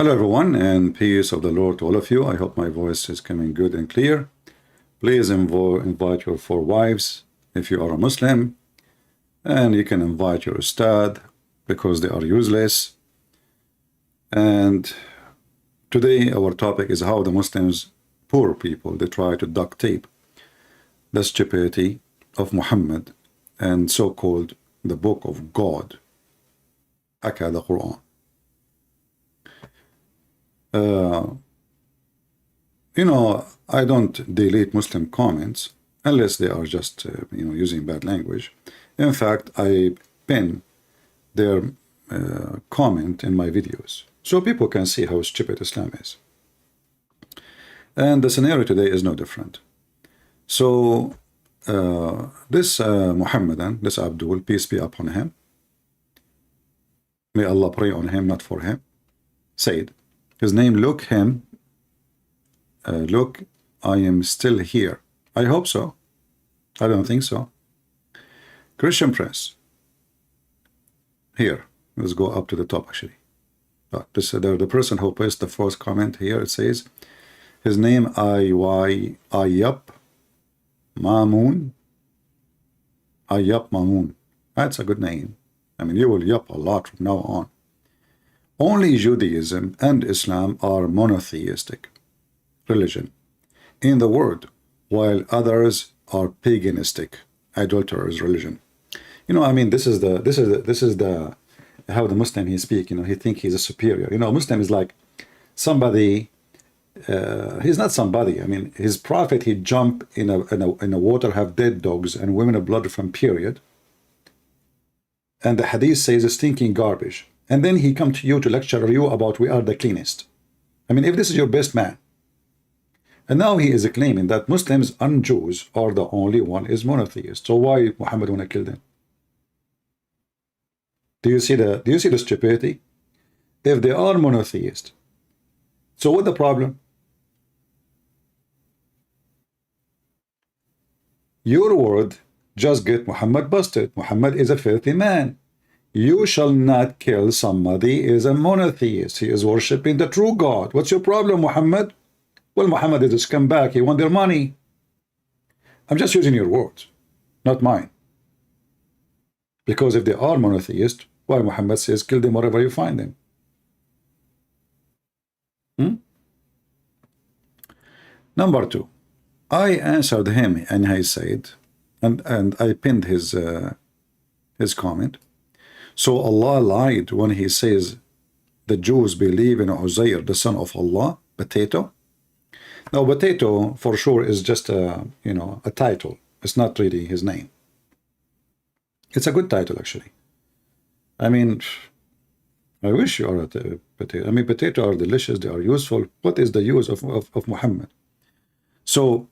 Hello everyone, and peace of the Lord to all of you. I hope my voice is coming good and clear. Please invite your four wives if you are a Muslim, and you can invite your ustad because they are useless. And today our topic is how the Muslims, poor people, they try to duct tape the stupidity of Muhammad and so-called the book of God, aka the Quran. I don't delete Muslim comments unless they are just, using bad language. In fact, I pin their comment in my videos so people can see how stupid Islam is. And the scenario today is no different. So this Muhammadan, this Abdul, peace be upon him, may Allah pray on him, not for him, said, his name, look, I am still here. I hope so. I don't think so. Christian Prince. Here. Let's go up to the top, actually. The person who placed the first comment here, it says, his name, Ayyap Mamoon. Ayyap Mamoon. That's a good name. I mean, you will yup a lot from now on. Only Judaism and Islam are monotheistic religion in the world, while others are paganistic, adulterous religion. This is the how the Muslim he speak. He think he's a superior. Muslim is like somebody. He's not somebody. I mean, his prophet, he jump in a water, have dead dogs and women of blood from period. And the hadith says stinking garbage. And then he come to you to lecture you about we are the cleanest. I mean, if this is your best man. And now he is claiming that Muslims and Jews are the only one is monotheist. So why Muhammad wanna kill them? Do you see the stupidity? If they are monotheist, so what the problem? Your word just get Muhammad busted. Muhammad is a filthy man. You shall not kill somebody is a monotheist. He is worshipping the true God. What's your problem, Muhammad? Well, Muhammad is a scumbag. He want their money. I'm just using your words, not mine. Because if they are monotheist, why Muhammad says kill them wherever you find them? Number two, I answered him and I said, and I pinned his comment. So Allah lied when he says the Jews believe in Uzair, the son of Allah, potato. Now, potato for sure is just a title. It's not really his name. It's a good title, actually. I mean, I wish you are a potato. I mean, potato are delicious. They are useful. What is the use of Muhammad? So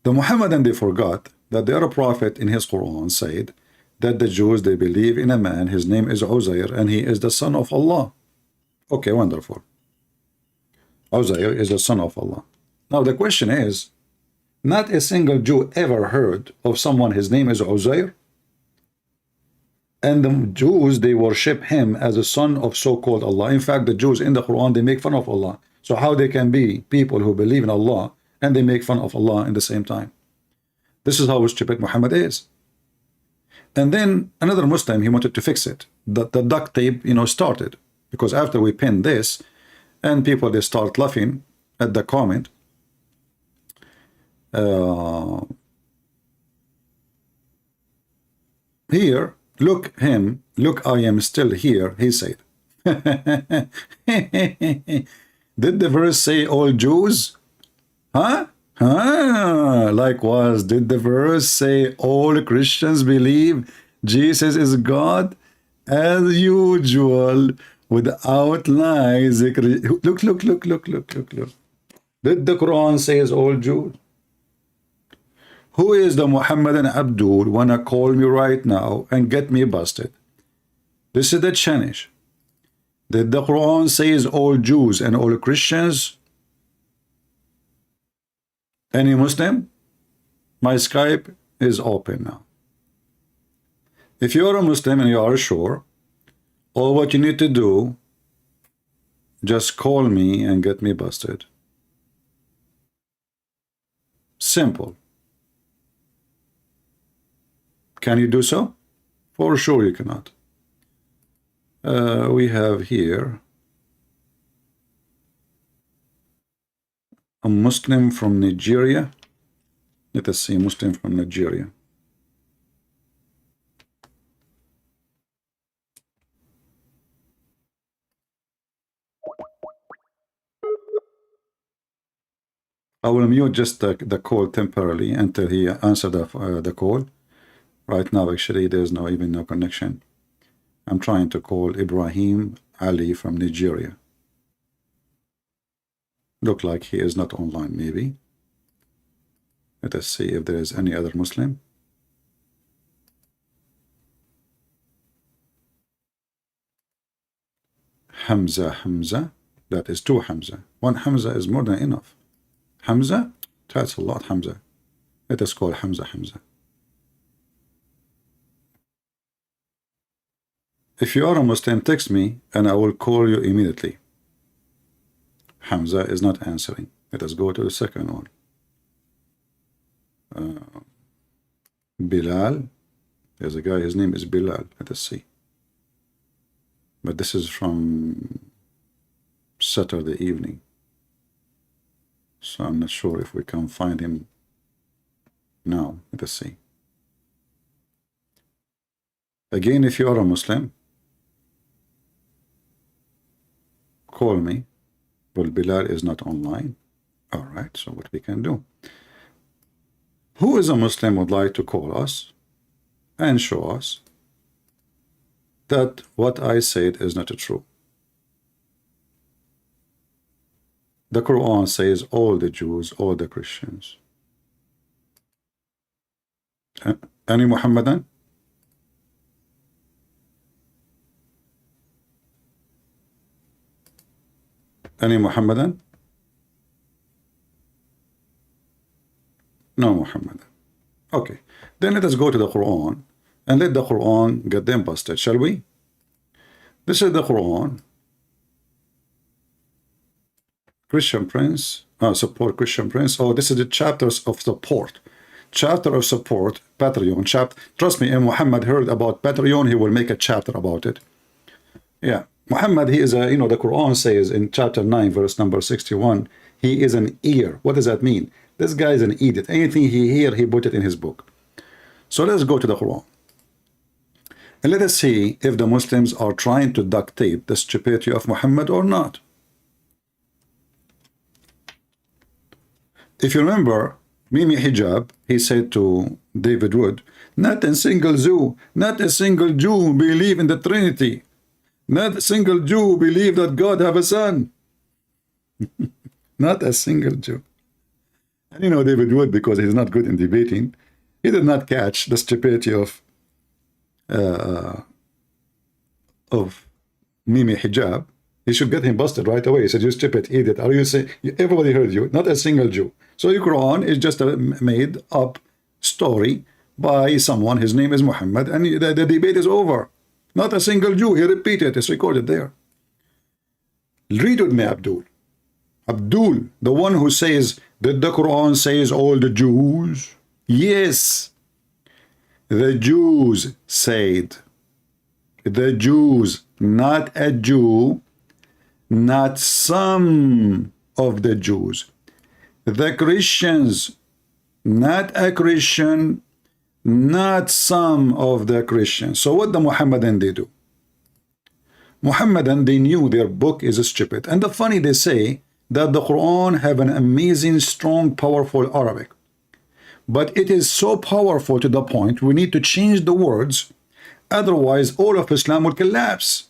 the Muhammadan, they forgot that their prophet in his Quran said that the Jews, they believe in a man, his name is Uzair, and he is the son of Allah. Okay, wonderful. Uzair is the son of Allah. Now the question is, not a single Jew ever heard of someone, his name is Uzair? And the Jews, they worship him as a son of so-called Allah. In fact, the Jews in the Quran, they make fun of Allah. So how they can be people who believe in Allah and they make fun of Allah in the same time? This is how stupid Muhammad is. And then another Muslim, he wanted to fix it. The duct tape, started. Because after we pinned this, and people, they start laughing at the comment. Here, look, I am still here, he said. Did the verse say all Jews? Huh? Likewise, did the verse say all Christians believe Jesus is God? As usual, without lies. Look. Did the Quran say all Jews? Who is the Muhammadan Abdul wanna call me right now and get me busted? This is the challenge. Did the Quran say all Jews and all Christians? Any Muslim? My Skype is open now. If you are a Muslim and you are sure, all what you need to do, just call me and get me busted. Simple. Can you do so? For sure you cannot. We have here a Muslim from Nigeria. Let us see, Muslim from Nigeria. I will mute just the call temporarily until he answers the call. Right now, actually, there's even no connection. I'm trying to call Ibrahim Ali from Nigeria. Look like he is not online, maybe. Let us see if there is any other Muslim. Hamza. That is two Hamza. One Hamza is more than enough. Hamza? That's a lot, Hamza. Let us call Hamza. If you are a Muslim, text me and I will call you immediately. Hamza is not answering. Let us go to the second one. Bilal. There's a guy, his name is Bilal. Let us see. But this is from Saturday evening. So I'm not sure if we can find him now. Let us see. Again, if you are a Muslim, call me. Well, Bilal is not online. All right, so what we can do? Who is a Muslim would like to call us and show us that what I said is not true? The Quran says all the Jews, all the Christians. Any Muhammadan? Any Muhammadan? No Muhammadan. Okay. Then let us go to the Quran and let the Quran get them busted, shall we? This is the Quran. Christian Prince, support Christian Prince. Oh, this is the chapters of support. Chapter of support, Patreon. Trust me, if Muhammad heard about Patreon, he will make a chapter about it. Yeah. Muhammad, he is a, the Quran says in chapter 9, verse number 61, he is an ear. What does that mean? This guy is an idiot. Anything he hear, he put it in his book. So let's go to the Quran. And let us see if the Muslims are trying to duct tape the stupidity of Muhammad or not. If you remember, Mimi Hijab, he said to David Wood, not a single Jew believe in the Trinity. Not a single Jew believe that God have a son. Not a single Jew. And David Wood, because he's not good in debating, he did not catch the stupidity of Mimi Hijab. He should get him busted right away. He said, you stupid idiot. Are you saying, everybody heard you, not a single Jew. So your Quran is just a made up story by someone. His name is Muhammad, and the debate is over. Not a single Jew. He repeated. It's recorded there. Read with me, Abdul. Abdul, the one who says that the Quran says all the Jews. Yes. The Jews said. The Jews, not a Jew, not some of the Jews. The Christians, not a Christian, not some of the Christians. So what the Muhammadan they do? Muhammadan, they knew their book is stupid. And the funny, they say that the Quran have an amazing, strong, powerful Arabic. But it is so powerful to the point we need to change the words. Otherwise, all of Islam will collapse.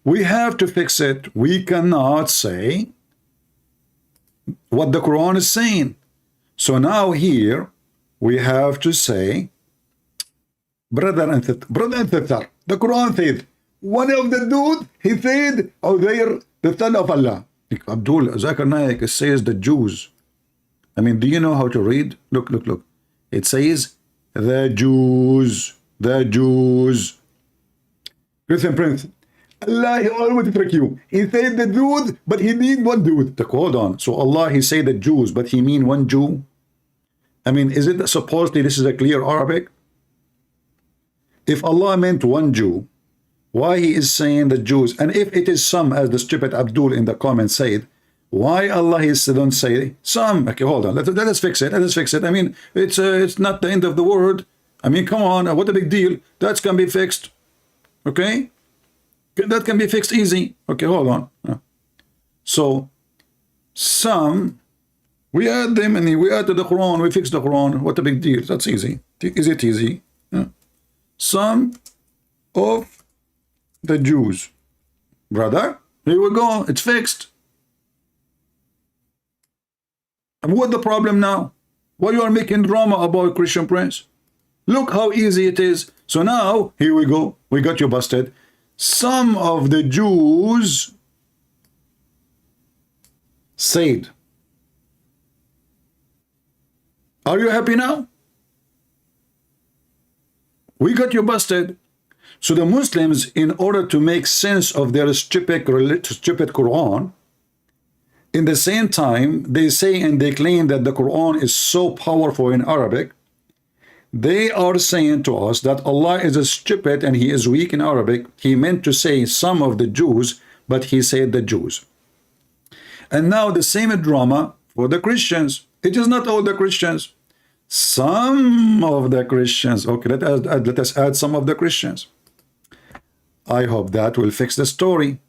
We have to fix it. We cannot say what the Quran is saying. So now here we have to say, brother and sister, the Quran says, one of the dude, he said, oh, they're the son of Allah. Abdul Zakir Naik says the Jews. I mean, do you know how to read? Look. It says the Jews. Christian Prince, Allah, he always trick you. He said the dude, but he mean one dude. Hold on. So Allah, he say the Jews, but he mean one Jew? I mean, is it supposedly this is a clear Arabic? If Allah meant one Jew, why he is saying the Jews? And if it is some, as the stupid Abdul in the comments said, why Allah is don't say some? Okay, hold on. Let us fix it. Let us fix it. I mean, it's not the end of the world. I mean, come on. What a big deal. That can be fixed. Okay? That can be fixed easy. Okay, hold on. So, some, we add them and we add to the Quran. We fix the Quran. What a big deal. That's easy. Is it easy? Yeah. Some of the Jews. Brother, here we go. It's fixed. And what the problem now? Why you are making drama about Christian Prince? Look how easy it is. So now, here we go. We got you busted. Some of the Jews said. Are you happy now? We got you busted. So the Muslims, in order to make sense of their stupid Quran, in the same time, they say and they claim that the Quran is so powerful in Arabic. They are saying to us that Allah is a stupid and he is weak in Arabic. He meant to say some of the Jews, but he said the Jews. And now the same drama for the Christians. It is not all the Christians. Some of the Christians. Okay, let us add some of the Christians. I hope that will fix the story.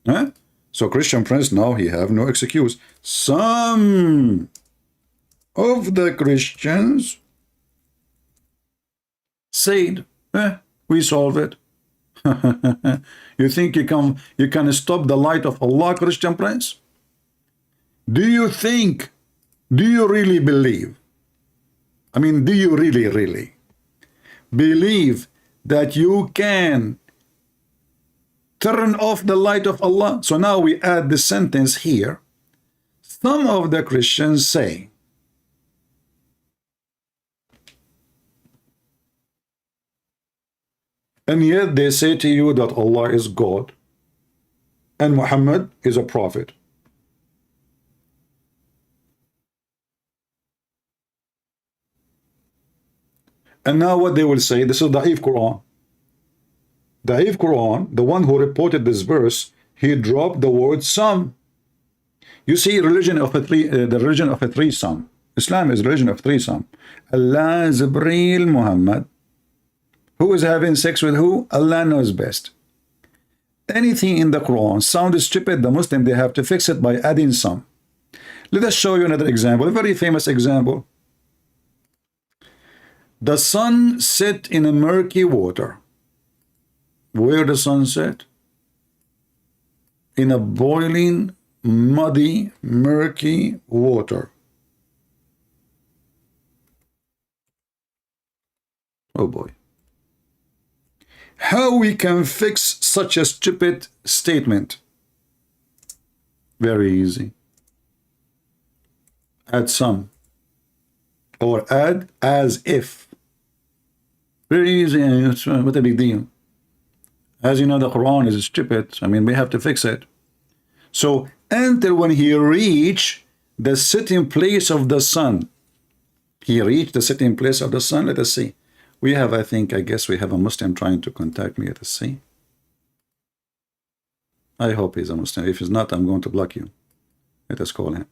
Huh? So Christian Prince, now he have no excuse. Some of the Christians said, we solve it. You think you can stop the light of Allah, Christian Prince? Do you really believe? I mean, do you really believe that you can turn off the light of Allah? So now we add the sentence here. Some of the Christians say, and yet they say to you that Allah is God and Muhammad is a prophet. And now what they will say, this is Da'if Quran. Da'if Quran, the one who reported this verse, he dropped the word some. You see, the religion of a threesome. Islam is religion of threesome. Allah, Jibreel, Muhammad. Who is having sex with who? Allah knows best. Anything in the Quran sounds stupid, the Muslim, they have to fix it by adding some. Let us show you another example, a very famous example. The sun set in a murky water. Where the sun set? In a boiling, muddy, murky water. Oh boy. How we can fix such a stupid statement? Very easy. Add some. Or add as if. Very easy. What a big deal. As you know, the Quran is stupid. I mean, we have to fix it. So, until when he reached the sitting place of the sun. He reached the sitting place of the sun. Let us see. We have, I guess we have a Muslim trying to contact me. Let us see. I hope he's a Muslim. If he's not, I'm going to block you. Let us call him.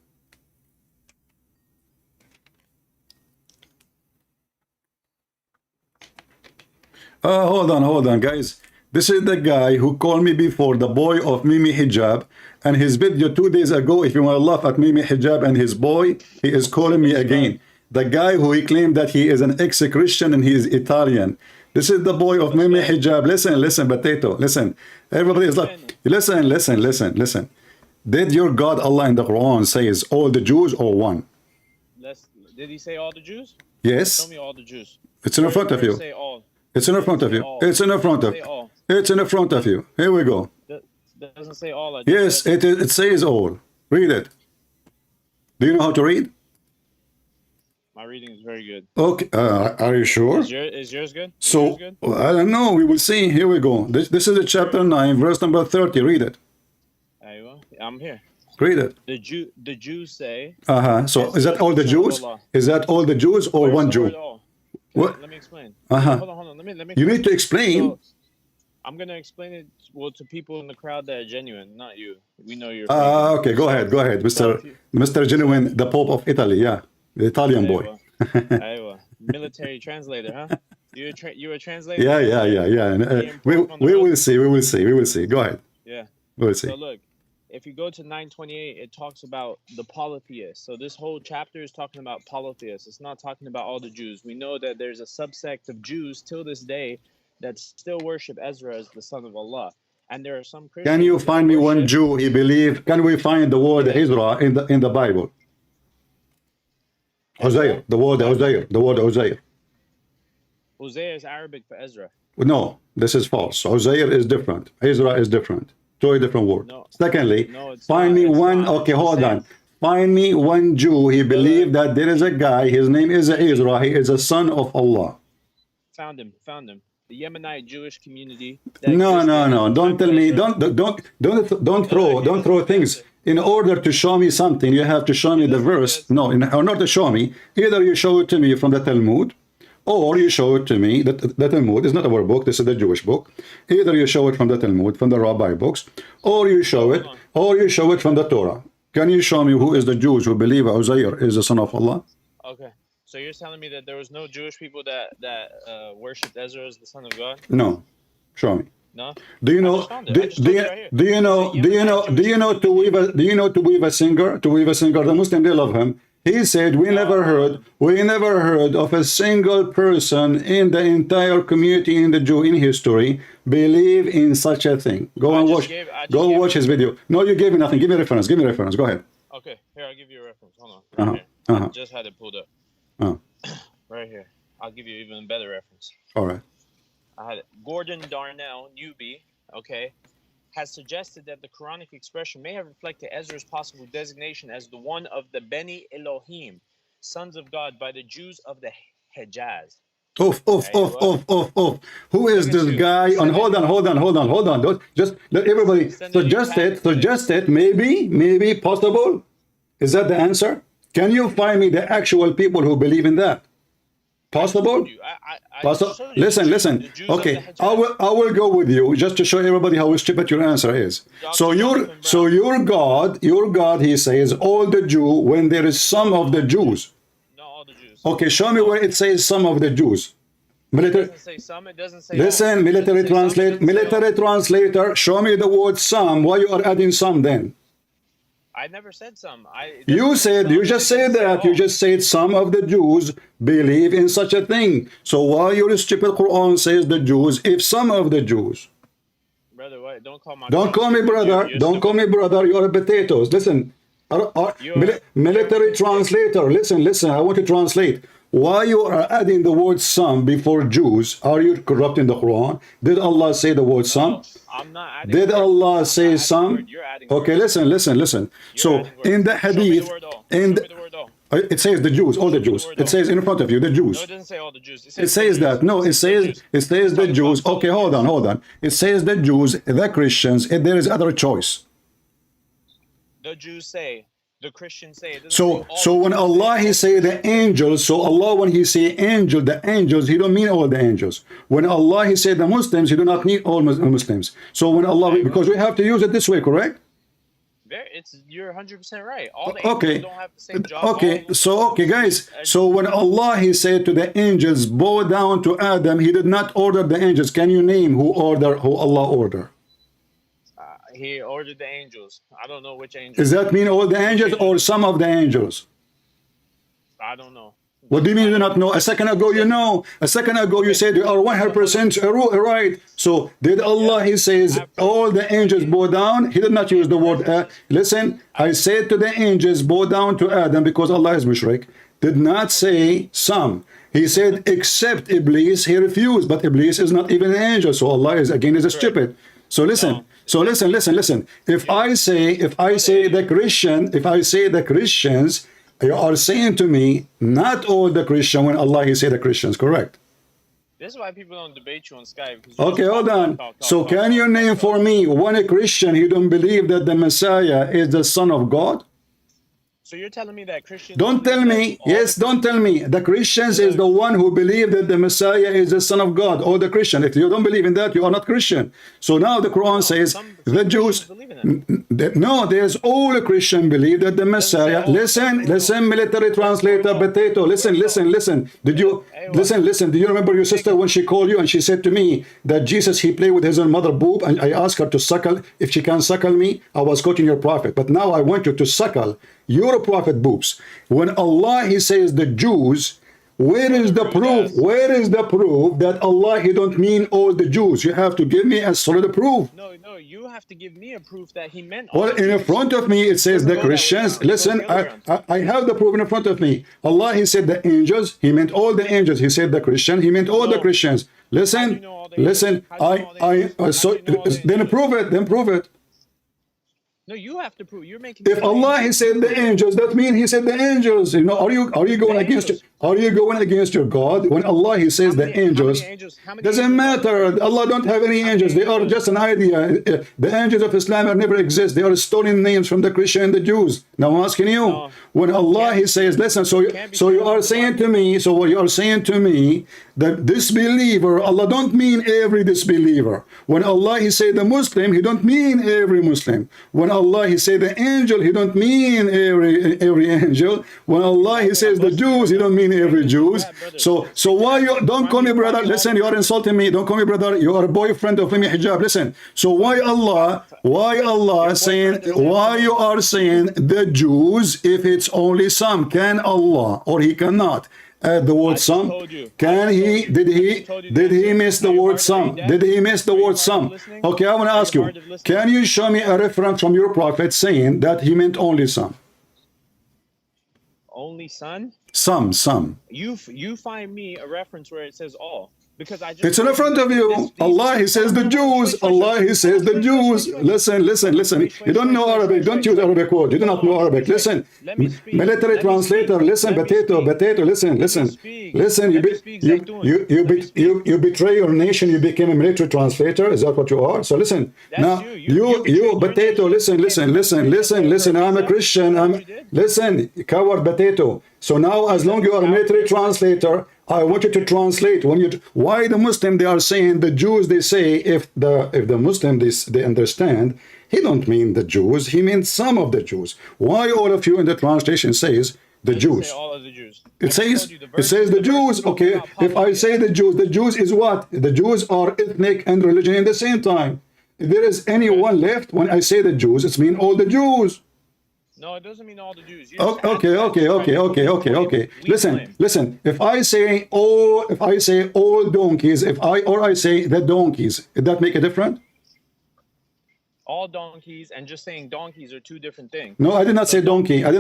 Hold on, guys. This is the guy who called me before, the boy of Mimi Hijab, and his video 2 days ago, if you want to laugh at Mimi Hijab and his boy, he is calling me again. The guy who he claimed that he is an ex-Christian and he is Italian. This is the boy of Mimi Hijab. Listen, potato, listen. Everybody is like, listen. Did your God Allah in the Quran says all the Jews or one? Did he say all the Jews? Yes. Tell me all the Jews. It's in front of you. Say all. It's in front of you. It's in front of you. It's in front of you. Here we go. That doesn't say all. Yes, it says all. Read it. Do you know how to read? My reading is very good. Okay, are you sure? Is yours good? Is So, yours good? I don't know. We will see. Here we go. This is a chapter 9, verse number 30. Read it. Aywa, I'm here. Read it. The Jews say. So, is that all the Jews? Is that all the Jews or Where's one the Jew? word all? What? Let me explain. Uh-huh. Hold on. Let me. You need to explain. So, I'm gonna explain it to people in the crowd that are genuine, not you. We know you're. Okay, go ahead, Mr. Genuine, the Pope of Italy, yeah, the Italian boy. Aywa. Military translator, huh? You a translator? Yeah. And, we will see. Go ahead. Yeah. We'll see. So look, if you go to 928, it talks about the polytheists. So this whole chapter is talking about polytheists. It's not talking about all the Jews. We know that there's a subsect of Jews till this day that still worship Ezra as the son of Allah. And there are some Christians. Can you find me one Jew he believe? Can we find the word Ezra in the Bible? Hosea, the word Hosea. Hosea is Arabic for Ezra. No, this is false. Hosea is different. Ezra is different. Totally different word. No. Secondly, No, find me one. Okay, hold on. Find me one Jew. He believed that there is a guy. His name is Ezra. He is a son of Allah. Found him. The Yemenite Jewish community. No. Don't tell me. Don't throw things. In order to show me something, you have to show me the verse. No, in order to show me, either you show it to me from the Talmud, or you show it to me. The Talmud is not our book. This is the Jewish book. Either you show it from the Talmud, from the Rabbi books, or you show it from the Torah. Can you show me who is the Jews who believe Uzair is the son of Allah? Okay. So you're telling me that there was no Jewish people that worshipped Ezra as the son of God? No. Show me. No. Do you know? Do you know to weave a singer? To weave a singer, the Muslim, they love him. He said, we never heard of a single person in the entire community in the Jew in history believe in such a thing. Go and watch his video. No, you gave me nothing. Give me a reference. Go ahead. Okay, here, I'll give you a reference. Hold on. Right here. I just had it pulled up. Right here. I'll give you even better reference. All right. I had it. Gordon Darnell, newbie, okay, has suggested that the Quranic expression may have reflected Ezra's possible designation as the one of the Beni Elohim, sons of God, by the Jews of the Hejaz. Who is this guy? Hold on. Don't, just let everybody suggest it. Maybe possible. Is that the answer? Can you find me the actual people who believe in that? Possible? Listen. Okay, I will go with you just to show everybody how stupid your answer is. So your God, he says all the Jew when there is some of the Jews. No, all the Jews. Okay, show me where it says some of the Jews. Military. It doesn't say some. It doesn't say. Listen, all. military translator. Show me the word some. Why you are adding some then? I never said some. You just said some of the Jews believe in such a thing. So why your stupid Quran says the Jews if some of the Jews? Brother, what? Don't call me brother. Don't call me brother. You're potatoes. Listen, military translator. Listen. I want to translate. Why you are adding the word some before Jews? Are you corrupting the Quran? Did Allah say the word some? No, I'm not adding. Did Allah say some? Okay, listen. So in the hadith, it says the Jews, all the Jews. It says in front of you, the Jews. No, it doesn't say all the Jews. It says that. No, it says the Jews. Okay, hold on. It says the Jews, the Christians, and there is other choice. The Jews say. The Christians say. So when Allah he say the angels, so Allah when he say angel, the angels, he don't mean all the angels. When Allah he say the Muslims, he do not mean all Muslims. So when Allah, because we have to use it this way, correct? You're 100% right. All the angels don't have the same job. Okay, guys. So when Allah he said to the angels, bow down to Adam, he did not order the angels. Can you name who Allah ordered? He ordered the angels. I don't know which angels. Does that mean all the angels or some of the angels? I don't know. What do you mean you do not know? A second ago you know. A second ago you said you are 100% right. So did Allah, he says, all the angels bow down? He did not use the word. Listen, I said to the angels, bow down to Adam because Allah is mushrik. Did not say some. He said, except Iblis, he refused. But Iblis is not even an angel. So Allah is stupid. So listen. Listen. If I say the Christians you are saying to me, not all the Christian when Allah he said the Christians, correct? This is why people don't debate you on Skype. 'Cause Okay, hold on. So can you name for me one a Christian who don't believe that the Messiah is the Son of God? So you're telling me that Christians Don't believe tell that me. all Yes, the don't tell me. The Christians is the one who believe that the Messiah is the Son of God. Or the Christian. If you don't believe in that, you are not Christian. So now the Quran says some the Jews. Christians believe in that. No, there's all a Christian believe that the Messiah. Listen, military translator potato. Listen. Did you listen? Do you remember your sister when she called you and she said to me that Jesus he played with his own mother boob and I asked her to suckle if she can suckle me? I was quoting your prophet, but now I want you to suckle your prophet boobs. When Allah he says the Jews, where is the proof? Where is the proof that Allah he don't mean all the Jews? You have to give me a solid proof. No, you have to give me a proof that he meant all Well, the in Jews. front of me it says the Go that way Christians. around. Listen, Go the other round. I have the proof in front of me. Allah he said the angels, he meant all the angels. He said the Christian, he meant all the No. Christians. How do you Listen, know all the angels? listen. How do you know all the angels? So How do you know all the then angels? prove it. Then prove it. No, you have to prove. You're making. If Allah he said the angels, that means he said the angels. You know, are you going against angels. are you going against your God when Allah he says the angels? How many Doesn't angels matter. Allah don't have any angels. They are just an idea. The angels of Islam have never exist. They are stolen names from the Christian and the Jews. Now I'm asking you, No. when Allah he says, listen, so you are saying to me, so what you are saying to me that disbeliever, Allah don't mean every disbeliever. When Allah he say the Muslim, he don't mean every Muslim. When Allah he say the angel, he don't mean every angel. When Allah he says the Jews, he don't mean every Jews. So why you don't call me brother? Listen, you are insulting me. Don't call me brother. You are a boyfriend of Limi Hijab. Listen. So why Allah saying, why you are saying the Jews if it's only some? Can Allah or he cannot add the word some? Can he? Did he miss the word some? Did he miss the word some? Okay, I want to ask you. Can you show me a reference from your prophet saying that he meant only some? Only son? Some. You find me a reference where it says all. Because I just it's in front of you. Allah he says the Jews. Allah he says the Jews. Listen. You don't know Arabic. Don't use Arabic word. You do not know Arabic. Listen. Military translator. Listen. Potato. Listen. You betray your nation. You became a military translator. Is that what you are? So listen. Now you potato. Listen. I'm a Christian. Listen. Coward potato. So now as long you are a military translator, I want you to translate why the Muslim they are saying the Jews. They say if the Muslim they understand, he don't mean the Jews, he means some of the Jews. Why all of you in the translation says the Jews? Say all of the Jews. It says the Jews. Okay, if I say the Jews is what? The Jews are ethnic and religion in the same time. If there is anyone left when I say the Jews, it's mean all the Jews. No, it doesn't mean all the Jews. Okay. Listen. If I say all donkeys, I say the donkeys, did that make a difference? All donkeys and just saying donkeys are two different things. No, I did not say donkey. I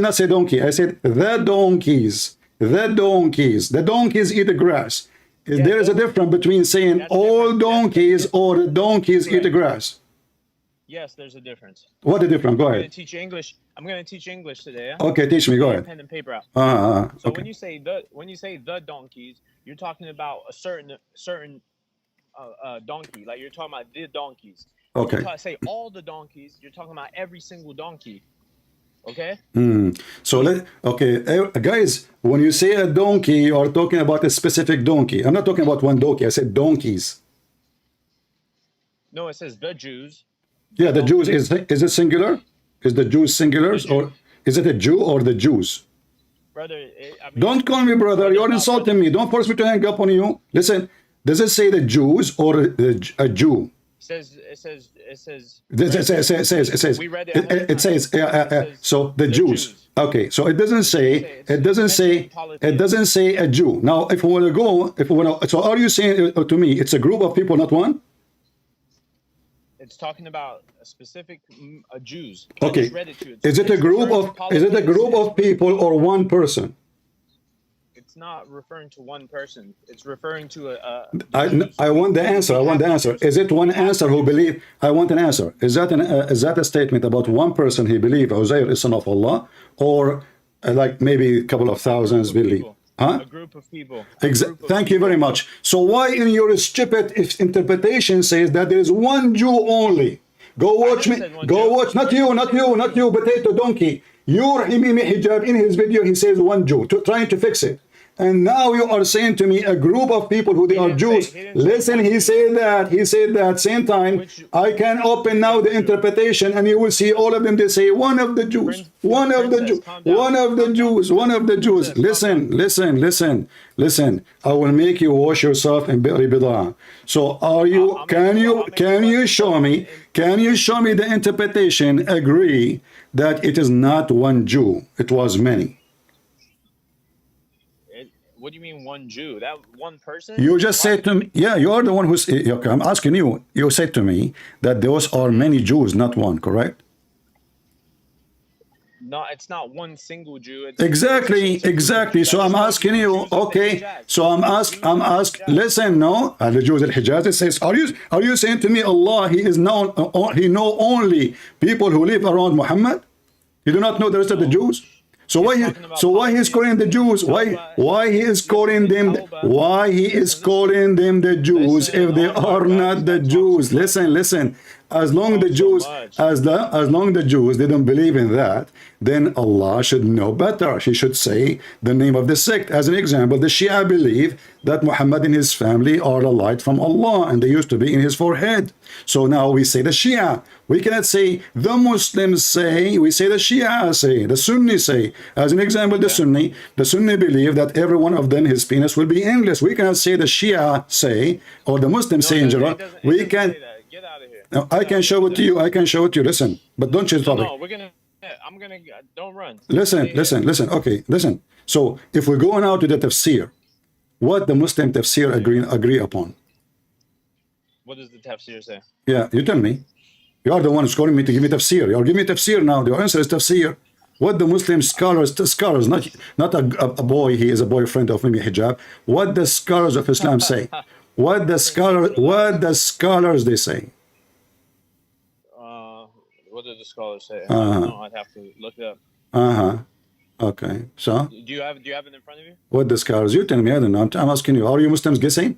said the donkeys. The donkeys eat the grass. There is a difference between saying all donkeys or the donkeys eat the grass. Yes, there's a difference. What the difference? Go I'm ahead. going to teach you English. I'm going to teach you English today. Yeah? Okay, teach me. Go ahead. Pen and paper out. So when you say the donkeys, you're talking about a certain donkey. Like you're talking about the donkeys. Okay. Say all the donkeys. You're talking about every single donkey. Okay. So guys, when you say a donkey, you are talking about a specific donkey. I'm not talking about one donkey. I said donkeys. No, it says the Jews. Yeah, the Jews is it singular? Is the Jews singulars or is it a Jew or the Jews? Brother, don't call me brother. You're insulting me. Don't force me to hang up on you. Listen, does it say the Jews or a Jew? It says. We read it. It says so the Jews. Okay, so it doesn't say a Jew. Now, if we want to so are you saying to me it's a group of people, not one? It's talking about a specific Jews. Okay. Is it a group of people or one person? It's not referring to one person. It's referring to I want the answer. Is it one answer who believe? I want an answer. Is that a statement about one person he believe Uzair is son of Allah, or like maybe a couple of thousands believe. Huh? A group of people. A group of Thank you very people. much. So why in your stupid interpretation says that there is one Jew only? Go watch me. never said one Go Jew. watch. Not you. Not you. Not you. Potato donkey. Your Himimi Hijab in his video he says one Jew, trying to fix it. And now you are saying to me a group of people who they are Jews. Listen, he said that same time. I can open now the interpretation and you will see all of them. They say one of the Jews, one of the Jews, one of the Jews, one of the Jews. Listen. I will make you wash yourself in Bi'ri Bidah. So are you, can you show me the interpretation agree that it is not one Jew, it was many? What do you mean one Jew? That one person? You just said to me, yeah, you are the one who's, okay, I'm asking you, you said to me that those are many Jews, not one, correct? No, it's not one single Jew. It's Exactly. So I'm asking you, okay, so I'm asking, listen, no, the Jews al-Hijaz, it says, are you saying to me, Allah, he know only people who live around Muhammad? You do not know the rest of the Jews? So why he is calling the Jews? Why he is calling them the Jews if they are not the Jews? Listen. As long the Jews didn't believe in that, then Allah should know better. He should say the name of the sect. As an example, the Shia believe that Muhammad and his family are a light from Allah, and they used to be in his forehead. So now we say the Shia. We cannot say the Muslims say. We say the Shia say. The Sunni say. As an example, the Sunni believe that every one of them, his penis will be endless. We cannot say the Shia say or the Muslims say in general. We can. Get out of here. No, I can show it to you. Listen, but don't change the topic. No, I'm gonna. Don't run. Listen. Okay, listen. So if we're going out to the tafsir, what the Muslim tafsir agree upon? What does the tafsir say? Yeah, you tell me. You are the one who's calling me to give me tafsir. You're giving me tafsir now. The answer is tafsir. What the Muslim scholars, not a boy, he is a boyfriend of Mimi Hijab. What the scholars of Islam say? What the scholars they say? What do the scholars say? I don't know. I'd have to look it up. Okay. So do you have it in front of you? What the scholars? You tell me. I don't know. I'm asking you. Are you Muslims guessing?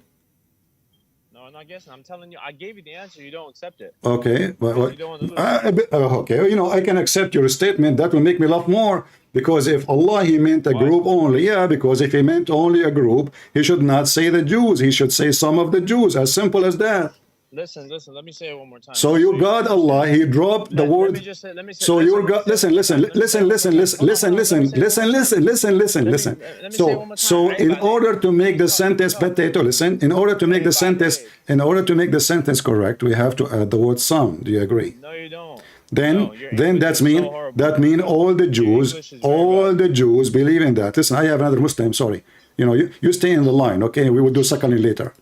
No, I'm not guessing. I'm telling you. I gave you the answer. You don't accept it. Okay. You don't want to okay. You know, I can accept your statement. That will make me laugh more. Because if Allah, he meant a group only. Yeah, because if he meant only a group, he should not say the Jews. He should say some of the Jews. As simple as that. Listen. Let me say it one more time. So your God, Allah, he dropped the word. So your God, listen. So in order to make the sentence, potato, listen. In order to make the sentence correct, we have to add the word some. Do you agree? No, you don't. Then mean all the Jews believe in that. Listen, I have another Muslim. Sorry, you stay in the line, okay? We will do secondly later,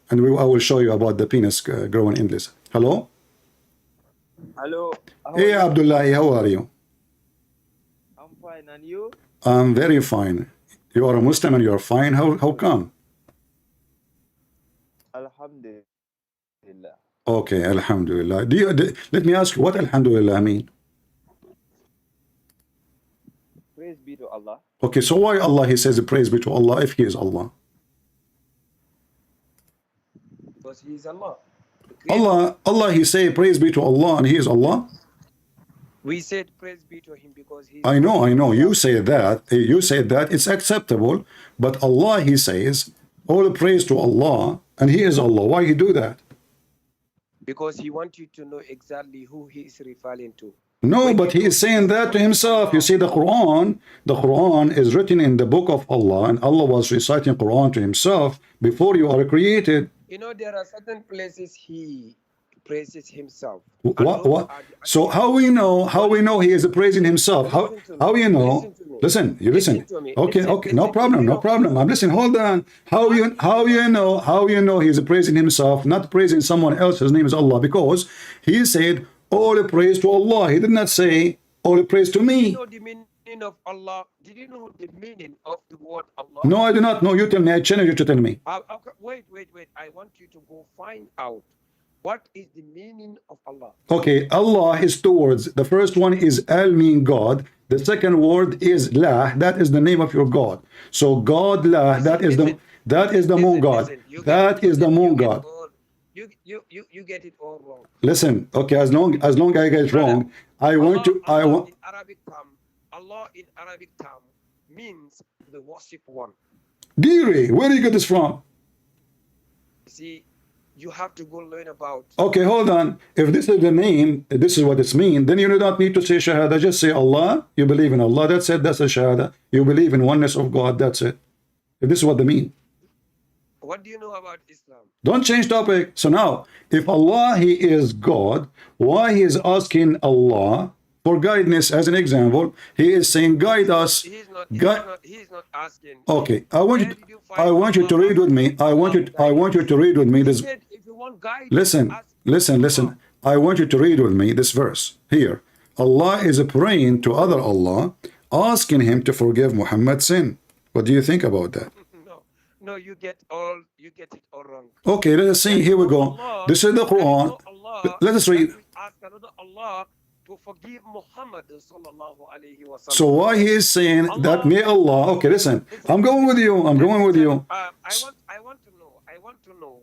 and I will show you about the penis growing endless. Hello. Hey Abdullahi, how are you? I'm fine, and you? I'm very fine. You are a Muslim and you are fine. How come? Alhamdulillah. Okay, Alhamdulillah. Let me ask you, what Alhamdulillah mean? Praise be to Allah. Okay, so why Allah, he says praise be to Allah if he is Allah? Because he is Allah. Allah, he say praise be to Allah and he is Allah? We said praise be to him because he is I know. You say that. It's acceptable. But Allah, he says, all praise to Allah and he is Allah. Why he do that? Because he wants you to know exactly who he is referring to. No, but he is saying that to himself. You see, the Quran is written in the book of Allah, and Allah was reciting Quran to himself before you are created. There are certain places he praises himself. What? So how we know he is praising himself? How you know? Listen. Okay, no problem. I'm listening. Hold on. How you know he is praising himself, not praising someone else? His name is Allah, because he said all praise to Allah. He did not say all praise to me. Did you know the meaning of Allah? Did you know the meaning of the word Allah? No, I do not know. You tell me. I challenge you to tell me. Wait. I want you to go find out What is the meaning of Allah? Okay, Allah is two words. The first one is Al, mean God. The second word is La. That is the name of your God. So God La, that is the moon God. That is the moon God. You get it all wrong. Listen, okay, as long I get it wrong, Allah in Arabic term means the worship one. Deary, where do you get this from? See, you have to go learn about. Okay, hold on. If this is the name, this is what it's mean, then you do not need to say Shahada. Just say Allah. You believe in Allah. That's it. That's a Shahada. You believe in oneness of God. That's it. If this is what they mean. What do you know about Islam? Don't change topic. So now, if Allah, He is God, why He is asking Allah for guidance? As an example, He is saying, guide us. He is not asking. Okay, I want you to read with me. I want you to read with me this. If you want guidance, Listen. I want you to read with me this verse here. Allah is praying to other Allah, asking Him to forgive Muhammad's sin. What do you think about that? No, you get it all wrong. Okay, let us see. Here we go. This is the Quran. Let us read. Ask another Allah to forgive Muhammad sallallahu alaihi wasallam. So why he is saying that may Allah? Okay, listen. I'm going with you. I want to know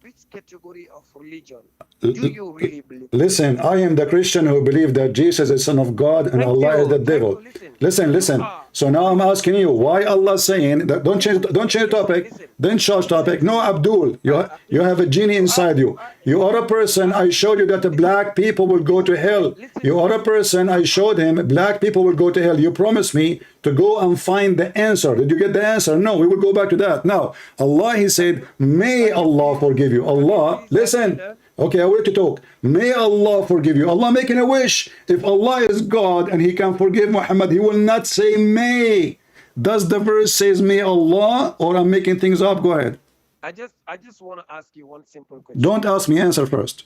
which category of religion do you really believe? Listen, I am the Christian who believe that Jesus is Son of God and Allah is the devil. Listen. So now I'm asking you, why Allah saying that? Don't change topic. Then change topic. No, Abdul, you have a genie inside you. You are a person. I showed you that the black people will go to hell. You are a person. I showed him black people will go to hell. You promised me to go and find the answer. Did you get the answer? No, we will go back to that. Now, Allah, He said, may Allah forgive you. Allah, listen. Okay, I want to talk. May Allah forgive you. Allah making a wish. If Allah is God and He can forgive Muhammad, He will not say may. Does the verse says may Allah, or I'm making things up? Go ahead. I just want to ask you one simple question. Don't ask me, answer first.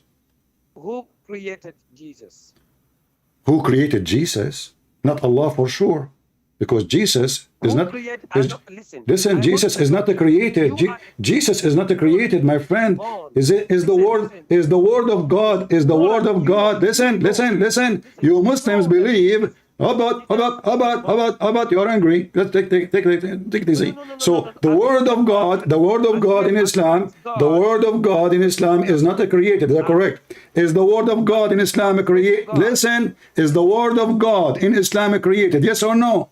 Who created Jesus? Who created Jesus? Not Allah for sure. Because Jesus is not. Listen, Jesus is not the created. Jesus is not the created, my friend. Is the word of God? Is the word of God? Listen. You Muslims believe. How about you're angry? Let's take it easy. So the word of God in Islam, is not a created. Is that correct? Is the word of God in Islam a created? Listen, is the word of God in Islam created? Yes or no?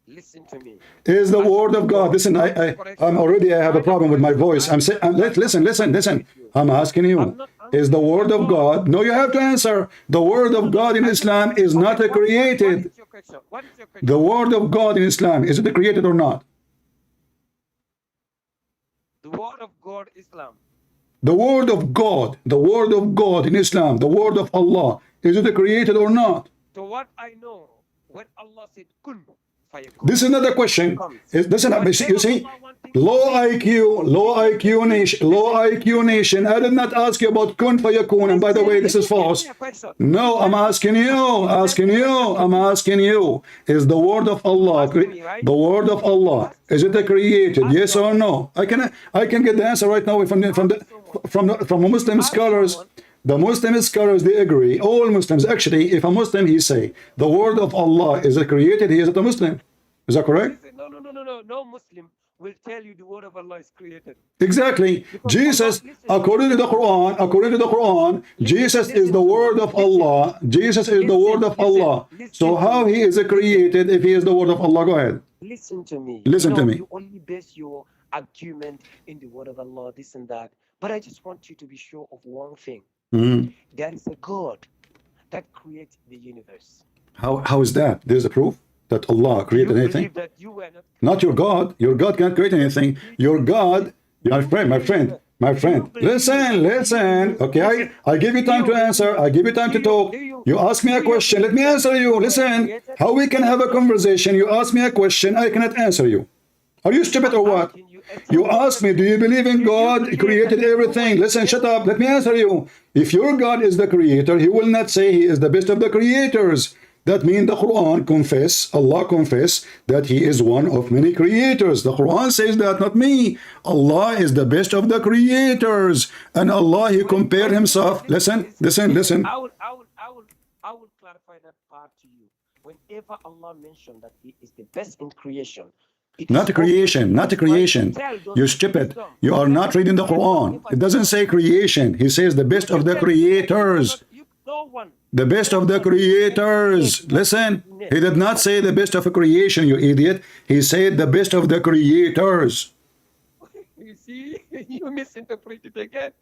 Listen to me. Is the word of God? Listen, I have a problem with my voice. I'm saying, listen. I'm asking you. Is the word of God? No, you have to answer. The word of God in Islam is not a created. What is your question? The word of God in Islam, is it created or not? The word of God, Islam. The word of God in Islam, the word of Allah, is it created or not? So what I know, when Allah said kun, this is not a question. Listen, you see, low IQ nation. I did not ask you about kun fayakun. And by the way, this is false. No, I'm asking you. Is the word of Allah is it created? Yes or no? I can get the answer right now from Muslim scholars. The Muslim scholars, they agree. All Muslims, actually, if a Muslim, he say, the word of Allah is created, he is not a Muslim. Is that correct? No. No Muslim will tell you the word of Allah is created. Exactly. Jesus, according to the Quran, Jesus is the word of Allah. Jesus is the word of Allah. So how he is created if he is the word of Allah? Go ahead. Listen to me. You only base your argument in the word of Allah, this and that. But I just want you to be sure of one thing. There is a God that creates the universe. How is that? There's a proof that Allah created anything? That you were not your God. Your God can't create anything. Your God, my friend. Listen. Okay, I give you time to answer. I give you time to talk. You ask me a question. Let me answer you. Listen. How we can have a conversation? You ask me a question. I cannot answer you. Are you stupid or what? You ask me, do you believe in God? He created everything. Listen, shut up. Let me answer you. If your God is the creator, he will not say he is the best of the creators. That means the Quran confess, Allah confess that he is one of many creators. The Quran says that, not me. Allah is the best of the creators. And Allah, he compared himself. Listen. I will clarify that part to you. Whenever Allah mentioned that he is the best in creation, not creation. You stupid. You are not reading the Quran. It doesn't say creation. He says the best of the creators. The best of the creators. Listen, he did not say the best of a creation, you idiot. He said the best of the creators. You see, you misinterpreted again.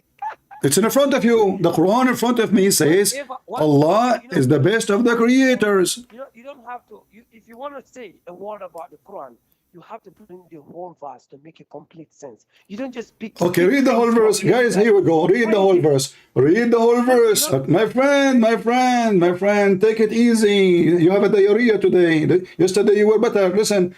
It's in front of you. The Quran in front of me says Allah is the best of the creators. You don't have to. If you want to say a word about the Quran, you have to bring the whole verse to make a complete sense. You don't just pick. Okay, read the whole verse. Guys, here we go. Read the whole verse. Read the whole verse. My friend, take it easy. You have a diarrhea today. Yesterday you were better. Listen.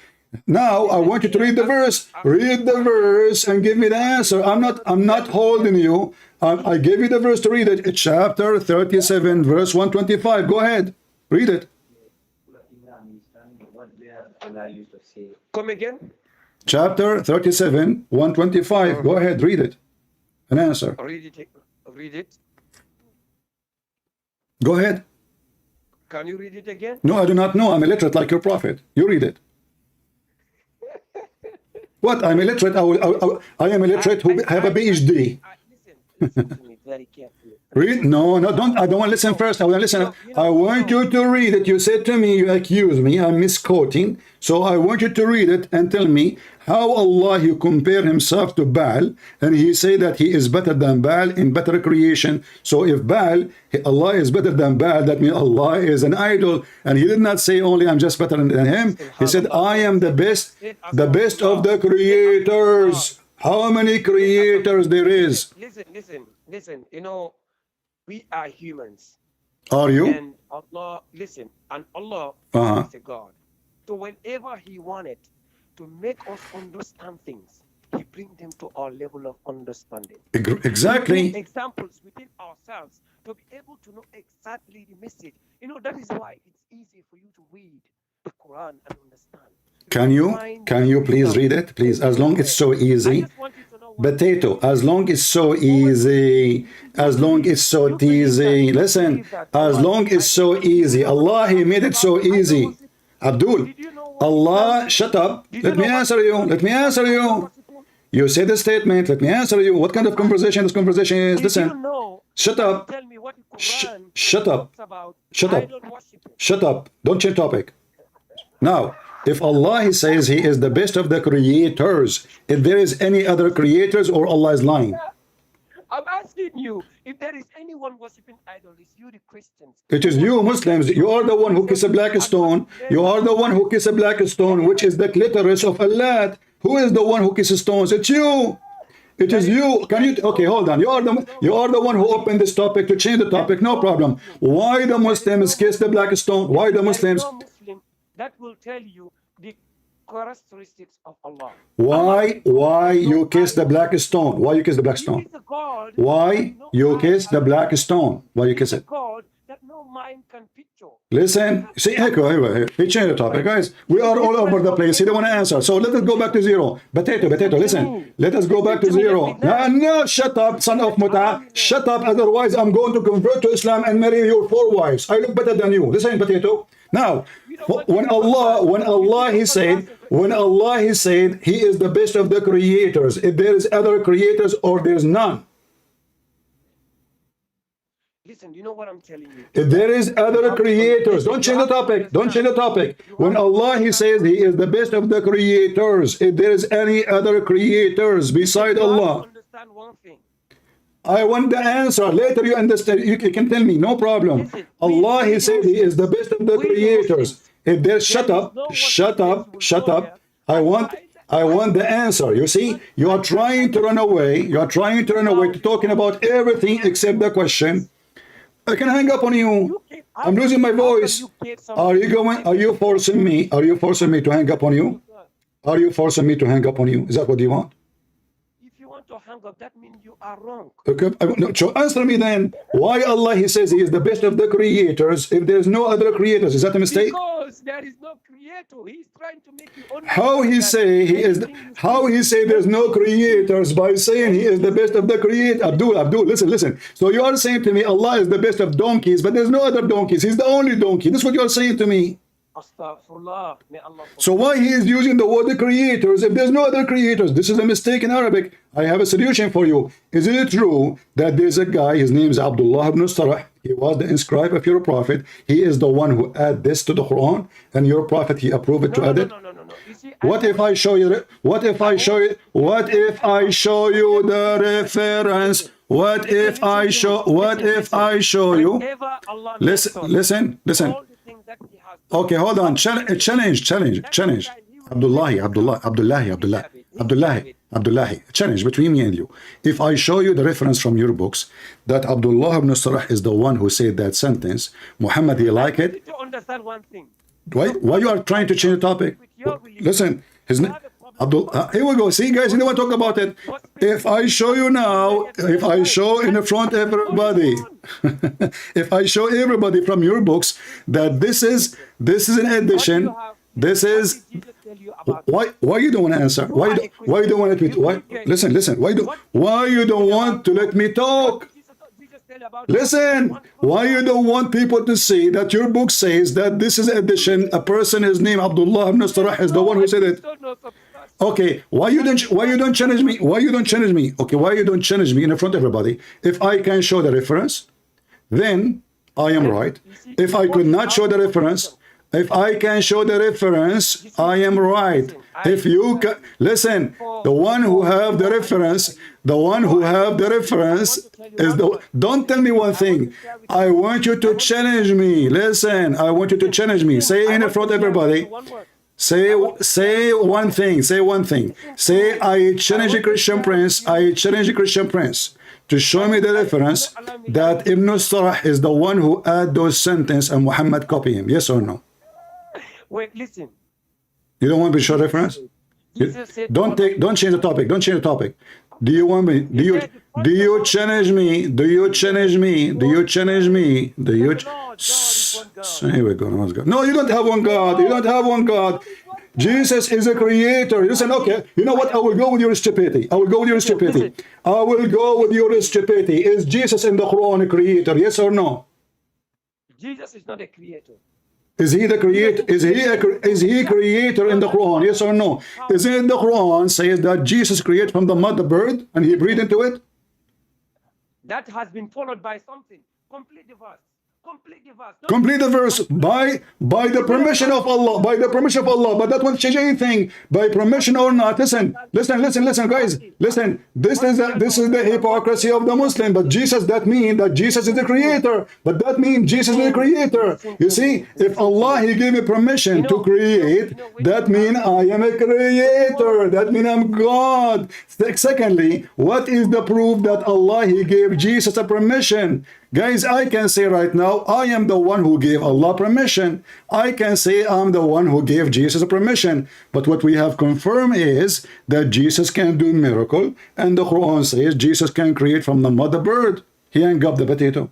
Now I want you to read the verse. Read the verse and give me the answer. I'm not holding you. I gave you the verse to read it. It's chapter 37, verse 125. Go ahead. Read it. Come again? Chapter 37, 125. Go ahead, read it. An answer. Read it. Go ahead. Can you read it again? No, I do not know. I'm illiterate like your prophet. You read it. What? I'm illiterate. I am illiterate who have a PhD. Listen to me very carefully. Read? No, don't. I don't want to listen first. I want to listen. I want you to read it. You said to me, you accuse me. I'm misquoting. So I want you to read it and tell me how Allah, he compare himself to Baal, and he say that he is better than Baal in better creation. So if Baal, Allah is better than Baal, that means Allah is an idol. And he did not say only I'm just better than him. He said I am the best of the creators. How many creators there is? Listen. You know, we are humans. Are you? And Allah, listen, and Allah is a God. So whenever he wanted to make us understand things, he brings them to our level of understanding. Exactly. Examples within ourselves to be able to know exactly the message. You know, that is why it's easy for you to read the Quran and understand. Can you please read it? Please, as long it's so easy. Potato, as long it's so easy, as long it's so easy. Listen, as long it's so easy. Allah, he made it so easy. Abdul, Allah, shut up. Let me answer you. You said a statement. Let me answer you. What kind of conversation this conversation is? Listen. Shut up. Shut up. Don't change topic. Now, if Allah, he says he is the best of the creators, if there is any other creators, or Allah is lying? I'm asking you, if there is anyone worshipping idols, it's you the Christians. It is you Muslims. You are the one who kiss a black stone. You are the one who kiss a black stone, which is the clitoris of Allah. Who is the one who kisses stones? It's you. It is you. Can you? Okay, hold on. You are the one who opened this topic to change the topic. No problem. Why the Muslims kiss the black stone? Why the Muslims? That will tell you the characteristics of Allah. Why you kiss the black stone? Why you kiss the black stone? Why you kiss the black stone? Why you kiss it? That no mind can picture. Listen, see, echo, he changed the topic, guys. We are all over the place. He don't want to answer. So let us go back to zero. Potato, listen. Let us go back to zero. No, shut up, son of Muta. Shut up, otherwise I'm going to convert to Islam and marry your 4 wives. I look better than you. Listen, Potato. Now, when Allah he said he is the best of the creators, if there is other creators or there's none. Listen, you know what I'm telling you? If there is other creators, don't change the topic. When Allah he says he is the best of the creators, if there is any other creators beside Allah. Understand one thing. I want the answer. Later you understand. You can tell me, no problem. Listen, Allah he said he is the best of the creators. If there's shut up. I want the answer. You see, you are trying to run away. To talking about everything except the question. I can hang up on you. I'm losing my voice. Are you forcing me to hang up on you? Is that what you want? If you want to hang up, that means you are wrong. Okay, no, so answer me then. Why Allah He says He is the best of the creators if there's no other creators? Is that a mistake? Because there is no creator. He's trying to make you only. How He say He is? How He say there's no creators by saying He is the best of the creators? Abdul, listen. So you are saying to me Allah is the best of donkeys, but there's no other donkeys. He's the only donkey. This is what you are saying to me. Astaghfirullah. May Allah forgive. So why He is using the word creators if there's no other creators? This is a mistake in Arabic. I have a solution for you. Is it true that there's a guy, his name is Abdullah ibn Sarah, he was the inscribe of your prophet, he is the one who add this to the Quran, and your prophet he approved it to add it? No. You see, What if I show you? What if I show you? What if I show you the reference? What if I show? What if I show you? whenever Allah Listen. all the things that He has done, Okay, hold on. Challenge. Abdullahi. Challenge between me and you. If I show you the reference from your books that Abdullah ibn Sarah is the one who said that sentence, Muhammad, he like you it. need to understand one thing. Why you are trying to change the topic? Listen, his name. Here we go. See, guys, you don't want to talk about it. If I show you now, if I show in front of everybody, if I show everybody from your books that this is an addition, this is why you don't want to answer? Why you don't want to let me? Why? Listen. Why you don't want to let me talk? Listen, why you don't want people to see that your book says that this is addition? A person is named Abdullah ibn Sarah is the one who said it. Okay, why you don't challenge me? Why you don't challenge me? Okay, why you don't challenge me in front of everybody? If I can show the reference, then I am right. If I could not show the reference, if I can show the reference, I am right. If you can listen, the one who have the reference, is the. Don't tell me one thing. I want you to challenge me. Listen, I want you to challenge me. Say in front of everybody. Say one thing. Say I challenge a Christian prince. To show me the reference that Ibn Sarah is the one who add those sentences and Muhammad copy him. Yes or no? Wait, listen. You don't want me to show reference? Don't change the topic. Do you want me? Do you challenge me? Here we go. No, you don't have one God. Jesus is a creator. Listen, okay. You know what? I will go with your stupidity. Is Jesus in the Quran a creator? Yes or no? Jesus is not a creator. Is he the creator? Is he creator in the Quran? Yes or no? Is it in the Quran says that Jesus created from the mother bird and he breathed into it? That has been followed by something. Complete the verse. Complete the verse by the permission of Allah. But that won't change anything. By permission or not. Listen, guys. Listen. This is the hypocrisy of the Muslim. But Jesus, that means that Jesus is the creator. You see, if Allah He gave me permission to create, that means I am a creator. That means I'm God. Secondly, what is the proof that Allah He gave Jesus a permission? Guys, I can say right now, I am the one who gave Allah permission. I can say I'm the one who gave Jesus a permission. But what we have confirmed is that Jesus can do miracle, and the Quran says Jesus can create from the mother bird. He hung up the potato.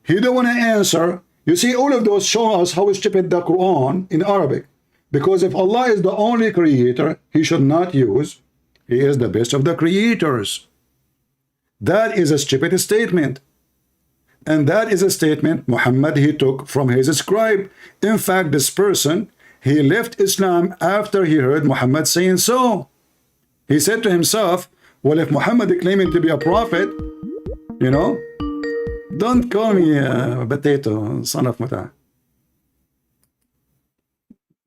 He don't want to answer. You see, all of those show us how stupid the Quran in Arabic. Because if Allah is the only creator, He should not use, He is the best of the creators. That is a stupid statement. And that is a statement Muhammad he took from his scribe. In fact, this person, he left Islam after he heard Muhammad saying so. He said to himself, well, if Muhammad is claiming to be a prophet, you know, don't call me a potato, son of Muta.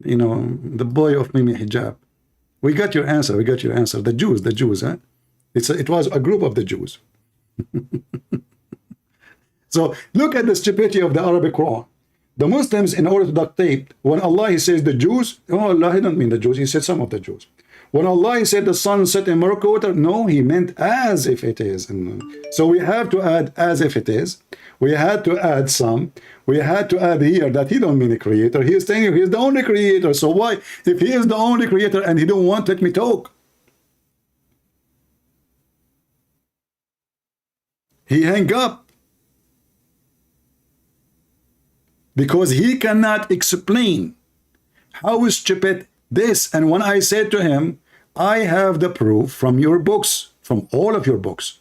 You know, the boy of Mimi Hijab. We got your answer. The Jews, huh? It was a group of the Jews. So look at the stupidity of the Arabic Quran. The Muslims, in order to dictate, when Allah He says the Jews, oh Allah, He don't mean the Jews, He said some of the Jews. When Allah He said the sun set in Morocco water, no, He meant as if it is. So we have to add as if it is. We had to add some. We had to add here that He don't mean a creator. He is saying He is the only creator. So why, if He is the only creator and He don't want, let me talk. He hung up because he cannot explain how stupid this. And when I said to him, I have the proof from your books, from all of your books,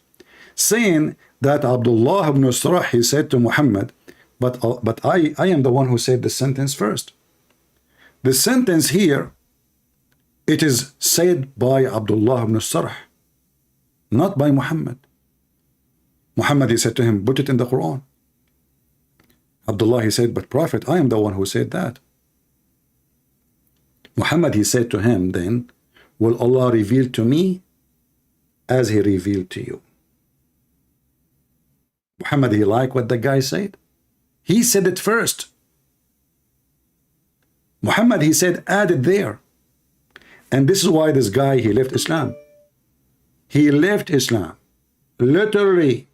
saying that Abdullah ibn Sarh, he said to Muhammad, but I am the one who said the sentence first. The sentence here, it is said by Abdullah ibn Sarh, not by Muhammad. Muhammad, he said to him, put it in the Quran. Abdullah, he said, but Prophet, I am the one who said that. Muhammad, he said to him then, will Allah reveal to me as he revealed to you? Muhammad, he liked what the guy said. He said it first. Muhammad, he said, add it there. And this is why this guy, he left Islam. He left Islam, literally.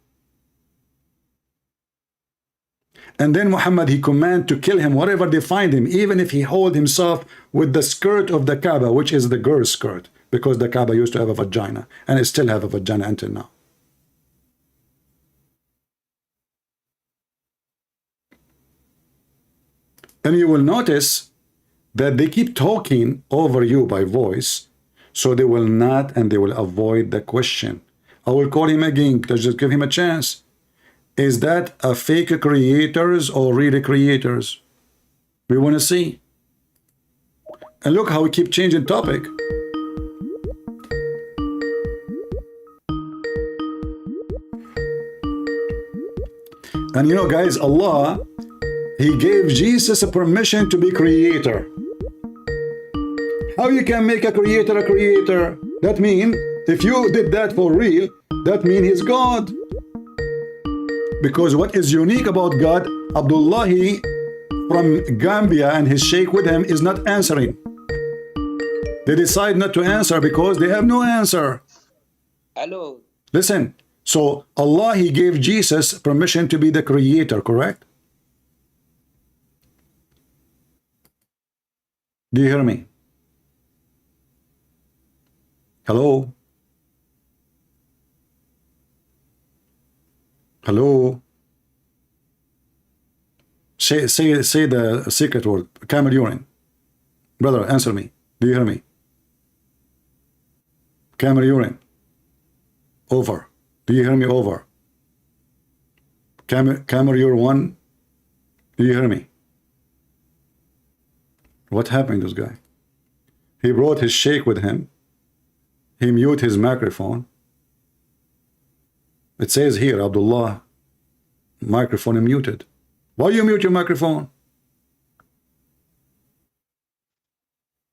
And then Muhammad, he commanded to kill him wherever they find him, even if he hold himself with the skirt of the Kaaba, which is the girl's skirt, because the Kaaba used to have a vagina, and it still have a vagina until now. And you will notice that they keep talking over you by voice, so they will not, and they will avoid the question. I will call him again, just give him a chance. Is that a fake creators or real creators? We want to see. And look how we keep changing topic. And you know, guys, Allah, he gave Jesus a permission to be creator. How you can make a creator a creator? That means if you did that for real, that means he's God. Because what is unique about God, Abdullahi from Gambia and his sheikh with him is not answering. They decide not to answer because they have no answer. Hello. Listen, so Allah, he gave Jesus permission to be the creator, correct? Do you hear me? Hello? Hello? Say the secret word. Camel urine. Brother, answer me. Do you hear me? Camel urine. Over. Do you hear me? Over. Camel urine 1. Do you hear me? What happened to this guy? He brought his sheikh with him. He mute his microphone. It says here, Abdullah, microphone muted. Why you mute your microphone?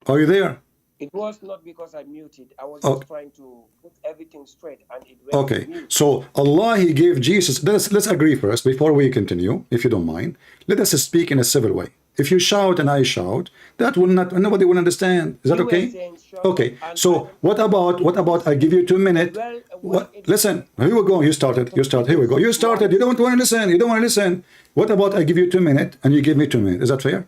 Are you there? It was not because I muted. I was just trying to put everything straight, and it went okay. mute. So Allah, he gave Jesus. Let's agree first before we continue, if you don't mind. Let us speak in a civil way. If you shout and I shout, that will not, nobody will understand. Is that You were okay? saying shout Okay. and So what about I give you 2 minutes? Listen, here we go. You started. Here we go. You started. You don't want to listen. You don't want to listen. What about I give you 2 minutes and you give me 2 minutes? Is that fair?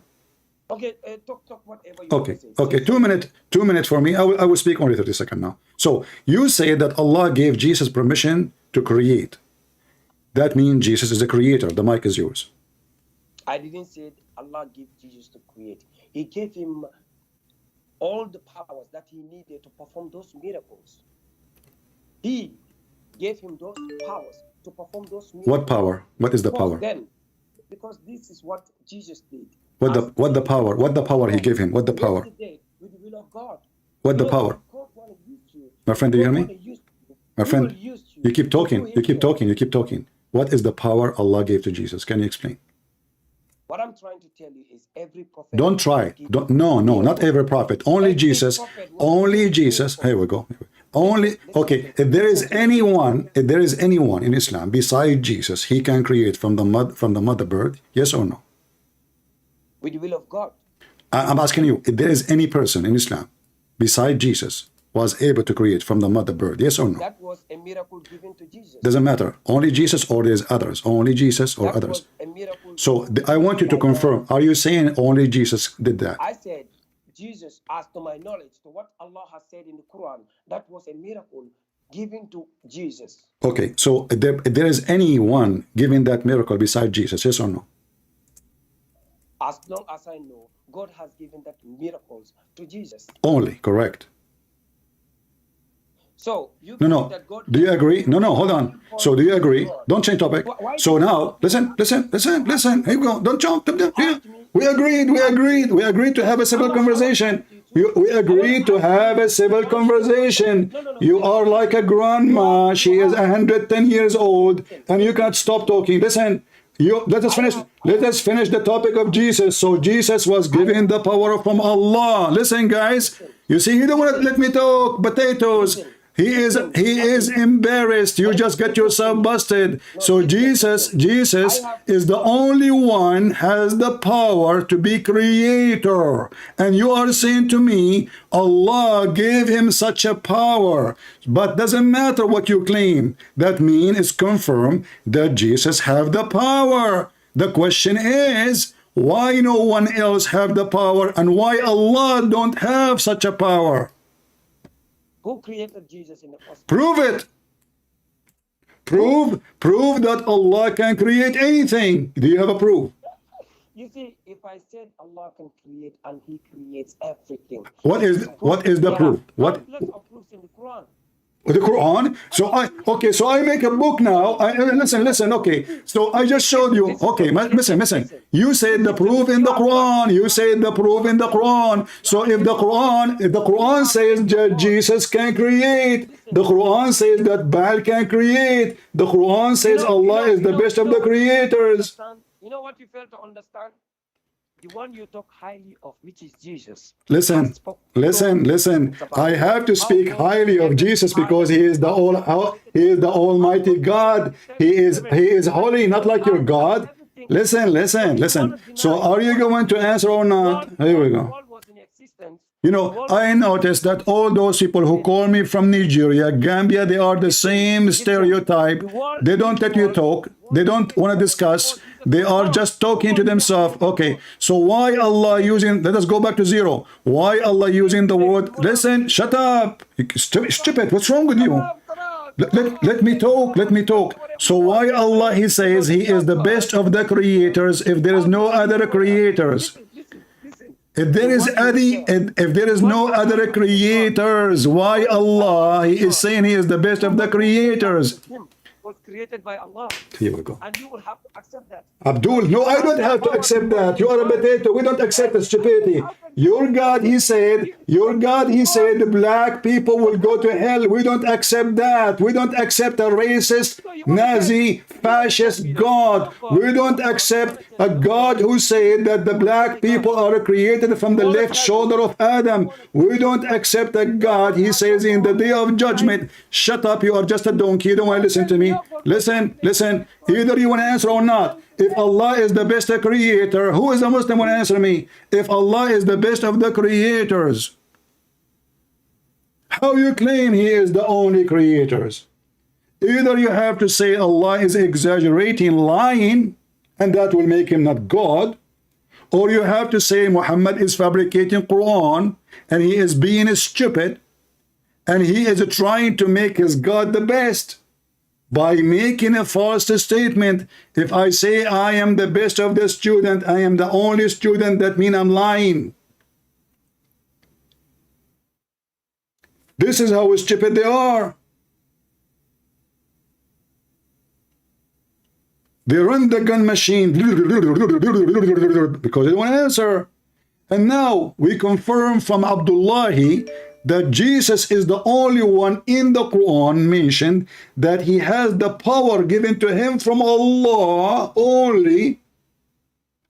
Okay, talk whatever you Okay. want to say. Okay. 2 minutes. 2 minutes for me. I will speak only 30 seconds now. So you say that Allah gave Jesus permission to create. That means Jesus is a creator. The mic is yours. I didn't say Allah gave Jesus to create. He gave him all the powers that he needed to perform those miracles. He gave him those powers to perform those miracles. What power? What is the power? Then, because this is what Jesus did. What the power? What the power he gave him? What the power? With the will of God. What the power? God want to use you. My friend, do you hear me? My friend, you keep talking. You keep talking. You keep talking. What is the power Allah gave to Jesus? Can you explain? What I'm trying to tell you is every prophet. Don't try. Don't. No, not every prophet. Only Jesus. Only Jesus. Here we go. Only. Okay. If there is anyone in Islam beside Jesus, he can create from the mother bird. Yes or no? With the will of God. I'm asking you. If there is any person in Islam beside Jesus was able to create from the mother bird. Yes or no? That was a miracle given to Jesus. Doesn't matter. Only Jesus or there's others. Only Jesus or others. Was a miracle. So I want you to confirm. Are you saying only Jesus did that? I said Jesus, as to my knowledge, to what Allah has said in the Quran, that was a miracle given to Jesus. Okay, so there is anyone giving that miracle beside Jesus, yes or no? As long as I know, God has given that miracles to Jesus. Only, correct. So you No, believe no. that God Do you agree? No, no, hold on. So do you agree? Don't change topic. Why So do you now, listen. Here we go. Don't jump. Here. ask me? We agreed to have a civil conversation. We agreed to have a civil conversation. You are like a grandma. She is 110 years old, and you can't stop talking. Listen. Let us finish the topic of Jesus. So Jesus was given the power from Allah. Listen, guys. You see, you don't want to let me talk. Potatoes. He is embarrassed. You just get yourself busted. So Jesus is the only one has the power to be creator. And you are saying to me, Allah gave him such a power. But doesn't matter what you claim. That means it's confirmed that Jesus have the power. The question is, why no one else have the power and why Allah don't have such a power? Who created Jesus in the first place? Prove it. Prove that Allah can create anything. Do you have a proof? You see, if I said Allah can create and He creates everything. What is the proof? What? Let's approve in the Quran. The Quran. So I make a book now. Listen. Okay. So I just showed you. Okay, listen. You said the proof in the Quran. You said the proof in the Quran. So if the Quran says that Jesus can create, the Quran says that Baal can create, the Quran says Allah is the best of the creators. You know what you fail to understand? The one you talk highly of, which is Jesus. Listen. I have to speak highly of Jesus because he is the Almighty God. He is holy, not like your God. Listen. So are you going to answer or not? Here we go. You know, I noticed that all those people who call me from Nigeria, Gambia, they are the same stereotype. They don't let you talk. They don't want to discuss. They are just talking to themselves. Okay, so why Allah using, let us go back to zero. Why Allah using the word, listen, shut up. Stupid, what's wrong with you? Let me talk. So why Allah, he says he is the best of the creators if there is no other creators? If there is no other creators, why Allah, he is saying he is the best of the creators? Was created by Allah. Here we go. And you will have to accept that. Abdul, no, I don't have to accept that. You are a potato. We don't accept the stupidity. Your God, he said, the black people will go to hell. We don't accept that. We don't accept a racist, Nazi, fascist God. We don't accept a God who said that the black people are created from the left shoulder of Adam. We don't accept a God, he says in the day of judgment, shut up, you are just a donkey. You don't want to listen to me. Listen. Either you want to answer or not. If Allah is the best creator, who is a Muslim want to answer me? If Allah is the best of the creators, how you claim he is the only creators? Either you have to say Allah is exaggerating, lying, and that will make him not God, or you have to say Muhammad is fabricating Quran and he is being stupid and he is trying to make his God the best by making a false statement. If I say I am the best of the student, I am the only student, that means I'm lying. This is how stupid they are. They run the gun machine because they don't want to answer. And now we confirm from Abdullahi that Jesus is the only one in the Quran mentioned that he has the power given to him from Allah, only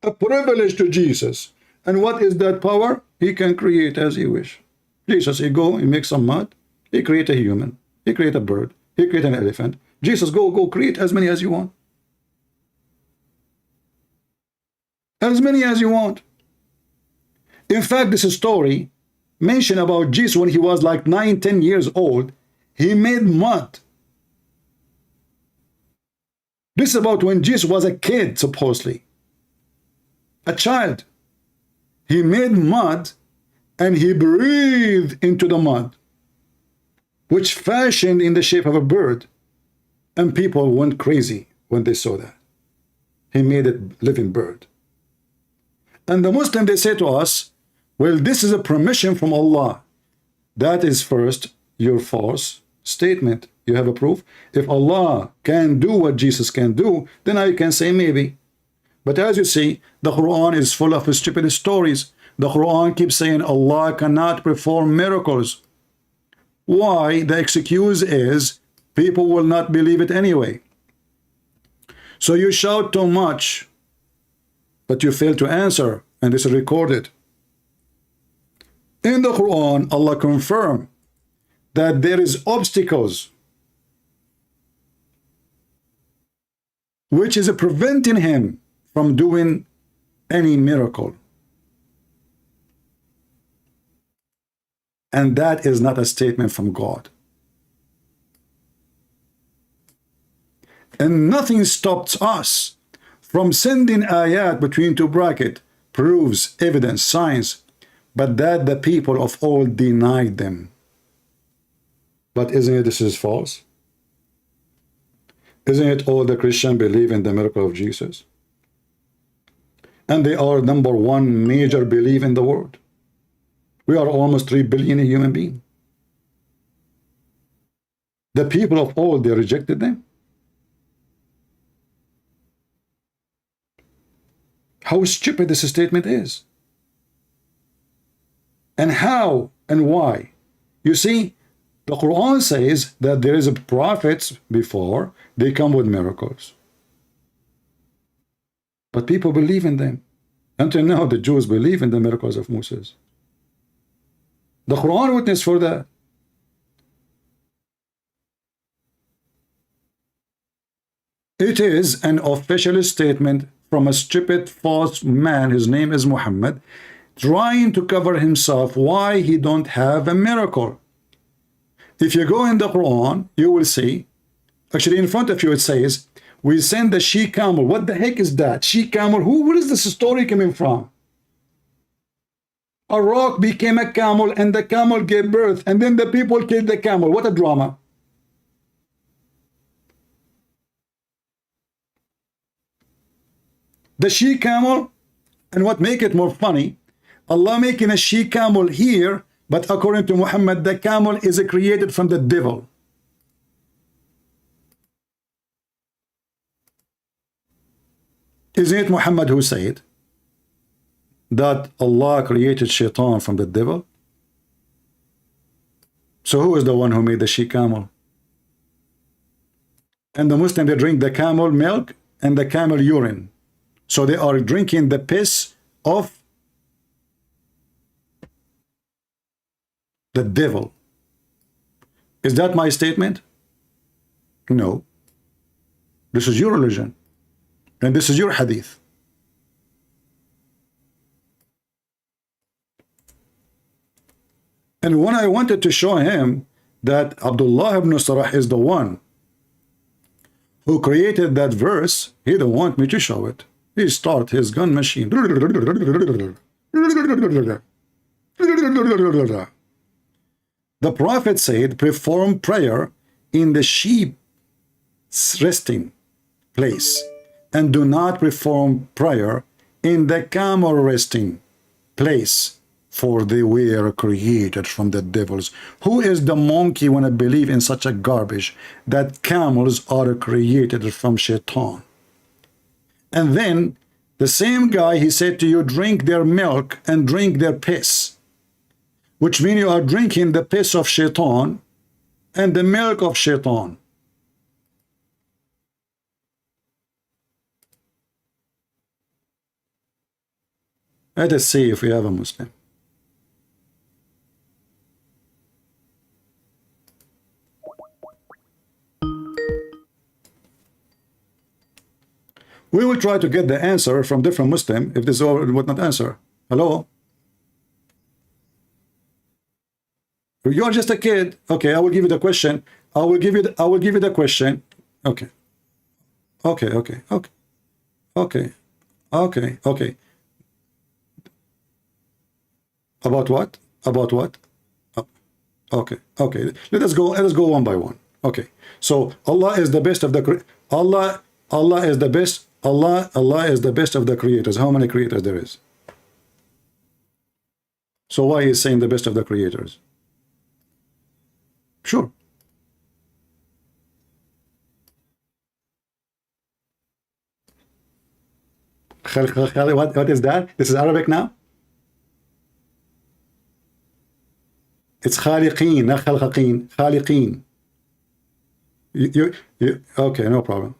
a privilege to Jesus. And what is that power? He can create as he wish. Jesus, he go, he makes some mud, he create a human, he create a bird, he create an elephant. Jesus, go create as many as you want. As many as you want. In fact, this story mentioned about Jesus when he was like 9-10 years old. He made mud. This is about when Jesus was a kid, supposedly. A child. He made mud and he breathed into the mud. which fashioned in the shape of a bird, and people went crazy when they saw that. He made it living bird. And the Muslim, they say to us, well, this is a permission from Allah. That is first your false statement. You have a proof? If Allah can do what Jesus can do, then I can say maybe. But as you see, the Quran is full of stupid stories. The Quran keeps saying Allah cannot perform miracles. Why? The excuse is people will not believe it anyway. So you shout too much, but you fail to answer, and this is recorded. In the Quran, Allah confirmed that there is obstacles which is preventing him from doing any miracle. And that is not a statement from God. And nothing stops us from sending ayat between two brackets, proofs, evidence, signs, but that the people of old denied them. But isn't it this is false? Isn't it all the Christians believe in the miracle of Jesus? And they are number one major belief in the world. We are almost 3 billion human beings. The people of old, they rejected them. How stupid this statement is. And how and why? You see, the Quran says that there is a prophets before, they come with miracles. But people believe in them. Until now, the Jews believe in the miracles of Moses. The Quran witness for that. It is an official statement from a stupid false man, his name is Muhammad, trying to cover himself why he don't have a miracle. If you go in the Quran, you will see, actually in front of you it says, we send the she camel. What the heck is that? She camel, where is this story coming from? A rock became a camel and the camel gave birth and then the people killed the camel. What a drama. The she camel, and what make it more funny, Allah making a she camel here, but according to Muhammad, the camel is created from the devil. Isn't it Muhammad who said that Allah created shaitan from the devil? So who is the one who made the she camel? And the Muslim, they drink the camel milk and the camel urine. So they are drinking the piss of the devil. Is that my statement? No. This is your religion. And this is your hadith. And when I wanted to show him that Abdullah ibn Sarah is the one who created that verse, he didn't want me to show it. He started his gun machine. The Prophet said, perform prayer in the sheep's resting place, and do not perform prayer in the camel resting place, for they were created from the devils. Who is the monkey when I believe in such a garbage that camels are created from shaitan? And then the same guy, he said to you, drink their milk and drink their piss, which means you are drinking the piss of shaitan and the milk of shaitan. Let us see if we have a Muslim. We will try to get the answer from different Muslim if this would not answer. Hello? You're just a kid. Okay, I will give you the question. I will give you the question. Okay. Okay. About what? About what? Okay, okay. Let us go one by one. Okay. So Allah is the best of the Allah is the best. Allah is the best of the creators. How many creators there is? So why is saying the best of the creators? Sure. What is that? This is Arabic now? It's خالقين, not خالقين. خالقين. You, okay, no problem.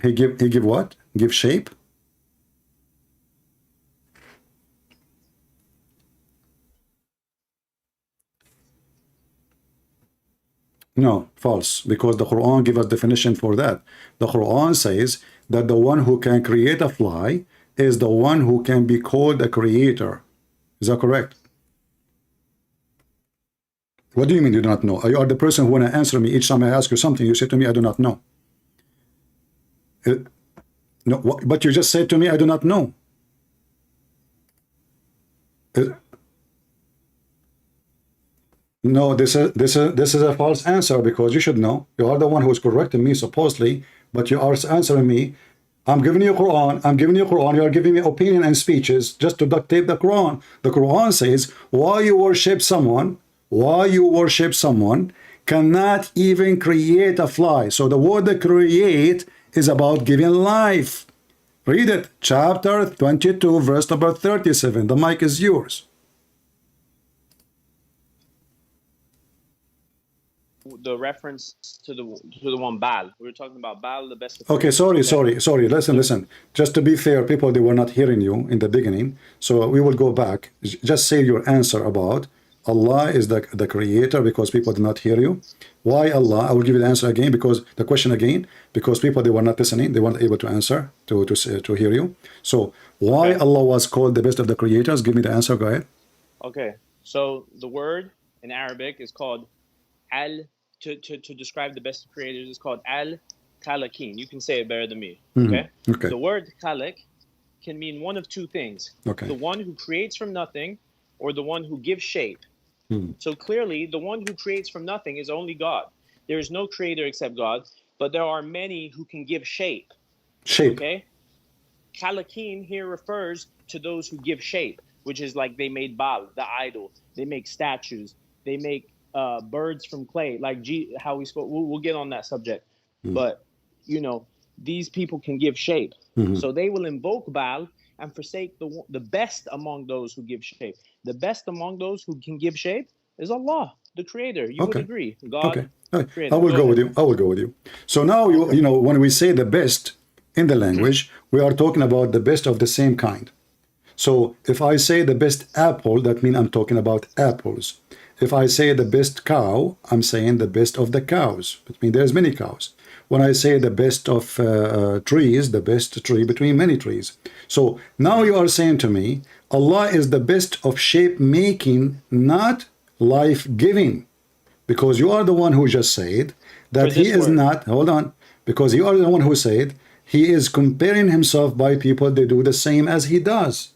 He give what? Give shape? No, false, because the Quran gives us definition for that. The Quran says that the one who can create a fly is the one who can be called a creator. Is that correct? What do you mean you do not know? You are the person who want to answer me each time I ask you something. You say to me, I do not know. No, but you just said to me, I do not know. No, this is a false answer, because you should know. You are the one who is correcting me supposedly, but you are answering me. I'm giving you Quran. I'm giving you Quran. You are giving me opinion and speeches just to duct tape the Quran. The Quran says, why you worship someone cannot even create a fly. So the word that create is about giving life. Read it. Chapter 22, verse number 37. The mic is yours. The reference to the one Baal. We were talking about Baal, the best. Okay, sorry. Listen. Just to be fair, people, they were not hearing you in the beginning, so we will go back. Just say your answer about Allah is the creator, because people did not hear you. Why Allah? I will give you the answer again, because the question again, because people, they were not listening, they weren't able to answer to hear you. So why Allah was called the best of the creators? Give me the answer. Go ahead. Okay, so the word in Arabic is called al. To describe the best of creators is called al-Khaliqin. You can say it better than me. Okay. Okay. The word Khaliq can mean one of two things. Okay. The one who creates from nothing, or the one who gives shape. So clearly, the one who creates from nothing is only God. There is no creator except God, but there are many who can give shape. Okay. Khaliqin here refers to those who give shape, which is like they made Baal, the idol. They make statues. They make birds from clay, like how we spoke. We'll get on that subject, but you know, these people can give shape, so they will invoke Baal and forsake the best among those who give shape. The best among those who can give shape is Allah, the Creator. You would agree, God. Okay, I will go with you. So now you know, when we say the best in the language, we are talking about the best of the same kind. So if I say the best apple, that means I'm talking about apples. If I say the best cow, I'm saying the best of the cows. I mean, there's many cows. When I say the best of trees, the best tree between many trees. So now you are saying to me, Allah is the best of shape making, not life giving. Because you are the one who just said that he is not, hold on, because you are the one who said he is comparing himself by people that do the same as he does.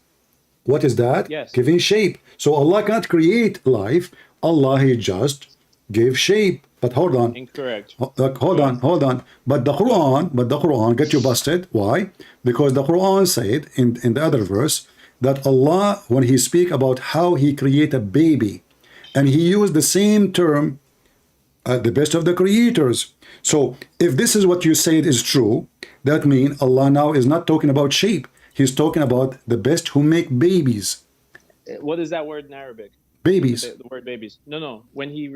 What is that? Yes. Giving shape. So Allah cannot create life. Allah, he just gave shape. But hold on. Incorrect. Hold on. But the Quran get you busted. Why? Because the Quran said in the other verse that Allah, when he speak about how he create a baby, and he used the same term, the best of the creators. So if this is what you said is true, that means Allah now is not talking about shape. He's talking about the best who make babies. What is that word in Arabic? Babies. The word babies. No. When he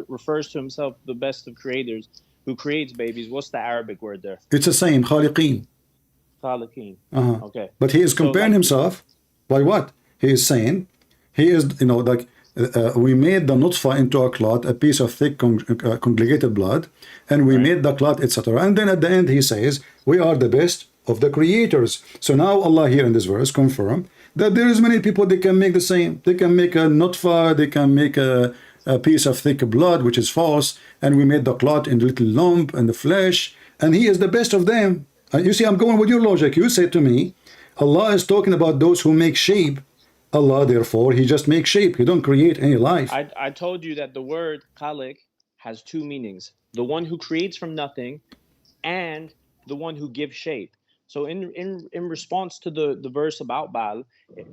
refers to himself, the best of creators, who creates babies, what's the Arabic word there? It's the same, khaliqeen. Khaliqeen. Okay. But he is comparing himself by what? He is saying, he is, you know, like, we made the nutfa into a clot, a piece of thick congregated blood, and we made the clot, etc. And then at the end he says, we are the best of the creators. So now Allah here in this verse confirm that there is many people, they can make the same. They can make a nutfa, they can make a piece of thick blood, which is false, and we made the clot in the little lump and the flesh, and he is the best of them. You see, I'm going with your logic. You say to me, Allah is talking about those who make shape. Allah, therefore, he just makes shape. He don't create any life. I told you that the word khaliq has two meanings: the one who creates from nothing, and the one who gives shape. So in response to the verse about Baal,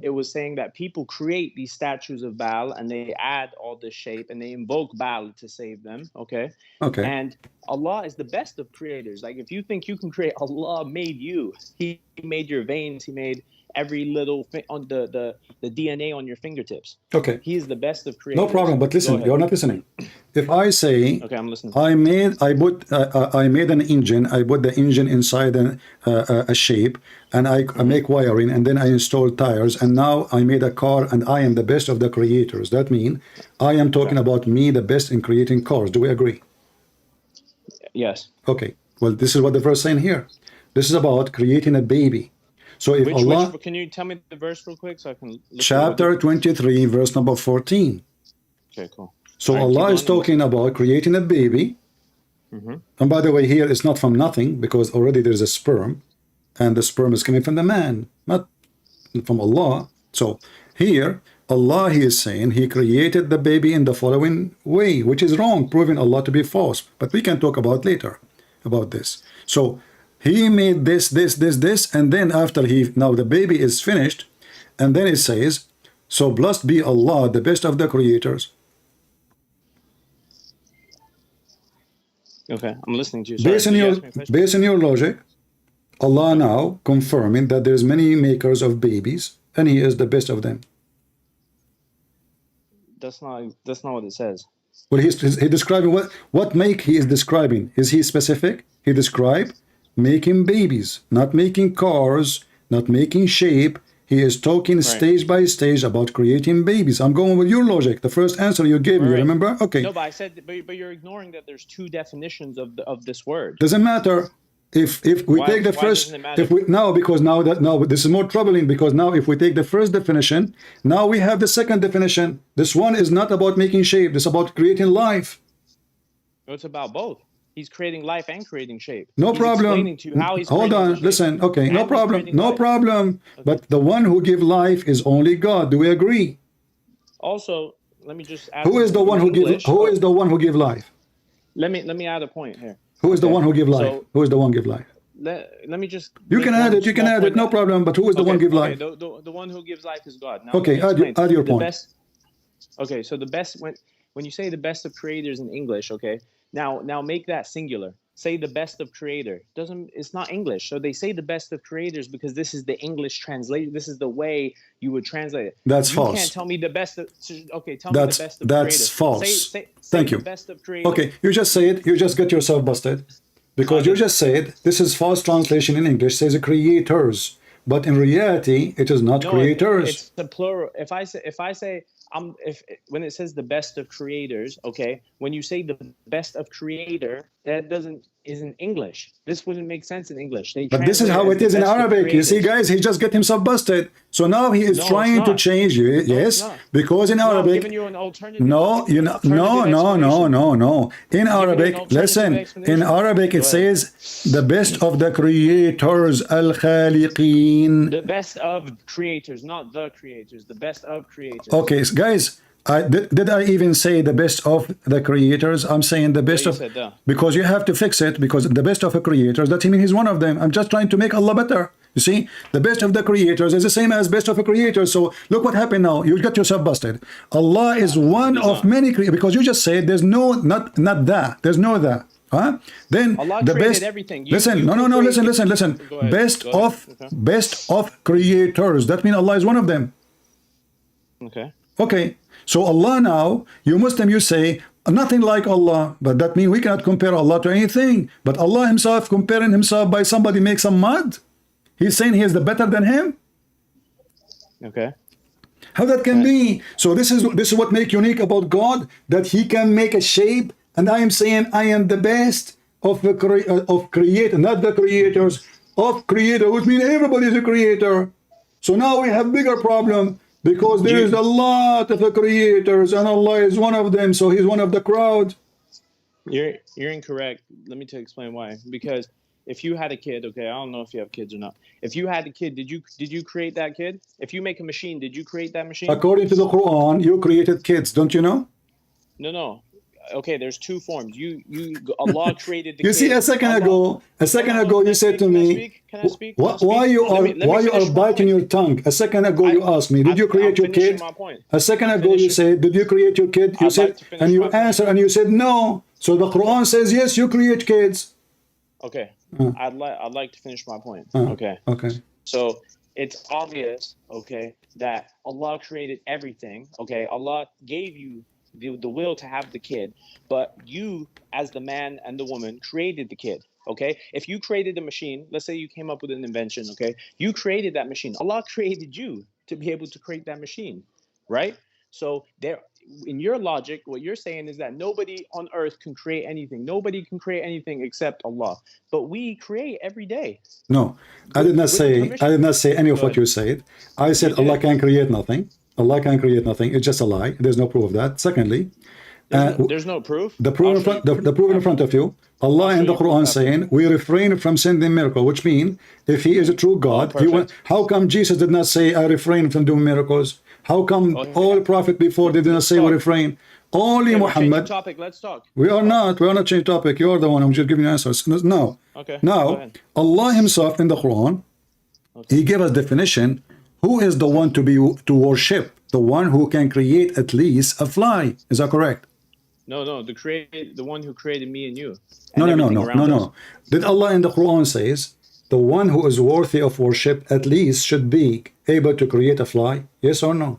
it was saying that people create these statues of Baal and they add all this shape and they invoke Baal to save them. Okay. And Allah is the best of creators. Like, if you think you can create, Allah made you. He made your veins. He made every little on the DNA on your fingertips. Okay. He is the best of creators. No problem. But listen, you're not listening. If I say, okay, I'm listening. I made an engine. I put the engine inside a shape, and I make wiring, and then I install tires, and now I made a car, and I am the best of the creators. That means I am talking about me, the best in creating cars. Do we agree? Yes. Okay. Well, this is what the verse is saying here. This is about creating a baby. So if Allah, can you tell me the verse real quick so I can look chapter 23, verse number 14. Okay, cool. So Right, Allah is talking about creating a baby. And by the way, here it's not from nothing, because already there's a sperm, and the sperm is coming from the man, not from Allah. So here, Allah, he is saying he created the baby in the following way, which is wrong, proving Allah to be false. But we can talk about later about this. So he made this, and then after now the baby is finished, and then it says, so blessed be Allah, the best of the creators. Okay, I'm listening to you. Sorry, Based on your logic, Allah now confirming that there's many makers of babies, and he is the best of them. That's not what it says. Well, he's describing what make he is describing. Is he specific? He described making babies, not making cars, not making shape. He is talking stage by stage about creating babies. I'm going with your logic. The first answer you gave me, remember? Okay. No, but I said, but you're ignoring that there's two definitions of this word. Doesn't matter. If we take the first, now this is more troubling, because now if we take the first definition, now we have the second definition. This one is not about making shape. This is about creating life. No, it's about both. He's creating life and creating shape. No problem. Explaining to you how he's Hold on, listen. Okay, no problem. No problem. Okay. But the one who gives life is only God. Do we agree? Also, let me just add. Who is the one who gives? Who is the one who gives life? Let me add a point here. Who is the one who gives life? Who is the one give life? Let me just. You can add it. You can add it. No problem. But who is the one give life? The one who gives life is God. Now, okay, add your point. Okay, so the best, when you say the best of creators in English, okay, now make that singular. Say the best of creator. It's not English. So they say the best of creators because this is the English translation. This is the way you would translate it. That's false. You can't tell me the best of. Okay, tell me the best of creators. That's false. Thank you. The best of creators. Okay, you just say it. You just get yourself busted, because you just said this is false translation in English. Says creators, but in reality it is not creators. It's the plural. If I say when it says the best of creators, okay, when you say the best of creator, that isn't English. This wouldn't make sense in English. But this is how it is in Arabic. You see, guys, he just get himself busted. So now he is trying to change you. Yes, because in Arabic. I'm giving you an alternative. No. In Arabic, listen. In Arabic, it says the best of the creators, al-khaliqeen. The best of creators, not the creators. The best of creators. Okay, guys. Did I even say the best of the creators? I'm saying the best of, because you have to fix it, because the best of the creators, that means he's one of them. I'm just trying to make Allah better. You see, the best of the creators is the same as best of the creators. So look what happened now. You got yourself busted. Allah is one of many creators, because you just said there's no, not that. There's no that. Huh? Then Allah the best. Everything. Listen. Listen. Best of creators. That means Allah is one of them. Okay. So Allah now, you Muslim, you say, nothing like Allah. But that means we cannot compare Allah to anything. But Allah himself comparing himself by somebody makes some mud. He's saying he is the better than him. Okay. How that can be? So this is what makes unique about God, that he can make a shape. And I am saying I am the best of creator, not the creators, of creator, which means everybody is a creator. So now we have bigger problem. Because there is a lot of the creators, and Allah is one of them, so he's one of the crowd. You're incorrect. Let me explain why. Because if you had a kid, okay, I don't know if you have kids or not. If you had a kid, did you create that kid? If you make a machine, did you create that machine? According to the Quran, you created kids, don't you know? No. Okay, there's two forms. Allah created the You kid. see, a second ago, you said to me, Can I speak? why you are biting your tongue? A second ago, you asked me, did you create your kid? A second ago, you said, did you create your kid? You said, and you answered, and you said no. So the Quran says, yes, you create kids. Okay, I'd like to finish my point. Okay. So it's obvious, okay, that Allah created everything. Okay, Allah gave you the will to have the kid, but you, as the man and the woman, created the kid. Okay, if you created a machine, let's say you came up with an invention. Okay, you created that machine. Allah created you to be able to create that machine, right? So there, in your logic, what you're saying is that nobody on earth can create anything. Nobody can create anything except Allah. But we create every day. No, I did not say any of what you said. I said Allah can create nothing. Allah can create nothing. It's just a lie. There's no proof of that. Secondly, there's no proof. The proof in front of you. Allah in the Quran saying, we refrain from sending miracle, which means if he is a true God, how come Jesus did not say, I refrain from doing miracles? How come all prophet before they did not say we refrain? Only Muhammad. Let's talk. We are not changing topic. You are the one who's just giving answers. No. Okay. Now, Allah himself in the Quran, he gave us definition. Who is the one to worship? The one who can create at least a fly. Is that correct? No. The one who created me and you. No. Did Allah in the Quran says the one who is worthy of worship at least should be able to create a fly? Yes or no?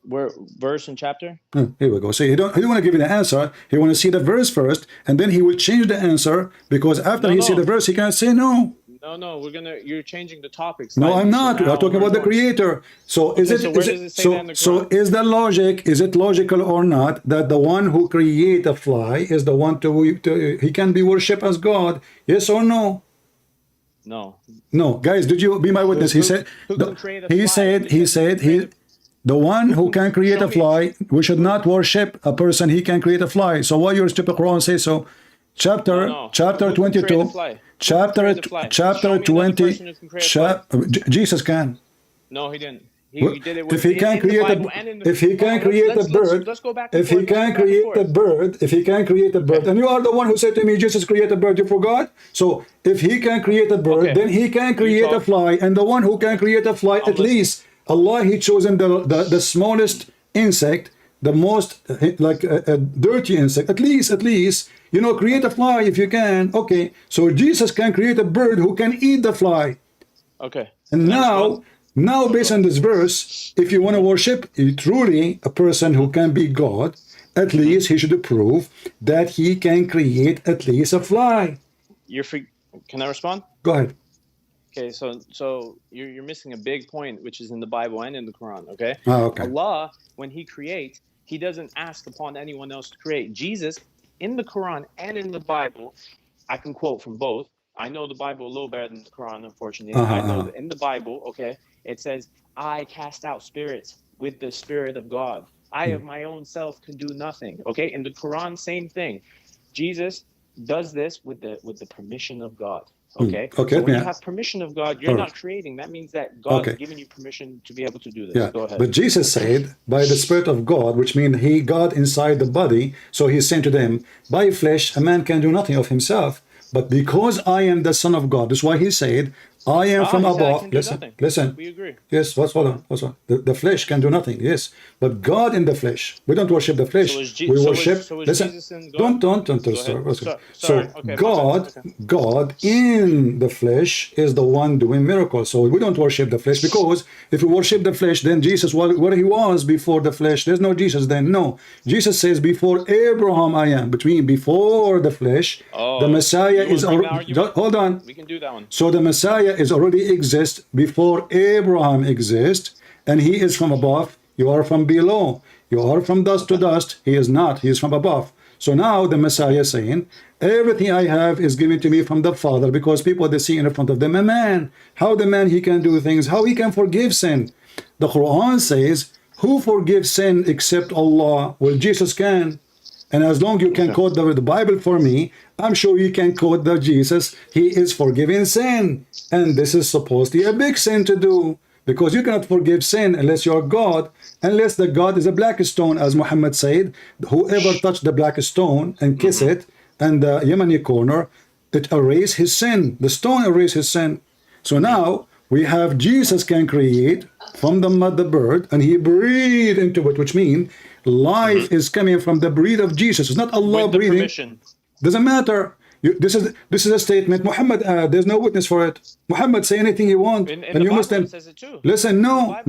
Where verse and chapter? Here we go. So he don't want to give you the answer. He want to see the verse first, and then he will change the answer because after he see the verse, he can say no. No, you're changing the topics. No, I'm not. We're talking about the creator. So is it the logic? Is it logical or not that the one who create a fly is the one he can be worshipped as God? Yes or no? No, guys, did you be my witness? He said the one who can create a fly, we should not worship a person. He can create a fly. So why your stupid Quran say so? Chapter 22. Chapter 20. Jesus can. No, he didn't. He did it if he can create a bird, and you are the one who said to me, Jesus created a bird, you forgot? So if he can create a bird, then he can create a fly, and the one who can create a fly, at least Allah, he chosen the smallest insect, the most like a dirty insect, at least, you know, create a fly if you can. Okay, so Jesus can create a bird who can eat the fly. Okay. And now based on this verse, if you want to worship truly a person who can be God, at least he should prove that he can create at least a fly. Can I respond? Go ahead. Okay, so you're missing a big point, which is in the Bible and in the Quran. Okay. Okay. Allah, when he creates, he doesn't ask upon anyone else to create. Jesus, in the Quran and in the Bible, I can quote from both. I know the Bible a little better than the Quran, unfortunately. I know that in the Bible, okay, it says, I cast out spirits with the Spirit of God. I of my own self can do nothing. Okay, in the Quran, same thing. Jesus does this with the permission of God. Okay. So when you have permission of God, you're not creating. That means that God has given you permission to be able to do this. Yeah. Go ahead. But Jesus said, by the Spirit of God, which means God inside the body, so he's saying to them, by flesh, a man can do nothing of himself. But because I am the Son of God, that's why he said, I am from above. Listen. We agree. Yes, hold on. The flesh can do nothing. Yes, but God in the flesh. We don't worship the flesh. We worship. Listen. Don't. So God in the flesh is the one doing miracles. So we don't worship the flesh, because if we worship the flesh, then Jesus, where he was before the flesh, there's no Jesus then. No, Jesus says, before Abraham I am. Before the flesh, the Messiah is already. Hold on. We can do that one. So the Messiah is already exist before Abraham exists, and he is from above. You are from below. You are from dust to dust. He is not. He is from above. So now the Messiah is saying, everything I have is given to me from the Father, because people, they see in front of them a man. How the man, he can do things, how he can forgive sin. The Quran says, who forgives sin except Allah? Well, Jesus can. And as long you can quote the Bible for me, I'm sure you can quote that Jesus, he is forgiving sin. And this is supposed to be a big sin to do. Because you cannot forgive sin unless you're God, unless the God is a black stone, as Muhammad said. Whoever touched the black stone and kiss it, and the Yemeni corner, it erased his sin. The stone erased his sin. So now we have Jesus can create from the mud the bird, and he breathed into it, which means life is coming from the breath of Jesus. It's not Allah breathing. Permission. Doesn't matter. This is a statement. Muhammad, there's no witness for it. Muhammad say anything he wants, In and the you Bible Muslim it says it too. listen. No.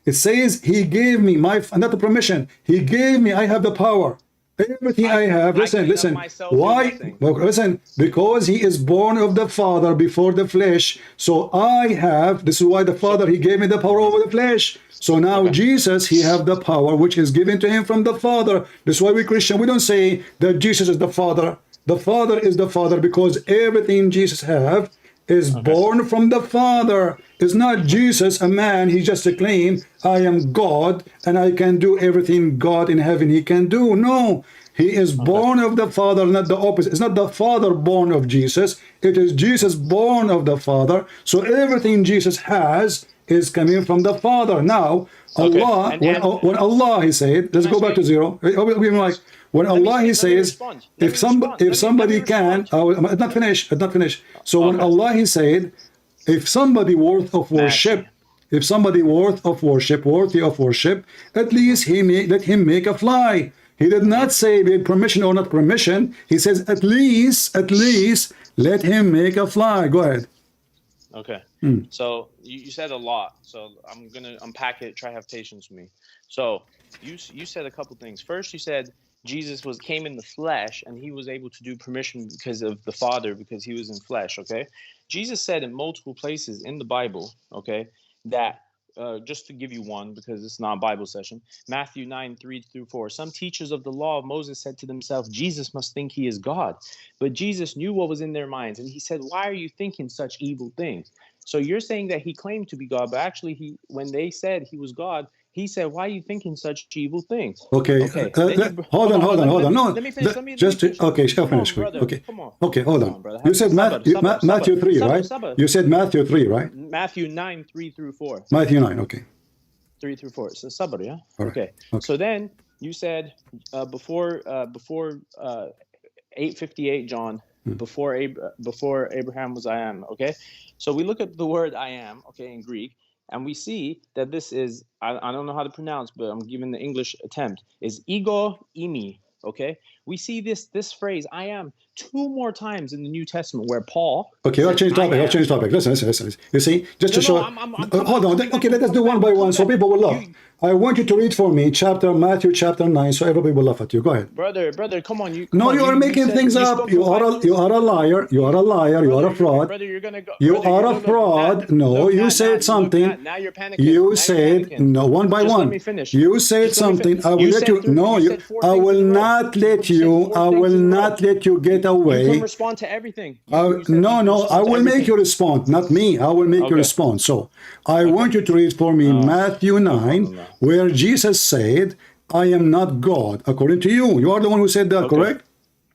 It says he gave me not the permission. He gave me. I have the power. Everything I have. Listen. Why? Well, listen. Because he is born of the Father before the flesh. So I have. This is why the Father he gave me the power over the flesh. So now Jesus, he have the power which is given to him from the Father. This is why we Christian, we don't say that Jesus is the Father. The Father is the Father because everything Jesus have is born from the Father. It's not Jesus, a man, he just claim, I am God and I can do everything God in heaven he can do. No, he is born of the Father, not the opposite. It's not the Father born of Jesus. It is Jesus born of the Father. So everything Jesus has is coming from the Father. Now, Allah, when Allah, he said, let's go back to zero. When Allah, he says, if somebody can, I'm not finished. So when Allah, he said, if somebody worth of worship, worthy of worship, at least let him make a fly. He did not say with permission or not permission. He says, at least let him make a fly. Go ahead. Okay. So you said a lot. So I'm gonna unpack it. Try to have patience with me. So you said a couple things. First, you said Jesus came in the flesh and he was able to do permission because of the Father because he was in flesh. Okay. Jesus said in multiple places in the Bible. Okay, that just to give you one because it's not a Bible session. Matthew 9:3-4. Some teachers of the law of Moses said to themselves, Jesus must think he is God. But Jesus knew what was in their minds, and he said, why are you thinking such evil things? So you're saying that he claimed to be God, but actually when they said he was God, he said, why are you thinking such evil things? Okay. Hold on. No, let me finish. Okay, shall finish. Okay. Come on. Okay, hold on. You said Matthew 3, right? You said Matthew 3, right? Matthew 9:3-4. Matthew 9, okay. 3-4. It's a sabr, yeah? All right. Okay. So then you said before 8:58, John, before Abraham was I am, okay? So we look at the word I am, okay, in Greek, and we see that this is, I don't know how to pronounce, but I'm giving the English attempt, is ego imi, okay? We see this phrase, I am, 2 more times in the New Testament where Paul... Okay, I'll change topic. Listen. You see, just to show... hold on. Okay, let us do one by one so people will laugh. I want you to read for me Matthew chapter 9 so everybody will laugh at you. Go ahead. Brother, come on. You are making things up. You are a liar. You are a liar. You are a fraud. Brother, you're gonna go. You are a fraud. No, you said something. Now you're panicking. You said, no, one by one. Let me finish. You said something. I will let you. No, I will not let you. I will not let you get away. You can respond to everything. No. I will make you respond. Not me. I will make you respond. So I want you to read for me Matthew 9. Where Jesus said, I am not God, according to you. You are the one who said that, correct?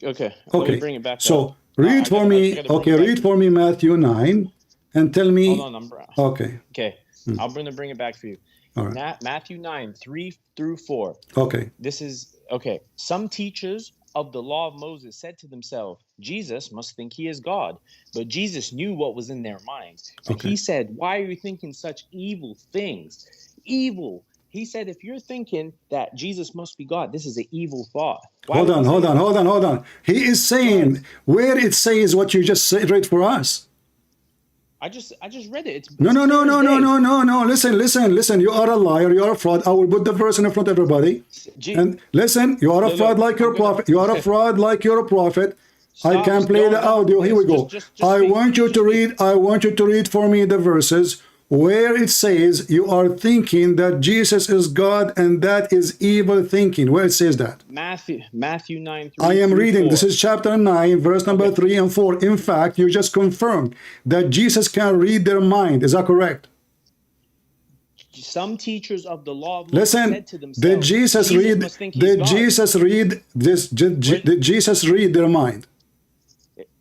Okay. Let me bring it back. So read for me Matthew 9 and tell me. Hold on, Okay. I'll bring it back for you. All right. Matthew 9:3-4. Okay. This is, okay. Some teachers of the law of Moses said to themselves, Jesus must think he is God. But Jesus knew what was in their minds. So he said, why are you thinking such evil things? Evil. He said, if you're thinking that Jesus must be God, this is an evil thought. Hold on. He is saying where it says what you just read for us. I just read it. No. Listen. You are a liar. You are a fraud. I will put the verse in front of everybody. And listen, you are a fraud like your prophet. You are a fraud like your prophet. I can play the audio. Here we go. I want you to read for me the verses where it says you are thinking that Jesus is God and that is evil thinking. Where it says that? Matthew 9. I am reading. This is chapter 9, verse number 3 and 4. In fact, you just confirmed that Jesus can read their mind. Is that correct? some teachers of the law of Moses Listen, said to themselves, did Jesus read? must think he's Did God. Jesus read this? Did Jesus read their mind?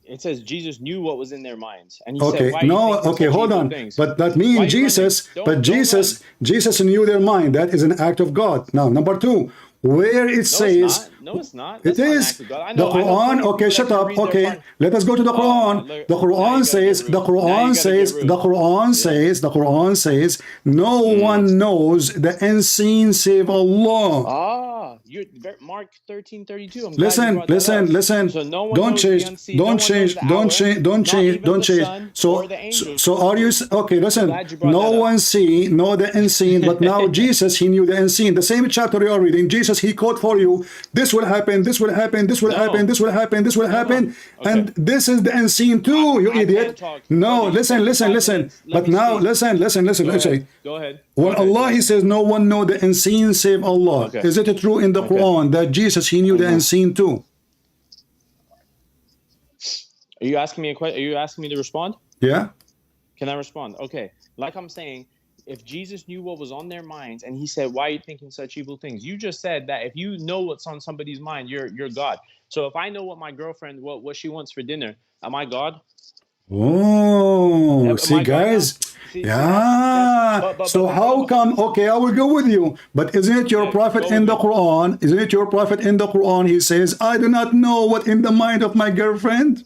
It says Jesus knew what was in their minds, and he Okay, said, "Why are you no, thinking okay, such hold evil on. things?" But that Why means are you Jesus, running? but Don't Jesus, Jesus knew their mind. That is an act of God. Now, number two, where it No, it's says, not. No, it's not. it That's not an is. act of God. I The know Quran, plenty of okay, people that shut can up. read their Okay, part. let us go to the Quran. Look, The now Quran you gotta says, get rude. the Now you Quran gotta says, get rude. the Quran Yeah. says, the Quran says, no one knows the unseen save Allah. Ah, you're Mark 13:32. I'm glad you Listen, brought that listen, up. listen. So no one Don't knows change. the unseen. Don't No one knows change. the Don't hour. change. Don't Not change. even Don't the change. Son So, or the angels. so are you okay? Listen. Glad you brought No that up. one see, no the unseen, but now Jesus, he knew the unseen. The same chapter you are reading, Jesus, he quote for you. This will happen. This will happen. This will happen. No. This will happen. This will No, no. happen. Okay. And this is the unseen too. You I idiot. can't talk. No, Brother, you listen, spoke for listen, 5 listen. minutes. Let But me now, speak. listen. Go Let's say. ahead. Go ahead. When Go ahead. Allah, He says, no one know the unseen save Allah. Okay. Is it true in the Okay. Quran that Jesus, he knew the unseen too? Are you asking me a question? Are you asking me to respond? Yeah. Can I respond? Okay. Like I'm saying, if Jesus knew what was on their minds and he said, "Why are you thinking such evil things?" You just said that if you know what's on somebody's mind, you're God. So if I know what my girlfriend what she wants for dinner, am I God? Oh, Am see, I God now? guys. See, Yeah. that's So how come? Okay, I will go with you. But isn't it your Yeah, prophet go in with the me. Quran? Isn't it your prophet in the Quran? He says, I do not know what in the mind of my girlfriend.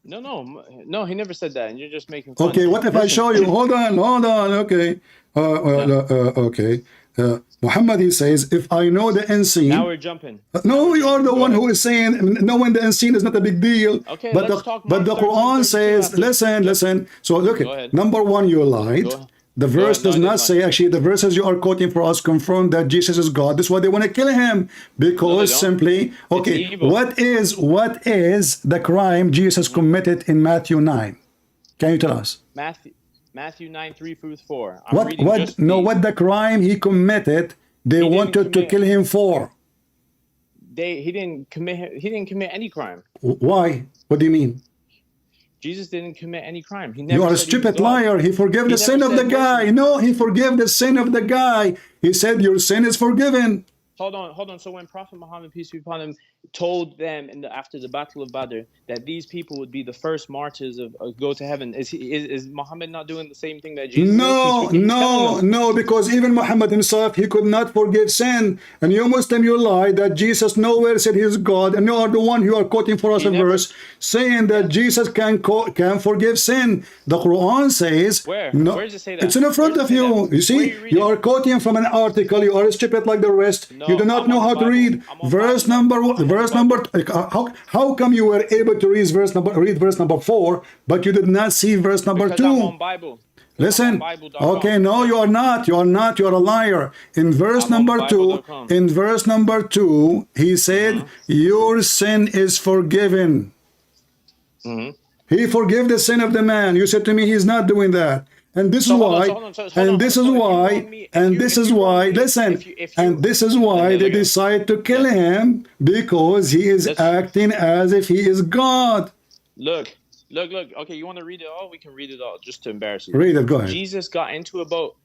No, he never said that, and you're just making fun. Okay, what if I Listen. show you? Hold on. Okay. Okay. Muhammad, he says, if I know the unseen. Now we're jumping. No, you are the Go one ahead. who is saying knowing the unseen is not a big deal. Okay, but let's talk but Mark the Quran 13:32 says, after. listen. So look Go at ahead. number one, you lied. Go ahead. The Go verse ahead. No, does I not didn't say, actually, the verses you are quoting for us confirm that Jesus is God. That's why they want to kill him. Because don't. simply, okay, evil. what is the crime Jesus committed in Matthew 9? Can you tell us? Matthew 9:3-4. I'm reading just What the crime he committed, they wanted to kill him for. He didn't commit any crime. Why? What do you mean? Jesus didn't commit any crime. He never You are a said he was stupid God. liar. He forgave the sin of the guy. No, he forgave the sin of the guy. He said, your sin is forgiven. Hold on. So when Prophet Muhammad, peace be upon him, told them after the Battle of Badr that these people would be the first martyrs of go to heaven, is Muhammad not doing the same thing that Jesus is? No, because even Muhammad himself, he could not forgive sin. And you Muslim, you lie that Jesus nowhere said he is God, and you are the one who are quoting for us a verse saying that Jesus can forgive sin. The Quran says, where? No, Where does it say that? it's in front of you. You see, you are quoting from an article. You are stupid like the rest. You do not know how to read. Verse number. How come you were able to read verse number 4, but you did not see verse number 2? I'm on Bible. Listen. Okay, no, you are not. You are not. You are a liar. In verse number 2, he said, "Your sin is forgiven." He forgave the sin of the man. You said to me, he's not doing that. And this is why, they decide to kill him, because he is acting as if he is God. Look. Okay, you want to read it all? We can read it all, just to embarrass you. Read it, go ahead. Jesus got into a boat.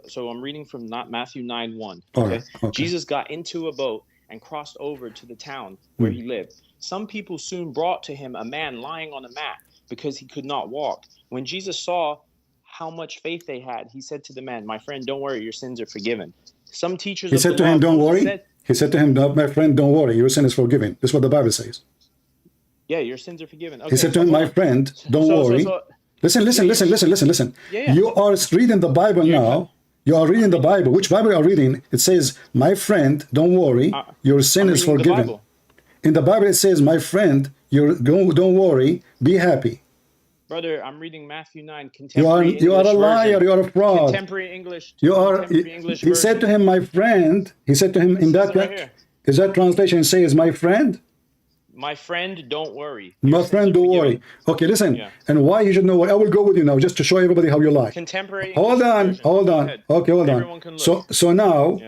So I'm reading from Matthew 9:1. Okay? Jesus got into a boat and crossed over to the town where he lived. Some people soon brought to him a man lying on a mat because he could not walk. When Jesus saw how much faith they had, he said to the man, "My friend, don't worry, your sins are forgiven." Some teachers He said to him, "Don't worry." He said to him, "My friend, don't worry, your sin is forgiven." This is what the Bible says. Yeah, your sins are forgiven. Okay, he said to him, "My friend, don't worry." Listen. Yeah. You are reading the Bible now. You are reading the Bible. Which Bible are you reading? It says, "My friend, don't worry, your sin is forgiven." In the Bible, it says, "My friend, don't worry, be happy." Brother, I'm reading Matthew 9, contemporary You are a liar. version. You are a fraud. Contemporary English. He said to him, "My friend." He said to him in that. Is that translation says, "My friend"? My friend, don't worry. My friend, don't worry. Okay, listen. Yeah. And why he should know what? I will go with you now, just to show everybody how you lie. Contemporary. Hold on. Okay, hold on. So now,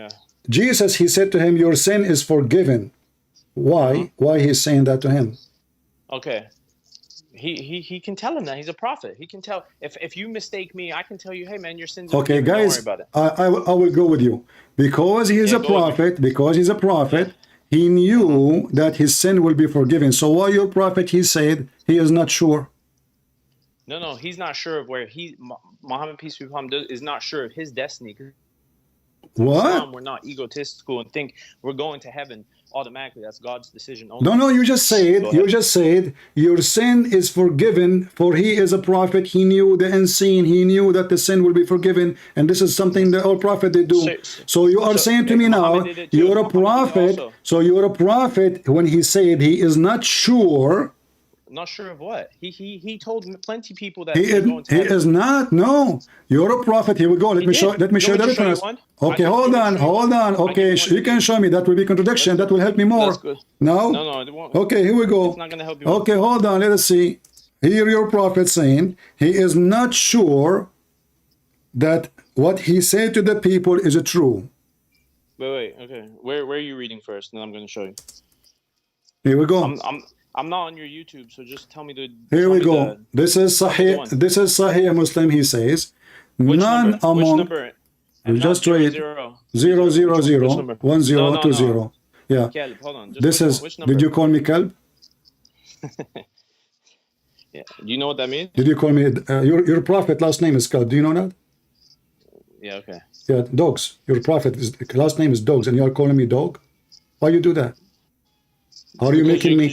Jesus, he said to him, "Your sin is forgiven." Why? Why he's saying that to him? Okay. He can tell him that he's a prophet. He can tell if you mistake me, I can tell you, hey man, your sins are Okay, forgiven. Don't worry guys, about it. I will go with you. Because he is Yeah, a go with me. prophet, he knew that his sin will be forgiven. So why your prophet, he said he is not sure? No, he's not sure of where Muhammad, peace be upon him, is not sure of his destiny. What? Islam, we're not egotistical and think we're going to heaven automatically. That's God's decision only. No, you just said your sin is forgiven, for he is a prophet. He knew the unseen. He knew that the sin will be forgiven, and this is something that all prophets they do. So you are saying to me now, you're a prophet. So you're a prophet when he said he is not sure. Not sure of what? He told plenty of people that he is not. No, you're a prophet. Here we go. Let me show the reference. Okay, hold on. Okay, you can show me. That will be contradiction. That will help me more. No, it won't. Okay, here we go. It's not going to help you. Okay, hold on. Let us see. Here your prophet saying he is not sure that what he said to the people is true. Wait. Okay, where are you reading first? And then I'm going to show you. Here we go. I'm not on your YouTube, so just tell me the. Here we go. This is Sahih. This is Sahih Muslim. He says, none among. Which number? You just read 000 1020. Yeah. Kelb, hold on. This is. Did you call me Kelb? Yeah. Do you know what that means? Did you call me? Your prophet last name is Kelb. Do you know that? Yeah. Okay. Yeah. Dogs. Your prophet last name is Dogs, and you are calling me dog. Why you do that? Are you making me?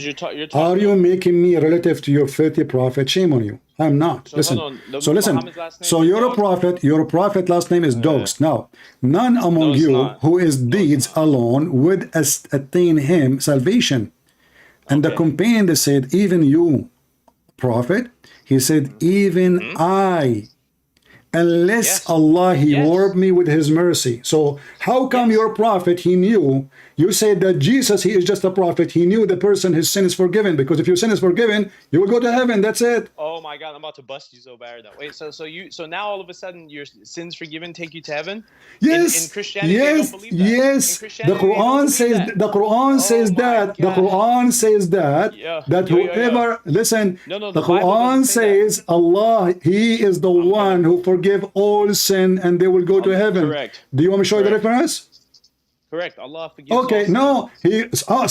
Are you making me relative to your filthy prophet? Shame on you. I'm not. So listen. So listen. So you're a prophet. Your prophet last name is Dogs. Now, none among you who is deeds alone would attain him salvation. And the companion they said, even you, prophet. He said, even I. Unless Allah, he warped me with his mercy. So how come your prophet, he knew, you said that Jesus, he is just a prophet. He knew the person, his sin is forgiven. Because if your sin is forgiven, you will go to heaven. That's it. Oh my God, I'm about to bust you so bad. Wait, so now all of a sudden your sins forgiven take you to heaven? Yes. In Christianity, they don't believe that. Yes. The Quran says that. The Quran says that. The Quran says that. That whoever, listen, the Quran says Allah, he is the one who forgive all sin and they will go to heaven. Correct. Do you want me to show you the reference? Correct. Allah forgives. Okay, no,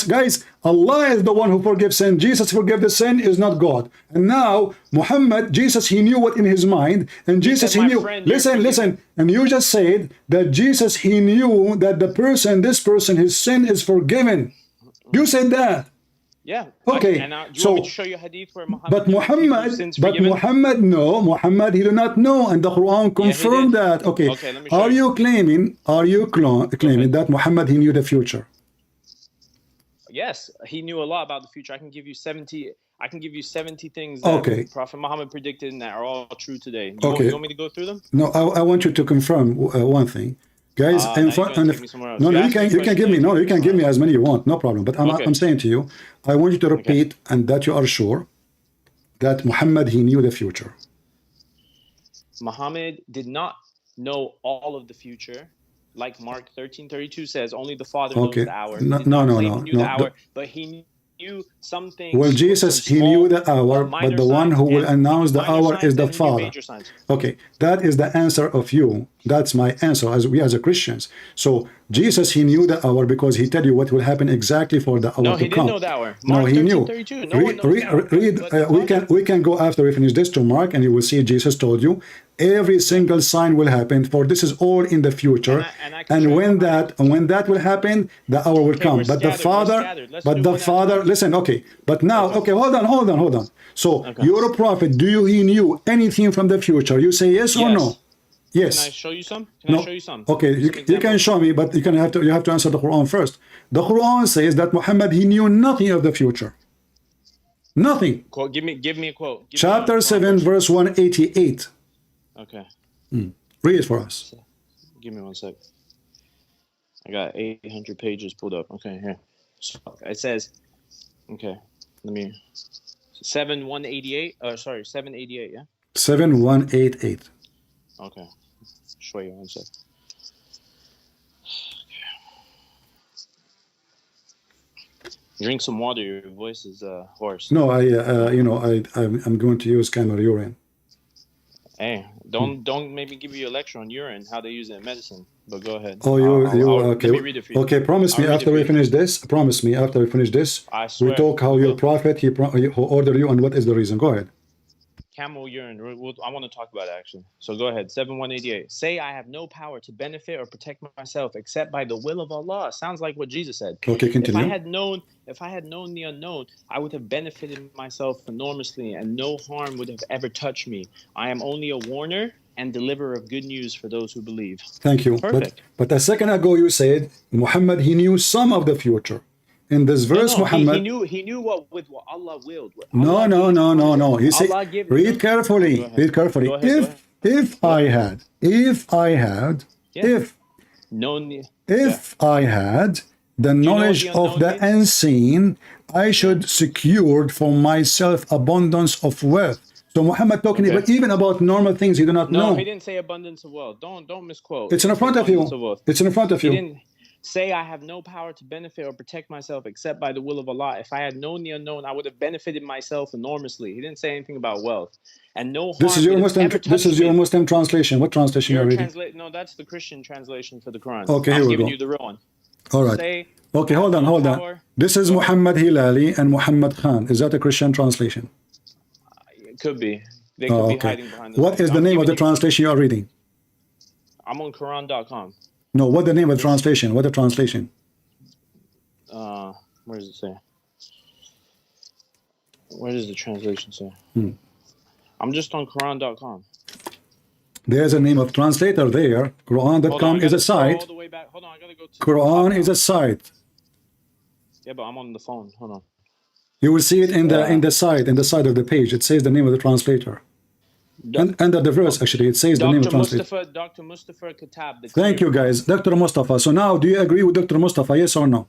guys, Allah is the one who forgives sin. Jesus forgive the sin is not God. And now Muhammad, Jesus, he knew what in his mind, and Jesus he knew. Listen, and you just said that Jesus he knew that this person, his sin is forgiven. You said that. Yeah. Okay. And do you want me to show you a hadith where Muhammad? Muhammad, no, Muhammad, he did not know, and the Quran confirmed that. Okay. Let me show you claiming? Are you claiming that Muhammad he knew the future? Yes, he knew a lot about the future. I can give you 70 things that Prophet Muhammad predicted and that are all true today. You want me to go through them? No, I want you to confirm one thing. Guys, you can give me. No, you can give me as many you want, no problem. But I'm saying to you, I want you to repeat and that you are sure that Muhammad he knew the future. Muhammad did not know all of the future, like Mark 13:32 says. Only the Father knows the hour. No. But he knew some things. Well, Jesus, he knew the hour, but the one who will announce the hour is the Father. Okay, that is the answer of you. That's my answer as a Christians. So Jesus, he knew the hour because he tell you what will happen exactly for the hour to come. No, he didn't know the hour. No, he knew. We can go after we finish this to Mark, and you will see Jesus told you every single sign will happen, for this is all in the future. And when that will happen, the hour will come. But the Father, listen, okay. But now, okay, hold on. So you're a prophet. He knew anything from the future? You say yes or no? Yes. Can I show you some? I show you some? Okay, you can show me, but you have to answer the Quran first. The Quran says that Muhammad he knew nothing of the future. Nothing. Give me a quote. Chapter 7, verse 188. Okay. Read it for us. Give me 1 sec. I got 800 pages pulled up. Okay, here. So it says, okay, 788. 788. Yeah. 7188. Okay. Show you 1 sec. Drink some water. Your voice is hoarse. No, I'm going to use camel urine. Hey, don't maybe give you a lecture on urine, how they use it in medicine. But go ahead. Oh, okay. Let me read it for you. Okay, promise me after we finish this. Promise me after we finish this. I swear. We talk how your prophet he ordered you and what is the reason. Go ahead. Camel urine. I want to talk about it actually. So go ahead. 7188. Say I have no power to benefit or protect myself except by the will of Allah. Sounds like what Jesus said. Okay, continue. If I had known the unknown, I would have benefited myself enormously, and no harm would have ever touched me. I am only a warner and deliverer of good news for those who believe. Thank you. Perfect. But a second ago you said Muhammad he knew some of the future. In this verse, Muhammad he knew what Allah willed. No. You say, read carefully. Read carefully. If I had the knowledge of the unseen, I should secured for myself abundance of wealth. So Muhammad talking even about normal things he do not know. No, he didn't say abundance of wealth. Don't misquote. It's in front of you. It's in front of you. He didn't say I have no power to benefit or protect myself except by the will of Allah. If I had known the unknown, I would have benefited myself enormously. He didn't say anything about wealth. And no harm. This is your Muslim translation. What translation are you reading? No, that's the Christian translation for the Quran. Okay, I'm here we giving go. you the real one. All right. Okay, hold on. This is Muhammad Hilali and Muhammad Khan. Is that a Christian translation? It could be. They could be hiding behind this. What is the name of the translation you are reading? I'm on Quran.com. No, what the name of the translation? What the translation? Where does it say? Where does the translation say? I'm just on Quran.com. There's a name of translator there. Quran.com is a site. All the way back. Hold on, I gotta go to Quran is a site. Yeah, but I'm on the phone. Hold on. You will see it in the side of the page. It says the name of the translator. And under the verse, actually, it says the name of the translator. Dr. Mustafa Khattab. Thank you, guys. Dr. Mustafa. So now, do you agree with Dr. Mustafa? Yes or no?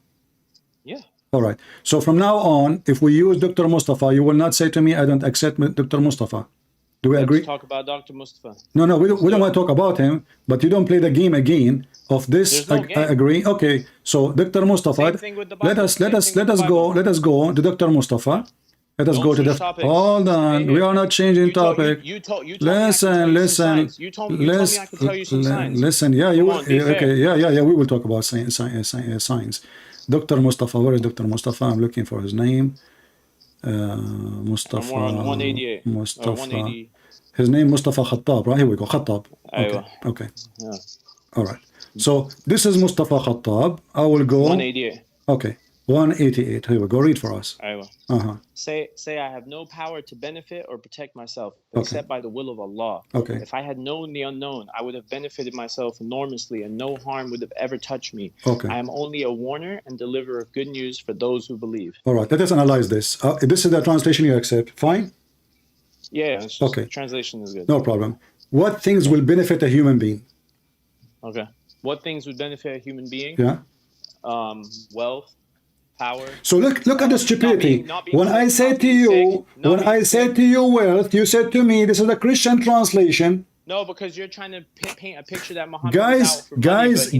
Yeah. All right. So from now on, if we use Dr. Mustafa, you will not say to me, I don't accept Dr. Mustafa. Do we agree? Let's talk about Dr. Mustafa. No, we don't want to talk about him, but you don't play the game again of this. I agree. Okay. So Dr. Mustafa, let us go to Dr. Mustafa. Let us go to the hold on. We are not changing topic. Listen. Listen. Yeah, you okay? Yeah. We will talk about science. Dr. Mustafa. Where is Dr. Mustafa? I'm looking for his name. Mustafa. I'm on 188. Mustafa. 180. His name Mustafa Khattab. Right here we go. Khattab. Okay. Yeah. All right. So this is Mustafa Khattab. I will go. 188. Okay. 188. Here we go. Read for us. Say I have no power to benefit or protect myself except by the will of Allah. Okay. If I had known the unknown, I would have benefited myself enormously, and no harm would have ever touched me. Okay. I am only a warner and deliverer of good news for those who believe. All right. Let us analyze this. This is the translation you accept. Fine. Yeah. It's just, translation is good. No problem. What things will benefit a human being? Okay. What things would benefit a human being? Yeah. Wealth. Power. So look at the stupidity. When I said to you wealth, you said to me this is a Christian translation. No, because you're trying to paint a picture that Muhammad guys,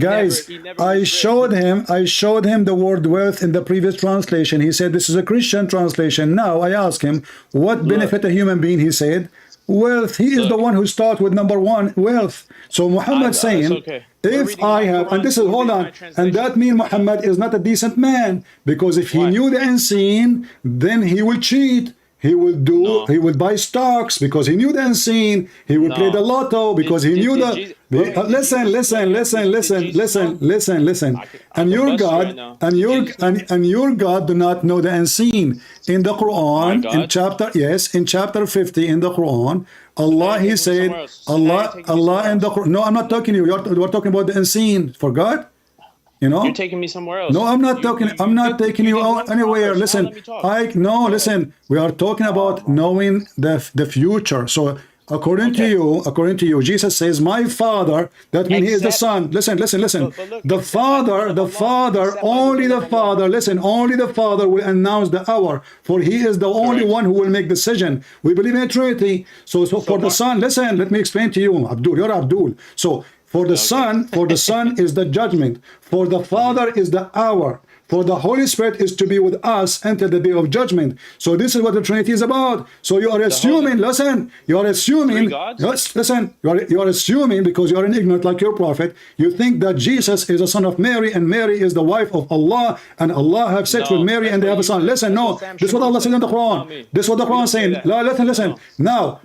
I showed him the word wealth in the previous translation. He said this is a Christian translation. Now I ask him what benefit a human being. He said wealth. He is the one who starts with number one, wealth. So Muhammad saying, if I have, and this is, hold on, and that means Muhammad is not a decent man, because if he knew the unseen, then he will cheat. He will he will buy stocks because he knew the unseen. He will play the lotto because he knew the. Listen. And your God do not know the unseen. In the Quran, in chapter 50 in the Quran, Allah, He said, Allah in the Quran. No, I'm not talking to you. We're talking about the unseen. Forgot? You know? You're taking me somewhere else. No, I'm not talking. I'm not taking you out anywhere. Listen, listen. We are talking about knowing the future. So according to you, Jesus says, "My Father." That means He is the Son. Listen. The Father, only the Father. Listen, only the Father will announce the hour, for He is the only one who will make decision. We believe in a Trinity. So for the Son, listen. Let me explain to you, Abdul. You're Abdul. So For the Son is the judgment. For the Father is the hour. For the Holy Spirit is to be with us until the day of judgment. So this is what the Trinity is about. So you are assuming, listen, you are assuming, yes, listen, you are assuming, because you are an ignorant like your prophet, you think that Jesus is a son of Mary and Mary is the wife of Allah and Allah have sex with Mary and they have a son. Listen, no, this is what Allah says in the Quran. This is what the Quran is saying. Listen. Now,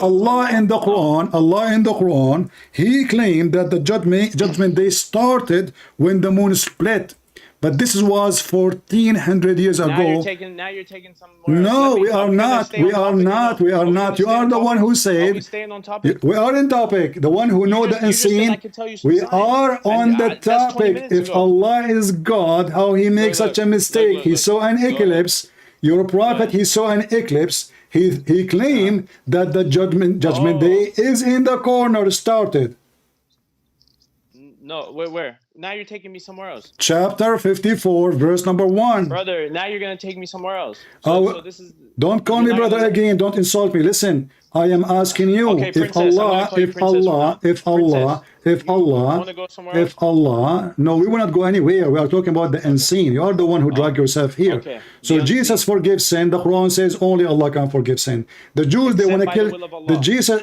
Allah in the Quran, He claimed that the judgment day started when the moon split. But this was 1400 years ago. Now you're taking some more. No, we are not. We are not. We are not. You are the one who said. We staying on topic. We are in topic. The one who know the unseen. We are on the topic. If Allah is God, how He makes such a mistake? He saw an eclipse. Your prophet, he saw an eclipse. He claimed that the judgment day is in the corner started. No, where? Now you're taking me somewhere else. Chapter 54, verse number 1. Brother, now you're going to take me somewhere else. So this is, don't call me brother again. Don't insult me. Listen, I am asking you, okay, if Allah, no, we will not go anywhere. We are talking about the unseen. You are the one who drag yourself here. Okay. So Jesus forgives sin. The Quran says only Allah can forgive sin. The Jews, they want to kill the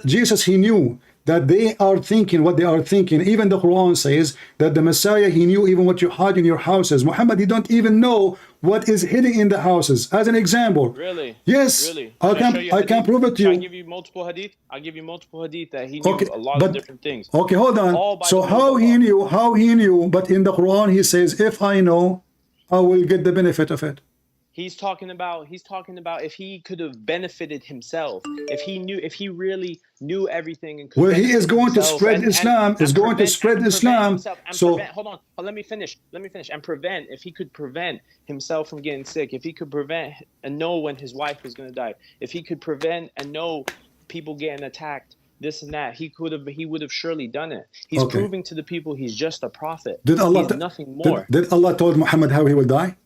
Jesus. He knew that they are thinking what they are thinking. Even the Quran says that the Messiah, he knew even what you hide in your houses. Muhammad, he don't even know what is hidden in the houses. As an example. Really? Yes. Really? I can prove it to you. I'll give you multiple hadith. I'll give you multiple hadith that he knew a lot of different things. Okay, hold on. So how he knew, but in the Quran he says, if I know, I will get the benefit of it. He's talking about if he could have benefited himself, if he really knew everything and could. Well, he is going to spread Islam. So hold on, let me finish. And prevent, if he could prevent himself from getting sick, if he could prevent and know when his wife was going to die, if he could prevent and know people getting attacked, this and that, he would have surely done it. He's proving to the people he's just a prophet. Did Allah? He's nothing more. Did Allah told Muhammad how he will die?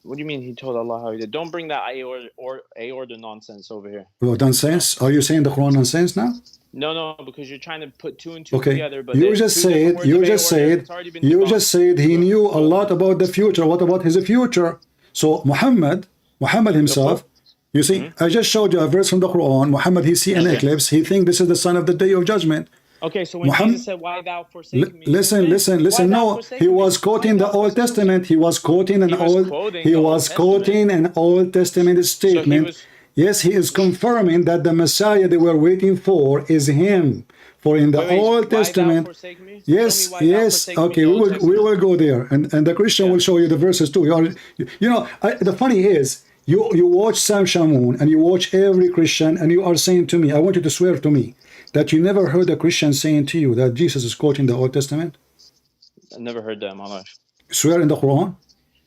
What do you mean he told Allah how he did? Don't bring that a order nonsense over here. What nonsense? Are you saying the Quran nonsense now? No, because you're trying to put two and two together. But you just said he knew a lot about the future. What about his future? So Muhammad himself, you see, I just showed you a verse from the Quran. Muhammad, he see an eclipse. He think this is the son of the day of judgment. Okay, so when Jesus said, "Why thou forsake me?" Listen. No, he was quoting the Old Testament. He was quoting an Old Testament statement. Yes, he is confirming that the Messiah they were waiting for is him. For in the Old Testament, yes. Okay, we will go there, and the Christian will show you the verses too. The funny is, you watch Sam Shamoun and you watch every Christian, and you are saying to me, I want you to swear to me that you never heard a Christian saying to you that Jesus is quoting the Old Testament? I never heard that in my life. Swear in the Quran?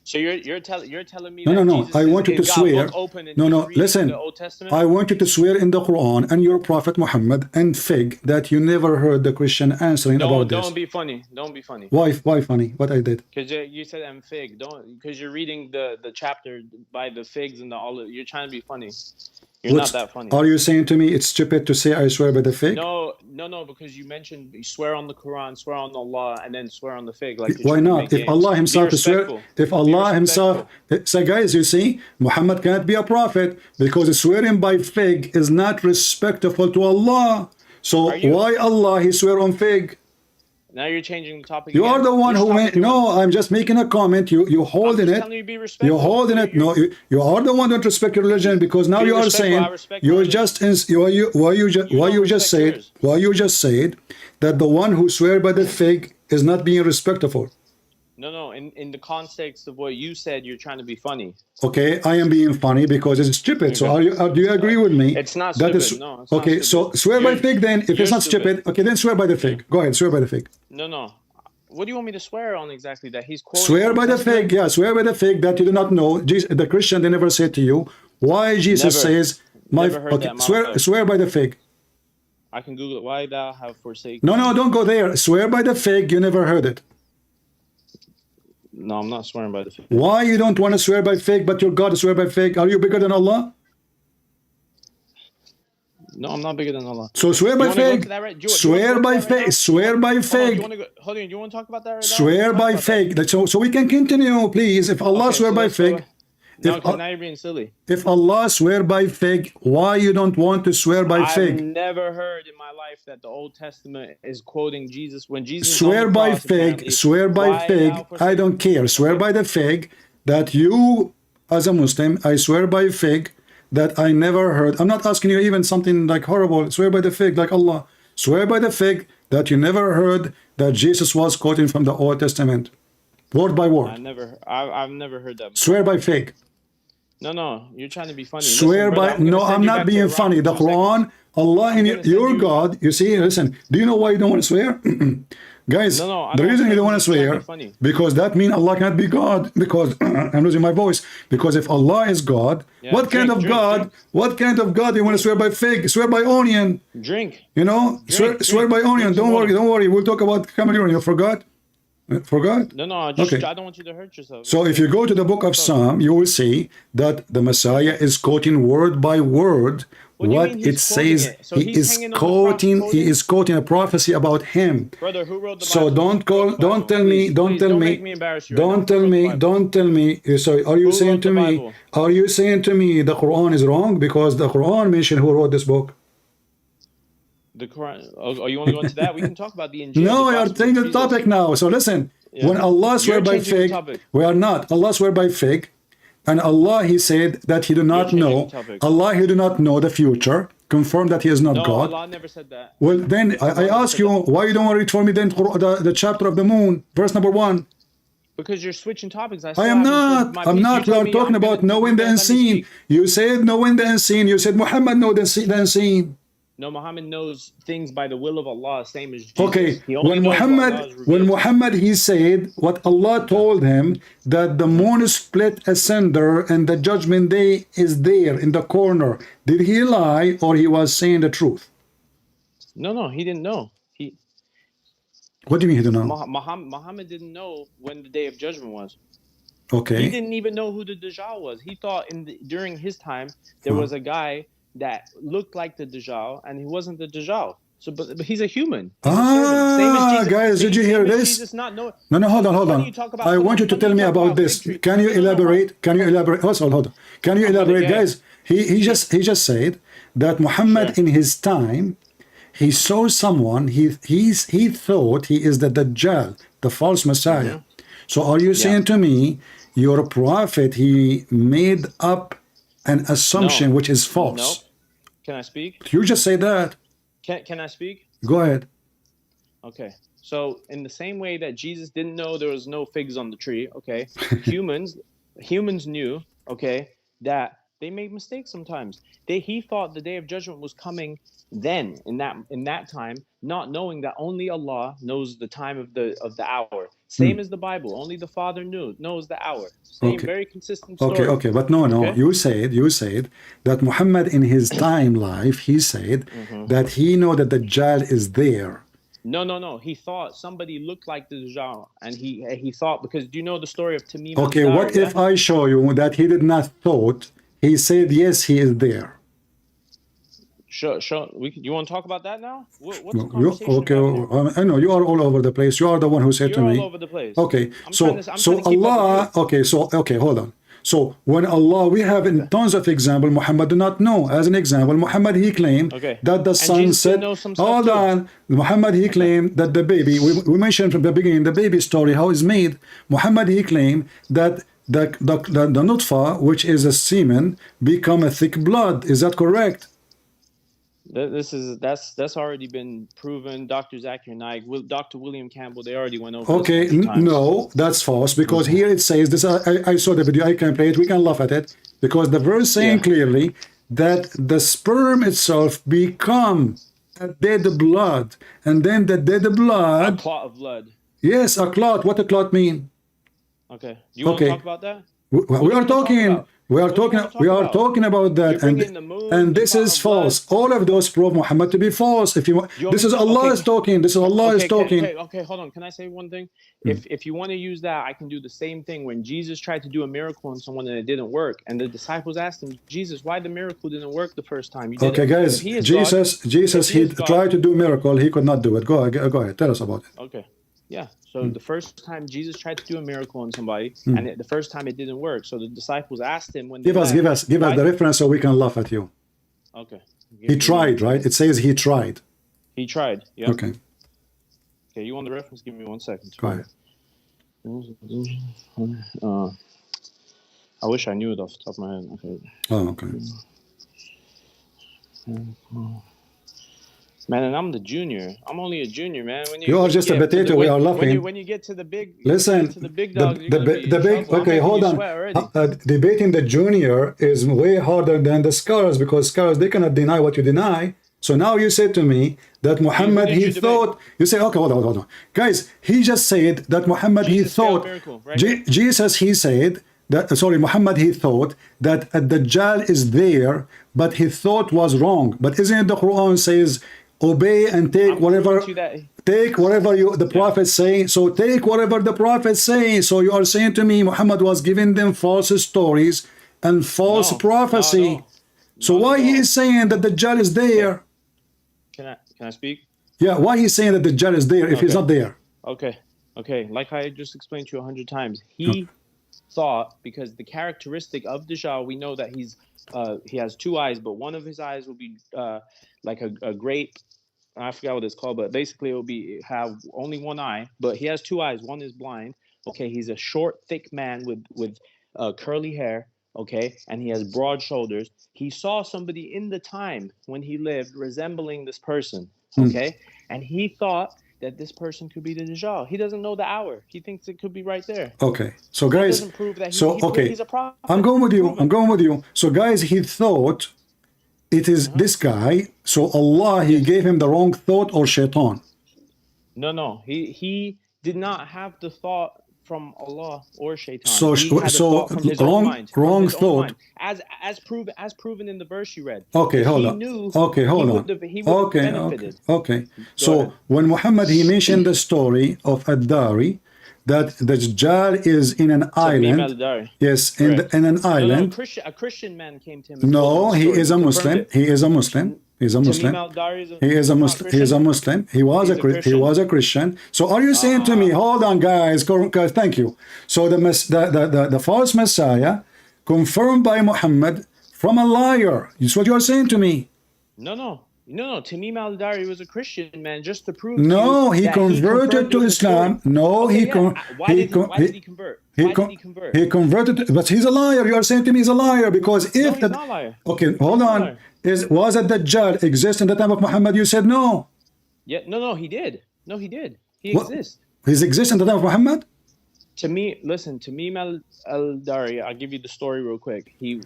So you're telling me no. I want you to swear. No. Listen. I want you to swear in the Quran and your Prophet Muhammad and Fig that you never heard the Christian answering about this. Don't be funny. Why funny? What I did? Because you said and Fig. Because you're reading the chapter by the figs and the olive. You're trying to be funny. You're not that funny. Are you saying to me it's stupid to say I swear by the fig? No, because you mentioned you swear on the Quran, swear on Allah, and then swear on the fig. Like why not? If Allah Himself swear, so guys, you see, Muhammad can't be a prophet because swearing by fig is not respectful to Allah. So why Allah He swear on fig? Now you're changing the topic. You are the one who went. No, I'm just making a comment. You holding it. You're holding it. No, you are the one that respect your religion because now you are saying you just said that the one who swear by the fig is not being respectful. No. In the context of what you said, you're trying to be funny. Okay, I am being funny because it's stupid. So do you agree with me? It's not stupid. No. It's okay, not so swear by fig then. If it's not stupid, okay, then swear by the fig. Go ahead, swear by the fig. No. What do you want me to swear on exactly? That he's quoting? Swear by the fig. Yeah, swear by the fig that you do not know. The Christian, they never said to you why Jesus says, swear by the fig. I can Google it. Why thou have forsaken. No, don't go there. Swear by the fig. You never heard it. No, I'm not swearing by the fig. Why you don't want to swear by fig, but your God swear by fig? Are you bigger than Allah? No, I'm not bigger than Allah. So swear by fig. Swear by fig. Swear by fig. Hold on, you want to talk about that right now? Swear by fig. So we can continue, please. If Allah swear by fig. No, because now you're being silly. If Allah swear by fig, why you don't want to swear by fig? I've never heard in my life that the Old Testament is quoting Jesus when Jesus swear by fig. Swear by fig. I don't care. Swear by the fig that you, as a Muslim, I swear by fig that I never heard. I'm not asking you even something like horrible. Swear by the fig, like Allah. Swear by the fig that you never heard that Jesus was quoting from the Old Testament, word by word. I've never heard that. Swear by fig. No, you're trying to be funny. Swear by. No, I'm not being funny. The Quran, Allah in your God. You see, listen. Do you know why you don't want to swear? Guys, the reason you don't want to swear, because that means Allah can't be God. Because I'm losing my voice. Because if Allah is God, what kind of God? What kind of God you want to swear by fig? Swear by onion. Drink. You know, swear by onion. Don't worry. We'll talk about Cameroon. You forgot? Forgot? No, okay. I don't want you to hurt yourself. So if you go to the book of Psalm, you will see that the Messiah is quoting word by word what it says. So he is quoting a prophecy about him. Brother, who wrote the so Bible? don't tell me. So are you saying to me the Quran is wrong? Because the Quran mentioned who wrote this book. The Quran. Oh, you want to go into that? We can talk about the Injil. No, we are taking the topic now. So listen, when Allah swear by fig, we are not. Allah swear by fig, and Allah, He said that He do not know. Allah, He do not know the future. Confirm that He is not God. Allah never said that. Well, then I ask you, why you don't want to read for me then the chapter of the moon, verse number 1? Because you're switching topics. I am not. I'm not. We are talking about knowing the unseen. You said knowing the unseen. You said Muhammad know the unseen. No, Muhammad knows things by the will of Allah, same as Jesus. Okay, when Muhammad he said what Allah told him, that the moon is split asunder and the judgment day is there in the corner. Did he lie or he was saying the truth? No, he didn't know. What do you mean he didn't know? Muhammad didn't know when the day of judgment was. Okay. He didn't even know who the Dajjal was. He thought during his time there was a guy that looked like the Dajjal, and he wasn't the Dajjal. So, but he's a human. Guys, did you hear this? No, hold on. I want you to tell me about this. Can you elaborate? Hold on. Can you elaborate, guys? He just said that Muhammad in his time, he saw someone. He thought he is the Dajjal, the false Messiah. So, are you saying to me, your prophet, he made up an assumption which is false? No. Can I speak? You just say that. Can I speak? Go ahead. Okay. So in the same way that Jesus didn't know there was no figs on the tree, okay, humans knew, okay, that they made mistakes sometimes. He thought the day of judgment was coming then in that time, not knowing that only Allah knows the time of the hour. Same as the Bible, only the Father knows the hour. Same, very consistent story. Okay, but no. Okay? You said that Muhammad in his time life, he said that he know that the Dajjal is there. No. He thought somebody looked like the Dajjal, and he thought, because do you know the story of Tamim? Okay, what if I show you that he did not thought? He said yes, he is there. Sure. You want to talk about that now? What's the conversation? Okay, I know you are all over the place. You are the one who said to me. You're all over the place. Okay, so Allah. Okay, hold on. So when Allah, we have in tons of examples. Muhammad did not know. As an example, Muhammad he claimed that the sun set. Hold on. Muhammad he claimed that the baby. We mentioned from the beginning the baby story how it's made. Muhammad he claimed that the nutfa, which is a semen, become a thick blood. Is that correct? That's already been proven. Dr. Zakir Naik, Dr. William Campbell, they already went over. Okay, no, that's false, because here it says this. I saw the video. I can play it. We can laugh at it because the verse saying clearly that the sperm itself become a dead blood, and then the dead blood. A clot of blood. Yes, a clot. What a clot mean? Okay. Do you want to talk about that? We are talking. We are talking about that, and this is false. All of those prove Muhammad to be false. If you, this is Allah is talking. This is Allah is talking. Okay, hold on. Can I say one thing? If you want to use that, I can do the same thing. When Jesus tried to do a miracle on someone and it didn't work, and the disciples asked him, Jesus, why the miracle didn't work the first time? Okay, guys, Jesus, he tried to do a miracle. He could not do it. Go ahead. Tell us about it. Okay. Yeah. So the first time Jesus tried to do a miracle on somebody, and the first time it didn't work. So the disciples asked him when they give us the reference so we can laugh at you. Okay. He tried, right? It says he tried. He tried. Yeah. Okay. Okay. You want the reference? Give me 1 second. Go ahead. I wish I knew it off the top of my head. Okay. Oh, okay. Man, and I'm the junior. I'm only a junior, man. When you are just a potato. We are laughing. When you get to the big, listen. To the big dog, the big. Okay, hold on. Debating the junior is way harder than the scholars, because scholars, they cannot deny what you deny. So now you said to me that Muhammad, he thought. You say, okay, hold on, guys. He just said that Muhammad, he thought. Jesus, he said that. Sorry, Muhammad, he thought that ad-Dajjal is there, but his thought was wrong. But isn't it the Quran says, obey and take whatever the prophets say? So take whatever the prophets say. So you are saying to me Muhammad was giving them false stories and false prophecy. So why he is saying that the Dajjal is there? Can I speak? Yeah, why he's saying that the Dajjal is there if he's not there? Okay. Like I just explained to you 100 times, he thought, because the characteristic of Dajjal, we know that he has two eyes, but one of his eyes will be like a grape. I forgot what it's called, but basically it will have only one eye, but he has two eyes. One is blind. Okay, he's a short, thick man with curly hair. Okay, and he has broad shoulders. He saw somebody in the time when he lived resembling this person. Okay, and he thought that this person could be the Dajjal. He doesn't know the hour. He thinks it could be right there. Okay, so guys, doesn't prove that he's a prophet. I'm going with you. So guys, he thought it is this guy. So Allah, he gave him the wrong thought, or shaitan? No. He did not have the thought from Allah or shaitan. So wrong thought. As proven in the verse you read. Okay, hold on. Okay. So when Muhammad, he mentioned the story of Ad-Dari, that the Dajjal is in an island. Yes, in an island. No, a Christian man came to him. No, he is a Muslim. He is a Muslim. He is a Muslim. He was a Christian. So are you saying to me, hold on, guys, thank you. So the false Messiah confirmed by Muhammad from a liar. Is what you are saying to me? No. Tamim al-Dari was a Christian man, just to prove. No, he converted to Islam. No, why did he convert? He converted, but he's a liar. You are saying to me he's a liar, because if he's not a liar. Okay, hold on. Was it Dajjal exist in the time of Muhammad? You said no. Yeah, no, he did. No, he did. He exists. He exists in the time of Muhammad? Tamim al-Dari, I'll give you the story real quick. He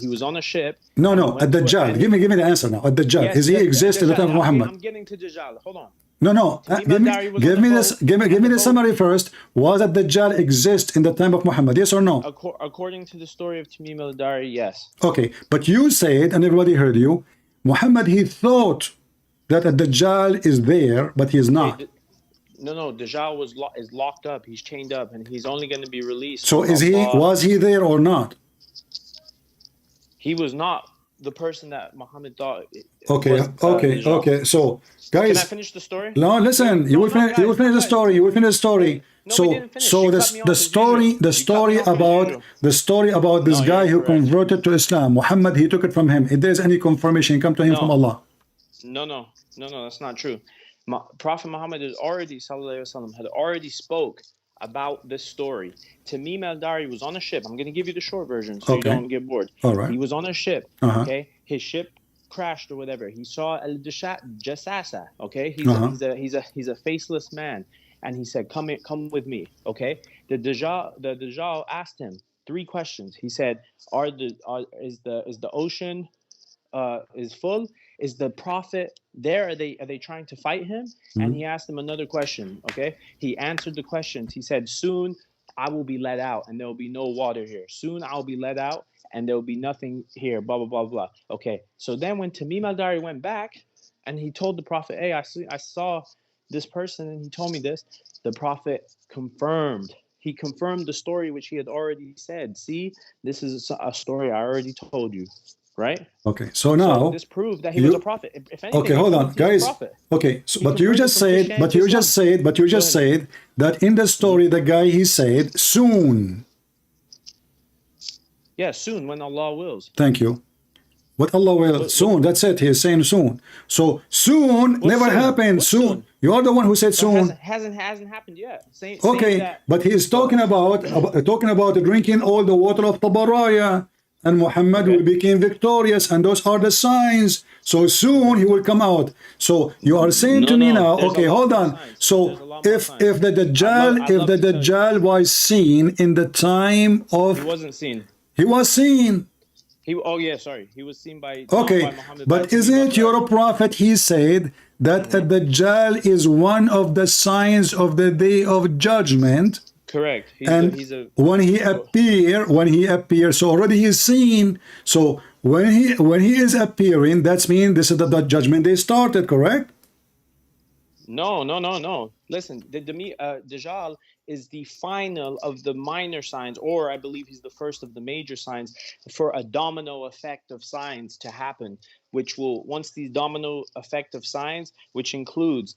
was on a ship. No, Ad-Dajjal. Give me the answer now. Ad-Dajjal. Yes, he exist in the time of Muhammad? I'm getting to Dajjal. Hold on. No. Give me the summary first. Was Ad-Dajjal exist in the time of Muhammad? Yes or no? According to the story of Tamim al-Dari, yes. Okay, but you said, and everybody heard you, Muhammad, he thought that Ad-Dajjal is there, but he is not. No, Dajjal is locked up. He's chained up, and he's only going to be released. So was he there or not? He was not the person that Muhammad thought. Okay. So, guys, can I finish the story? No, listen. You will finish the story. You will finish the story. So the story about this guy who converted to Islam, Muhammad, he took it from him. If there is any confirmation, come to him from Allah. No, that's not true. Prophet Muhammad had already spoke about this story. Tamim al-Dari was on a ship. I'm going to give you the short version so you don't get bored. All right. He was on a ship. Okay, his ship crashed or whatever. He saw al-Jassasa. Okay, he's a faceless man, and he said, "Come with me." Okay, the Dajjal asked him 3 questions. He said, "Is the ocean is full? Is the prophet there? Are they trying to fight him?" And he asked him another question. Okay, he answered the questions. He said, "Soon I will be let out and there will be no water here. Soon I'll be let out and there will be nothing here, blah, blah, blah, blah. Okay, so then when Tamim al-Dari went back and he told the Prophet, hey, I saw this person and he told me this, the Prophet confirmed. He confirmed the story which he had already said. See, this is a story I already told you, right? Okay, so now So this proved that he was a prophet. If anything, okay, it hold proved on, he was a guys. prophet. Okay, so, He but you converted just from said, Christianity but to you Islam. just said, but you just Go ahead. said that in the story, the guy he said soon. Yeah, soon when Allah wills. Thank you. What Allah will What- soon. That's it. He is saying soon. So soon never soon? happened. What Soon. soon? You are the one who said That soon. hasn't happened yet. Saying Okay, that, but he is talking about drinking all the water of Tabaraya, and Muhammad Okay. will become victorious, and those are the signs. So soon he will come out. So you are saying to me No, now, there's okay, a lot hold more on. signs. There's So a lot more if signs. the Dajjal I'd love to tell you. Dajjal was seen in the time He of wasn't seen. he was seen. Oh yeah, sorry. He was seen by Okay, not by Muhammad. but by isn't Tamim your al-Dari. prophet, he said that the Dajjal is one of the signs of the day of judgment, Correct. and when he appears, so already he is seen. So when he is appearing, that's mean this is the judgment day started, correct? No. Listen, the Dajjal is the final of the minor signs, or I believe he's the first of the major signs for a domino effect of signs to happen, which will, once the domino effect of signs, which includes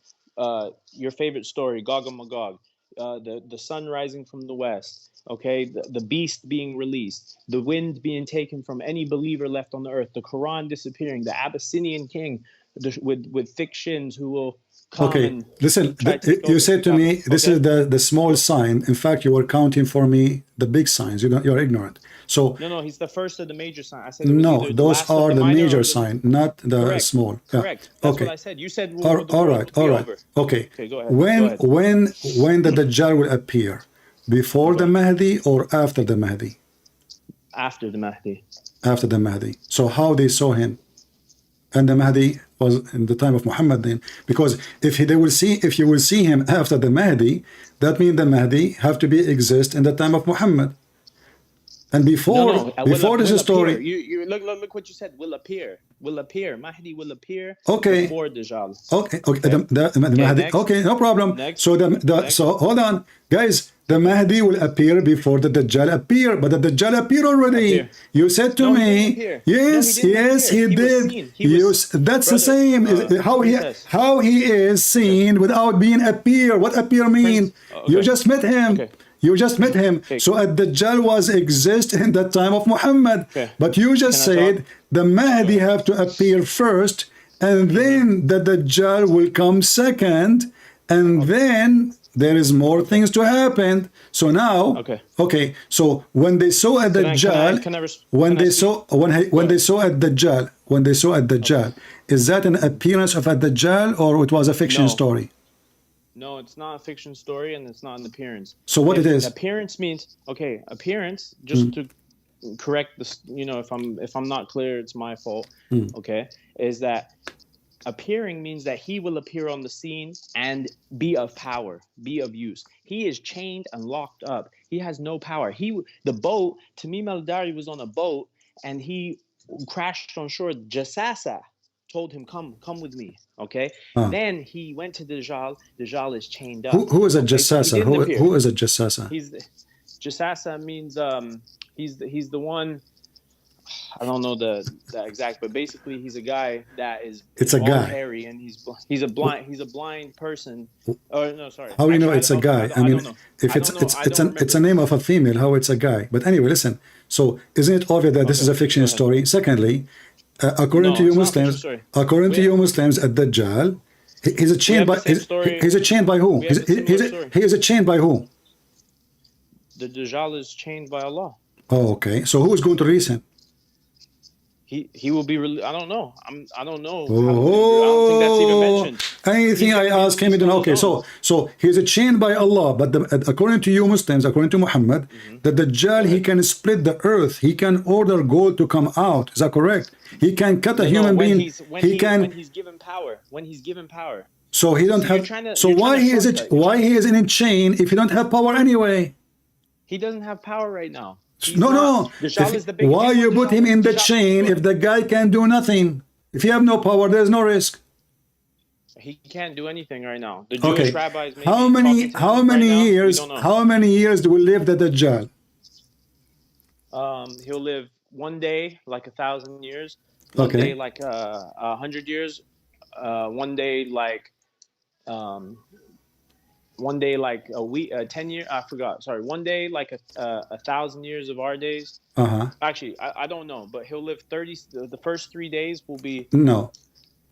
your favorite story, Gog and Magog, the sun rising from the west, okay, the beast being released, the wind being taken from any believer left on the earth, the Quran disappearing, the Abyssinian king with thick shins who will come Okay, and listen, try to take you over said to the me, Kaaba. this Okay. is the small sign. In fact, you were counting for me the big signs. You're ignorant. So No, he's the first of the major signs. I said it was no, either the those last of are the minor major or sign, not the Correct. small. Yeah. Correct. That's Okay. what I said. You said All the world right, would be all right. over. Okay. Okay, go ahead. Go ahead. When the Dajjal will appear? Before the Mahdi or after the Mahdi? After the Mahdi. After the Mahdi. So how they saw him? And the Mahdi was in the time of Muhammad then. Because if you will see him after the Mahdi, that means the Mahdi have to be exist in the time of Muhammad. And before this story. You look what you said. Will appear. Mahdi will appear. Okay. Before Dajjal. Okay. The Mahdi. next. Okay, no problem. Next. So Next. so hold on, guys. The Mahdi will appear before the Dajjal appear, but the Dajjal appeared already. Appear. You said to No, he me, didn't appear. yes, No, he didn't yes, appear. he He was did. seen. He was- That's the Brother, same. princess. How he is seen without being appear. What appear mean? Okay. You just met him. Okay. You just met him. Okay. So at Dajjal was exist in the time of Muhammad. Okay. But you just Can I said talk? the Mahdi have to appear first, and then the Dajjal will come second, and then there is more things to happen. So now, Okay. So when they saw at Dajjal, when they saw at Dajjal, is that an appearance of a Dajjal or it was a fiction No. story? No, it's not a fiction story and it's not an appearance. So what it is? Appearance means appearance, just to correct this, if I'm not clear, it's my fault. Okay. Is that appearing means that he will appear on the scene and be of power, be of use. He is chained and locked up. He has no power. The boat, Tamim al-Dari was on a boat and he crashed on shore. Jassasa told him, come with me. Okay. Then he went to Dajjal. Dajjal is chained up. Who is a Jassasa? So who is a Jassasa? Jassasa means he's the one. I don't know the exact, but basically he's a guy that is. It's a all guy. hairy and he's a blind person. Oh no, sorry. How do you know it's a guy? I mean, if it's a name of a female, how it's a guy? But anyway, listen. So isn't it obvious that this is a fiction story? Secondly, according to you Muslims, at Dajjal, he's a chained by who? He is a chained by who? The Dajjal is chained by Allah. Oh, okay. So who is going to release him? He will be. I don't know. I don't know. Oh, I don't think that's even mentioned. Anything I ask him, he don't. Okay, so he's chained by Allah, but according to you Muslims, according to Muhammad, the Dajjal he can split the earth. He can order gold to come out. Is that correct? He can cut a human being. When he's given power. When he's given power. So he don't have. So why he is in chain if he don't have power anyway? He doesn't have power right now. He's No, not, no. Dajjal is the big. Why you put him in the Dajjal- chain if the guy can do nothing? If you have no power, there's no risk. He can't do anything right now. The Jewish Okay. rabbis. Maybe How many talking to him right now, years? we don't know. How many years do we live the Dajjal? He'll live one day like 1,000 years. One Okay. day like 100 years. One day like a week, 10 years. I forgot. Sorry. One day like 1,000 years of our days. Uh-huh. Actually, I don't know, but he'll live 30. The first 3 days will be. No.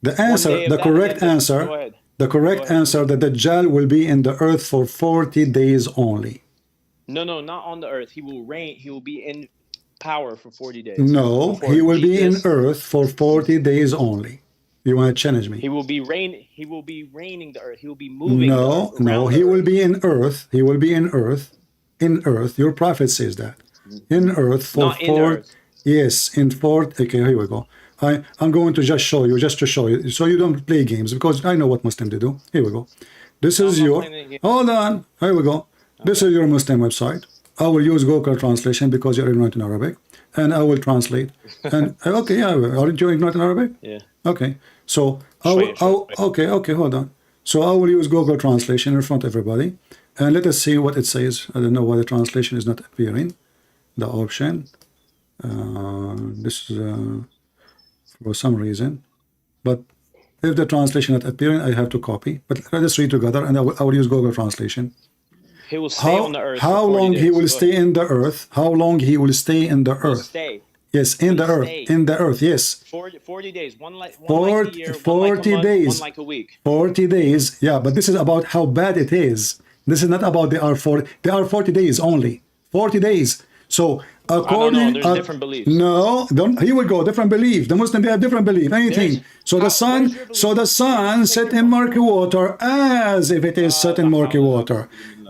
The answer, day of the that, correct then- answer, Go ahead. the correct answer, that the Dajjal will be in the earth for 40 days only. No, not on the earth. He will reign. He will be in power for 40 days. No, Before he will be in Jesus- earth for 40 days only. You want to challenge me? He will be reigning the earth. He will be moving. No, the earth no, around he the will earth. be in earth. He will be in earth. In earth. Your prophet says that. In earth for Not in earth. Yes, in four. Okay, here we go. I'm going to just show you, just to show you, so you don't play games, because I know what Muslims they do. Here we go. This is I'm not your. playing any games. Hold on. Here we go. This is your Muslim website. I will use Google Translation because you're ignorant in Arabic, and I will translate. And okay, yeah, aren't you ignorant in Arabic? Yeah. Okay, so okay, hold on. So I will use Google Translation in front of everybody, and let us see what it says. I don't know why the translation is not appearing. The option. This is for some reason, but if the translation not appearing, I have to copy. But let us read together, and I will use Google Translation. He will stay on the earth. How for 40 long he days. will Go stay ahead. in the earth? How long he will stay in the He'll earth? stay. Yes, in the He'll earth. stay. In the earth. Yes. 40 days. One like a 40 year. 40 one like a month, days. One like a week. 40 days. Yeah, but this is about how bad it is. This is not about they are 40. They are 40 days only. 40 days. So according, There's different beliefs. No, don't. He will go different belief. The Muslim, they have different belief. Anything. So the sun. where's your So the sun set in murky water as if it is set in murky water.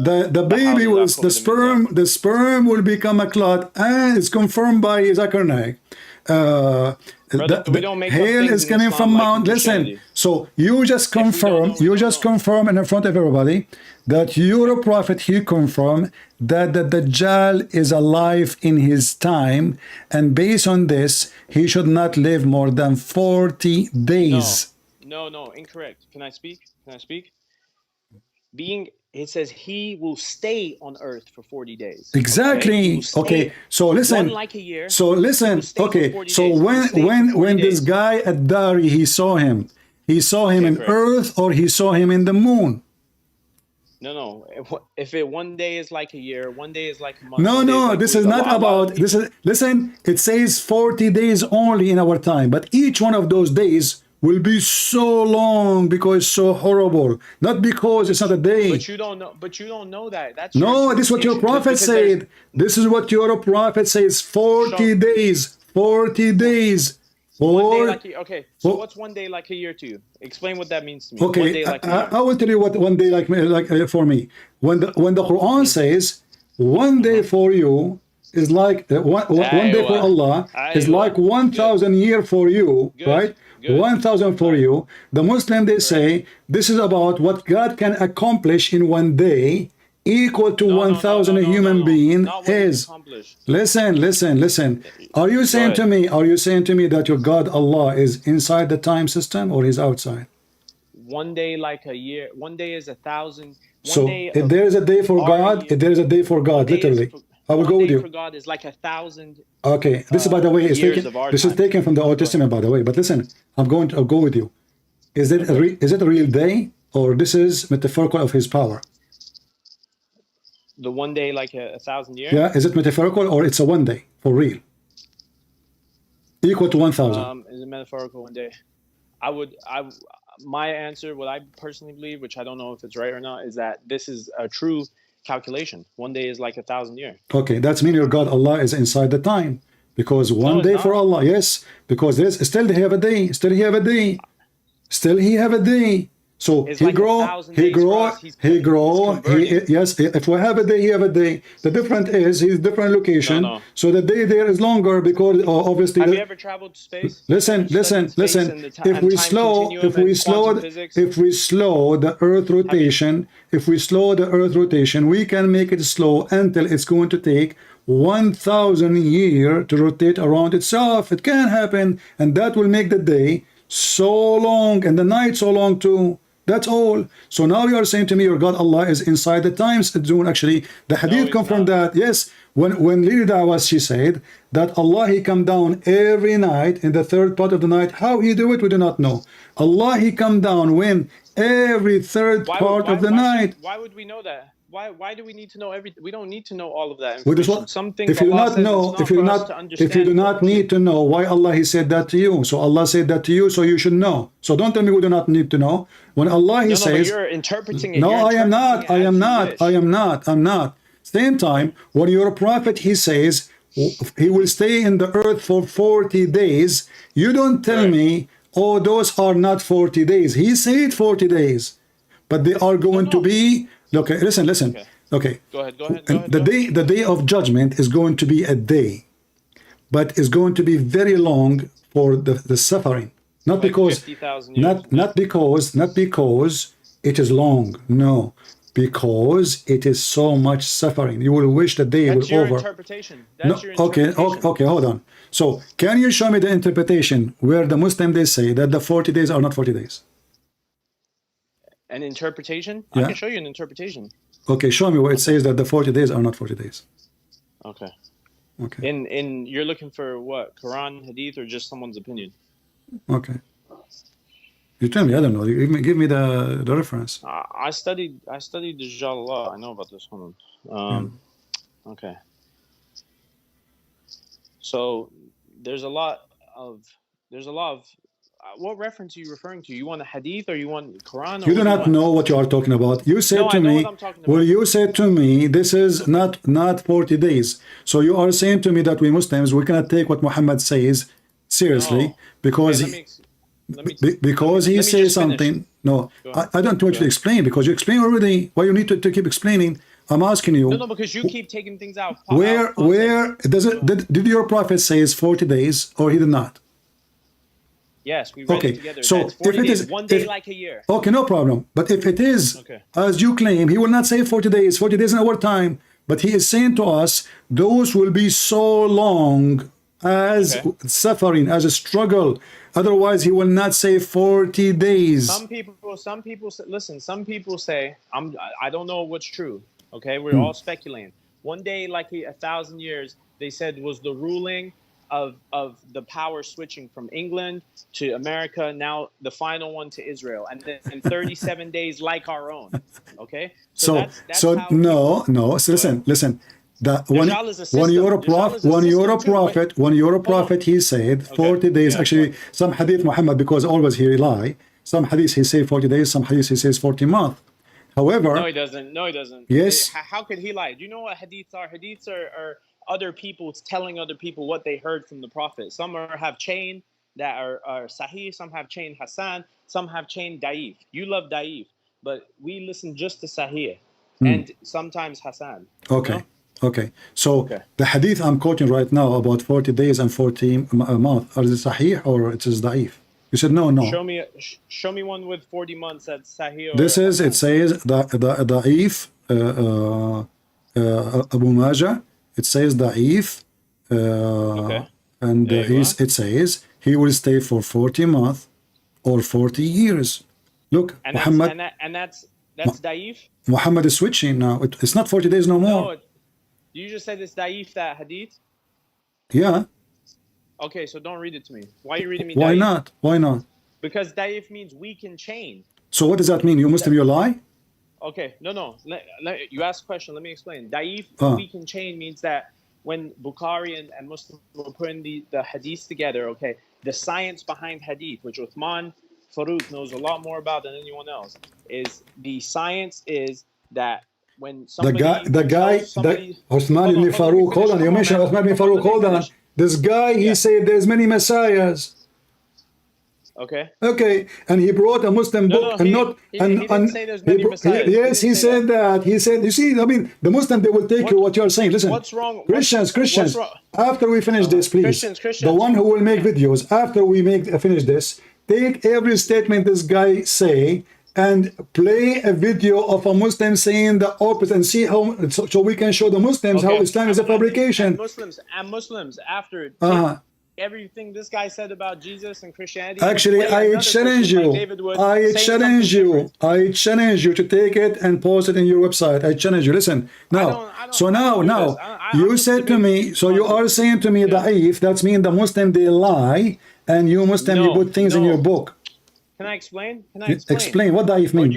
The baby will, the sperm will become a clot, and it's confirmed by Zachariah. Brother, we don't make up hail things is in coming Islam from like Mount. in Listen, Christianity. so you just confirm, know, we don't know. confirm in front of everybody that your prophet, he confirmed that the Dajjal is alive in his time, and based on this, he should not live more than 40 days. No, incorrect. Can I speak? It says he will stay on earth for 40 days. Exactly. He will stay. Okay. So listen. One like a year. So listen. He will stay for Okay. 40 So days. He will stay for when 40 this days. guy at Dari, he saw him in correct. earth, or he saw him in the moon? No. If it one day is like a year, one day is like a month. No, one day is like a this week. is not Why about would this. Listen, it says 40 days only in our time, but each one of those days will be so long because it's so horrible. Not because it's not a day. But you don't know that. That's No, this is what your prophet said. This is what your prophet says. 40 days. 40 days. Okay. So Oh. what's one day like a year to you? Explain what that means to me. Okay, One day like a year. I will tell you what one day like for me. When the Quran says one day for you is like one day for Allah is like 1,000 year for you, Good. right? Good. 1,000 for you. The Muslim, they say this is about what God can accomplish in one day, equal to 1,000 human being Not what he is. accomplished. Listen. Are you saying to me that your God Allah is inside the time system, or he's outside? One day like a year. One day is 1,000. So if there is a day for God, if there is a day for God, literally, I will go with you. For God is like 1,000. Okay, this is, by the way, is years taken. of our This is time. taken from the Old Testament, by the way. But listen, I'll go with you. Is it a real day, or this is metaphorical of His power? The one day like a 1,000 years. Yeah, is it metaphorical, or it's a one day for real? Equal to 1,000. Is it metaphorical one day? My answer, what I personally believe, which I don't know if it's right or not, is that this is a true calculation. One day is like 1,000 years. Okay, that's mean your God Allah is inside the time, because one it's day not. for Allah, yes, because there is still He have a day, still He have a day. So It's he like grow, 1,000 he days for grow, us. he grow. converting. Yes, if we have a day, he have a day. The difference is he's different location. No. So the day there is longer because obviously. Have you ever traveled to space? Listen. The If we time slow, continuum if we and slow, quantum physics? if we slow the Earth rotation, we can make it slow until it's going to take 1,000 years to rotate around itself. It can happen, and that will make the day so long and the night so long too. That's all. So now you are saying to me your God Allah is inside the time zone. Actually, the hadith confirmed that. Yes, when Lady Dawas, she said that Allah, he come down every night in the third part of the night. How he do it, we do not know. Allah, he come down when every third part of the night. Why would we know that? Why do we need to know everything? We don't need to know all of that Well, information. Some things if you do Allah not says know, it's not if you for do us not, to understand. if you do not need to know why Allah he said that to you, so Allah said that to you, so you should know. So don't tell me we do not need to know. When Allah he says, but you're interpreting it. no, You're I am not. I am not. I am not. I'm not. Same time, when your prophet he says he will stay in the earth for 40 days, you don't tell me, oh, those are not 40 days. He said 40 days, but they are going to be. Look, listen. Okay. Go ahead. The day of judgment is going to be a day, but it's going to be very long for the suffering. Not like because 50,000 years. Not because it is long. No, because it is so much suffering. You will wish the day will over. Interpretation. That's your interpretation. Okay, hold on. So can you show me the interpretation where the Muslim they say that the 40 days are not 40 days? An interpretation? Yeah. I can show you an interpretation. Okay, show me where it says that the 40 days are not 40 days. Okay. Okay. In you're looking for what? Quran, Hadith, or just someone's opinion? Okay. You tell me. I don't know. Give me the reference. I studied the Jallah. I know about this one. Okay. So there's a lot of what reference are you referring to? You want a hadith or you want Quran? Or you do not know what you are talking about. You said to me, well, you said to me, this is not 40 days. So you are saying to me that we Muslims, we cannot take what Muhammad says seriously because he says something. No, I don't want you to explain because you explain already. Why you need to keep explaining? I'm asking you. No, because you keep taking things out. Where does it? Did your prophet say 40 days or he did not? Yes, we read it together. So that's 40 if it days, is one day like a year. Okay, no problem. But if it is as you claim, he will not say 40 days. 40 days in our time. But he is saying to us, those will be so long as suffering, as a struggle. Otherwise, he will not say 40 days. Some people say, listen. Some people say, I don't know what's true. Okay, we're all speculating. One day, like 1,000 years, they said was the ruling of the power switching from England to America, now the final one to Israel, and then in 37 days like our own. Okay, so no. So listen. When you're a prophet, he said 40 days. Actually, some hadith Muhammad, because always he lie. Some hadith he say 40 days. Some hadith he says 40 months. However, no, he doesn't. Yes. How could he lie? Do you know what hadiths are? Hadiths are other people telling other people what they heard from the prophet. Some have chain that are sahih, some have chain hasan, some have chain da'if. You love da'if, but we listen just to sahih and sometimes hasan. Okay. So the hadith I'm quoting right now about 40 days and 40 months, are they sahih or it is da'if? You said no. Show me one with 40 months that's sahih. This is, it says da'if, Abu Majah. It says da'if, and it says he will stay for 40 months or 40 years. Look, and Muhammad, that's da'if. Muhammad is switching now. It's not 40 days no more. No, you just said it's da'if, that hadith. Yeah. Okay, so don't read it to me. Why are you reading me? Why da'if? Why not? Because da'if means weak in chain. So what does that mean? You Muslim, you lie? Okay, no. You asked a question. Let me explain. Da'if, weak in chain, means that when Bukhari and Muslim were putting the hadith together, the science behind hadith, which Uthman Farooq knows a lot more about than anyone else, is the science is that when somebody... Uthman ibn Farooq, hold on, you mentioned Uthman ibn Farooq, hold on. This guy, he said there's many messiahs. Okay. Okay, and he brought a Muslim No, book no, and not he didn't say there's many messiahs. yes, he said that. He said, you see, I mean, the Muslim, they will take you what you're saying. Listen, What's wrong? Christians, What's wrong? after we finish this, please, Christians. the one who will make videos after we finish this, take every statement this guy say and play a video of a Muslim saying the opposite and see how so we can show the Muslims how Islam is a fabrication. And Muslims after everything this guy said about Jesus and Christianity. Actually, I challenge you. I challenge you to take it and post it in your website. I challenge you. Listen, now. So now, you said to me. So you are saying to me, da'if. That's mean the Muslim they lie, and you Muslim you put things in your book. Can I explain? Explain what da'if means.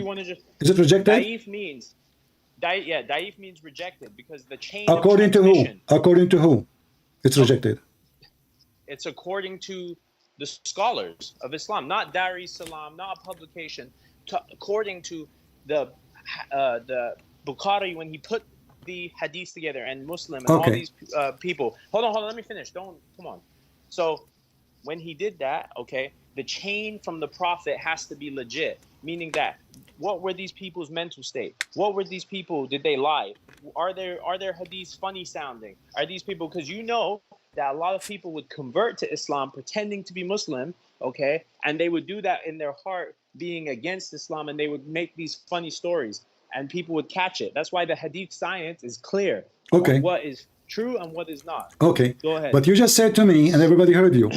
Is it rejected? Da'if means, da'if means rejected because the chain. According to who? According to who? It's rejected. It's according to the scholars of Islam, not Dar es Salaam, not a publication. According to the Bukhari when he put the hadith together and Muslim and all these people. Hold on, let me finish. Come on. So when he did that, okay, the chain from the Prophet has to be legit, meaning that what were these people's mental state? What were these people? Did they lie? Are their hadiths funny sounding? Are these people, because you know that a lot of people would convert to Islam pretending to be Muslim, okay, and they would do that in their heart being against Islam, and they would make these funny stories and people would catch it. That's why the hadith science is clear on what is true and what is not. Okay, go ahead. But you just said to me, and everybody heard you,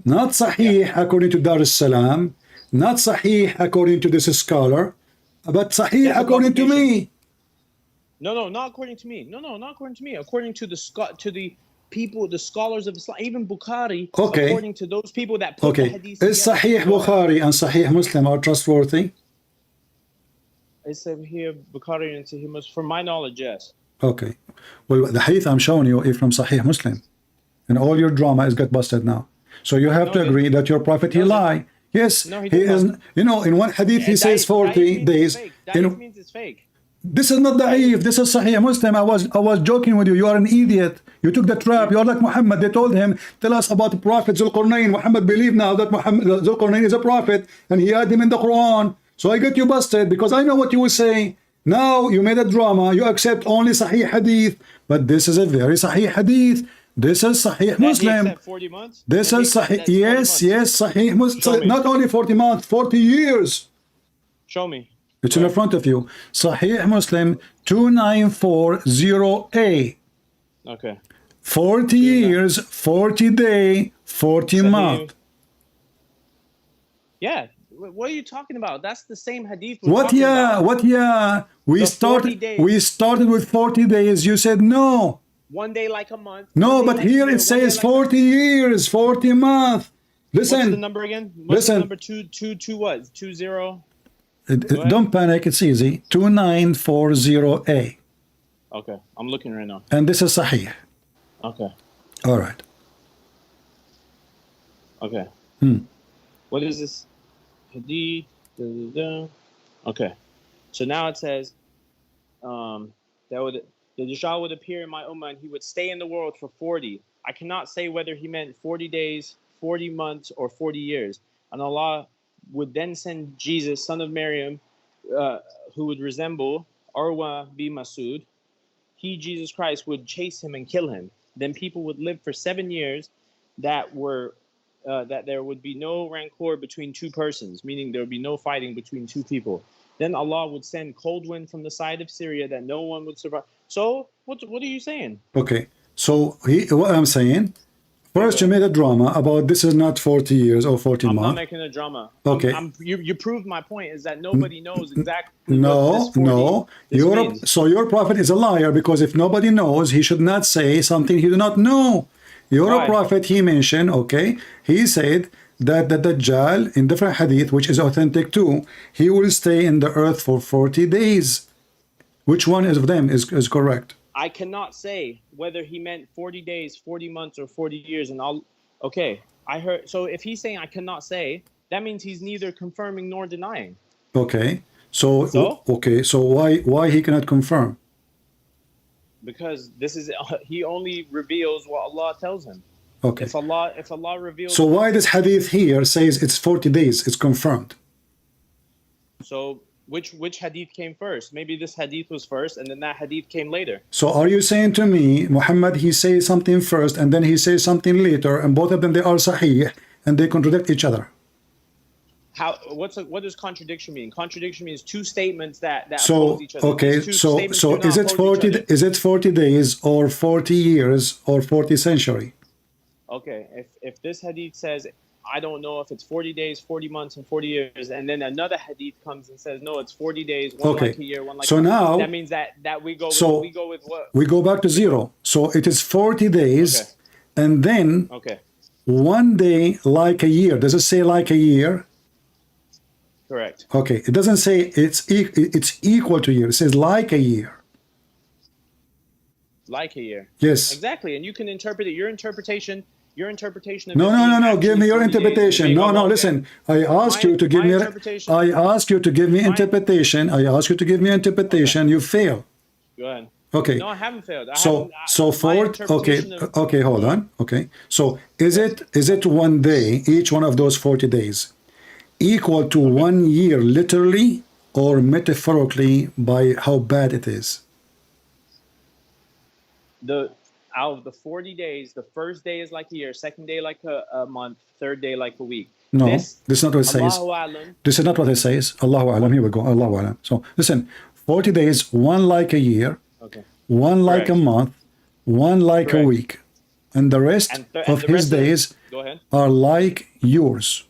not sahih according to Dar es Salaam, not sahih according to this scholar, but sahih according to me. No, not according to me. No, not according to me. According to the people, the scholars of Islam, even Bukhari, according to those people that put the hadith together. Is Sahih Bukhari and Sahih Muslim are trustworthy? Is Sahih Bukhari and Sahih Muslim, from my knowledge, yes. Okay. Well, the hadith I'm showing you is from Sahih Muslim. And all your drama is got busted now. So you have to agree that your prophet, he lie. Yes, he is. You know, in one hadith he says 40 days. That means it's fake. This is not da'if, this is Sahih Muslim. I was joking with you. You are an idiot. You took the trap. You are like Muhammad. They told him, tell us about the prophet Zulqarnain. Muhammad believed now that Zulqarnain is a prophet and he had him in the Quran. So I got you busted because I know what you will say. Now you made a drama. You accept only Sahih Hadith. But this is a very Sahih Hadith. This is Sahih Muslim. 40 months? This is Sahih. Yes, Sahih Muslim. Not only 40 months, 40 years. Show me. It's in front of you. Sahih Muslim 2940A. Okay. 40 years, 40 day, 40 month. Yeah. What are you talking about? That's the same hadith. What? Yeah. We started with 40 days. You said no. One day like a month. No, but here it says 40 years, 40 months. Listen. What's the number again? What's the number? Two what? 20? Don't panic, it's easy. 2940A. Okay, I'm looking right now. And this is Sahih. Okay. All right. Okay. What is this? Hadith. Okay. So now it says that the Dajjal would appear in my ummah and he would stay in the world for 40. I cannot say whether he meant 40 days, 40 months, or 40 years. And Allah would then send Jesus, son of Maryam, who would resemble Arwa bin Masud. He, Jesus Christ, would chase him and kill him. Then people would live for 7 years that there would be no rancor between two persons, meaning there would be no fighting between two people. Then Allah would send cold wind from the side of Syria that no one would survive. So what are you saying? Okay. So what I'm saying, first you made a drama about this is not 40 years or 40 months. I'm not making a drama. Okay. You proved my point is that nobody knows exactly No. So your prophet is a liar because if nobody knows, he should not say something he do not know. Your prophet, he mentioned, he said that the Dajjal in different hadith, which is authentic too, he will stay in the earth for 40 days. Which one of them is correct? I cannot say whether he meant 40 days, 40 months, or 40 years. And I heard. So if he's saying I cannot say, that means he's neither confirming nor denying. Okay. So why he cannot confirm? Because he only reveals what Allah tells him. Okay. If Allah reveals. So why this hadith here says it's 40 days? It's confirmed. So which hadith came first? Maybe this hadith was first, and then that hadith came later. So are you saying to me, Muhammad, he says something first, and then he says something later, and both of them, they are sahih, and they contradict each other? What does contradiction mean? Contradiction means two statements that so oppose each other. okay, so is it 40 days or 40 years or 40 century? Okay, if this hadith says, I don't know if it's 40 days, 40 months, and 40 years, and then another hadith comes and says, no, it's 40 days, one like a year, one like a month. Now that means that we go with what? We go back to zero. So it is 40 days, and then 1 day like a year. Does it say like a year? Correct. Okay, it doesn't say it's equal to a year. It says like a year. Like a year. Yes. Exactly, and you can interpret it. Your interpretation of no. Give me your interpretation. No. Listen, I asked you to give me. I asked you to give me interpretation. I asked you to give me interpretation. You fail. Go ahead. Okay. No, I haven't failed. Okay. Hold on. Okay. So is it 1 day, each one of those 40 days, equal to 1 year, literally or metaphorically, by how bad it is? Out of the 40 days, the first day is like a year, second day like a month, third day like a week. No, this is not what it says. This is not what it says. Allahu Alam. Here we go. Allahu Alam. So listen, 40 days, one like a year, one like a month, one like a week, and the rest of his days are like yours.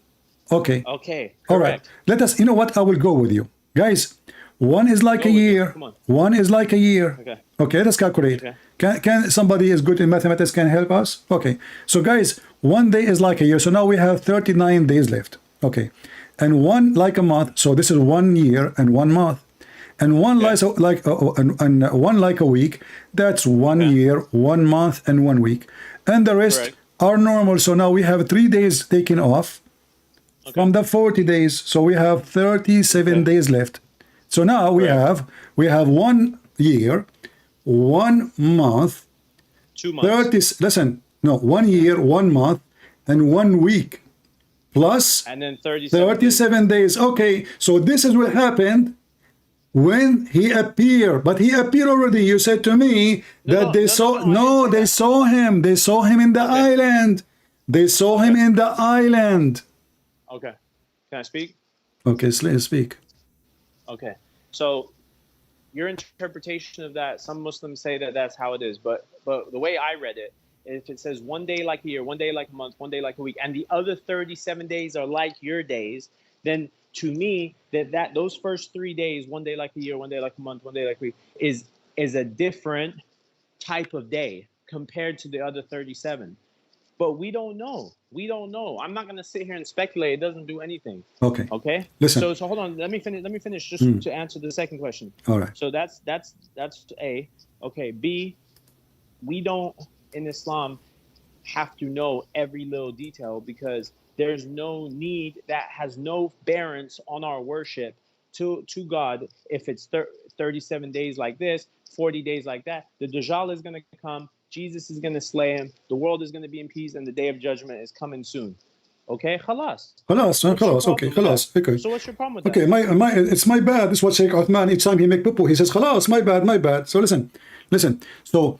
Okay. Okay. All right. Let us. You know what? I will go with you, guys. One is like a year. One is like a year. Okay. Let's calculate. Can somebody is good in mathematics can help us? Okay. So guys, 1 day is like a year. So now we have 39 days left. Okay. And one like a month. So this is 1 year and 1 month. And one one like a week. That's 1 year, 1 month, and 1 week. And the rest are normal. So now we have 3 days taken off from the 40 days. So we have 37 days left. So now we have 1 year, 1 month, 2 months. 1 year, 1 month, and 1 week, plus and then 37 days. Okay, so this is what happened when he appeared. But he appeared already. You said to me that they saw him. They saw him in the island. They saw him in the island. Okay. Can I speak? Okay, speak. Okay. So your interpretation of that, some Muslims say that that's how it is, but the way I read it, if it says 1 day like a year, 1 day like a month, 1 day like a week, and the other 37 days are like your days, then to me that those first 3 days, 1 day like a year, 1 day like a month, 1 day like a week, is a different type of day compared to the other 37. But we don't know. I'm not going to sit here and speculate. It doesn't do anything. Okay. Listen. So hold on. Let me finish just to answer the second question. All right. So that's A. Okay. B. We don't in Islam have to know every little detail, because there's no need, that has no bearance on our worship to God. If it's 37 days like this, 40 days like that, the Dajjal is going to come. Jesus is going to slay him. The world is going to be in peace, and the day of judgment is coming soon. Okay, khalas. Okay, khalas. Okay. So what's your problem with that? Okay, it's my bad. This is what Sheikh Uthman, each time he make poo, he says, khalas, my bad. So listen. So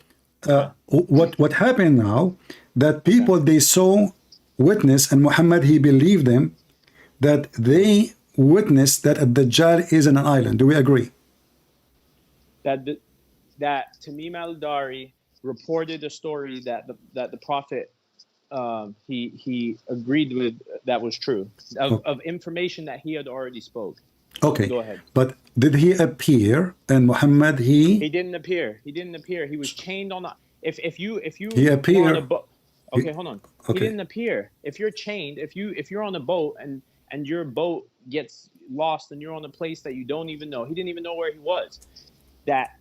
what happened now, that people, they saw, witness, and Muhammad, he believed them, that they witnessed that Ad-Dajjal is in an island. Do we agree? That Tamim al-Dari reported a story that the Prophet he agreed with, that was true, of information that he had already spoke. Okay. Go ahead. But did he appear? And Muhammad, he didn't appear. He was chained on a. If you he appeared. Okay, hold on. Okay. He didn't appear. If you're chained, if you're on a boat and your boat gets lost and you're on a place that you don't even know, he didn't even know where he was. That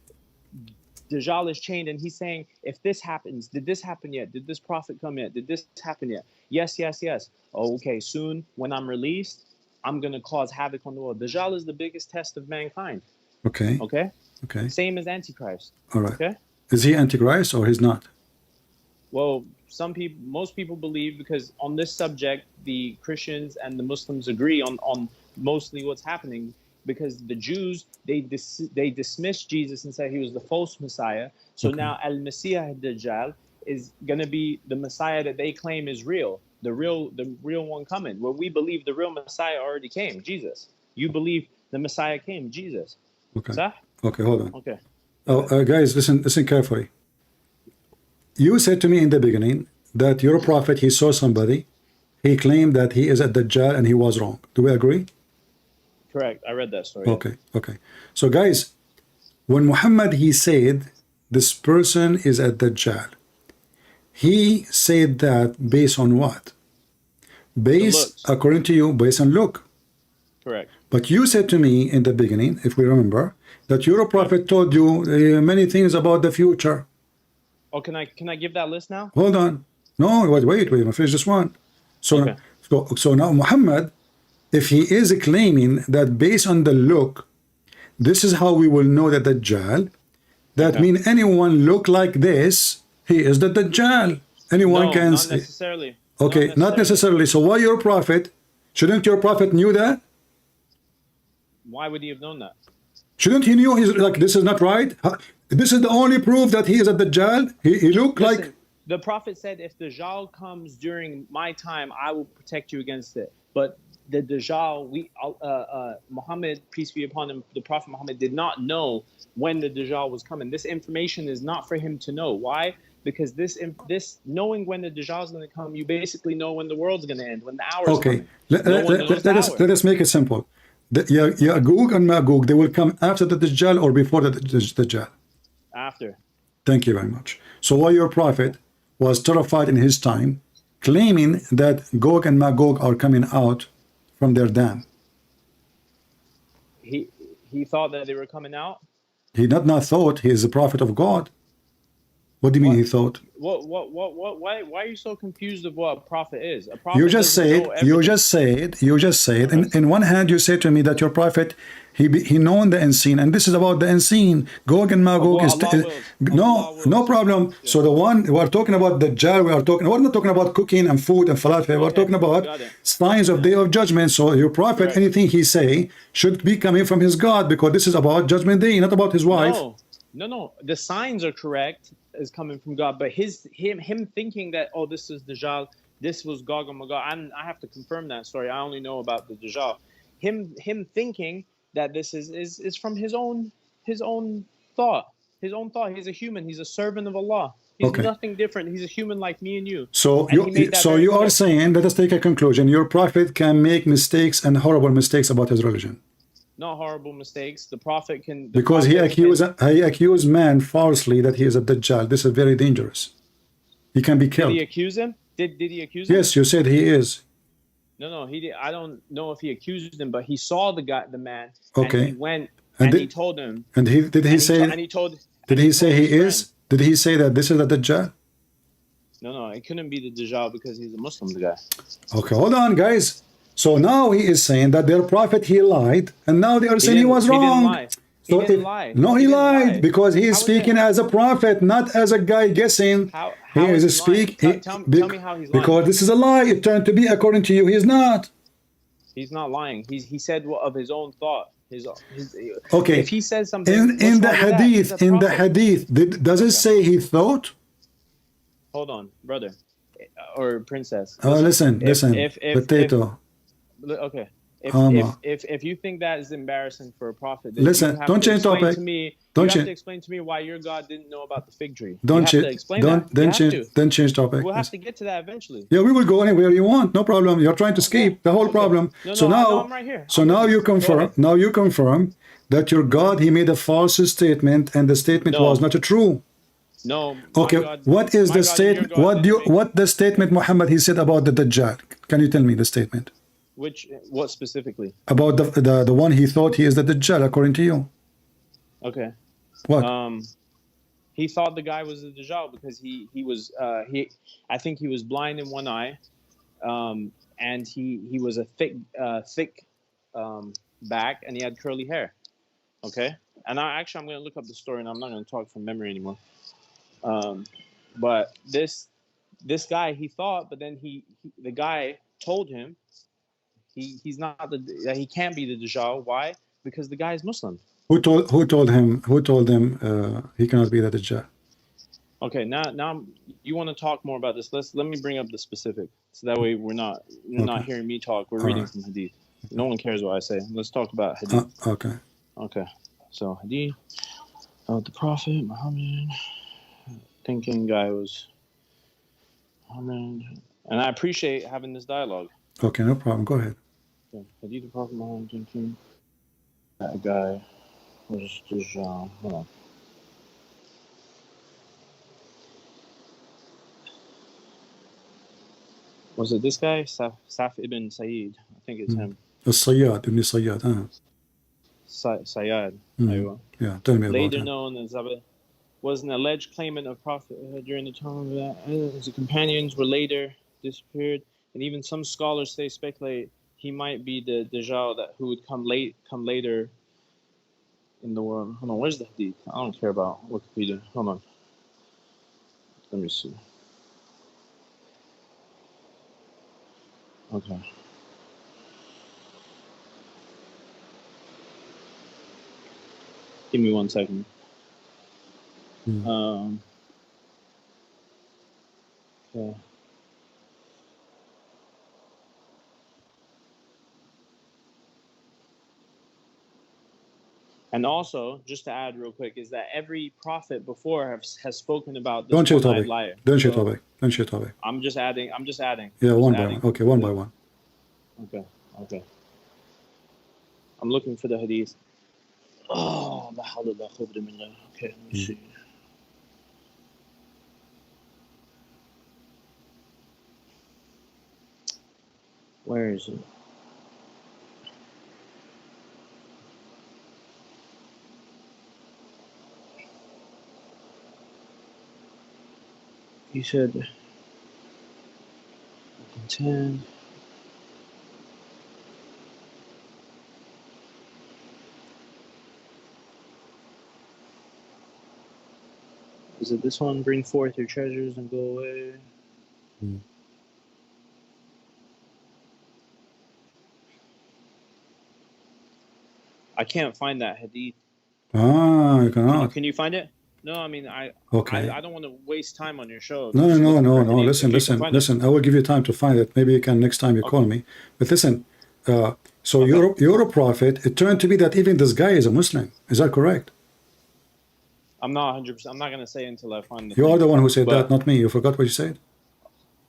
Dajjal is chained, and he's saying, if this happens, did this happen yet? Did this prophet come yet? Did this happen yet? Yes. Oh, okay, soon when I'm released, I'm going to cause havoc on the world. Dajjal is the biggest test of mankind. Okay. Same as Antichrist. All right. Okay. Is he Antichrist or he's not? Well, most people believe, because on this subject the Christians and the Muslims agree on mostly what's happening, because the Jews they dismissed Jesus and said he was the false Messiah. So now Al-Masih ad-Dajjal is going to be the Messiah that they claim is real, the real one coming. Well, we believe the real Messiah already came, Jesus. You believe the Messiah came, Jesus. Okay. Sah? Okay, hold on. Okay. Guys, listen carefully. You said to me in the beginning that your prophet, he saw somebody, he claimed that he is a Dajjal and he was wrong. Do we agree? Correct. I read that story. Okay. So guys, when Muhammad, he said this person is a Dajjal, he said that based on what? Based, according to you, based on look. Correct. But you said to me in the beginning, if we remember, that your prophet told you many things about the future. Oh, can I give that list now? Hold on. No, wait, I'm finish this one. So now Muhammad, if he is claiming that based on the look, this is how we will know that Dajjal, that means anyone look like this, he is the Dajjal. Anyone can. Not necessarily. Okay, not necessarily. So why your prophet? Shouldn't your prophet knew that? Why would he have known that? Shouldn't he knew he's like, this is not right? This is the only proof that he is a Dajjal. He looked like. The prophet said, if Dajjal comes during my time, I will protect you against it. But the Dajjal, Muhammad, peace be upon him, the Prophet Muhammad did not know when the Dajjal was coming. This information is not for him to know. Why? Because this knowing when the Dajjal is going to come, you basically know when the world's going to end, when the hour is coming. Let us make it simple. Ya'juj and Ma'juj, they will come after the Dajjal or before the Dajjal? After. Thank you very much. So why your prophet was terrified in his time, claiming that Gog and Magog are coming out from their dam? He thought that they were coming out? He not thought. He is a prophet of God. What do you mean he thought? Why are you so confused of what a prophet is? A prophet you just said, in one hand you say to me that your prophet, he known the unseen, and this is about the unseen. Gog and Magog is no problem. Yeah. So the one we are talking about the Dajjal, we're not talking about cooking and food and falafel. We're talking about signs of day of judgment. So your prophet, anything he say should be coming from his God, because this is about judgment day, not about his wife. No. The signs are correct, is coming from God, but him thinking that, oh, this is Dajjal, this was Gog and Magog, I have to confirm that story. I only know about the Dajjal. Him thinking that this is from his own thought. He's a human. He's a servant of Allah. He's nothing different. He's a human like me and you. So you are saying, let us take a conclusion. Your prophet can make mistakes and horrible mistakes about his religion. Not horrible mistakes. The prophet can. Because he accused man falsely that he is a Dajjal. This is very dangerous. He can be killed. Did he accuse him? Did he accuse him? Yes, you said he is. No, he did. I don't know if he accused him, but he saw the man. Okay. And he went and he told him. And did he say he is? Did he say that this is the Dajjal? No, it couldn't be the Dajjal because he's a Muslim, the guy. Okay, hold on, guys. So now he is saying that their prophet, he lied, and now they are saying he was wrong. He didn't lie. No, he lied because he is speaking as a prophet, not as a guy guessing. He is speaking. Tell me how he's lying. Because this is a lie. It turned to be according to you. He is not. He's not lying. He said of his own thought. Okay. If he says something in the hadith, does it say he thought? Hold on, brother or princess. Listen. Potato. Okay. If you think that is embarrassing for a prophet, then listen, don't change topic. You have to explain to me why your God didn't know about the fig tree. Don't change topic. We'll have to get to that eventually. Yeah, we will go anywhere you want. No problem. You're trying to escape the whole problem. I'm right here. Now you confirm that your God, he made a false statement, and the statement was not true. No. Okay. What is the statement? What the statement Muhammad he said about the Dajjal? Can you tell me the statement? What specifically? About the one he thought he is the Dajjal, according to you. Okay. What? He thought the guy was the Dajjal because he was I think he was blind in one eye, and he was a thick back, and he had curly hair. Okay. And I'm going to look up the story, and I'm not going to talk from memory anymore. But this guy, he thought, but then the guy told him he's not that he can't be the Dajjal. Why? Because the guy is Muslim. Who told him he cannot be the Dajjal? Okay, now you want to talk more about this. Let me bring up the specific, so that way you're not hearing me talk. We're reading from Hadith. No one cares what I say. Let's talk about Hadith. Okay. So Hadith about the Prophet Muhammad. Thinking guy was Muhammad, and I appreciate having this dialogue. Okay, no problem. Go ahead. Okay. Hadith the Prophet Muhammad. Thinking that guy was Dajjal. Hold on. Was it this guy? Saf ibn Sayyid. I think it's him. Sayyad, ibn Sayyad. Sayyad. Yeah, tell me about Later him. known as was an alleged claimant of Prophet during the time of that. His companions were later disappeared, and even some scholars speculate he might be the Dajjal who would come later in the world. Hold on, where's the Hadith? I don't care about Wikipedia. Hold on. Let me see. Okay. Give me 1 second. Okay. And also, just to add real quick, is that every prophet before has spoken about this one-eyed liar. Don't you topic. I'm just adding. Yeah, one by one. Okay, one by one. Okay. I'm looking for the Hadith. Oh, okay, let me see. Where is it? He said, 10. Is it this one? Bring forth your treasures and go away. I can't find that Hadith. You cannot. Can you find it? No, I mean, I don't want to waste time on your show. No. Listen. I will give you time to find it. Maybe you can next time you call me. But listen, so you're a prophet. It turned to be that even this guy is a Muslim. Is that correct? I'm not 100%. I'm not going to say until I find the You are the one who said that, not me. You forgot what you said?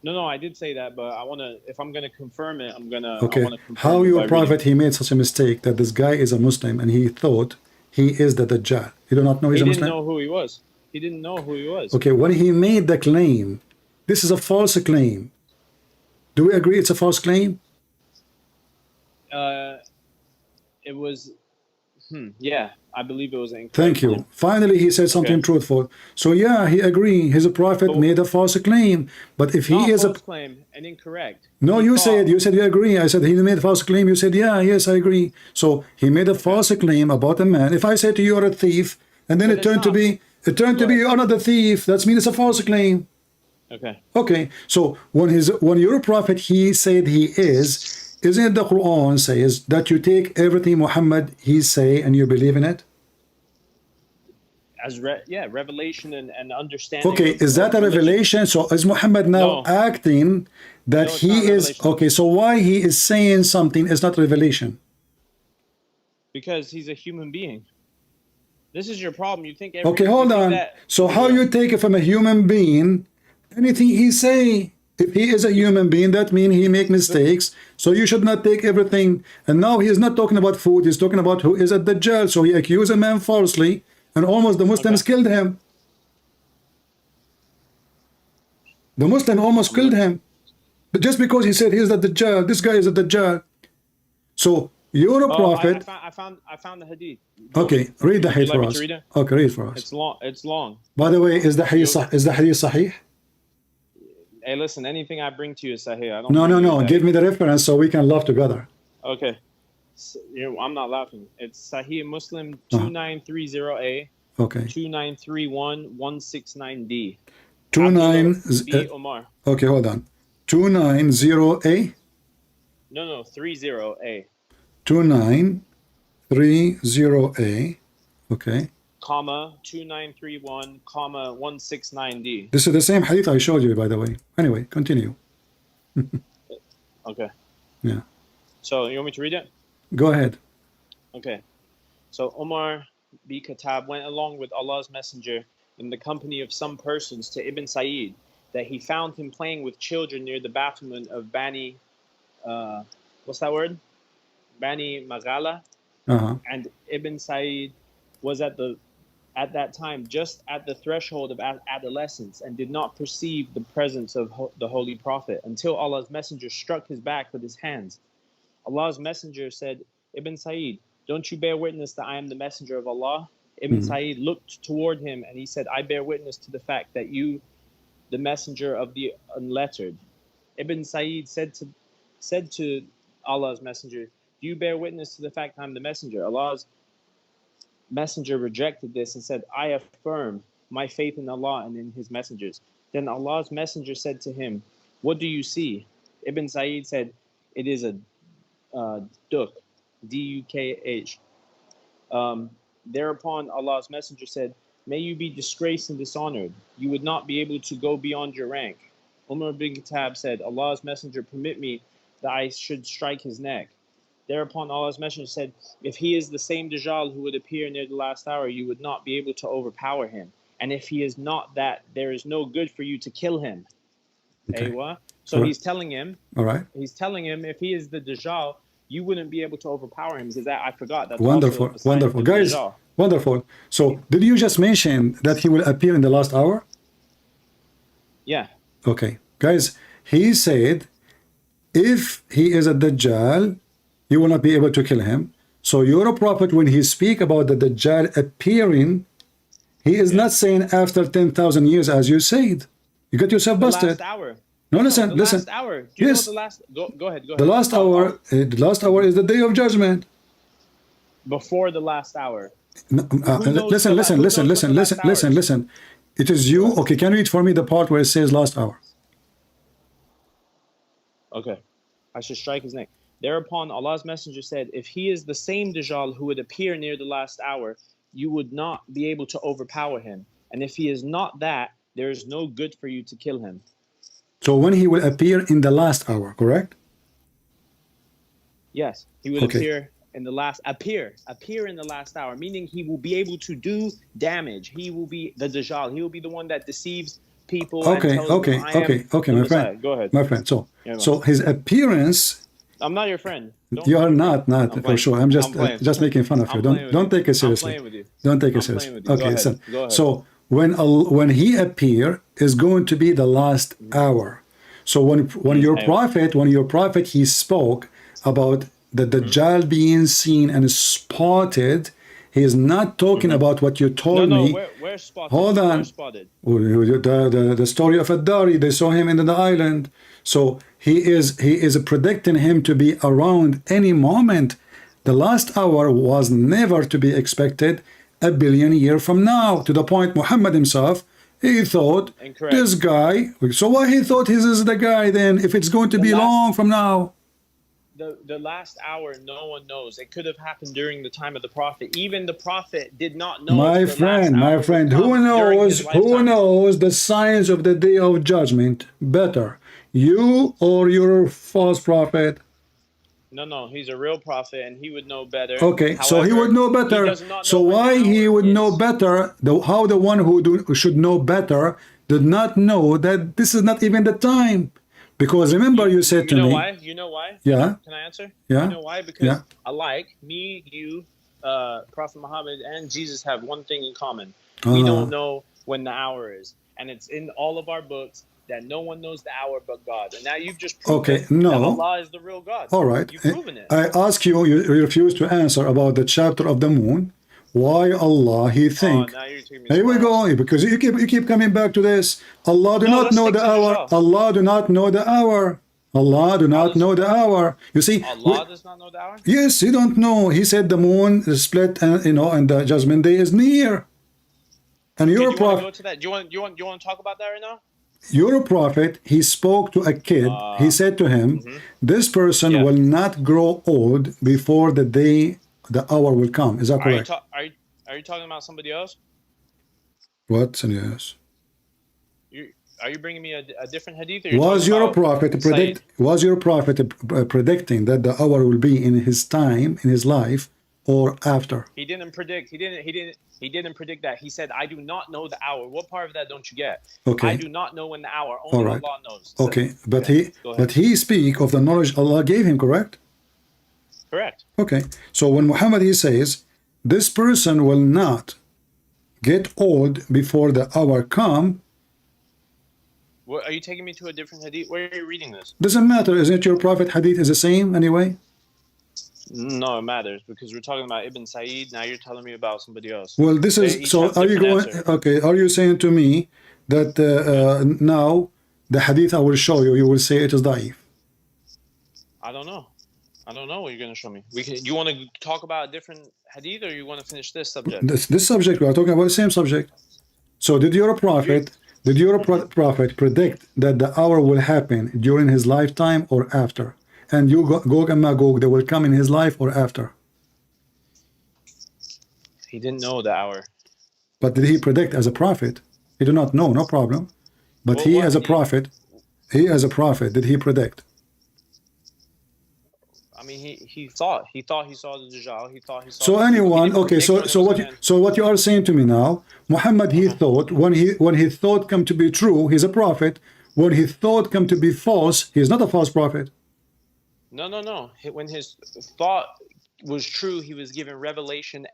No, I did say that, but I want to, if I'm going to confirm it, I'm going to... Okay, how your prophet, he made such a mistake that this guy is a Muslim and he thought he is the Dajjal. You do not know he's a Muslim? He didn't know who he was. He didn't know who he was. Okay, when he made the claim, this is a false claim. Do we agree it's a false claim? It was... yeah, I believe it was incorrect. Thank you. Finally, he said something truthful. So yeah, he agreed. His prophet made a false claim. But if he is a false claim and incorrect. No, you said you agree. I said he made a false claim. You said yes, I agree. So he made a false claim about a man. If I say to you you're a thief, and then it turned to be you're not the thief, that means it's a false claim. Okay. So when your prophet he said he is. Isn't it the Quran says that you take everything Muhammad he say and you believe in it? As revelation and understanding. Okay, is that a revelation? So is Muhammad now acting that he is okay? So why he is saying something is not revelation? Because he's a human being. This is your problem. You think okay, hold on. So how you take it from a human being? Anything he say. If he is a human being, that means he make mistakes. So you should not take everything. And now he is not talking about food. He's talking about who is a Dajjal. So he accused a man falsely, and almost the Muslims killed him. The Muslim almost killed him. But just because he said he's the Dajjal, this guy is a Dajjal. So you're a prophet. I found the Hadith. Okay, read the Hadith for us. Okay, read for us. It's long. By the way, is the Hadith Sahih? Hey, listen, anything I bring to you is Sahih. No. Give me the reference so we can laugh together. Okay. So, I'm not laughing. It's Sahih Muslim 2930A. Okay. 2931 169D. B. Omar. Okay, hold on. 290A. No, 30A. 2930A. Okay. Comma 2931, comma 169D. This is the same hadith I showed you, by the way. Anyway, continue. Okay. Yeah. So you want me to read it? Go ahead. Okay. So Omar B. Khattab went along with Allah's Messenger in the company of some persons to Ibn Sa'id, that he found him playing with children near the battlement of Bani, what's that word? Bani Maghala. And Ibn Sa'id was at that time just at the threshold of adolescence and did not perceive the presence of the Holy Prophet until Allah's Messenger struck his back with his hands. Allah's Messenger said, Ibn Sa'id, don't you bear witness that I am the Messenger of Allah? Ibn Sa'id looked toward him and he said, I bear witness to the fact that you, the Messenger of the unlettered. Ibn Sa'id said to Allah's Messenger, do you bear witness to the fact that I'm the Messenger? Allah's Messenger rejected this and said, I affirm my faith in Allah and in his messengers. Then Allah's Messenger said to him, what do you see? Ibn Sa'id said, it is a duk, D-U-K-H. Thereupon Allah's Messenger said, may you be disgraced and dishonored. You would not be able to go beyond your rank. Umar bin Khattab said, Allah's Messenger, permit me that I should strike his neck. Thereupon Allah's Messenger said, if he is the same Dajjal who would appear near the last hour, you would not be able to overpower him. And if he is not that, there is no good for you to kill him. Okay. So he's telling him, all right. He's telling him, if he is the Dajjal, you wouldn't be able to overpower him. Because that, I forgot. That's wonderful, wonderful. Guys, wonderful. So did you just mention that he will appear in the last hour? Yeah. Okay. Guys, he said, if he is a Dajjal, you will not be able to kill him. So your prophet, when he speak about the Dajjal appearing, he is not saying after 10,000 years, as you said. You got yourself busted. The last hour. No, listen, listen. Last hour. Do you yes. know the last? Go ahead. The last hour. The last hour is the day of judgment. Before the last hour. No, listen. It is you. Okay, can you read for me the part where it says last hour? Okay. I should strike his neck. Thereupon Allah's Messenger said, if he is the same Dajjal who would appear near the last hour, you would not be able to overpower him. And if he is not that, there is no good for you to kill him. So when he will appear in the last hour, correct? Yes, he will appear in the last in the last hour, meaning he will be able to do damage. He will be the Dajjal. He will be the one that deceives people. Okay, my friend. Go ahead. My friend. So his appearance. I'm not your friend. You are not for sure. I'm just making fun of you. Don't take it seriously. Don't take it seriously. Okay, so when he appear is going to be the last hour. So when your prophet he spoke about the Dajjal being seen and spotted, he is not talking about what you told me. Where spotted? Hold on. The story of Ad-Dari, they saw him in the island. So he is predicting him to be around any moment. The last hour was never to be expected a billion years from now, to the point Muhammad himself, he thought this guy, so why he thought this is the guy then, if it's going to be long from now? The last hour, no one knows. It could have happened during the time of the Prophet. Even the Prophet did not know. My friend, who knows the signs of the day of judgment better? You or your false prophet? No, he's a real prophet and he would know better. Okay, however, so he would know better. So why he would know better? How the one who should know better did not know that this is not even the time? Because remember, you said to me. You know why? Yeah. Can I answer? Yeah. You know why? Because alike me, you, Prophet Muhammad, and Jesus have one thing in common. We don't know when the hour is, and it's in all of our books that no one knows the hour but God. And now you've just proven that Allah is the real God. All right. You've proven it. I ask you, you refuse to answer about the chapter of the moon. Why Allah he think? Here we go, because you keep coming back to this. Allah do not know the hour. Allah do not know the hour. Allah do not know the hour. You see, Allah does not know the hour? Yes, he don't know. He said the moon is split, and and the judgment day is near. And Okay, your do you want to prophet, go to that? Do you want to talk about that right now? your prophet, he spoke to a kid. He said to him, this person Yeah. will not grow old before the hour will come. Is that correct? Are you talking about somebody else? What? Yes. Are you bringing me a different hadith? Or Was your prophet Said? Was your prophet predicting that the hour will be in his time, in his life, or after? He didn't predict. He didn't predict that. He said, "I do not know the hour." What part of that don't you get? Okay. I do not know when the hour. Only All right. Allah knows. Okay, but okay, he speak of the knowledge Allah gave him, correct? Correct. Okay. So when Muhammad he says, this person will not get old before the hour come. What, are you taking me to a different hadith? Where are you reading this? Doesn't matter. Isn't your prophet hadith is the same anyway? No, it matters because we're talking about Ibn Sa'id. Now you're telling me about somebody else. Well, this is so. Are you going? Okay. Are you saying to me that now the hadith I will show you, you will say it is da'if? I don't know. I don't know what you're going to show me. You want to talk about a different hadith, or you want to finish this subject? This subject we are talking about the same subject. So did your prophet predict that the hour will happen during his lifetime or after? And Gog and Magog, they will come in his life or after? He didn't know the hour. But did he predict as a prophet? He did not know, no problem. But he as a prophet, did he predict? I mean, he thought he saw the Dajjal. He thought he saw. So anyone, okay. So what you are saying to me now, Muhammad, he thought when he thought come to be true, he's a prophet. When he thought come to be false, he is not a false prophet. No. When his thought was true, he was given revelation,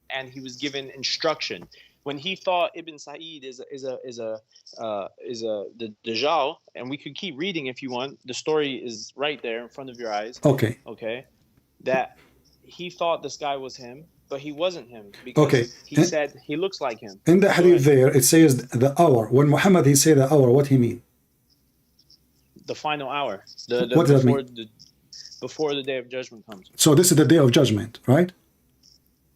and he was given instruction. When he thought Ibn Sa'id is the Dajjal, and we could keep reading if you want. The story is right there in front of your eyes. Okay. That he thought this guy was him, but he wasn't him because he said he looks like him. In the hadith there, it says the hour. When Muhammad he said the hour, what he mean? The final hour. What does that mean? Before the day of judgment comes. So this is the day of judgment, right?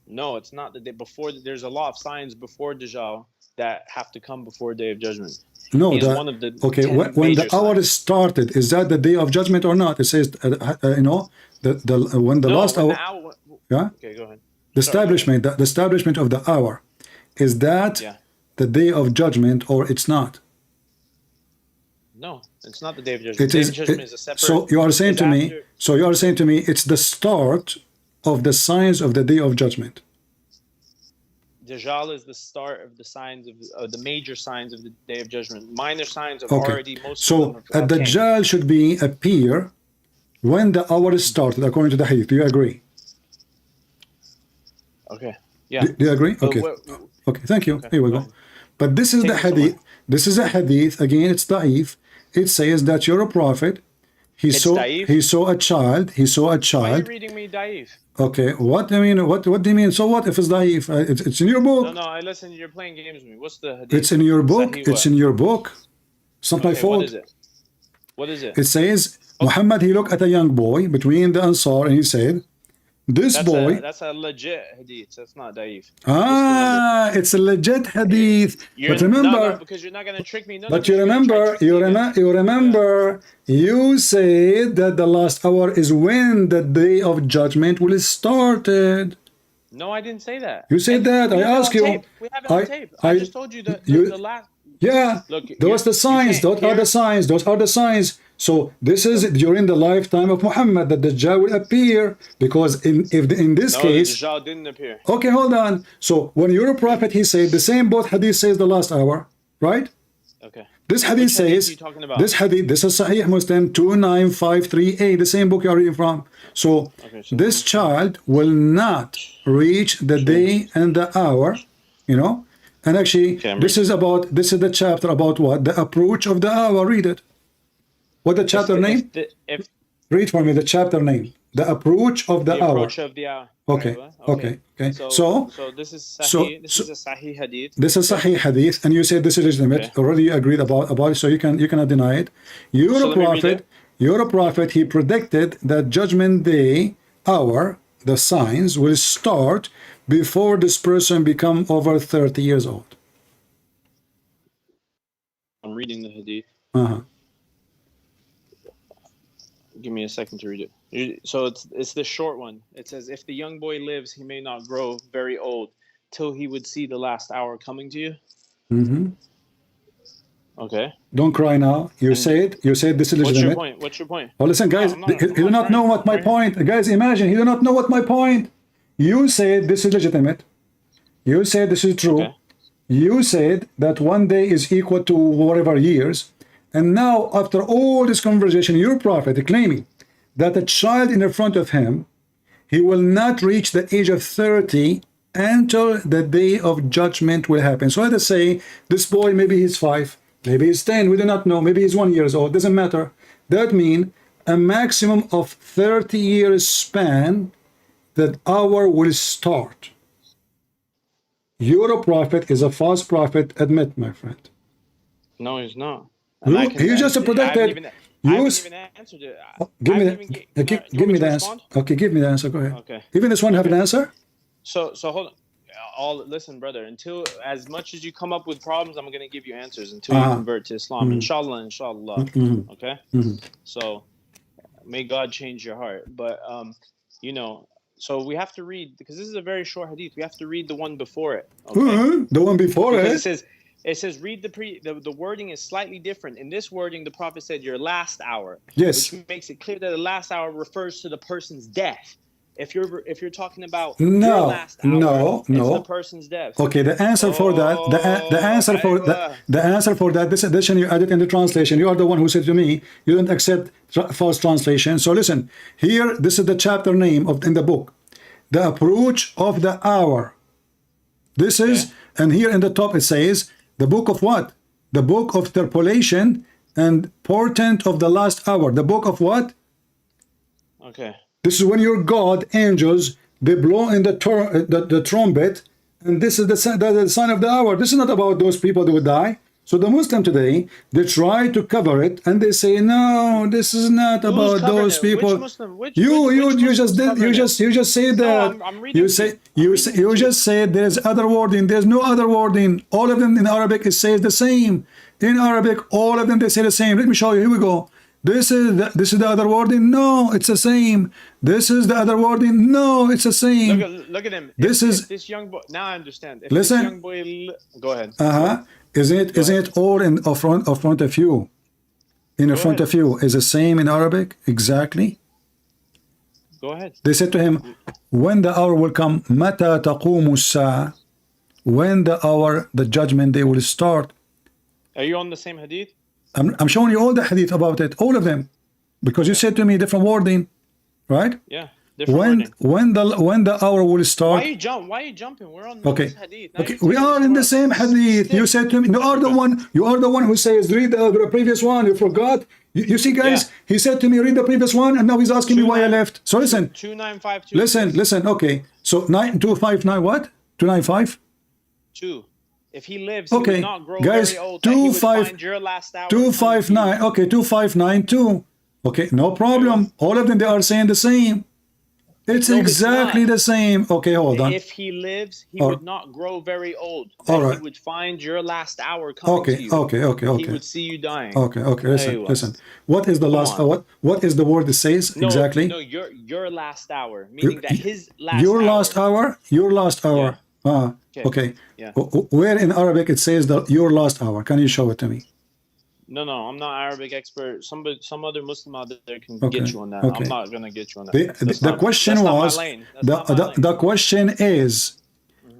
No, it's not the day before. There's a lot of signs before Dajjal that have to come before day of judgment. No, one of the when the hour is started, is that the day of judgment or not? It says, when the last hour. Yeah. Okay, go ahead. The establishment of the hour, is that the day of judgment or it's not? No, it's not the day of judgment. The day of judgment is a separate. So you are saying to me, it's the start of the signs of the day of judgment. Dajjal is the start of the signs of the major signs of the day of judgment. Minor signs have already most. So a Dajjal should appear when the hour is started, according to the hadith. Do you agree? Okay. Yeah. Do you agree? Okay. Okay. Thank you. Okay, here we go. But this is the hadith. This is a hadith. Again, it's da'if. It says that you're a prophet. He saw a child. Why are you reading me da'if? Okay, what do you mean? What do you mean? So what if it's da'if? It's in your book. No, I listen. You're playing games with me. What's the hadith? It's in your book. It's in your book. It's not my fault. What is it? What is it? It says Muhammad. He looked at a young boy between the Ansar and he said, "This boy." That's a legit hadith. That's not da'if. It's a legit hadith. But remember, because you're not going to trick me. But you remember, you said that the last hour is when the day of judgment will started. No, I didn't say that. You said that. I asked you. We have it on tape. I just told you the last. Yeah. Look, those the signs. Those are the signs. Those are the signs. So this is during the lifetime of Muhammad that the Dajjal will appear, because in this case, the Dajjal didn't appear. Okay, hold on. So when you're a prophet, he said the same. Both hadith says the last hour, right? Okay. This hadith says this hadith. This is Sahih Muslim 29538. The same book you're reading from. So this child will not reach the day and the hour, And actually, this is the chapter about what? The approach of the hour. Read it. What the chapter name? Read for me the chapter name. The approach of the hour. Approach of the hour. Okay. So this is Sahih. This is a Sahih hadith. This is Sahih hadith, and you said this is legitimate. Already you agreed about it, so you cannot deny it. You're a prophet. He predicted that judgment day hour, the signs will start before this person become over 30 years old. reading the hadith. Uh-huh. Give me a second to read it. So it's the short one. It says, if the young boy lives, he may not grow very old till he would see the last hour coming to you. Mm-hmm. Okay. Don't cry now. You said this is legitimate. What's your point? What's your point? Oh, listen, guys, No, you do not know what my point. Guys, imagine, you do not know what my point. You said this is legitimate. You said this is true. Okay. You said that one day is equal to whatever years. And now, after all this conversation, your prophet claiming that a child in the front of him, he will not reach the age of 30 until the day of judgment will happen. So let us say this boy, maybe he's 5, maybe he's 10, we do not know, maybe he's 1 year old, doesn't matter. That means a maximum of 30 years span that hour will start. Your prophet is a false prophet, admit, my friend. No, he's not. He's just a protected. I haven't even answered it. Give me the answer. Okay, give me the answer. Go ahead. Okay. Even this one have an answer? So hold on. Listen, brother. Until as much as you come up with problems, I'm gonna give you answers until you convert to Islam. Inshallah. Okay. So may God change your heart. But you know, so we have to read, because this is a very short hadith. We have to read the one before it. Okay? The one before it. It says read the wording is slightly different. In this wording, the Prophet said your last hour. Yes. Which makes it clear that the last hour refers to the person's death. If you're talking about your last hour, it's the person's death. Okay, the answer for that, the answer for that, this addition you added in the translation. You are the one who said to me you don't accept false translation. So listen, here this is the chapter name in the book, the approach of the hour. This is, and here in the top it says the book of what? The book of interpolation and portent of the last hour. The book of what? Okay. This is when your God, angels, they blow in the trumpet, and this is the sign of the hour. This is not about those people that will die. So the Muslim today, they try to cover it, and they say, no, this is not about those people. Which Muslim? You just say that. No, I'm reading. You just said there's other wording. There's no other wording. All of them in Arabic it says the same. In Arabic, all of them they say the same. Let me show you. Here we go. This is the other wording. No, it's the same. This is the other wording. No, it's the same. Look at him. This this young boy. Now I understand. If listen. This young boy, go ahead. Isn't it all in front of you? In front of you is the same in Arabic exactly. Go ahead. They said to him, when the hour will come, متى تقوم الساعة? When the hour, the judgment day will start. Are you on the same hadith? I'm showing you all the hadith about it, all of them, because you said to me different wording, right? Yeah, different wording. When the hour will start. Why are you jumping? We're on the hadith. Okay, we are in the same hadith. You said to me, you are the one who says read the previous one. You forgot. You see, guys, he said to me read the previous one, and now he's asking me why I left. So listen. 2952. Listen. Okay, so 9259 what? 295. 2. If he lives, okay, he will not grow guys, very old. 259. Okay, 2592. Okay, no problem. All of them, they are saying the same. It's exactly the same. Okay, hold on. If he lives, he would not grow very old. All right. He would find your last hour coming to you. Okay. He would see you dying. Okay. Listen. What is the last? What is the word that says exactly? No, your last hour, meaning that his last. Your last hour. Yeah. Okay. Yeah. Where in Arabic it says your last hour? Can you show it to me? No, I'm not Arabic expert. Some other Muslim out there can get you on that. Okay. I'm not gonna get you on that. The question is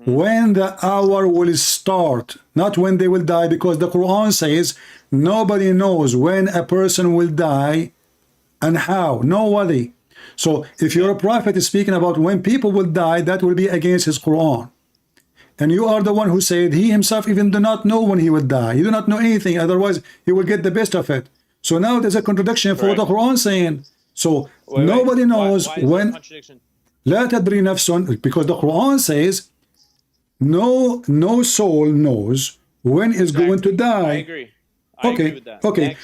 when the hour will start, not when they will die, because the Quran says nobody knows when a person will die and how. Nobody. So if your prophet is speaking about when people will die, that will be against his Quran. And you are the one who said he himself even do not know when he will die. He do not know anything, otherwise he will get the best of it. So now there's a contradiction for the Quran saying. So nobody knows when. لا تدري نفس, because the Quran says no soul knows when is going to die. I agree. I agree with that. Okay.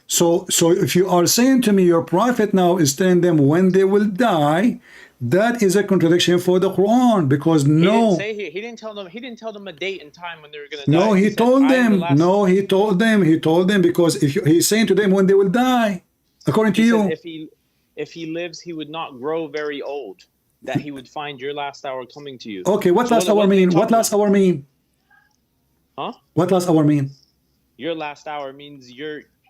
So if you are saying to me your prophet now is telling them when they will die, that is a contradiction for the Quran, because He no. didn't say he didn't tell them. He didn't tell them a date and time when they were going to die. No, he said, told "I am them. the last-" No, he told them. He told them because if he's saying to them when they will die, according to He you. said if he lives, he would not grow very old. That he would find your last hour coming to you. Okay, what So last what hour are they mean? What talking last about? hour mean? Huh? What last hour mean? Your last hour means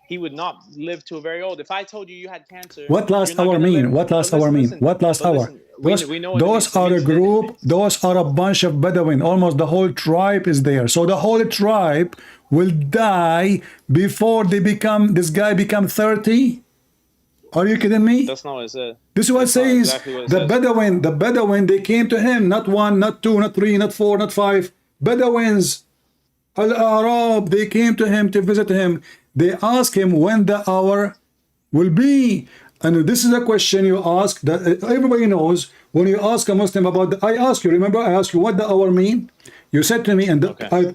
he would not live to a very old. If I told you you had cancer, What you're last not hour gonna mean? live. What last But hour mean? listen, What last but hour? listen, we know what it Those means. are It a means- group. Those are a bunch of Bedouin. Almost the whole tribe is there. So the whole tribe will die before they become. This guy become 30. Are you kidding me? That's not what it said. This is what it That's not says. exactly what it The says. Bedouin, they came to him. Not one, not two, not three, not four, not five. Bedouins. Al-Arab, they came to him to visit him. They asked him when the hour will be. And this is a question you ask that everybody knows. When you ask a Muslim about I ask you, remember I asked you what the hour mean? You said to me, and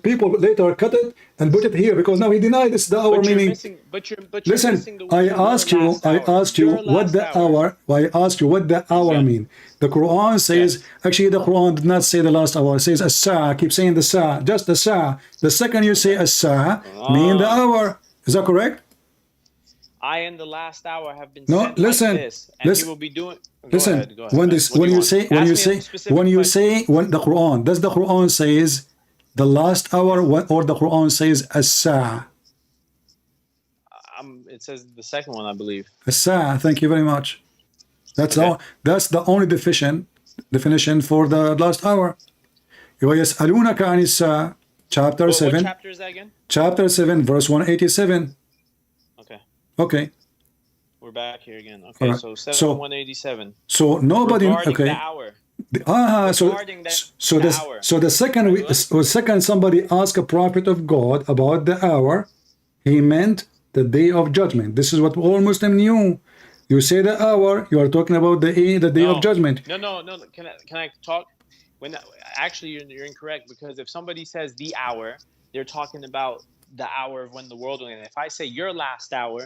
people later cut it and put it here because now he denied this is the hour But you're meaning. missing. But you're Listen, missing the I word asked you what the hour. I asked you what the hour mean. The Quran says, actually the Quran did not say the last hour. It says as-sa'a. Keep saying the sa'a, just the sa'a. The second you say as-sa'a, mean the hour. Is that correct? I in the last hour have been No, sent listen, like this, and listen, he will be doing. Listen, Go ahead, when man. this, What do when you want? say, Ask me a specific question. when the Quran, does the Quran says the last hour, or the Quran says as-sa'a? It says the second one, I believe. As-sa'a. Thank you very much. That's Okay. all. That's the only definition for the last hour. وَيَسْأَلُونَكَ عَنِ السَّاعَةِ chapter What 7. chapter is that again? Chapter 7, verse 187. Okay, Okay. we're back here again. Okay, Alright. so So- 187. So nobody. Regarding Okay. the hour. So Regarding the hour. the second somebody asked a prophet of God about the hour, he meant the day of judgment. This is what all Muslims knew. You say the hour, you are talking about the day of judgment. No. Can I talk? Actually, you're incorrect, because if somebody says the hour, they're talking about the hour of when the world will end. If I say your last hour,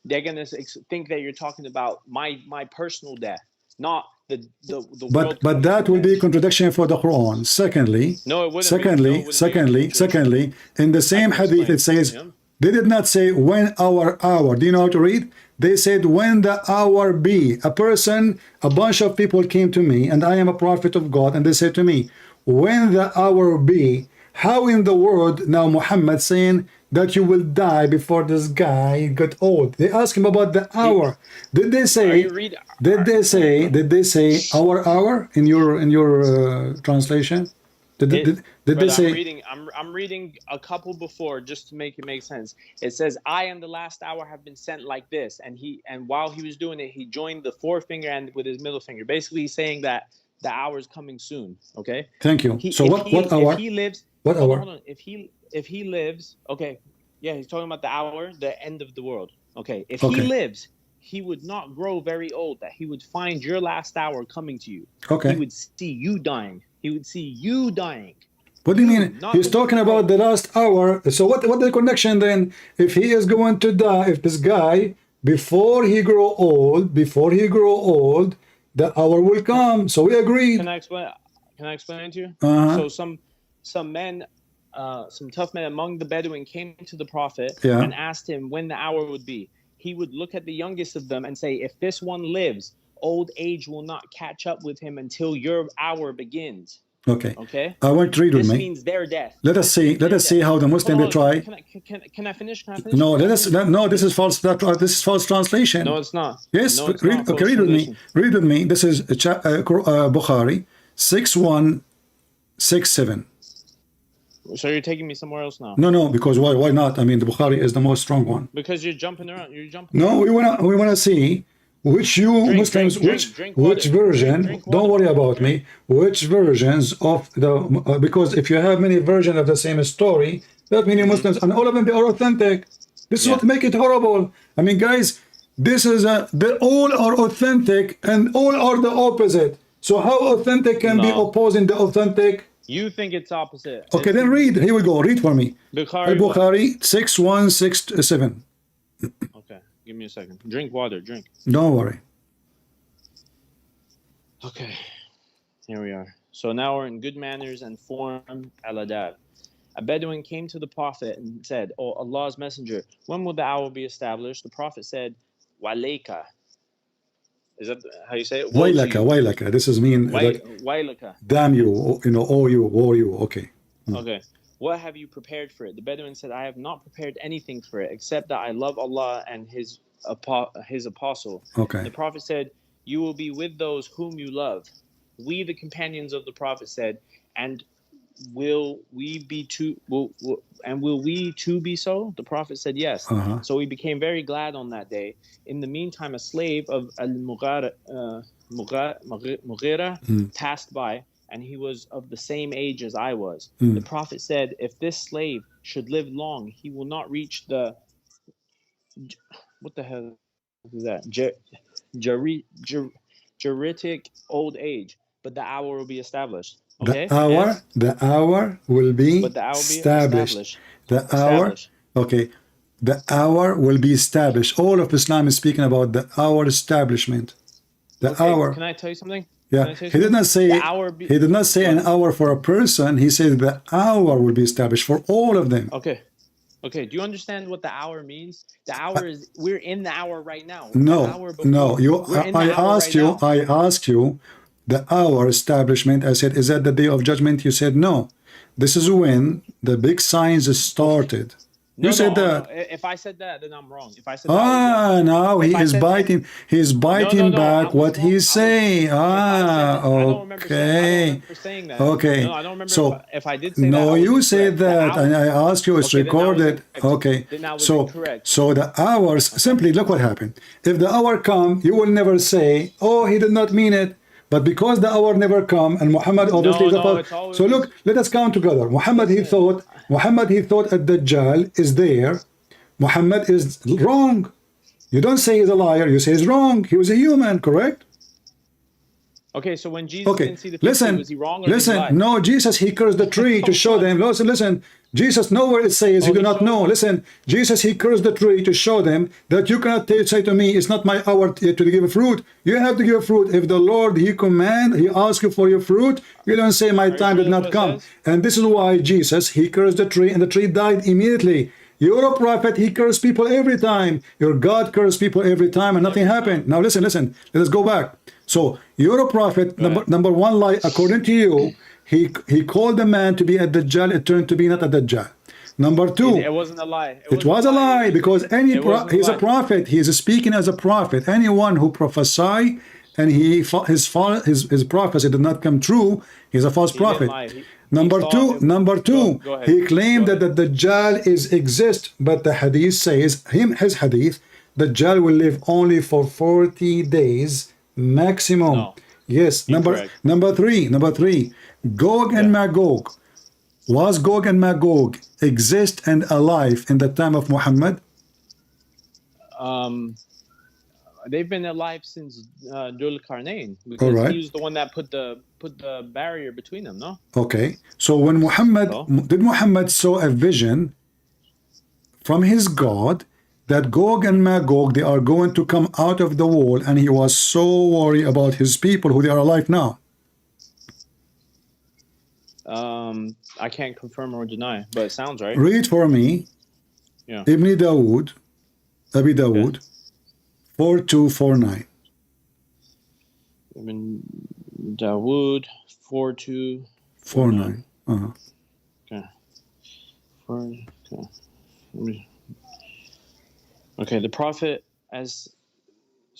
they're gonna think that you're talking about my personal death, not the world. But that will be a contradiction for the Quran. Secondly, No, it wouldn't be. No, it wouldn't be. secondly, in the same I can hadith it explain. says, Yeah. they did not say when our hour. Do you know how to read? They said when the hour be. A bunch of people came to me, and I am a prophet of God, and they said to me, when the hour be. How in the world now Muhammad saying that you will die before this guy got old? They asked him about the hour. Did they say? Did they say our hour in your translation? Did they say? I'm reading a couple before just to make it make sense. It says, "I in the last hour have been sent like this," and while he was doing it, he joined the forefinger and with his middle finger, basically saying that the hour is coming soon. Okay. Thank you. So what hour? If he lives, what hour? Hold on. If he lives, okay, yeah, he's talking about the hour, the end of the world. Okay. If he lives, he would not grow very old. That he would find your last hour coming to you. Okay. He would see you dying. He would see you dying. What do you mean? He's talking about the last hour. So what the connection then? If he is going to die, if this guy before he grow old, the hour will come. So we agree. Can I explain to you? So some men, some tough men among the Bedouin came to the Prophet and asked him when the hour would be. He would look at the youngest of them and say, if this one lives, old age will not catch up with him until your hour begins. Okay. I want to read with me. This means their death. Let us see how the Muslim they try. Can I finish? No, this is false. This is false translation. No, it's not. Yes, no, it's read. Not Okay, read with me. Read with me. This is Bukhari 6167. So you're taking me somewhere else now? No, because why not? I mean, the Bukhari is the most strong one. Because you're jumping around. No, we wanna see which Muslims, which version. Don't worry about me. Which versions of the because if you have many versions of the same story, that many Muslims and all of them they are authentic. This is what make it horrible. I mean, guys, this is they all are authentic and all are the opposite. So how authentic can be opposing the authentic? You think it's opposite. Okay, then read. Here we go. Read for me. Bukhari 6167. Okay, give me a second. Drink water. Drink. Don't worry. Okay, here we are. So now we're in good manners and form al-adab. A Bedouin came to the Prophet and said, "Oh, Allah's Messenger, when will the hour be established?" The Prophet said, "Walayka." Is that how you say it? Woe to Wailaka, you. wailaka. This is mean like Wailaka. damn you, you know, oh you, woe you. Okay. Okay. What have you prepared for it? The Bedouin said, "I have not prepared anything for it except that I love Allah and His apostle." Okay. The Prophet said, "You will be with those whom you love." We, the companions of the Prophet, said, "And will we be too? Will we too be so?" The Prophet said, "Yes." So we became very glad on that day. In the meantime, a slave of Al-Mughira passed by, and he was of the same age as I was. The Prophet said, "If this slave should live long, he will not reach the what the hell is that? Geritic old age, but the hour will be established." Okay. The hour will be established. The hour, okay. The hour will be established. All of Islam is speaking about the hour establishment. The hour. Can I tell you something? Yeah. He did not say he did not say an hour for a person. He said the hour will be established for all of them. Okay. Okay. Do you understand what the hour means? The hour is we're in the hour right now. No. I asked you the hour establishment. I said, is that the day of judgment? You said no. This is when the big signs started. You said that. If I said that, then I'm wrong. If I said that, now he is biting. He's biting back what he's saying. Okay. I don't remember saying that. Okay. No, I don't remember so if I did say that. No, you said that, and I asked you. It's recorded. Okay. So the hours. Simply look what happened. If the hour come, you will never say, "Oh, he did not mean it." But because the hour never come, and Muhammad obviously is a prophet. So look, let us count together. Muhammad he thought that Dajjal is there. Muhammad is wrong. You don't say he's a liar. You say he's wrong. He was a human, correct? Okay, so when Jesus didn't see the future, was he wrong or did he lie? No, Jesus, he cursed the tree to show them. Listen. Jesus, nowhere it says you do not know. Listen, Jesus, he cursed the tree to show them that you cannot say to me, it's not my hour to give a fruit. You have to give a fruit. If the Lord, he asks you for your fruit, you don't say my time did not come. And this is why Jesus, he cursed the tree and the tree died immediately. You're a prophet, he cursed people every time. Your God cursed people every time and nothing happened. Now listen, let us go back. So you're a prophet, number one lie, according to you, he called the man to be at Dajjal, it turned to be not at Dajjal. Number two, it wasn't a lie. It was a lie because he's a prophet. He is speaking as a prophet. Anyone who prophesy and his prophecy did not come true, he's a false prophet. Number two, he claimed that the Dajjal exists, but the hadith says, his hadith, Dajjal will live only for 40 days maximum. No. Yes. Number three, Gog and Magog. Was Gog and Magog exist and alive in the time of Muhammad? They've been alive since Dhul Qarnayn, because he was the one that put the barrier between them, no? Okay. So when did Muhammad saw a vision from his God that Gog and Magog, they are going to come out of the wall, and he was so worried about his people who they are alive now? I can't confirm or deny, but it sounds right. Read for me. Yeah. Abi Dawood, 4249. Ibn Dawood 4249. Okay, the Prophet, as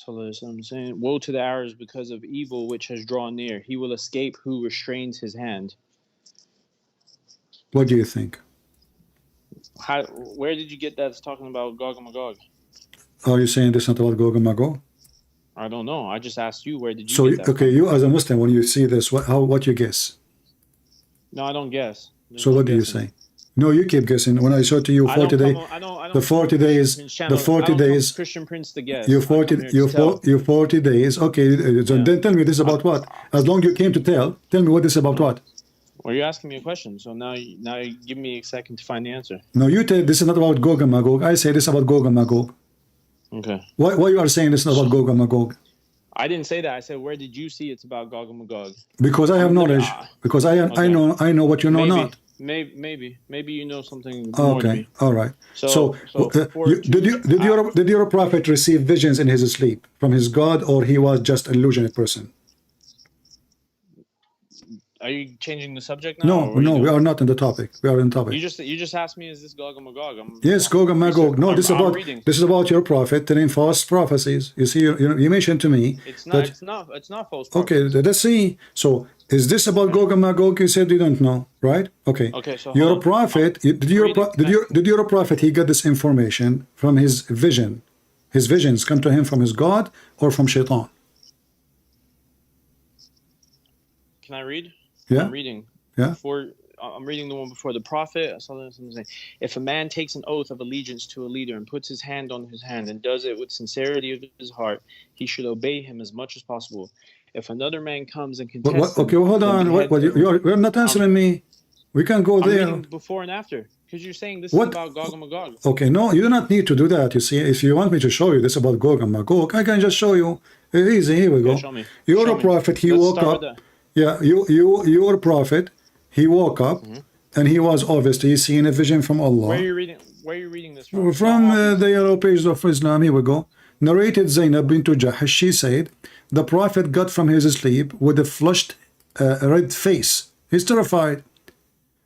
I'm saying, woe to the hours because of evil which has drawn near. He will escape who restrains his hand. What do you think? Where did you get that? It's talking about Gog and Magog. Are you saying this is not about Gog and Magog? I don't know. I just asked you, where did you get that from? You as a Muslim, when you see this, what you guess? No, I don't guess. So what do you say? No, you keep guessing. When I show to you 40 days, the 40 days, Christian Prince to guess. You 40 days. Okay, so then tell me this is about what? As long as you came to tell me what this is about what? Well, you're asking me a question, so now you give me a second to find the answer. No, you tell this is not about Gog and Magog. I say this is about Gog and Magog. Okay. Why you are saying this is not about Gog and Magog? I didn't say that. I said, where did you see it's about Gog and Magog? Because I have knowledge. Because I Okay. I know what you know not. Maybe you know something more than Okay, me. all right. So, for did your prophet receive visions in his sleep from his God, or he was just illusionate person? Are you changing the subject now? No, or what no, you we doing? are not in the topic. We are in topic. You just asked me, is this Gog and Magog? Yes, Gog and Magog. No, this reading. is about your prophet telling false prophecies. You see, you mentioned to me It's that it's not false. okay, let's see. So, is this about Gog and Magog? You said you don't know, right? Okay. Okay, so Your hold on. prophet, did your prophet he got this information from his vision? His visions come to him from his God or from Shaitan? Can I read? Yeah. I'm reading. Yeah. I'm reading the one before the prophet. Something. If a man takes an oath of allegiance to a leader and puts his hand on his hand and does it with sincerity of his heart, he should obey him as much as possible. If another man comes and contests okay, well, hold on. You're not answering me. We can go I'm there. reading before and after, because you're saying this is about Gog and Magog. Okay, no, you do not need to do that. You see, if you want me to show you this about Gog and Magog, I can just show you. Easy, here we go. Show me. You're a prophet. He Let's woke start up. Yeah, you're a prophet. He woke up, and he was obviously seeing a vision from Allah. Where are you reading this from? From the yellow pages of Islam. Here we go. Narrated Zainab bint Jahash. She said, the prophet got from his sleep with a flushed, red face. He's terrified.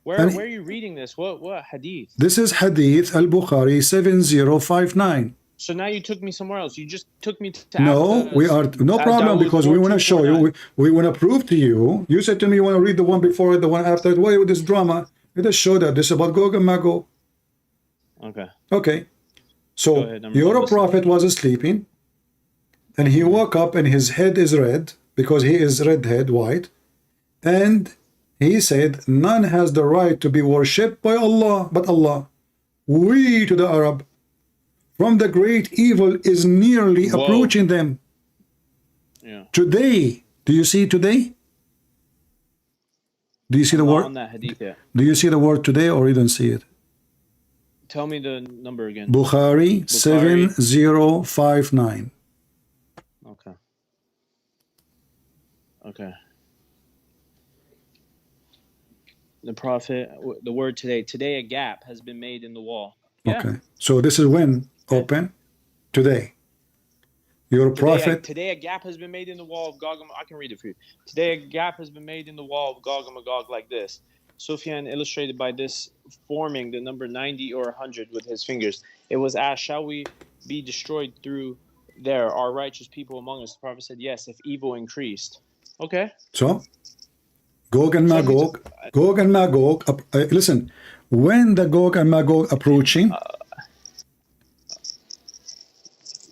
Where are you reading this? What hadith? This is Hadith al-Bukhari 7059. So now you took me somewhere else. You just took me to no, we are no problem because we want to show you. We want to prove to you. You said to me you want to read the one before it, the one after it. Why with this drama? Let us show that this is about Gog and Magog. Okay. Okay. So your prophet was sleeping, and he woke up, and his head is red because he is red head, white, and he said, none has the right to be worshipped by Allah but Allah. We to the Arab. From the great evil is nearly approaching them. Yeah. Today, do you see today? Do you see the word? On that hadith, yeah. Do you see the word today, or you don't see it? Tell me the number again. Bukhari 7059. Okay. Okay. The prophet, the word today. Today a gap has been made in the wall. Yeah. Okay. So this is when open? Today. Your prophet. Today a gap has been made in the wall of Gog and Magog. I can read it for you. Today a gap has been made in the wall of Gog and Magog like this. Sufyan illustrated by this forming the number 90 or 100 with his fingers. It was asked, shall we be destroyed through there? Are righteous people among us? The prophet said, yes, if evil increased. Okay. So, Gog and Magog. Gog and Magog. Listen, when the Gog and Magog approaching.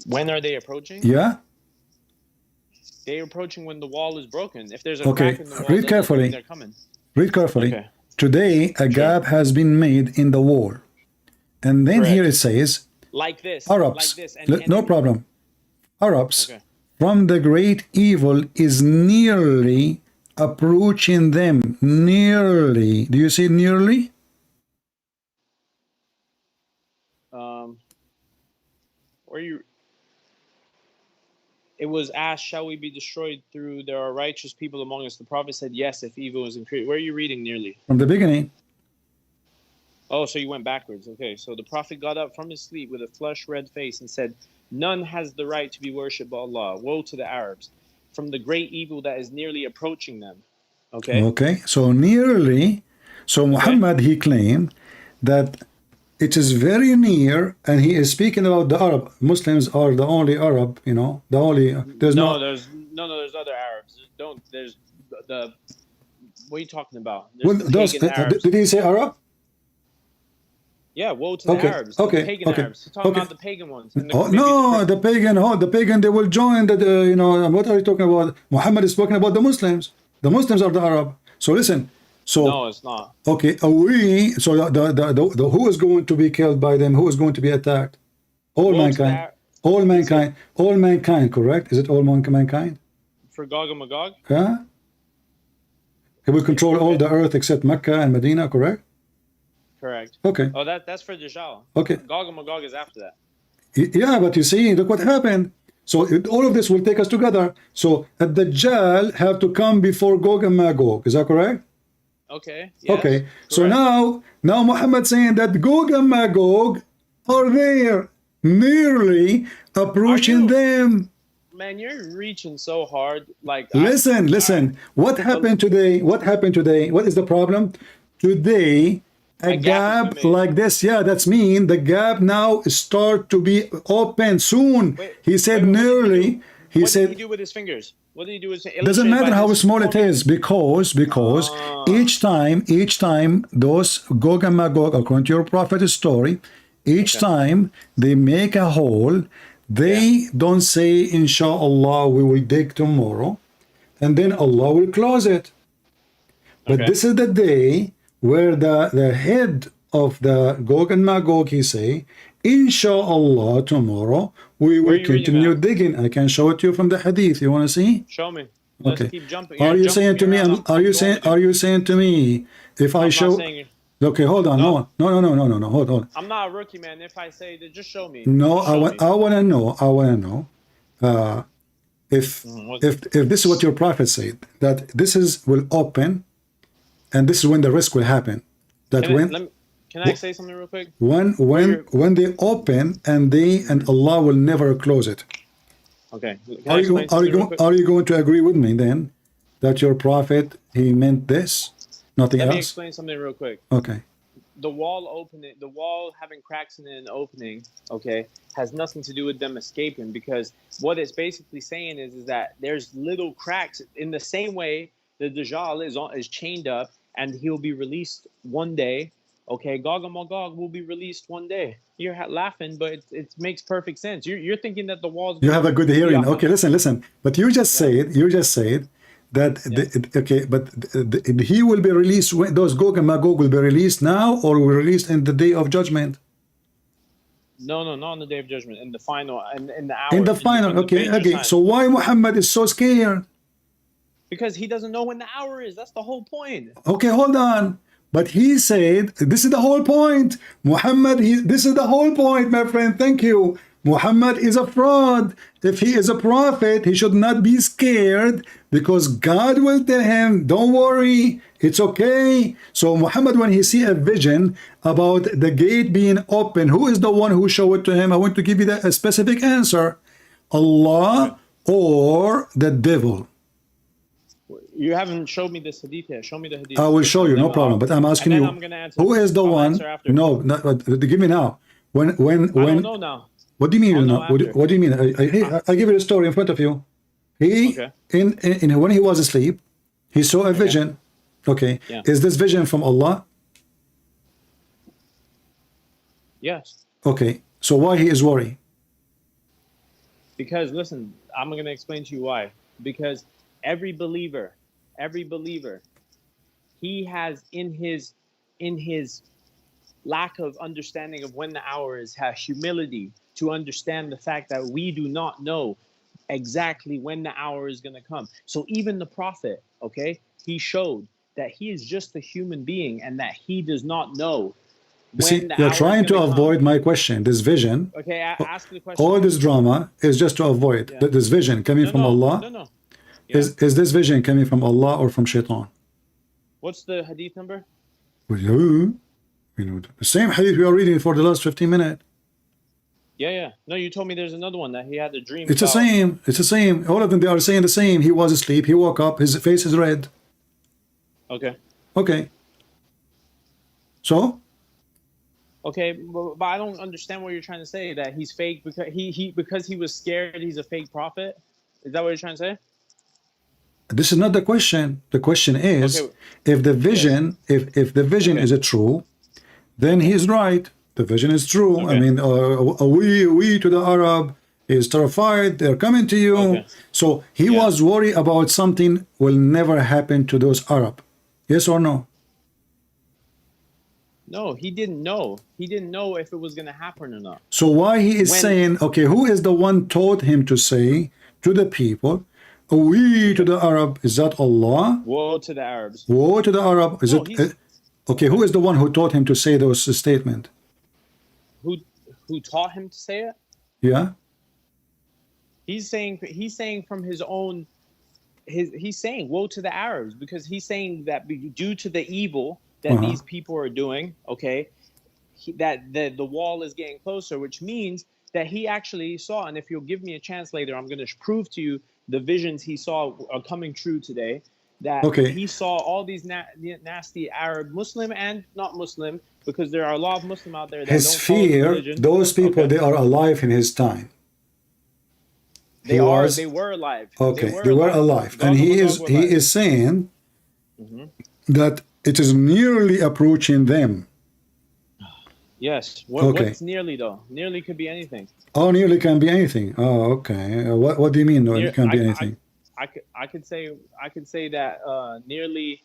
When are they approaching? Yeah. They're approaching when the wall is broken. If there's a crack in the wall, read carefully. They're coming. Read carefully. Okay. Today, a gap has been made in the wall. And then here it says, like this. Arabs. Like this. No problem. Arabs, okay. From the great evil is nearly approaching them. Nearly. Do you see nearly? Where you... It was asked, shall we be destroyed through there are righteous people among us? The prophet said, yes, if evil is increased. Where are you reading nearly? From the beginning. Oh, so you went backwards. Okay, so the prophet got up from his sleep with a flushed red face and said, none has the right to be worshipped by Allah. Woe to the Arabs from the great evil that is nearly approaching them. Okay? Okay, so nearly. So Muhammad, he claimed that it is very near, and he is speaking about the Arab. Muslims are the only Arab, you know, the only. There's there's other Arabs. There's the. What are you talking about? Arabs. Did he say Arab? Yeah, woe to the Arabs. Okay. The pagan Arabs. He's talking about the pagan ones. The pagan. They will join the. You know, what are you talking about? Muhammad is talking about the Muslims. The Muslims are the Arab. So listen. So no, it's not. Okay, who is going to be killed by them? Who is going to be attacked? All mankind. All mankind. All mankind. Correct? Is it all mankind? For Gog and Magog. Yeah. He will control all the earth except Mecca and Medina. Correct? Correct. Okay. Oh, that's for Dajjal. Okay. Gog and Magog is after that. Yeah, but you see, look what happened. So all of this will take us together. So the Dajjal have to come before Gog and Magog. Is that correct? Okay. Yes, Okay. So correct. now Muhammad saying that Gog and Magog are there, nearly approaching them. Man, you're reaching so hard. Like, Listen. What happened today? What happened today? What is the problem? Today, a gap has gap been made. like this. Yeah, that's mean. The gap now start to be open soon. He said nearly. He What did said he do with his fingers? What did he do with his doesn't matter how small it is because each time those Gog and Magog, according to your prophet's story, each time they make a hole, they don't say inshallah we will dig tomorrow, and then Allah will close it. But this is the day where the head of the Gog and Magog, he say, inshallah tomorrow we will continue digging. I can show it to you from the hadith. You want to see? Show me. Let's Okay. keep jumping. Are you saying to me? Are you saying to me if I show? Okay, hold on. No. Hold on. I'm not a rookie, man. If I say that, just show me. No, Just show me. I want to know. If this is what your prophet said, that this is will open, and this is when the risk will happen. That Can I say something real quick? when they open and Allah will never close it. Okay. Are you going to agree with me then that your prophet he meant this, nothing Let me else? explain something real quick. Okay. The wall having cracks in it and opening, okay, has nothing to do with them escaping, because what it's basically saying is that there's little cracks in the same way the Dajjal is chained up and he'll be released one day. Okay, Gog and Magog will be released one day. You're laughing, but it makes perfect sense. You're thinking that the walls. You have a good hearing. Okay, listen. But you just said that he will be released when those Gog and Magog will be released now, or will be released in the day of judgment. No, not on the day of judgment. In the final, in the hour. In the final, okay. So why Muhammad is so scared? Because he doesn't know when the hour is. That's the whole point. Okay, hold on. But he said, this is the whole point. Muhammad, this is the whole point, my friend. Thank you. Muhammad is a fraud. If he is a prophet, he should not be scared, because God will tell him, don't worry, it's okay. So Muhammad, when he see a vision about the gate being open, who is the one who showed it to him? I want to give you a specific answer. Allah or the devil. You haven't showed me this hadith yet. Show me the hadith. I will show you, no problem. But I'm asking you, who is the one? No, give me now. When? I don't know now. What do you mean? What do you mean? I give you a story in front of you. When he was asleep, he saw a vision. Okay. Yeah. Is this vision from Allah? Yes. Okay. So why he is worried? Because listen, I'm going to explain to you why. Because every believer, he has in his lack of understanding of when the hour is, has humility to understand the fact that we do not know exactly when the hour is going to come. So even the prophet, okay, he showed that he is just a human being and that he does not know when See, the you're hour trying is to gonna avoid come. my question. This vision, Okay, ask the question. all this drama is just to avoid this vision coming from Allah. No. Yeah. Is this vision coming from Allah or from Shaitan? What's the hadith number? The same hadith we are reading for the last 15 minutes. Yeah. No, you told me there's another one that he had a dream. It's the same. It's the same. All of them, they are saying the same. He was asleep. He woke up. His face is red. Okay. So? Okay, but I don't understand what you're trying to say. That he's fake because he was scared. He's a fake prophet. Is that what you're trying to say? This is not the question. The question is, if the vision, if the vision is true, then he is right. The vision is true. I mean, we to the Arab is terrified. They're coming to you. So he was worried about something will never happen to those Arab. Yes or no? No, he didn't know. He didn't know if it was going to happen or not. So why he is saying, okay, who is the one taught him to say to the people, we to the Arab, is that Allah? Woe to the Arabs. Woe to the Arab. Is it? Okay, who is the one who taught him to say those statements? Who taught him to say it? Yeah. He's saying from his own, he's saying woe to the Arabs, because he's saying that due to the evil that these people are doing, okay, that the wall is getting closer, which means that he actually saw, and if you'll give me a chance later, I'm going to prove to you the visions he saw are coming true today, that he saw all these nasty Arab, Muslim and not Muslim, because there are a lot of Muslim out there that his don't follow fear, religion. those people, they are alive in his time. They were alive. Okay, they were alive. And he is saying that it is nearly approaching them. Yes. What's nearly though? Nearly could be anything. Oh, nearly can be anything. Oh, okay. What do you mean? No, it can be anything. I could say that nearly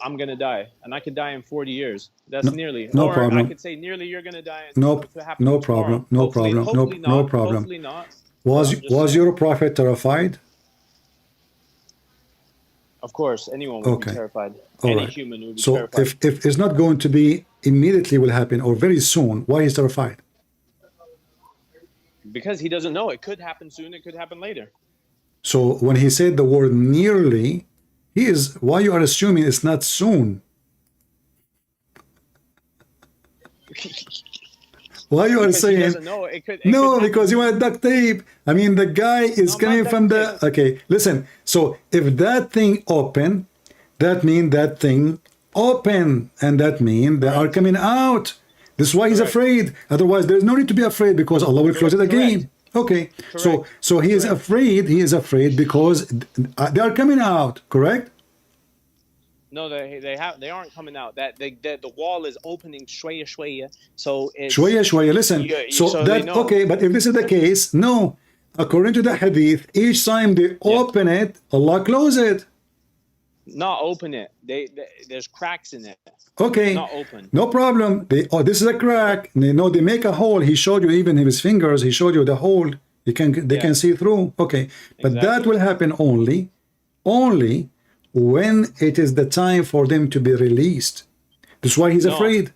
I'm gonna die, and I could die in 40 years. That's nearly. No or problem. I could say nearly you're gonna die. No problem. No problem. No problem. Hopefully not. Was your prophet terrified? Of course, anyone would be terrified. Any human would be terrified. So if it's not going to be immediately will happen or very soon, why is terrified? Because he doesn't know. It could happen soon. It could happen later. So when he said the word nearly, why you are assuming it's not soon? Why you are saying? He doesn't know. It could because you want duct tape. I mean, the guy is coming from the. Okay, listen. So if that thing open, that mean that thing open, and that mean they are coming out. This is why he's afraid. Otherwise, there is no need to be afraid, because Allah will close it again. Okay, so he is afraid. He is afraid because they are coming out. Correct? No, they aren't coming out. That the wall is opening shwaya shwaya. So it's shwaya. Listen. So that okay, but if this is the case, no. According to the hadith, each time they open it, Allah close it. Not open it. There's cracks in it. Okay. Not open. No problem. This is a crack. They make a hole. He showed you even his fingers. He showed you the hole. They can see through. Okay. But that will happen only when it is the time for them to be released. That's why he's afraid.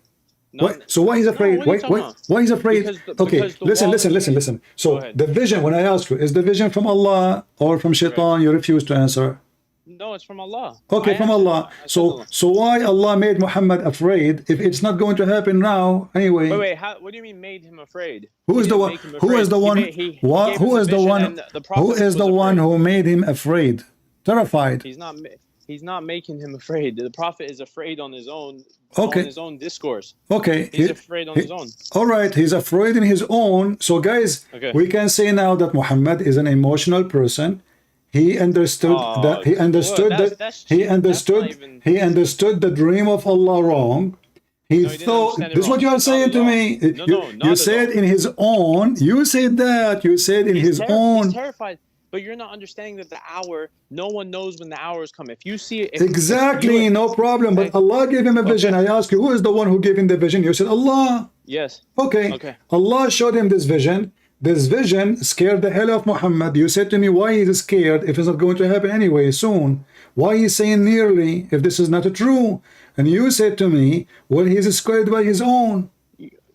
So why he's afraid? Why he's afraid? Okay, listen. So the vision, when I ask you, is the vision from Allah or from Shaitan? You refuse to answer. No, it's from Allah. Okay, from Allah. So why Allah made Muhammad afraid if it's not going to happen now anyway? Wait. What do you mean made him afraid? Who is the one? Who is the one? Who is the one? Who is the one who made him afraid? Terrified. He's not making him afraid. The Prophet is afraid on his own. Okay. On his own discourse. Okay. He's afraid on his own. All right. He's afraid in his own. So guys, we can say now that Muhammad is an emotional person. He understood he understood the dream of Allah wrong. He thought this is what you are saying to me. You said in his own. You said that. You said in his own. He's terrified. But you're not understanding that the hour, no one knows when the hours come. If you see it... Exactly, no problem. But Allah gave him a vision. I asked you, who is the one who gave him the vision? You said, Allah. Yes. Okay. Allah showed him this vision. This vision scared the hell of Muhammad. You said to me, why is he scared if it's not going to happen anyway soon? Why he's saying nearly if this is not true? And you said to me, well, he's scared by his own.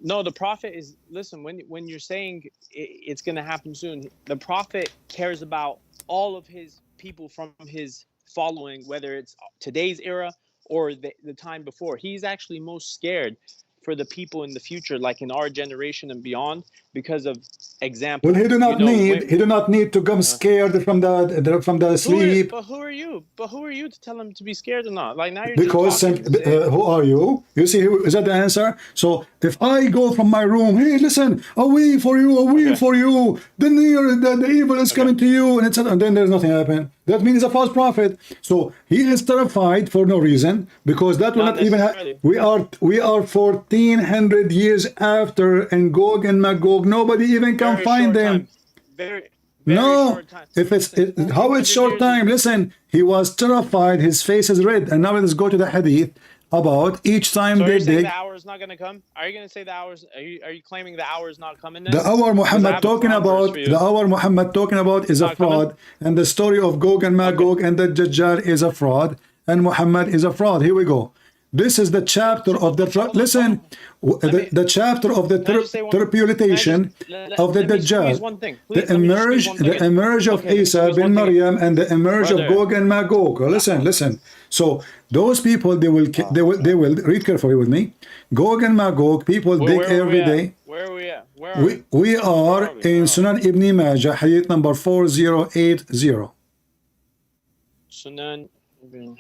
No, the Prophet is, listen, when you're saying it's going to happen soon, the Prophet cares about all of his people from his following, whether it's today's era or the time before. He's actually most scared for the people in the future, like in our generation and beyond, because of example. Well, he do not need to come scared from the sleep. But who are you? But who are you to tell him to be scared or not? Like now you're because who are you? You see, is that the answer? So if I go from my room, hey, listen, away for you, then the evil is coming to you, and then there's nothing happen. That means he's a false prophet. So he is terrified for no reason, because that will not even happen. We are 1400 years after, and Gog and Magog, nobody even can find them. Very no, short time. if how it's short time. Listen, he was terrified. His face is red. And now let's go to the hadith about each time they dig. The hour is not going to come? Are you going to say the hours? Are you claiming the hour is not coming? Then? The hour Muhammad talking about is a fraud, and the story of Gog and Magog and the Dajjal is a fraud, and Muhammad is a fraud. Here we go. This is the chapter of the listen. The chapter of the tribulation of the Dajjal, the emerge of Isa bin Maryam, and the emerge of Gog and Magog. Listen. So those people, they will read carefully with me. Gog and Magog, people dig every day. Where are we at? We are in Sunan Ibn Majah, hadith number 4080. Sunan Ibn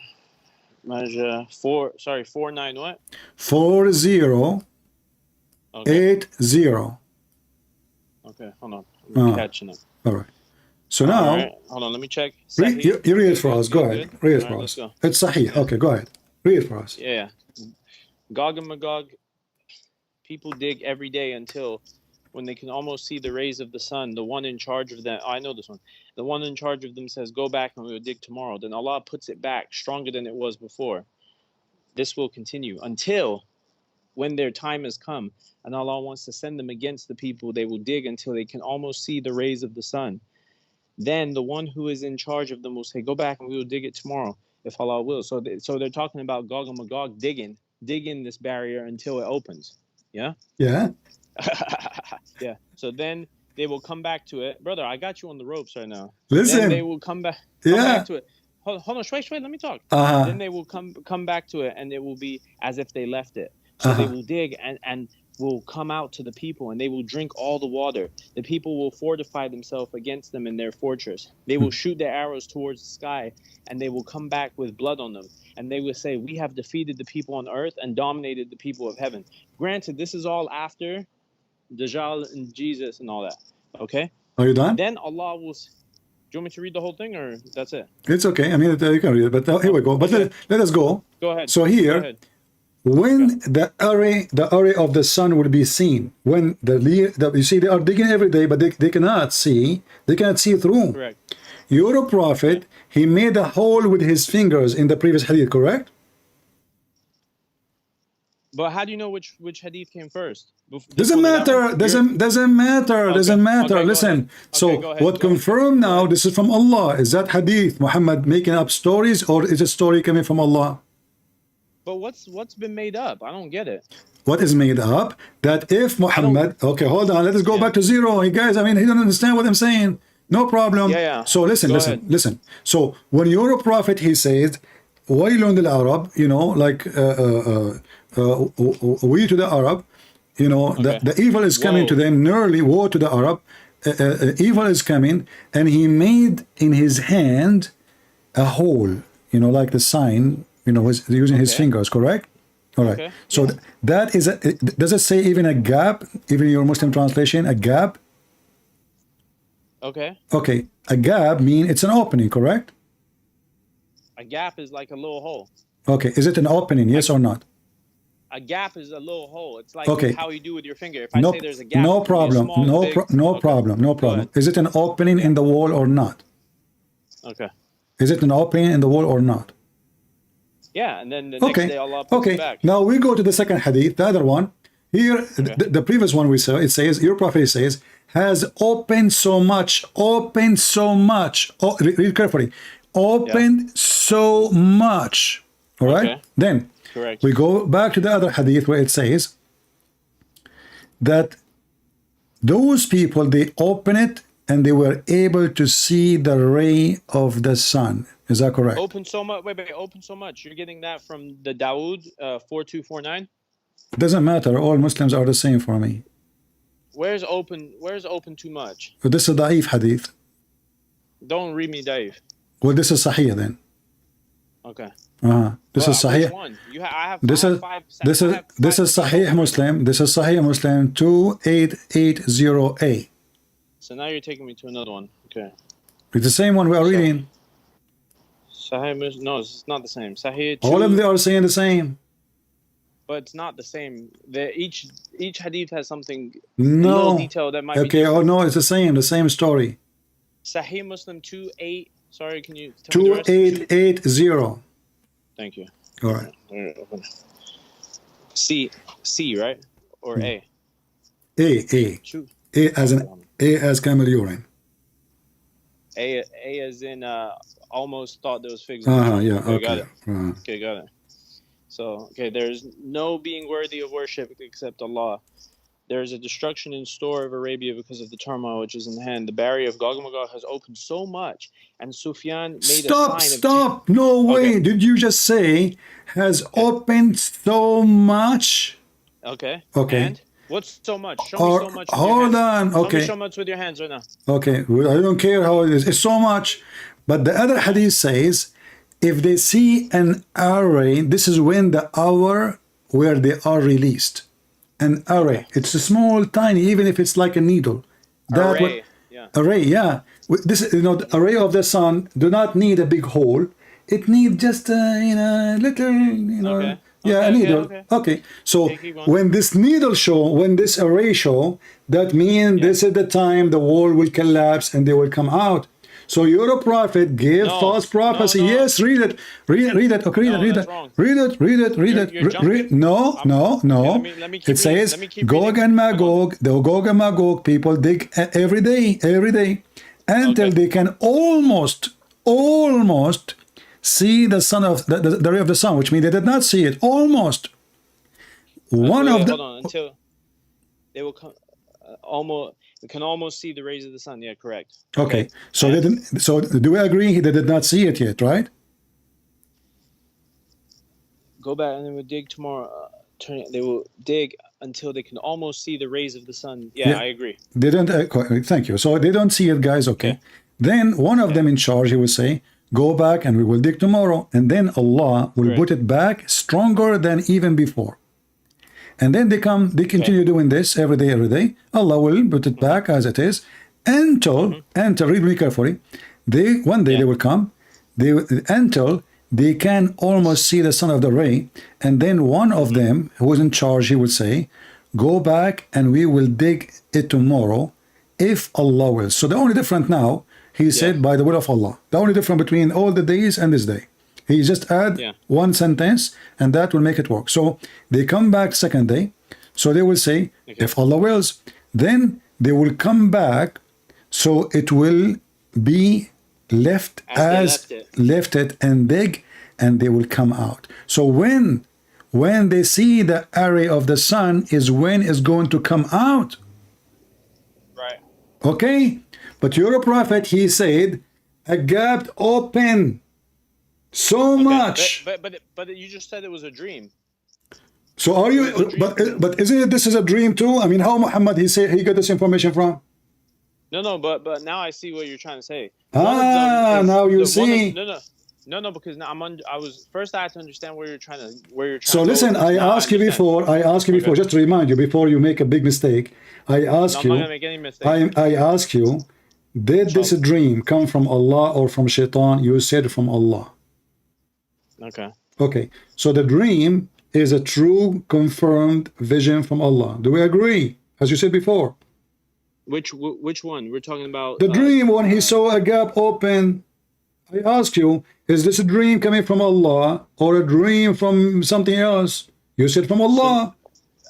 Majah 49 what? 4080. Okay, hold on. I'm catching up. All right. So now, right. Hold on, let me check. you read it for us. Go ahead. Read it for us. It's Sahih. Okay, go ahead. Read it for us. Yeah. Gog and Magog, people dig every day until when they can almost see the rays of the sun. The one in charge of them, I know this one. The one in charge of them says, go back and we will dig tomorrow. Then Allah puts it back stronger than it was before. This will continue until when their time has come and Allah wants to send them against the people, they will dig until they can almost see the rays of the sun. Then the one who is in charge of them will say, go back and we will dig it tomorrow if Allah will. So they're talking about Gog and Magog digging this barrier until it opens. Yeah? Yeah. Yeah. So then they will come back to it. Brother, I got you on the ropes right now. Listen. Then they will come back to it. Hold on, wait, let me talk. Then they will come back to it and it will be as if they left it. So they will dig and will come out to the people and they will drink all the water. The people will fortify themselves against them in their fortress. They will shoot their arrows towards the sky and they will come back with blood on them. And they will say, we have defeated the people on earth and dominated the people of heaven. Granted, this is all after Dajjal and Jesus and all that. Okay? Are you done? Then Allah will... Do you want me to read the whole thing or that's it? It's okay. I mean, you can read it, but here we go. But let us go. Go ahead. So here, when the array of the sun will be seen, when you see they are digging every day, but they cannot see through. Correct. Your prophet, he made a hole with his fingers in the previous hadith, correct? But how do you know which hadith came first? Doesn't matter. Doesn't matter. Okay, Listen. So go ahead, what confirmed now? This is from Allah. Is that hadith Muhammad making up stories, or is a story coming from Allah? But what's been made up? I don't get it. What is made up? That if Muhammad... Okay, hold on. Let us go back to zero. Hey guys, I mean, he don't understand what I'm saying. No problem. Yeah. So listen. So when you're a prophet, he says, Wailun lil Arab, like we to the Arab, the evil is coming to them, nearly woe to the Arab, evil is coming, and he made in his hand a hole, like the sign, using his fingers, correct? All right. Okay. So that is, does it say even a gap, even in your Muslim translation, a gap? Okay. Okay. A gap mean it's an opening, correct? A gap is like a little hole. Okay. Is it an opening, yes or not? A gap is a little hole. It's like how you do with your finger. If I say there's a gap, no problem. No problem. Is it an opening in the wall or not? Okay. Is it an opening in the wall or not? Yeah, and then the next day Allah puts it back. Now we go to the second hadith, the other one. Here, the previous one we saw, it says, your prophet says, has opened so much. Read carefully. Opened so much. All right? Okay. Then, correct. We go back to the other hadith where it says that those people, they open it and they were able to see the ray of the sun. Is that correct? Open so much. Wait. Open so much. You're getting that from the Dawood 4249. It doesn't matter. All Muslims are the same for me. Where's open too much? This is Da'if hadith. Don't read me Da'if. Well, this is Sahih then. Okay. This is Sahih. This is Sahih Muslim. This is Sahih Muslim 2880A. So now you're taking me to another one. Okay. It's the same one we are reading. Sahih Muslim. No, it's not the same. Sahih. All of them are saying the same. But it's not the same. Each hadith has something. No. Little detail that might be. Okay. Oh no, it's the same story. Sahih Muslim 28. Sorry, can you tell me the rest? 2880. Thank you. All right. C, right? Or A? A as camel urine. A as in almost thought there was figs. Yeah. Okay, Okay. got it. Okay, got it. So, okay, there's no being worthy of worship except Allah. There is a destruction in store of Arabia because of the turmoil which is in hand. The barrier of Gog and Magog has opened so much, and Sufyan made a sign of... Stop! No way! Okay. Did you just say has opened so much? Okay. Okay. And what's so much? Show me so much with your Hold hands. on. Okay. Show me so much with your hands right now. Okay. Well, I don't care how it is. It's so much. But the other hadith says, if they see an array, this is when the hour where they are released. An array. It's a small, tiny, even if it's like a needle. That Array. Yeah. Array, yeah. This, the array of the sun do not need a big hole. It needs just a little, Okay. yeah, a needle. Okay. So when this needle show, when this array show, that means this is the time the wall will collapse and they will come out. So your prophet gave false prophecy. No. Yes, read it. Read it. Okay, read it. Read it. No. Okay, let me keep It says reading. Gog and Magog, the Gog and Magog people dig every day, until they can almost see the sun of the ray of the sun, which means they did not see it. Almost. Hold on, until they will come almost. We can almost see the rays of the sun. Yeah, correct. Okay. So they didn't. So do we agree they did not see it yet, right? Go back and they will dig tomorrow. They will dig until they can almost see the rays of the sun. Yeah. I agree. They don't. Thank you. So they don't see it, guys. Okay. Then one of them in charge, he will say, "Go back and we will dig tomorrow." And then Allah will put it back stronger than even before. And then they continue doing this every day. Allah will put it back as it is until, read me carefully, one day they will come, until they can almost see the sun of the ray. And then one of them who is in charge, he will say, "Go back and we will dig it tomorrow if Allah will." So the only difference now, he said, by the will of Allah. The only difference between all the days and this day. He just add one sentence and that will make it work. So they come back second day. So they will say, if Allah wills, then they will come back. So it will be left as left it and dig, and they will come out. So when they see the array of the sun is when it's going to come out. Right. Okay. But your prophet, he said, a gap open. So much. But you just said it was a dream. So are you? But isn't it? This is a dream too. I mean, how Muhammad he got this information from? No. But now I see what you're trying to say. Now you see. No. Because now I was first. I had to understand where you're trying to. So listen, I asked you before. Just to remind you before you make a big mistake. I asked you. I'm not gonna make any mistake. I asked you. Did this dream come from Allah or from Shaitan? You said from Allah. Okay. So the dream is a true confirmed vision from Allah. Do we agree? As you said before. Which one? We're talking about the dream when he saw a gap open. I ask you, is this a dream coming from Allah or a dream from something else? You said from Allah.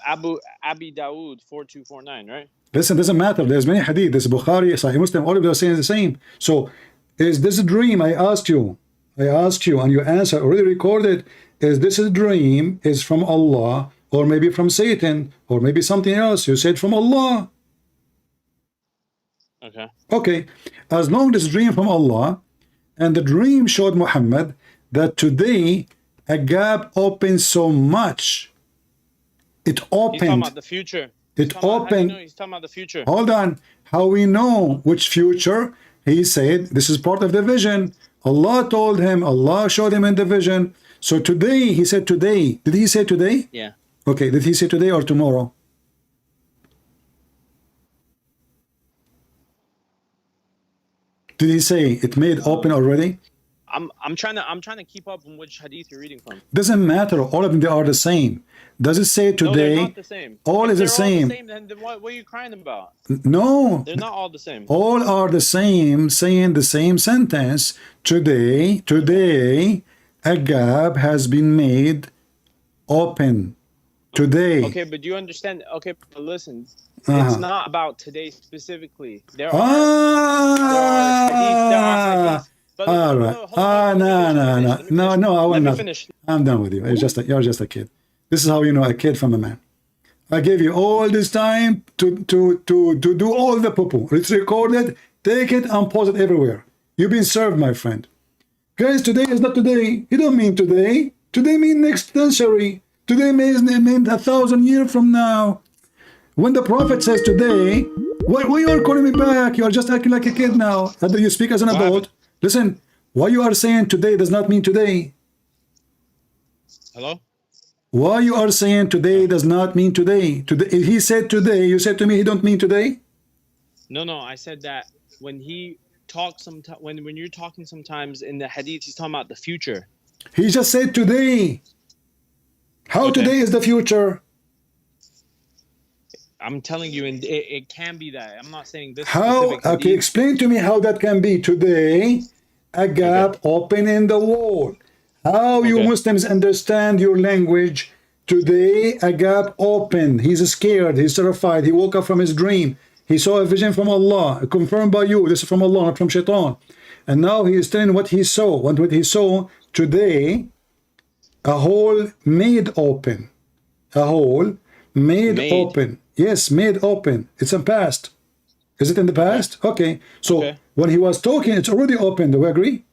Abi Dawood 4249, right? Listen, doesn't matter. There's many hadith. There's Bukhari, Sahih Muslim. All of them are saying the same. So, is this a dream? I asked you, and you answer already recorded. Is this a dream? Is from Allah, or maybe from Satan, or maybe something else? You said from Allah. Okay. As long as dream from Allah, and the dream showed Muhammad that today a gap opened so much. It opened. He's talking about the future. It opened. He's talking about the future. Hold on. How we know which future? He said this is part of the vision. Allah told him. Allah showed him in the vision. So today, he said today. Did he say today? Yeah. Okay. Did he say today or tomorrow? Did he say it made open already? I'm trying to keep up on which hadith you're reading from. Doesn't matter. All of them, they are the same. Does it say today? No, they're not the same. All is the same. Then what are you crying about? No. They're not all the same. All are the same, saying the same sentence. Today, a gap has been made open. Today. Okay, but do you understand? Okay, but listen. It's not about today specifically. There are hadiths. Brother, All no, right. hold on, let me finish, let me finish, let me finish. No, I will Let me not. finish. I'm done with you. You're just a kid. This is how you know a kid from a man. I gave you all this time to do all the poo-poo. It's recorded. Take it and post it everywhere. You've been served, my friend. Guys, today is not today. You don't mean today. Today means next century. Today means 1,000 years from now. When the prophet says today, why you are calling me back? You are just acting like a kid now. Either you speak as an adult. Listen, what you are saying today does not mean today. Hello? Why you are saying today does not mean today. Today, if he said today, you said to me he don't mean today? No, I said that when he talks when you're talking sometimes in the hadith, he's talking about the future. He just said today. How today is the future? I'm telling you, and it can be that. I'm not saying this. How? Okay, explain to me how that can be. Today, a gap open in the wall. How you Muslims understand your language? Today, a gap open. He's scared. He's terrified. He woke up from his dream. He saw a vision from Allah, confirmed by you. This is from Allah, not from Shaitan. And now he is telling what he saw. What he saw today, a hole made open. A hole made open. Yes, made open. It's in past. Is it in the past? Okay. So when he was talking, it's already open. Do we agree?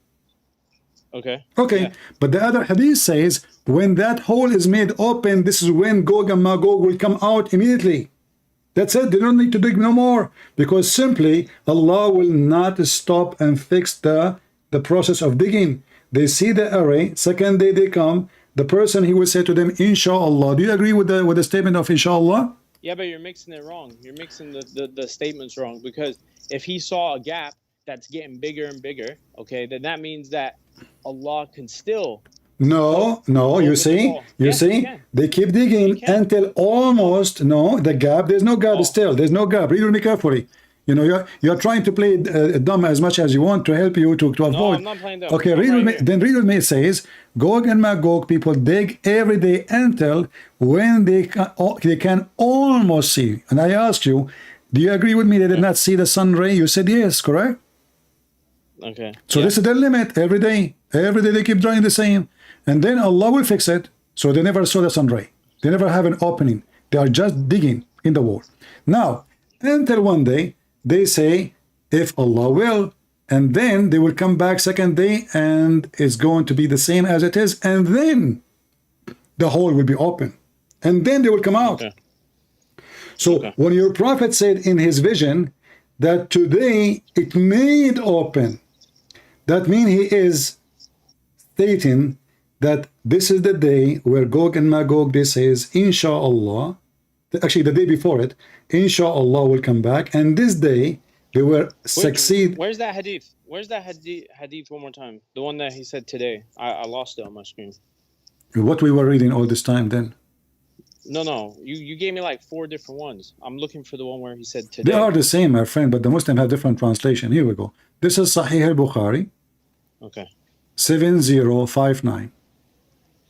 Okay. Yeah. But the other hadith says, when that hole is made open, this is when Gog and Magog will come out immediately. That's it. They don't need to dig no more, because simply Allah will not stop and fix the process of digging. They see the array. Second day they come. The person, he will say to them, Inshallah. Do you agree with the statement of Inshallah? Yeah, but you're mixing it wrong. You're mixing the statements wrong, because if he saw a gap that's getting bigger and bigger, okay, then that means that Allah can still. No, you see, they keep digging until almost, the gap, there's no gap still, there's no gap. Read with me carefully. You know, you're trying to play dumb as much as you want to help you to avoid. No, I'm not playing dumb. Okay, read with me. Then read with me. It says, Gog and Magog people dig every day until when they can almost see. And I asked you, do you agree with me they did not see the sun ray? You said yes, correct? Okay. So this is their limit. Every day they keep trying the same. And then Allah will fix it. So they never saw the sun ray. They never have an opening. They are just digging in the wall. Now, until one day, they say, if Allah will, and then they will come back second day, and it's going to be the same as it is, and then the hole will be open, and then they will come out. So when your prophet said in his vision that today it made open, that means he is stating that this is the day where Gog and Magog, this is Inshallah, actually the day before it, Inshallah will come back, and this day they will succeed. Where's that hadith? Where's that hadith one more time? The one that he said today. I lost it on my screen. What we were reading all this time then? No. You gave me like 4 different ones. I'm looking for the one where he said today. They are the same, my friend, but the Muslim have different translation. Here we go. This is Sahih al-Bukhari. Okay. 7059.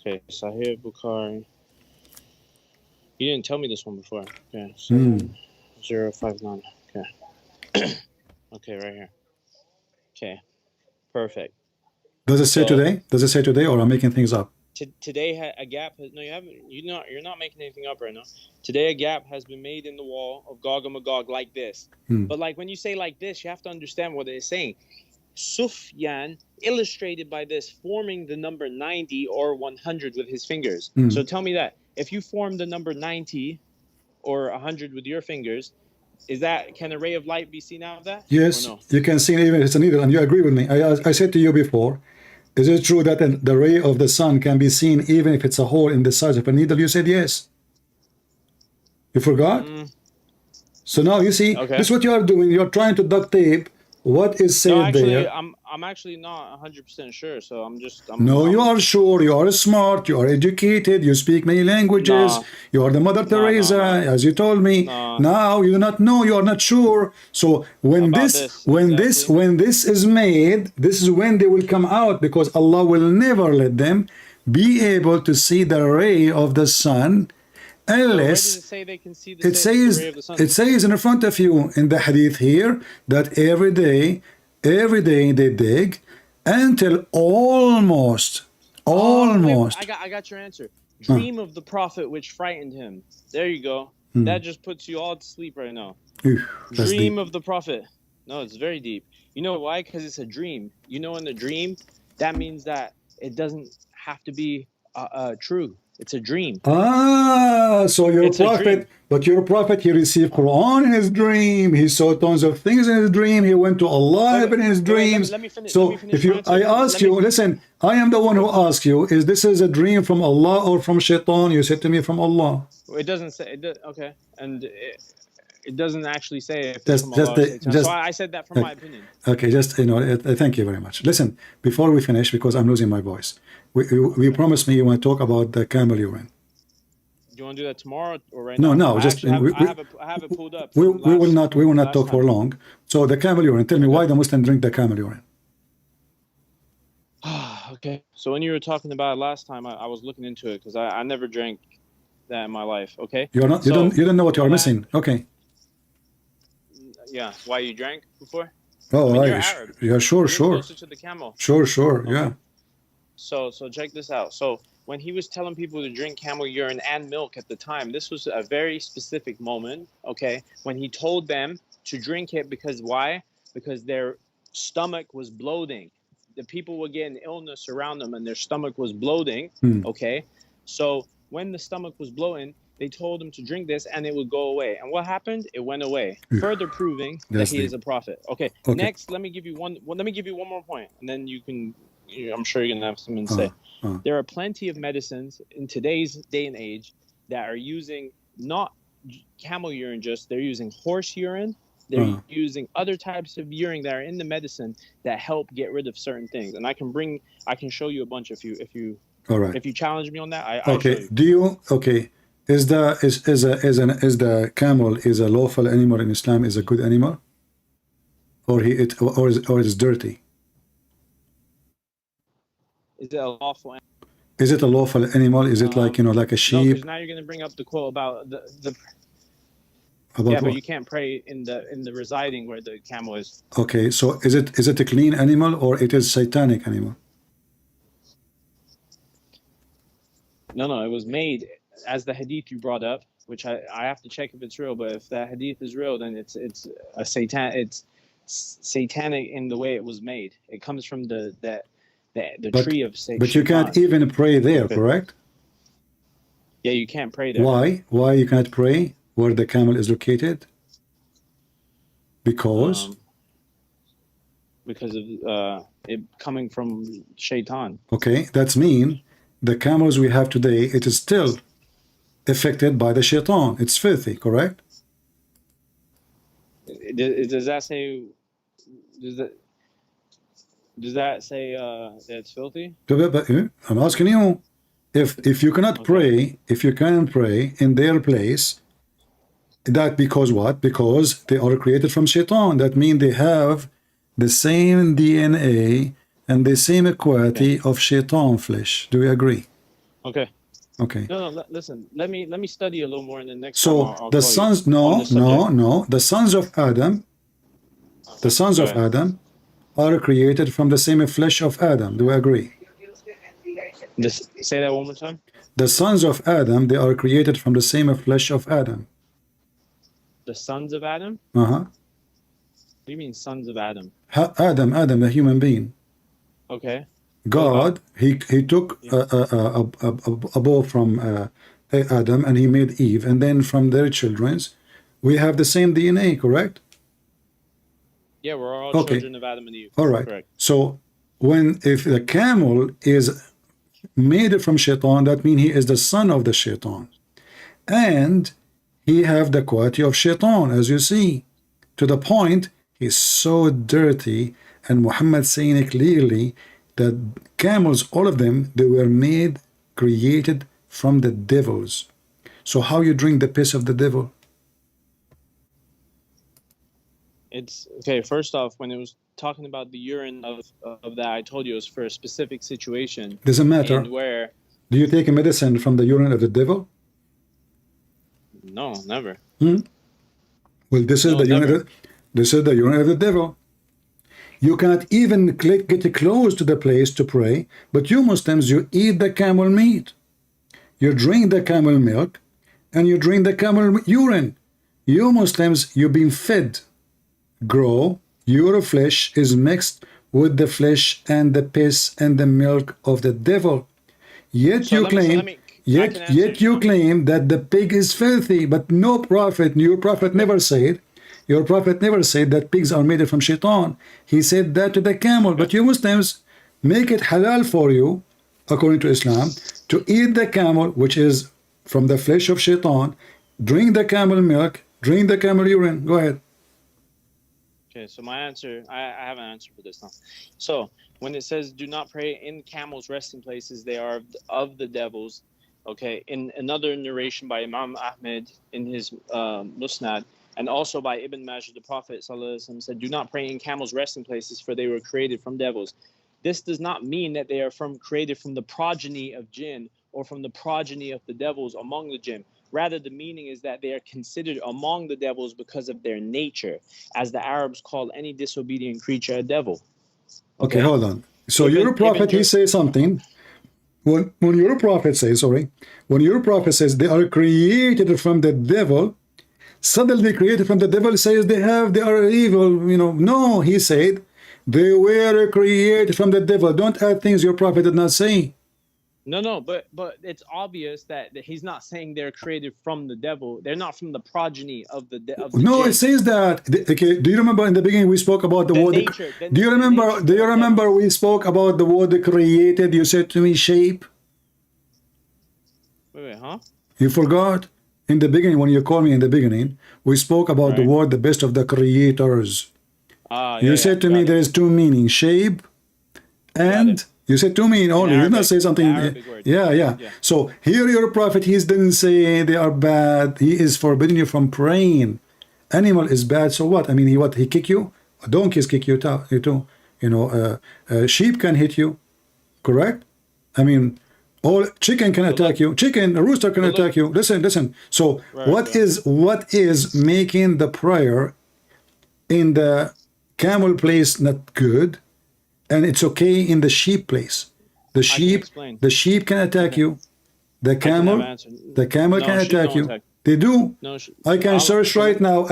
Okay, Sahih al-Bukhari. You didn't tell me this one before. Okay, 7059. Okay. Okay, right here. Okay, perfect. Does it say today? Does it say today, or I'm making things up? Today a gap. No, you haven't. You're not making anything up right now. Today a gap has been made in the wall of Gog and Magog like this. But like when you say like this, you have to understand what it's saying. Sufyan illustrated by this forming the number 90 or 100 with his fingers. So tell me that if you form the number 90 or 100 with your fingers, can a ray of light be seen out of that? Yes, no? You can see even if it's a needle, and you agree with me. I said to you before, is it true that the ray of the sun can be seen even if it's a hole in the size of a needle? You said yes. You forgot? So now you see, this is what you are doing. You're trying to duct tape what is said there. I'm actually not 100% sure, so I'm you are sure. You are smart. You are educated. You speak many languages. You are the Mother Teresa, as you told me. Now you do not know. You are not sure. So when this is made, this is when they will come out, because Allah will never let them be able to see the ray of the sun. Unless it says in front of you in the hadith here that every day they dig until almost. Wait, I got your answer. Dream of the prophet which frightened him. There you go. That just puts you all to sleep right now. That's Dream deep. of the prophet. No, it's very deep. You know why? Because it's a dream. You know, in the dream, that means that it doesn't have to be true. It's a dream. So your It's a dream. prophet, but your prophet, he received Quran in his dream. He saw tons of things in his dream. He went to Allah in his dreams. Let me finish. So Let me finish if you, my answer. I ask you, listen, I am the one who asked you, is this is a dream from Allah or from Shaitan? You said to me from Allah. It doesn't say. Okay, and it doesn't actually say if it's Just- from just Allah or the- Satan. just- So I said that from my opinion. Okay, just, thank you very much. Listen, before we finish, because I'm losing my voice, we promised me you want to talk about the camel urine. Do you want to do that tomorrow or right No, now? no, just I have it pulled up. we from will not last talk for time. long. So the camel urine, tell me why the Muslim drink the camel urine. Okay. So when you were talking about it last time, I was looking into it because I never drank that in my life. Okay. You don't know what you are missing. Okay. Yeah. Why you drank before? Oh, You're right. Arab. Yeah, sure, You're sure, closer to the camel. sure, yeah. So check this out. So when he was telling people to drink camel urine and milk at the time, this was a very specific moment, okay? When he told them to drink it because why? Because their stomach was bloating. The people were getting illness around them and their stomach was bloating, okay? So when the stomach was bloating, they told him to drink this and it would go away. And what happened? It went away, further proving that he is a prophet. Okay. Next, let me give you one more point, and then you can, I'm sure you're gonna have something to say. There are plenty of medicines in today's day and age that are using not camel urine, they're using horse urine. They're using other types of urine that are in the medicine that help get rid of certain things. And I can show you a bunch if you All right. If you challenge me on that, I Okay. Is the camel is a lawful animal in Islam? Is a good animal, or is dirty? Is it a lawful animal? Is it a lawful animal? Is it like like a No, sheep? because now you're going to bring up the quote about the About yeah, what? but you can't pray in the residing where the camel is. Okay, so is it a clean animal or it is satanic animal? No, it was made as the hadith you brought up, which I have to check if it's real. But if that hadith is real, then it's satanic in the way it was made. It comes from the tree of Satan. But you can't even pray there, correct? Yeah, you can't pray there. Why? Why you can't pray where the camel is located? Because of it coming from Shaitan. okay, that's mean the camels we have today, it is still affected by the Shaitan. It's filthy, correct? Does that say? Does that say that it's filthy? I'm asking you, if you cannot pray, if you can't pray in their place, that because what? Because they are created from Shaitan. That means they have the same DNA and the same quality of Shaitan flesh. Do we agree? Okay. Okay. No, listen. Let me study a little more in the next. So time I'll the call sons, you on this subject. no, the sons of Adam, are created from the same flesh of Adam. Do we agree? Say that one more time. The sons of Adam, they are created from the same flesh of Adam. The sons of Adam? What do you mean sons of Adam? Adam, the human being. Okay. God, he took a bow from Adam and he made Eve, and then from their children's, we have the same DNA, correct? Yeah, we're all children of Adam and Eve. All right. Correct. So if the camel is made from Shaitan, that means he is the son of the Shaitan, and he have the quality of Shaitan, as you see, to the point he's so dirty, and Muhammad saying it clearly that camels, all of them, they were created from the devils. So how you drink the piss of the devil? It's okay. First off, when it was talking about the urine of that, I told you it was for a specific situation. Doesn't matter. And where? Do you take a medicine from the urine of the devil? No, never. Well, this is the urine. This is the urine of the devil. You cannot even get close to the place to pray. But you Muslims, you eat the camel meat, you drink the camel milk, and you drink the camel urine. You Muslims, you've been fed, grow, your flesh is mixed with the flesh and the piss and the milk of the devil. Yet you claim, yet you claim that the pig is filthy, but no prophet, your prophet never said, your prophet never said that pigs are made from shaitan. He said that to the camel. But you Muslims make it halal for you, according to Islam, to eat the camel, which is from the flesh of shaitan, drink the camel milk, drink the camel urine. Go ahead. Okay, so my answer, I have an answer for this now. So when it says do not pray in camels' resting places, they are of the devils. Okay, in another narration by Imam Ahmed in his Musnad, and also by Ibn Majah, the Prophet ﷺ said, do not pray in camels' resting places, for they were created from devils. This does not mean that they are created from the progeny of jinn or from the progeny of the devils among the jinn. Rather, the meaning is that they are considered among the devils because of their nature, as the Arabs call any disobedient creature a devil. Okay, hold on. So your prophet, he says something. When your prophet says, when your prophet says they are created from the devil, suddenly created from the devil says they are evil, No, he said they were created from the devil. Don't add things your prophet did not say. No, but it's obvious that he's not saying they're created from the devil. They're not from the progeny of the No, jinn. it says that. Okay, do you remember in the beginning we spoke about the word? Do you remember we spoke about the word created? You said to me shape. Wait, huh? You forgot? In the beginning, when you called me in the beginning, we spoke about the word the best of the creators. You said to me there is two meanings, shape and you said two meanings only. You did not say something. Yeah. So here your prophet, he didn't say they are bad. He is forbidding you from praying. Animal is bad, so what? I mean, he kick you? Donkeys kick you too. Sheep can hit you, correct? I mean, all chicken can attack you. A rooster can attack you. Listen. So what is making the prayer in the camel place not good, and it's okay in the sheep place? The sheep can attack you. The camel can attack you. They do. I can search right now.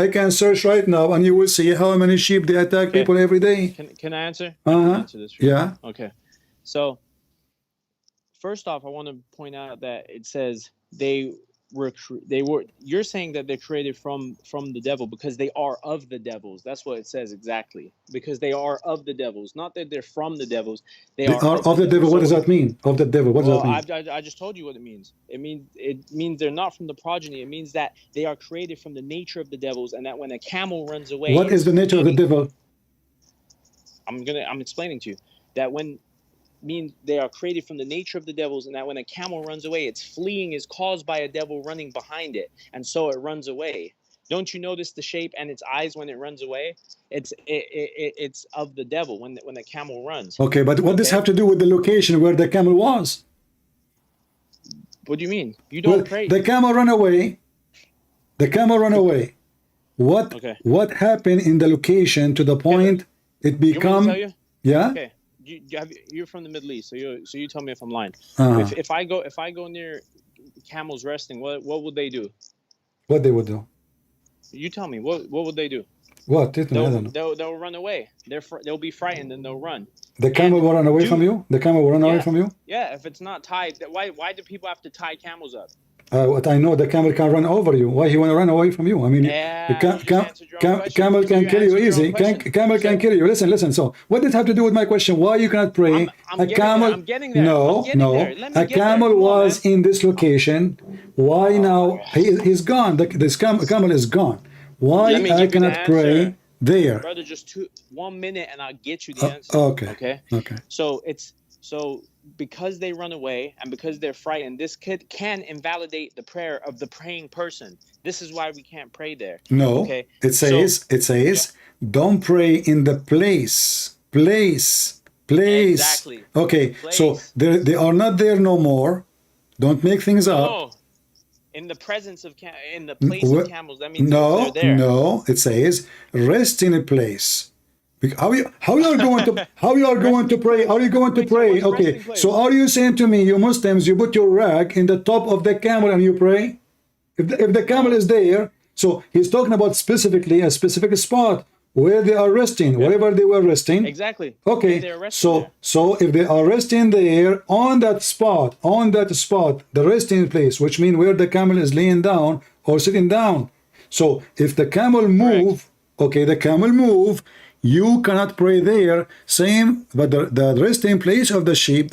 And you will see how many sheep they attack people every day. Can I answer? I can answer this. Yeah. Okay. So first off, I want to point out that it says you're saying that they're created from the devil because they are of the devils. That's what it says exactly. Because they are of the devils, not that they're from the devils. They are of the devil. What does that mean? Of the devil. What does that mean? I just told you what it means. It means they're not from the progeny. It means that they are created from the nature of the devils, and that when a camel runs away. What is the nature of the devil? I'm explaining to you that means they are created from the nature of the devils, and that when a camel runs away, its fleeing is caused by a devil running behind it, and so it runs away. Don't you notice the shape and its eyes when it runs away? It's of the devil when the camel runs. Okay, but what does this have to do with the location where the camel was? What do you mean? You don't pray. The camel run away. What happened in the location to the point it become? Yeah. Okay. You're from the Middle East, so you tell me if I'm lying. If I go near camels resting, what would they do? What they would do? You tell me. What would they do? What? They'll run away. They'll be frightened and they'll run. The camel will run away from you? The camel will run away from you? Yeah, if it's not tied. Why do people have to tie camels up? What I know, the camel can run over you. Why he want to run away from you? I mean, camel can kill you easy. Camel can kill you. Listen. So what does it have to do with my question? Why you cannot pray? I'm getting there. No. A camel was in this location. Why now? He's gone. This camel is gone. Why I cannot pray there? Brother, just 1 minute and I'll get you the answer. Okay. So because they run away and because they're frightened, this can invalidate the prayer of the praying person. This is why we can't pray there. No. Okay. It says, don't pray in the place. Exactly. Okay. So they are not there no more. Don't make things up. No. In the presence of in the place of camels, that means they're there. No. It says rest in a place. How you are going to pray? Are you going to pray? Okay, so are you saying to me, you Muslims, you put your rag in the top of the camel and you pray? If the camel is there, so he's talking about specifically a specific spot where they are resting, wherever they were resting. Exactly. Okay, so if they are resting there on that spot, the resting place, which means where the camel is laying down or sitting down. So if the camel move, okay, the camel move, you cannot pray there. Same, but the resting place of the sheep,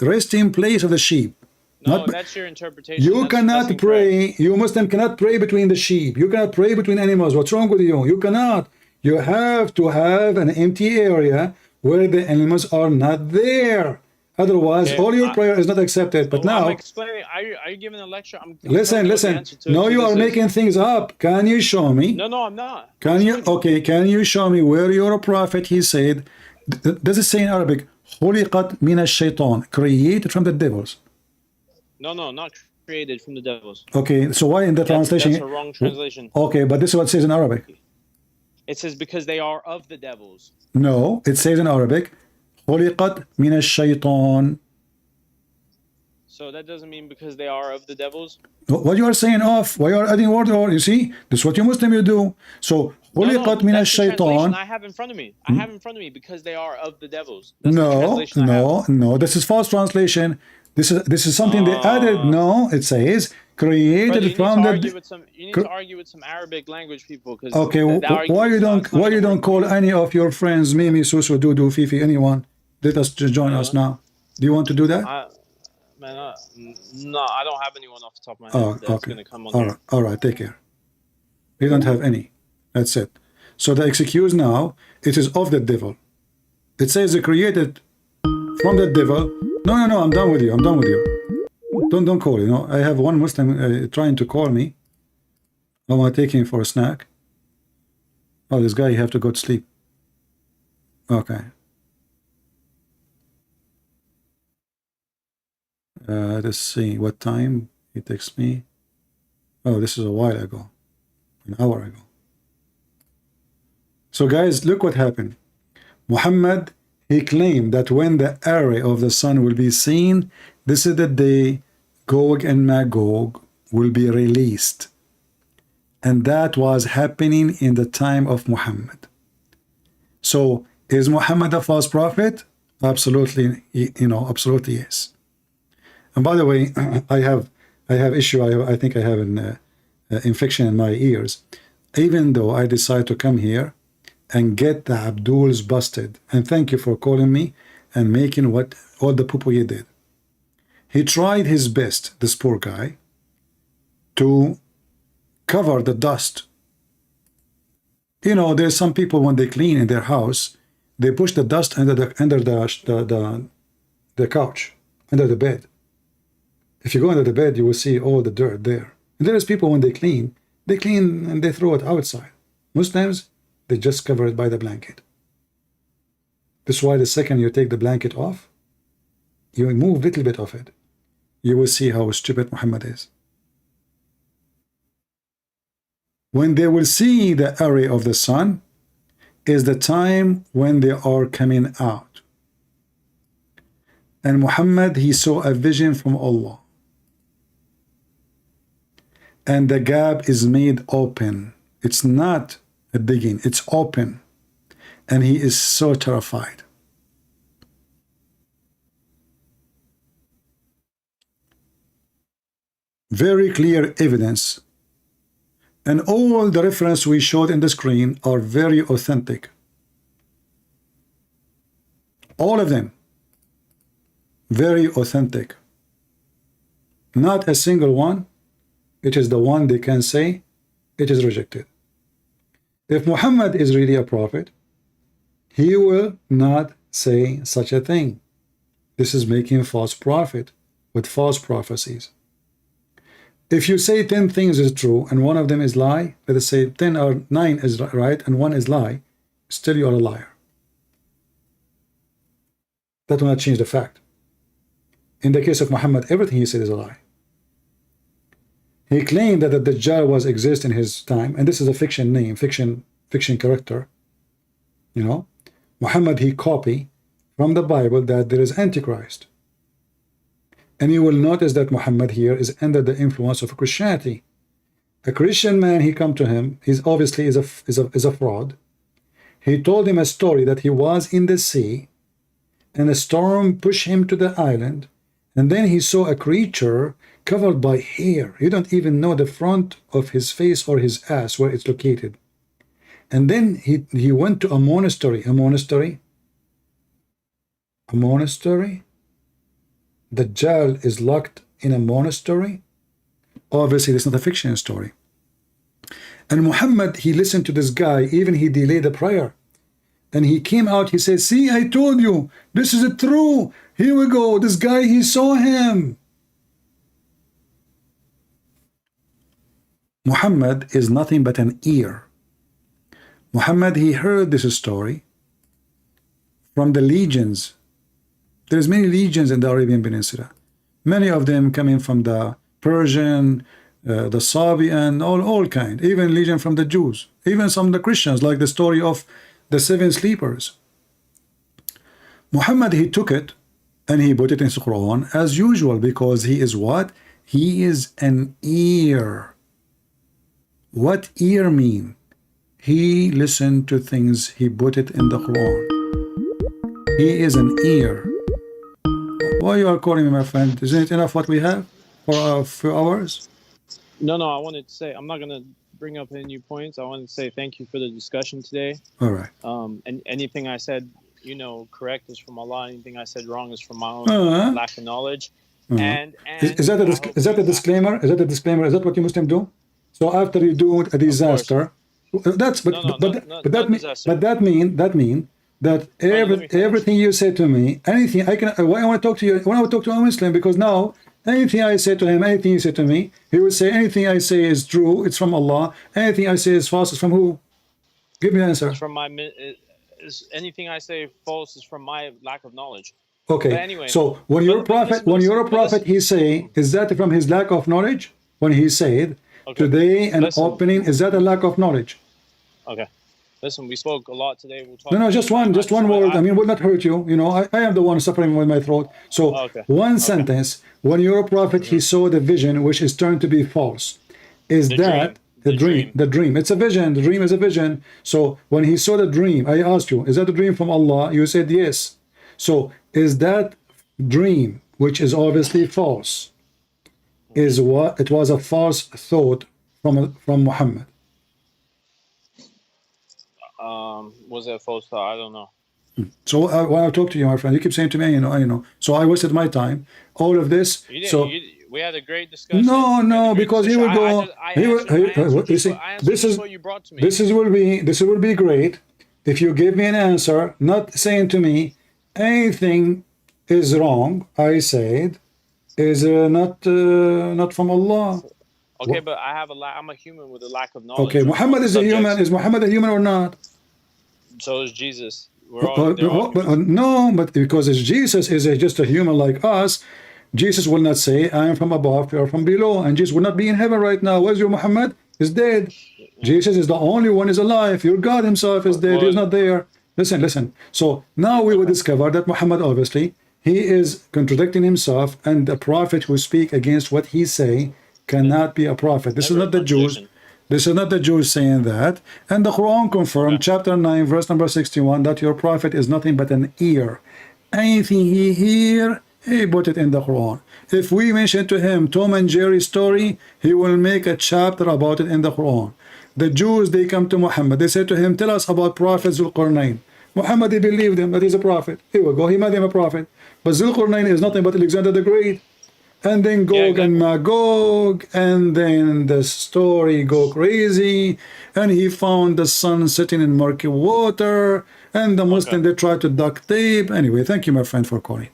No, that's your interpretation. You cannot pray. You Muslim cannot pray between the sheep. You cannot pray between animals. What's wrong with you? You cannot. You have to have an empty area where the animals are not there. Otherwise, all your prayer is not accepted. But now, I'm explaining. Are you giving a lecture? Listen. No, you are making things up. Can you show me? No, I'm not. Can you show me where your prophet, he said, does it say in Arabic, خُلِقَتْ مِنَ الشَّيْطَانِ, created from the devils? No, not created from the devils. Okay, so why in the translation? That's a wrong translation. Okay, but this is what it says in Arabic. It says because they are of the devils. No, it says in Arabic, خُلِقَتْ مِنَ الشَّيْطَانِ. So that doesn't mean because they are of the devils? What you are saying off, why you are adding word or, you see, this is what you Muslim you do. So, خُلِقَتْ مِنَ الشَّيْطَانِ. I have in front of me. I have in front of me because they are of the devils. No, this is false translation. This is something they added. No, it says created from the. You need to argue with some Arabic language people. Okay, why you don't call any of your friends, Mimi, Susu, Dudu, Fifi, anyone? Let us join us now. Do you want to do that? No, I don't have anyone off the top of my head that's going to come on. All right, take care. You don't have any. That's it. So the excuse now, it is of the devil. It says created from the devil. No, I'm done with you. Don't call. You know, I have one Muslim trying to call me. I want to take him for a snack. Oh, this guy, you have to go to sleep. Okay. Let's see what time he texts me. Oh, this is a while ago, an hour ago. So guys, look what happened. Muhammad, he claimed that when the array of the sun will be seen, this is the day Gog and Magog will be released. And that was happening in the time of Muhammad. So is Muhammad a false prophet? Absolutely, absolutely yes. And by the way, I have issue. I think I have an infection in my ears. Even though I decide to come here and get the Abduls busted, and thank you for calling me and making what all the poo you did. He tried his best, this poor guy, to cover the dust. You know, there's some people when they clean in their house, they push the dust under the couch, under the bed. If you go under the bed, you will see all the dirt there. And there's people when they clean and they throw it outside. Muslims, they just cover it by the blanket. That's why the second you take the blanket off, you remove a little bit of it, you will see how stupid Muhammad is. When they will see the array of the sun is the time when they are coming out. And Muhammad, he saw a vision from Allah. And the gap is made open. It's not a digging, it's open. And he is so terrified. Very clear evidence. And all the reference we showed in the screen are very authentic. All of them. Very authentic. Not a single one. It is the one they can say it is rejected. If Muhammad is really a prophet, he will not say such a thing. This is making false prophet with false prophecies. If you say 10 things is true and one of them is lie, let us say 10 or 9 is right and one is lie, still you are a liar. That will not change the fact. In the case of Muhammad, everything he said is a lie. He claimed that the Dajjal was exist in his time, and this is a fiction name, fiction character. You know, Muhammad, he copy from the Bible that there is Antichrist. And you will notice that Muhammad here is under the influence of Christianity. A Christian man, he come to him, he's obviously is a fraud. He told him a story that he was in the sea, and a storm pushed him to the island, and then he saw a creature covered by hair. You don't even know the front of his face or his ass where it's located. And then he went to a monastery. Dajjal is locked in a monastery. Obviously, it's not a fiction story. And Muhammad, he listened to this guy, even he delayed the prayer. And he came out, he said, see, I told you, this is true. Here we go. This guy, he saw him. Muhammad is nothing but an ear. Muhammad, he heard this story from the legions. There's many legions in the Arabian Peninsula. Many of them coming from the Persian, the Sabian, all kind. Even legion from the Jews. Even some of the Christians, like the story of the 7 sleepers. Muhammad, he took it and he put it in the Quran as usual, because he is what? He is an ear. What ear mean? He listened to things, he put it in the Quran. He is an ear. Why you are calling me, my friend? Isn't it enough what we have for a few hours? No, I wanted to say, I'm not going to bring up any new points. I wanted to say thank you for the discussion today. All right. And anything I said, correct is from Allah. Anything I said wrong is from my own lack of knowledge. And is that a disclaimer? Is that a disclaimer? Is that what you Muslims do? So after you do a disaster, that mean that everything you say to me, anything I want to talk to you, when I want to talk to a Muslim, because now anything I say to him, anything you say to me, he will say anything I say is true, it's from Allah. Anything I say is false, it's from who? Give me an answer. It's from anything I say false is from my lack of knowledge. Okay. But anyway, so when you're a prophet, he say, is that from his lack of knowledge? When he said today an opening, is that a lack of knowledge? Okay. Listen, we spoke a lot today. We'll talk. No, just one word. I mean, will not hurt you. I am the one suffering with my throat. So one sentence. When you're a prophet, he saw the vision, which is turned to be false. Is that the dream? The dream. It's a vision. The dream is a vision. So when he saw the dream, I asked you, is that a dream from Allah? You said yes. So is that dream, which is obviously false, is what it was a false thought from Muhammad? Was that false thought? I don't know. So when I talk to you, my friend, you keep saying to me, I know. So I wasted my time. All of this. We had a great discussion. No, because he will go. This is what you brought to me. This will be great if you give me an answer, not saying to me anything is wrong. I said is not from Allah. Okay, but I'm a human with a lack of knowledge. Okay, Muhammad is a human. Is Muhammad a human or not? So is Jesus. But because Jesus is just a human like us, Jesus will not say, I am from above, you are from below, and Jesus will not be in heaven right now. Where's your Muhammad? He's dead. Jesus is the only one is alive. Your God himself is dead. He's not there. Listen. So now we will discover that Muhammad, obviously, he is contradicting himself, and the prophet who speak against what he say cannot be a prophet. This is not the Jews. This is not the Jews saying that. And the Quran confirmed, chapter 9, verse number 61, that your prophet is nothing but an ear. Anything he hear, he put it in the Quran. If we mention to him Tom and Jerry story, he will make a chapter about it in the Quran. The Jews, they come to Muhammad. They say to him, tell us about Prophet Zulqarnain. Muhammad, he believed him that he's a prophet. Here we go. He made him a prophet. But Zulqarnain is nothing but Alexander the Great. And then Gog and Magog, and then the story go crazy, and he found the sun sitting in murky water, and the Muslim, they tried to duct tape. Anyway, thank you, my friend, for calling.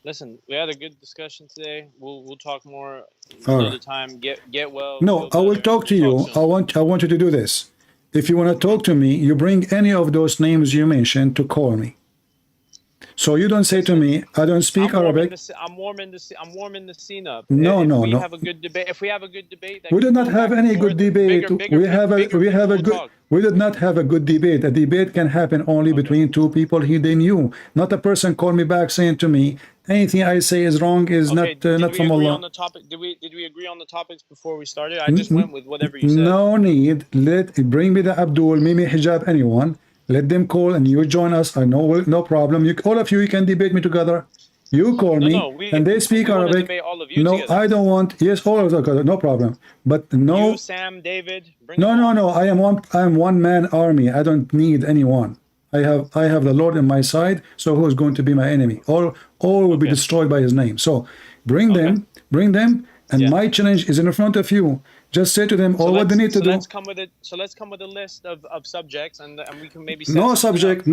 Listen, we had a good discussion today. We'll talk more another time. Get well. No, I will talk to you. I want you to do this. If you want to talk to me, you bring any of those names you mentioned to call me. So you don't say to me, I don't speak Arabic. I'm warming the scene up. No, if no, we no. have a good debate, if we have a good debate, that We can did not go have back and any good forth, debate. We have a good. talk. We did not have a good debate. A debate can happen only between two people they knew. Not a person called me back saying to me, anything I say is wrong, is not from Allah. On the topic? Did we agree on the topics before we started? I just went with whatever you said. No need. Bring me the Abdul, Mimi Hijab, anyone. Let them call and you join us. I know, no problem. All of you can debate me together. You call me and they speak Arabic. No, together. I don't want. Yes, all of them. No problem. But no. You, Sam, David. No. I am one man army. I don't need anyone. I have the Lord on my side. So who is going to be my enemy? All will be destroyed by His name. So bring them, and my challenge is in front of you. Just say to them all what they need to do. Let's come with it. So let's come with a list of subjects, and we can maybe. No subject.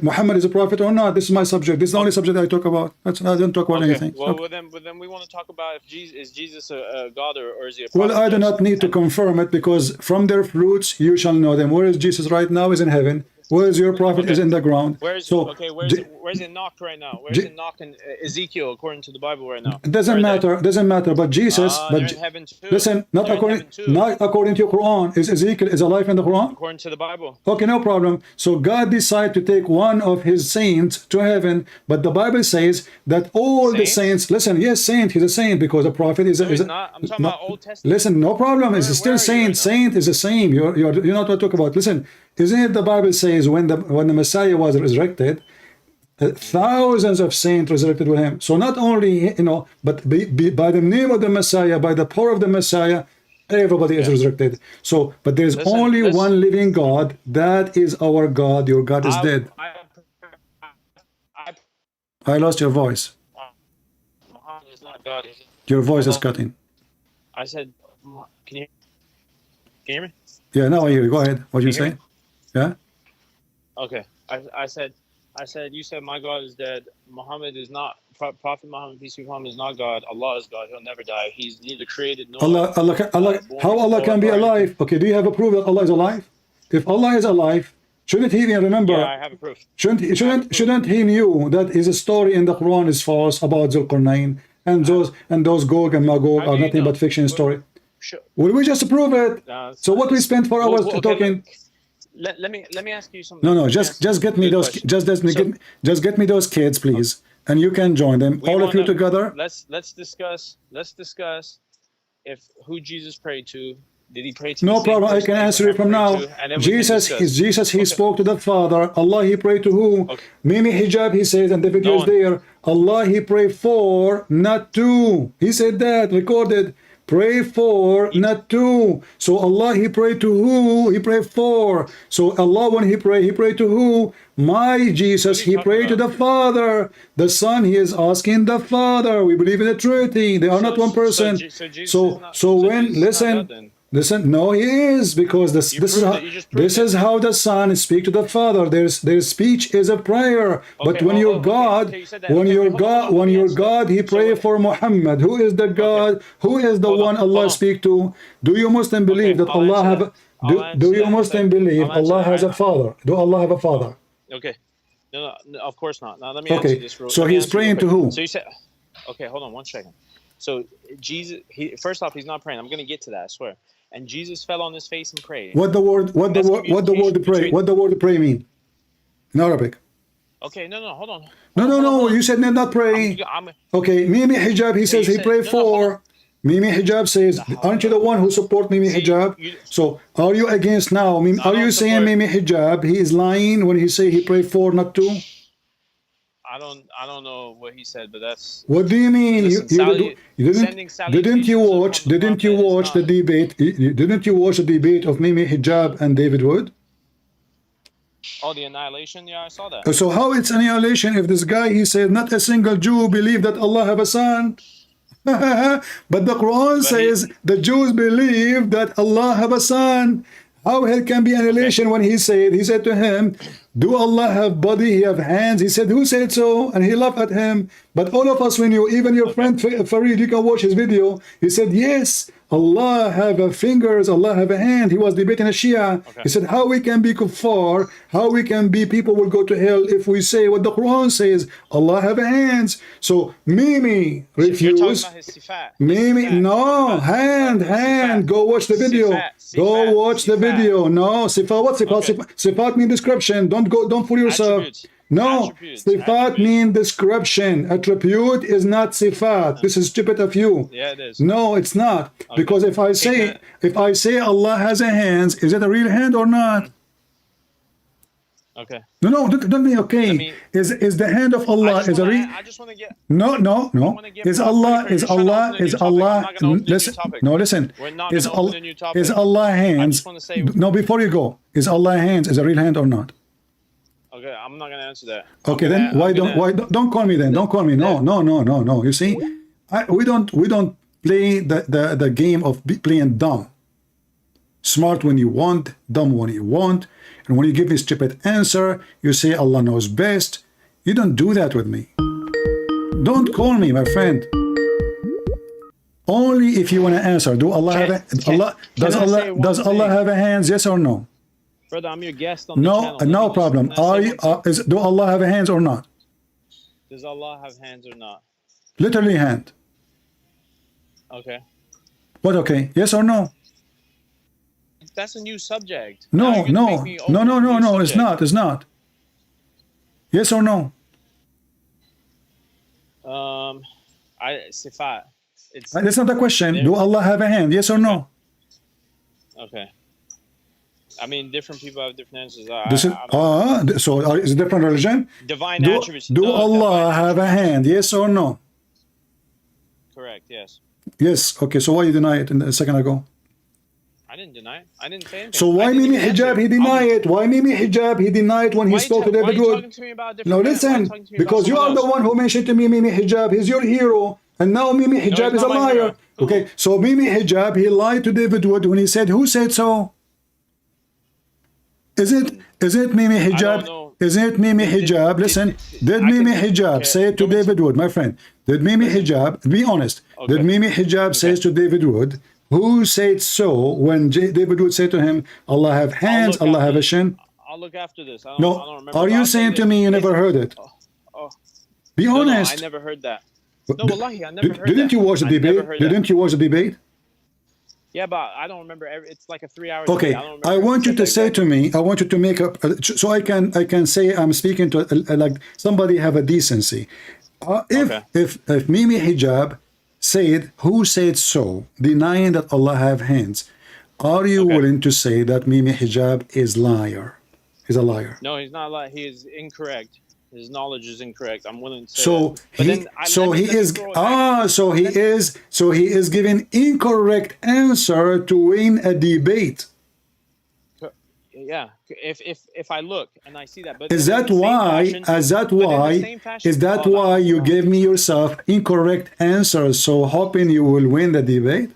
Muhammad is a prophet or not. This is my subject. This is the only subject I talk about. I don't talk about anything. Well, then we want to talk about if Jesus a God or is He a prophet? Well, I do not need to confirm it, because from their fruits you shall know them. Where is Jesus right now? Is in heaven. Where is your prophet? Is in the ground. Where's Enoch right now? Where's Enoch and Ezekiel according to the Bible right now? It doesn't matter. But Jesus. They're in heaven too. Listen, not according to your Quran. Is Ezekiel is alive in the Quran? According to the Bible. Okay, no problem. So God decided to take one of His saints to heaven, but the Bible says that all the saints. Listen, yes, saint. He's a saint because a prophet is. He's not. I'm talking about Old Testament. Listen, no problem. It's still saint. Saint is the same. You're not what to talk about. Listen, isn't it the Bible says when the Messiah was resurrected, thousands of saints resurrected with Him. So not only but by the name of the Messiah, by the power of the Messiah, everybody is resurrected. So, but there's only one living God. That is our God. Your God is dead. I lost your voice. Muhammad is not God. Your voice is cutting. I said, can you hear me? Yeah, now I hear you. Go ahead. What you say? Yeah. Okay. I said you said my God is dead. Muhammad is not. Prophet Muhammad, peace be upon him, is not God. Allah is God. He'll never die. He's neither created nor Allah. How Allah can be alive? Okay. Do you have a proof that Allah is alive? If Allah is alive, shouldn't He even remember? Yeah, I have a proof. Shouldn't He knew that is a story in the Quran is false about Zulqarnain and those Gog and Magog are nothing but fiction story? Sure. Will we just prove it? So what we spent 4 hours talking? Let me ask you something. No, just get me those. Just get me those kids, please, and you can join them. All of you together. Let's discuss if who Jesus prayed to. Did He pray to? No problem. I can answer it from now. Jesus. He spoke to the Father. Allah He prayed to who? Okay. Mimi Hijab He says, and the video is there. Allah He prayed for, not to. He said that recorded. Pray for, not to. So Allah He prayed to who? He prayed for. So Allah when He prayed to who? My Jesus, He prayed to the Father. The Son, He is asking the Father. We believe in the Trinity. They are not one person. Listen, no, He is, because this is how the Son speaks to the Father. Their speech is a prayer. But when your God, He prayed for Muhammad. Who is the God? Who is the one Allah speak to? Do you Muslim believe that Allah have? Do you Muslim believe Allah has a father? Do Allah have a father? Okay. No, of course not. Now let me answer this. So He's praying to who? So you said, okay, hold on 1 second. So Jesus, first off, He's not praying. I'm going to get to that, I swear. And Jesus fell on His face and prayed. What the word pray mean in Arabic? Okay, no, hold on. No. You said not pray. Okay, Mimi Hijab. He says he prayed for. Mimi Hijab says, aren't you the one who support Mimi Hijab? So are you against now? Are you saying Mimi Hijab he is lying when he say he prayed for, not to? I don't know what he said, but that's. What do you mean? Didn't you watch the debate? Didn't you watch the debate of Mimi Hijab and David Wood? Oh, the annihilation? Yeah, I saw that. So how it's annihilation if this guy he said not a single Jew believe that Allah have a son? But the Quran says the Jews believe that Allah have a son. How it can be annihilation when he said to him, do Allah have body, He have hands? He said, who said so? And he laughed at him. But all of us, when you, even your friend Farid, you can watch his video. He said, yes, Allah have a fingers, Allah have a hand. He was debating a Shia. Okay. He said, how we can be kuffar, how we can be people will go to hell if we say what the Quran says, Allah have hands. So Mimi You're talking refused. about his sifat. Mimi, no, hand. Go watch the video. Go watch the video. No, sifat, what sifat? Okay. Sifat mean description. Don't fool yourself. Attributes. No, Attributes. sifat mean description. Attribute is not sifat. This is stupid of you. Yeah, it is. No, it's not. Because if I say Allah has a hands, is it a real hand or not? Okay. No, don't be okay. Is the hand of Allah is a real? I just want to get. No. Is Allah? Listen. We're not going to open a new topic. Is Allah hands? I just want to say. No, before you go, is Allah hands? Is a real hand or not? Okay, I'm not going to answer that. Okay, then why don't call me then? Don't call me. No. You see, we don't play the game of playing dumb. Smart when you want, dumb when you want, and when you give me a stupid answer, you say Allah knows best. You don't do that with me. Don't call me, my friend. Only if you want to answer. Do Allah have a does Allah have a hands? Yes or no? Brother, I'm your guest on the channel. No problem. Do Allah have a hands or not? Does Allah have hands or not? Literally hand. Okay. What? Okay. Yes or no? That's a new subject. No. It's It's not. Yes or no? Sifat. That's not the question. Do Allah have a hand? Yes or no? Okay. I mean, different people have different answers. So is it different religion? Divine attributes. Do Allah have a hand? Yes or no? Correct. Yes. Yes. Okay. So why you deny it a second ago? I didn't deny it. I didn't say anything. So why Mimi Hijab he denied it? Why Mimi Hijab he denied when he spoke to David Wood? No, listen, because you are the one who mentioned to me Mimi Hijab. He's your hero, and now Mimi Hijab is a liar. Okay, so Mimi Hijab he lied to David Wood when he said, "Who said so?" Is it Mimi Hijab? Is it Mimi Hijab? Listen, did Mimi Hijab say to David Wood, my friend? Did Mimi Hijab? Be honest. Did Mimi Hijab say to David Wood? Who said so when David would say to him, Allah have hands, Allah have a shin? I'll look after this. I don't remember. Are you saying to me you never heard it? Be honest. No, I never heard that. No, wallahi, I never heard that. Didn't you watch the debate? Didn't you watch the debate? Yeah, but I don't remember. It's like a 3-hour okay, debate. I want you to say to me, I want you to make up, so I can say I'm speaking to, like, somebody have a decency. If Mimi Hijab said, who said so, denying that Allah have hands, are you willing to say that Mimi Hijab is liar? Is a liar? No, he's not a liar. He is incorrect. His knowledge is incorrect. I'm willing to say so he is giving incorrect answer to win a debate. Yeah, if I look and I see that, but is that why you gave me yourself incorrect answers, so hoping you will win the debate?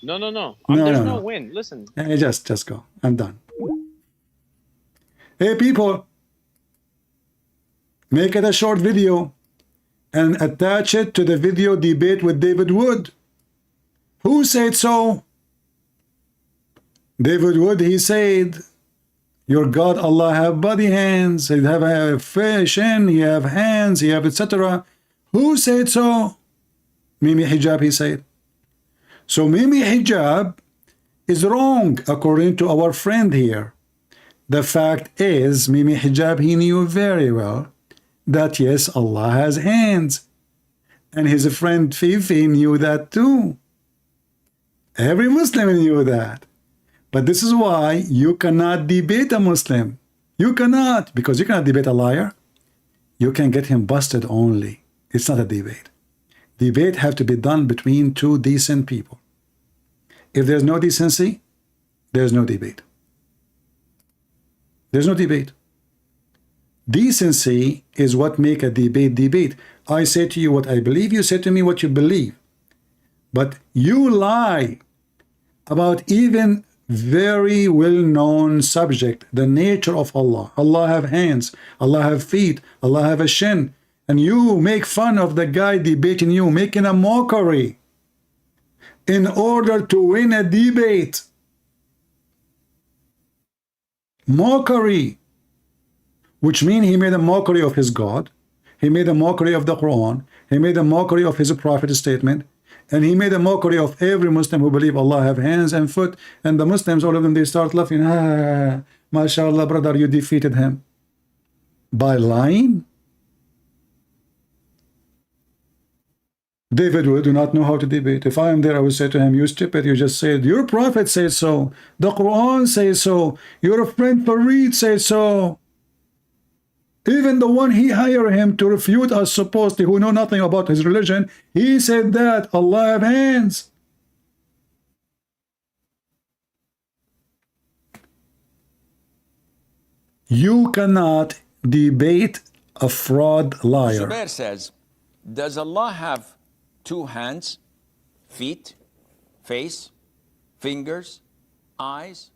No. There's no win. Listen. Just go. I'm done. Hey people, make it a short video and attach it to the video debate with David Wood. Who said so? David Wood, he said, your God Allah have body hands, he have a fish and he have hands, he have etc. Who said so? Mimi Hijab, he said. So Mimi Hijab is wrong according to our friend here. The fact is, Mimi Hijab, he knew very well that yes, Allah has hands. And his friend Fifi knew that too. Every Muslim knew that. But this is why you cannot debate a Muslim. You cannot, because you cannot debate a liar. You can get him busted only. It's not a debate. Debate have to be done between two decent people. If there's no decency, there's no debate. There's no debate. Decency is what make a debate. I say to you what I believe, you say to me what you believe. But you lie about even very well-known subject, the nature of Allah. Allah have hands, Allah have feet, Allah have a shin. And you make fun of the guy debating you, making a mockery. in order to win a debate. Mockery, which means he made a mockery of his God, he made a mockery of the Quran, he made a mockery of his prophet statement, and he made a mockery of every Muslim who believe Allah have hands and foot. And the Muslims, all of them, they start laughing. Ah, mashallah, brother, you defeated him. By lying? David would do not know how to debate. If I am there, I would say to him, you stupid, you just said, your prophet says so, the Quran says so, your friend Farid says so. Even the one he hired him to refute us, supposedly, who know nothing about his religion, he said that Allah have hands. You cannot debate a fraud liar. Zubair says, does Allah have two hands, feet, face, fingers, eyes?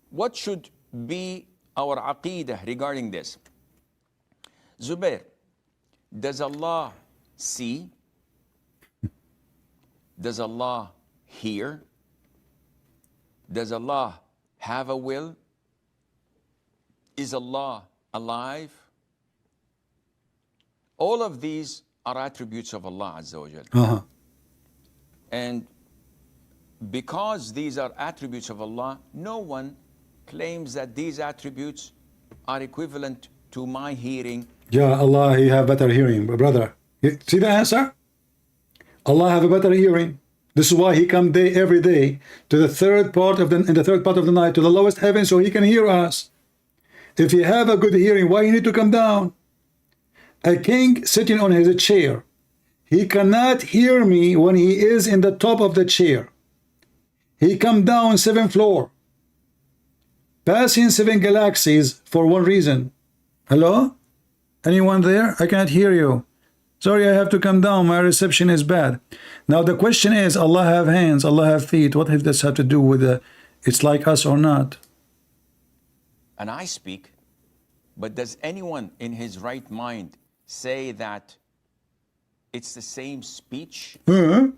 What should be our aqeedah regarding this? Zubair, does Allah see? Does Allah hear? Does Allah have a will? Is Allah alive? All of these are attributes of Allah Azza wa Jal. And because these are attributes of Allah, no one claims that these attributes are equivalent to my hearing. Yeah, Allah, He have better hearing, brother. See the answer? Allah have a better hearing. This is why He come every day to the third part of the night, to the lowest heaven, so He can hear us. If He have a good hearing, why He need to come down? A king sitting on his chair, he cannot hear me when he is in the top of the chair. He come down 7th floor, passing 7 galaxies for one reason. Hello? Anyone there? I can't hear you. Sorry, I have to come down. My reception is bad. Now the question is, Allah have hands, Allah have feet. What does this have to do with it's like us or not? And I speak, but does anyone in his right mind say that it's the same speech? Isn't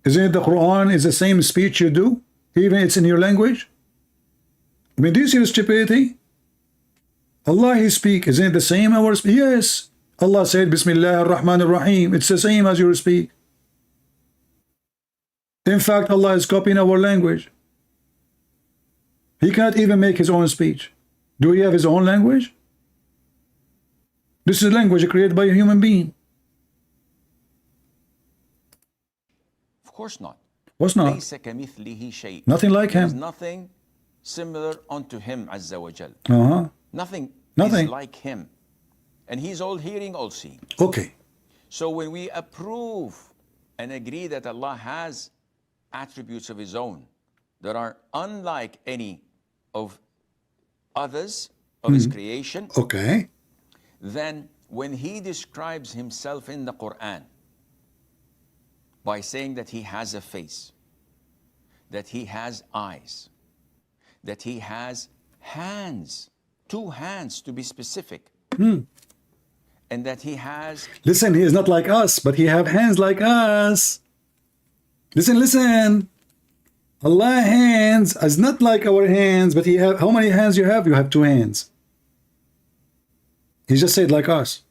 it the Quran is the same speech you do? Even it's in your language? I mean, do you see the stupidity? Allah He speak, isn't it the same our speak? Yes. Allah said, Bismillah ar-Rahman ar-Rahim. It's the same as your speak. In fact, Allah is copying our language. He can't even make His own speech. Do He have His own language? This is a language created by a human being. Of course not. What's not? Nothing like Him. There's nothing similar unto Him Azza wa Jal. Nothing is like Him. And He's all hearing, all seeing. Okay. So when we approve and agree that Allah has attributes of His own that are unlike any of others of His creation, okay, then when He describes Himself in the Quran by saying that He has a face, that He has eyes, that He has hands, 2 hands to be specific, and that He has... Listen, He is not like us, but He have hands like us. Listen. Allah hands is not like our hands, but He have... How many hands you have? You have 2 hands. He just said like us.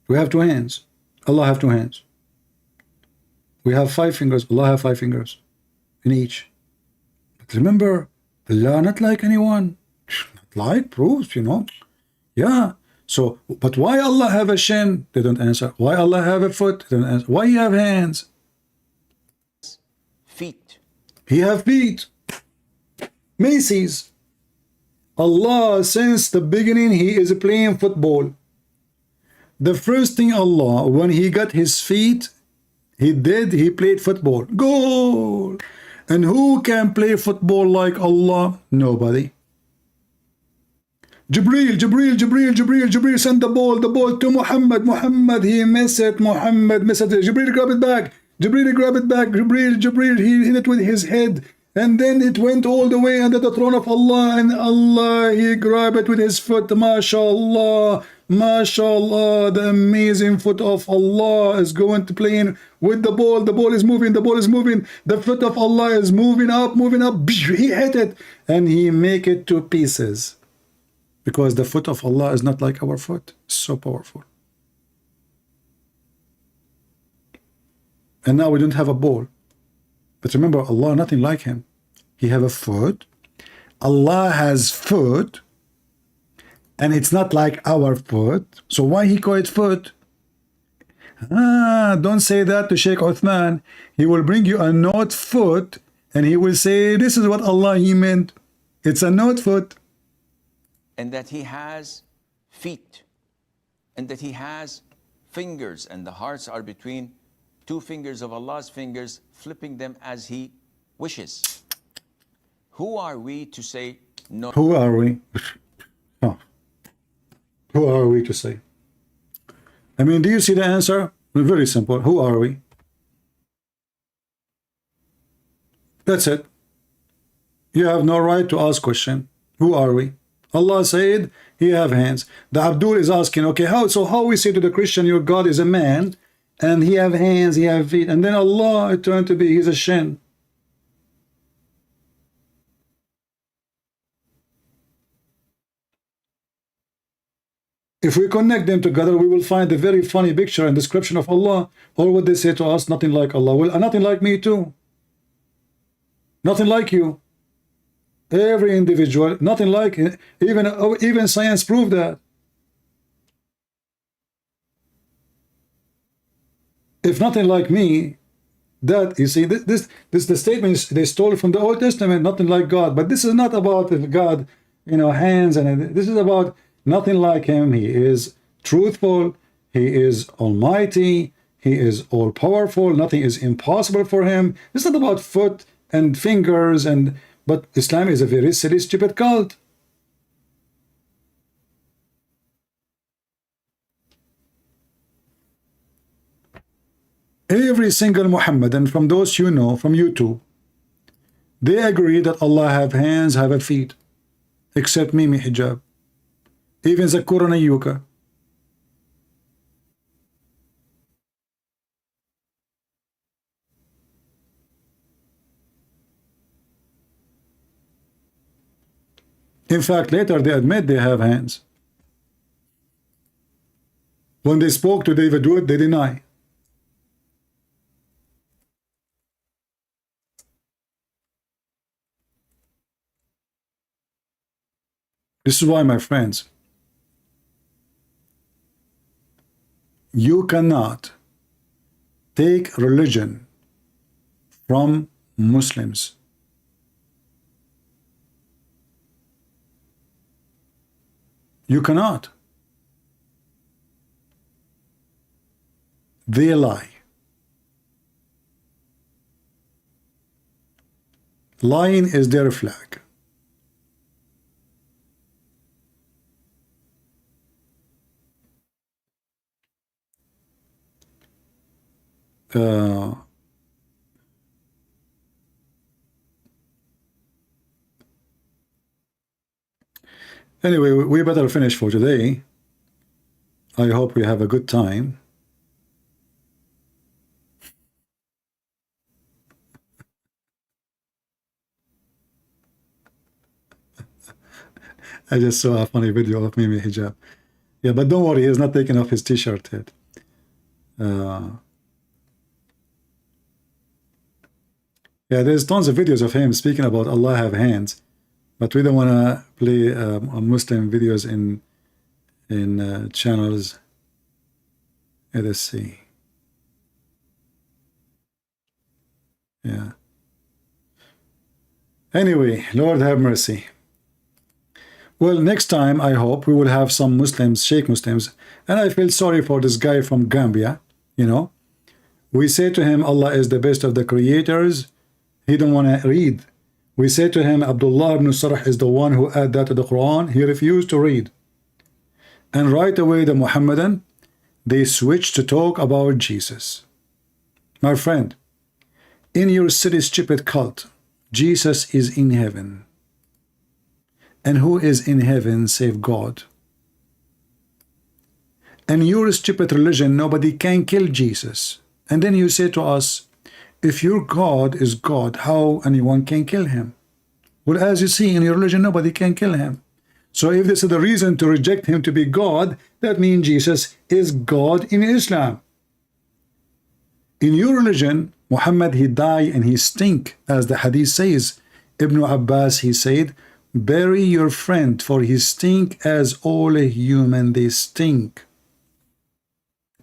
We have 2 hands. Allah have 2 hands. We have 5 fingers. Allah have 5 fingers in each. But remember, Allah not like anyone. Not like proofs, you know. Yeah. So, but why Allah have a shin? They don't answer. Why Allah have a foot? They don't answer. Why He have hands? Feet. He have feet. Macy's. Allah, since the beginning, He is playing football. The first thing Allah, when He got His feet, He played football. Goal! And who can play football like Allah? Nobody. Jibreel, send the ball to Muhammad. Muhammad, he missed it. Jibreel, grab it back. Jibreel, he hit it with his head. And then it went all the way under the throne of Allah, and Allah, He grabbed it with His foot. MashaAllah, MashaAllah, the amazing foot of Allah is going to play in with the ball. The ball is moving, the ball is moving. The foot of Allah is moving up, moving up. He hit it, and He make it to pieces. Because the foot of Allah is not like our foot. It's so powerful. And now we don't have a ball. But remember, Allah, nothing like Him. He have a foot. Allah has foot. And it's not like our foot. So why He call it foot? Don't say that to Sheikh Uthman. He will bring you a note foot. And he will say, this is what Allah He meant. It's a note foot. And that He has feet. And that He has fingers. And the hearts are between two fingers of Allah's fingers, flipping them as He wishes. Who are we to say no? Who are we? Oh. Who are we to say? I mean, do you see the answer? Very simple. Who are we? That's it. You have no right to ask question. Who are we? Allah said He have hands. The Abdul is asking, okay, how we say to the Christian, your God is a man, and He have hands, He have feet, and then Allah it turned to be He's a shin. If we connect them together, we will find a very funny picture and description of Allah. Or what they say to us, nothing like Allah. Well, nothing like me too. Nothing like you. Every individual, nothing like it. Even science proved that. If nothing like me, that, you see, this the statements they stole from the Old Testament, nothing like God. But this is not about if God, hands, and this is about nothing like Him. He is truthful. He is almighty. He is all powerful. Nothing is impossible for Him. It's not about foot and fingers, but Islam is a very silly, stupid cult. Every single Muhammadan from those you know from YouTube, they agree that Allah have hands, have a feet, except Mimi Hijab. Even Zakur and Ayuka. In fact, later they admit they have hands. When they spoke to David Wood, they deny. This is why, my friends, you cannot take religion from Muslims. You cannot. They lie. Lying is their flag. Anyway, we better finish for today. I hope we have a good time. I just saw a funny video of Mimi Hijab. Yeah, but don't worry, he's not taking off his t-shirt yet. Yeah, there's tons of videos of him speaking about Allah have hands, but we don't want to play Muslim videos in channels. Let us see. Yeah. Anyway, Lord have mercy. Well, next time I hope we will have some Muslims, Sheikh Muslims, and I feel sorry for this guy from Gambia. We say to him, Allah is the best of the creators. He don't want to read. We say to him, Abdullah ibn Sarh is the one who added that to the Quran. He refused to read. And right away the Muhammadan, they switched to talk about Jesus. My friend, in your silly stupid cult, Jesus is in heaven. And who is in heaven save God? And your stupid religion, nobody can kill Jesus. And then you say to us, if your God is God, how anyone can kill him? Well, as you see, in your religion, nobody can kill him. So if this is the reason to reject him to be God, that means Jesus is God in Islam. In your religion, Muhammad, he died and he stink, as the hadith says. Ibn Abbas, he said, bury your friend, for he stink as all human, they stink.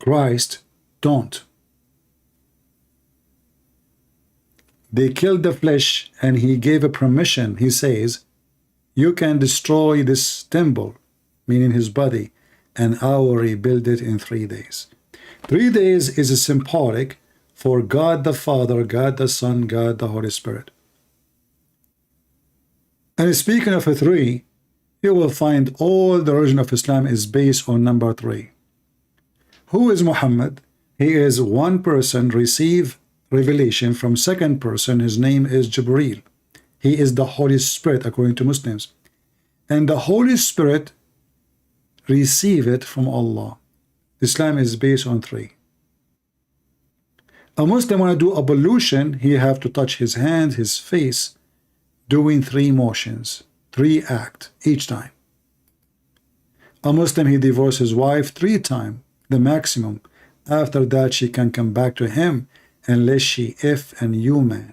Christ, don't. They killed the flesh, and he gave a permission. He says, you can destroy this temple, meaning his body, and I will rebuild it in 3 days. 3 days is a symbolic for God the Father, God the Son, God the Holy Spirit. And speaking of a 3, you will find all the religion of Islam is based on number 3. Who is Muhammad? He is one person receive revelation from second person. His name is Jibreel. He is the Holy Spirit according to Muslims. And the Holy Spirit receive it from Allah. Islam is based on 3. A Muslim want to do ablution, he have to touch his hand, his face, doing 3 motions, 3 acts each time. A Muslim, he divorce his wife 3 times, the maximum. After that, she can come back to him unless she if and you man.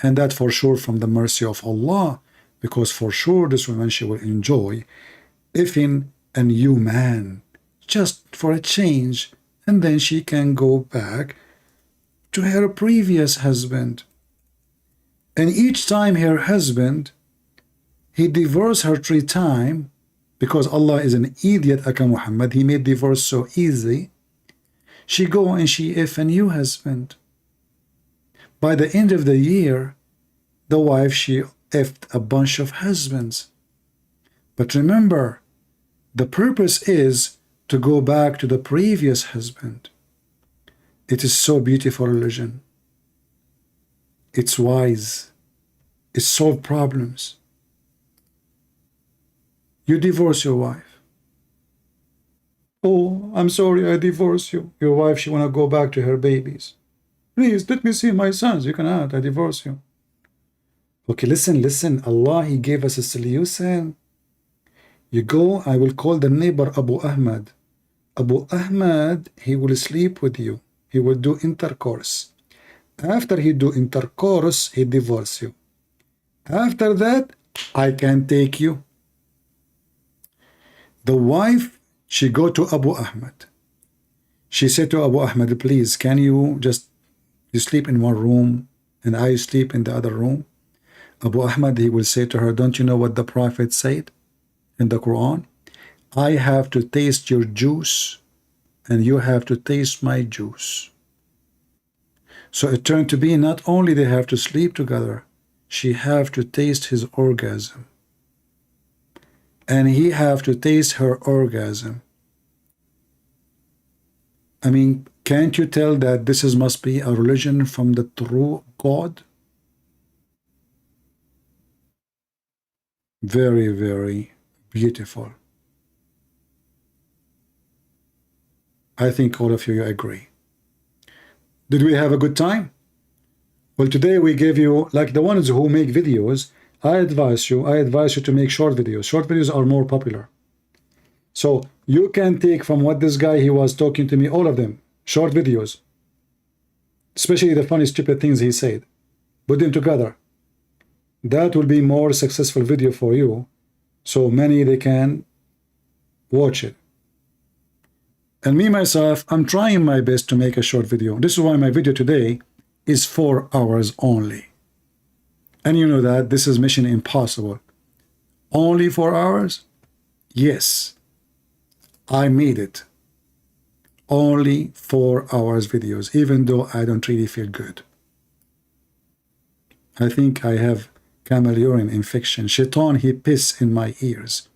And that for sure from the mercy of Allah, because for sure this woman, she will enjoy ifing and you man, just for a change, and then she can go back to her previous husband. And each time her husband, he divorced her 3 times, because Allah is an idiot, Aka Muhammad, he made divorce so easy. She go and she if a new husband. By the end of the year, the wife, she effed a bunch of husbands. But remember, the purpose is to go back to the previous husband. It is so beautiful religion. It's wise. It solves problems. You divorce your wife. Oh, I'm sorry, I divorce you. Your wife, she want to go back to her babies. Please, let me see my sons. You cannot, I divorce you. Okay, listen. Allah, he gave us a solution. You go, I will call the neighbor Abu Ahmad. Abu Ahmad, he will sleep with you. He will do intercourse. After he do intercourse, he divorce you. After that, I can take you. The wife, she go to Abu Ahmad. She said to Abu Ahmad, please, can you sleep in one room and I sleep in the other room? Abu Ahmad, he will say to her, don't you know what the Prophet said in the Quran? I have to taste your juice and you have to taste my juice. So it turned to be not only they have to sleep together, she have to taste his orgasm. And he have to taste her orgasm. I mean, can't you tell that this must be a religion from the true God? Very, very beautiful. I think all of you agree. Did we have a good time? Well, today we gave you, like the ones who make videos, I advise you to make short videos. Short videos are more popular. So you can take from what this guy, he was talking to me, all of them, short videos. Especially the funny, stupid things he said. Put them together. That will be more successful video for you. So many, they can watch it. And me, myself, I'm trying my best to make a short video. This is why my video today is 4 hours only. And you know that this is mission impossible. Only 4 hours? Yes. I made it. Only 4 hours videos, even though I don't really feel good. I think I have camel urine infection. Shaitan, he piss in my ears.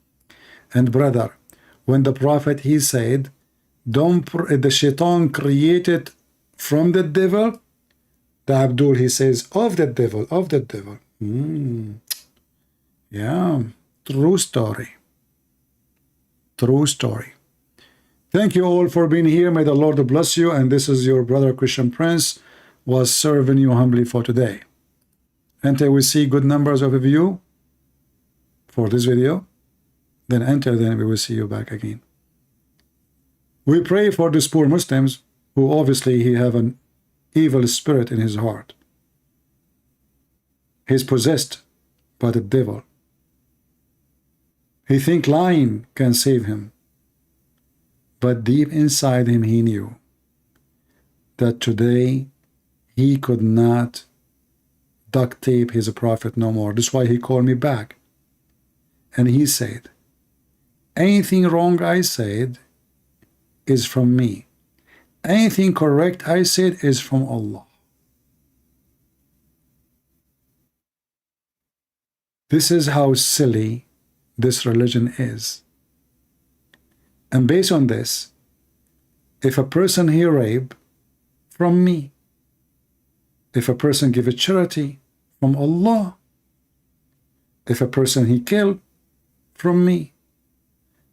And brother, when the Prophet, he said, the shaitan created from the devil, The Abdul, he says, of the devil, of the devil. Yeah, true story. True story. Thank you all for being here. May the Lord bless you. And this is your brother Christian Prince was serving you humbly for today. Until we see good numbers of you for this video, then until then we will see you back again. We pray for these poor Muslims who obviously he have an evil spirit in his heart. He's possessed by the devil. He think lying can save him. But deep inside him he knew that today he could not duct tape his prophet no more. That's why he called me back. And he said, anything wrong I said is from me. Anything correct I said is from Allah. This is how silly this religion is. And based on this, if a person he rape, from me. If a person give a charity, from Allah. If a person he kill, from me.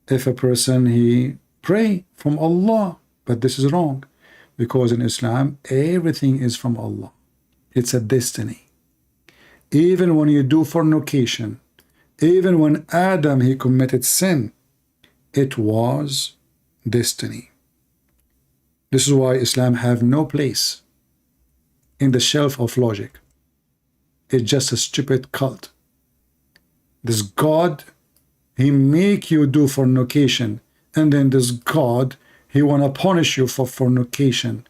If a person he pray, from Allah. But this is wrong, because in Islam everything is from Allah. It's a destiny. Even when you do fornication, even when Adam he committed sin, it was destiny. This is why Islam have no place in the shelf of logic. It's just a stupid cult. This God, he make you do fornication, and then this God, he want to punish you for fornication.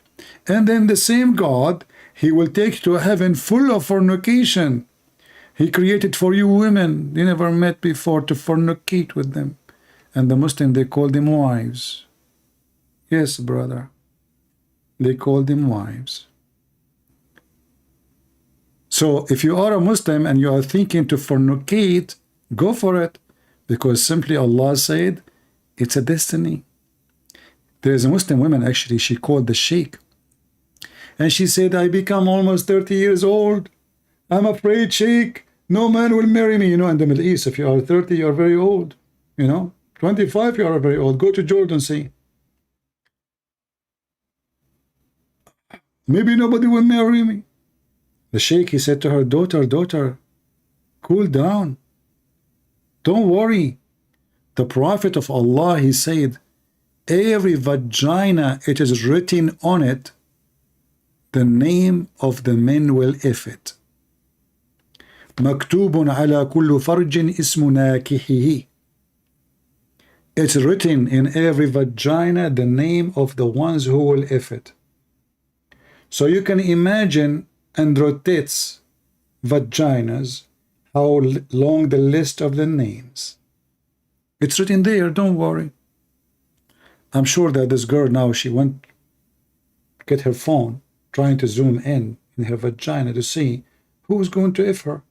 And then the same God, he will take you to a heaven full of fornication. He created for you women you never met before to fornicate with them. And the Muslim, they call them wives. Yes, brother. They call them wives. So if you are a Muslim and you are thinking to fornicate, go for it. Because simply Allah said, it's a destiny. There is a Muslim woman, actually, she called the Sheikh. And she said, I become almost 30 years old. I'm afraid, Sheikh, no man will marry me. You know, in the Middle East, if you are 30, you are very old. You know, 25, you are very old. Go to Jordan, see. Maybe nobody will marry me. The Sheikh, he said to her, daughter, cool down. Don't worry. The Prophet of Allah, he said, every vagina, it is written on it, the name of the men will if it. مكتوب على كل فرج اسم ناكحه. It's written in every vagina the name of the ones who will if it. So you can imagine Androtet's vaginas, how long the list of the names. It's written there, don't worry. I'm sure that this girl now, she went get her phone, trying to zoom in her vagina to see who's going to if her.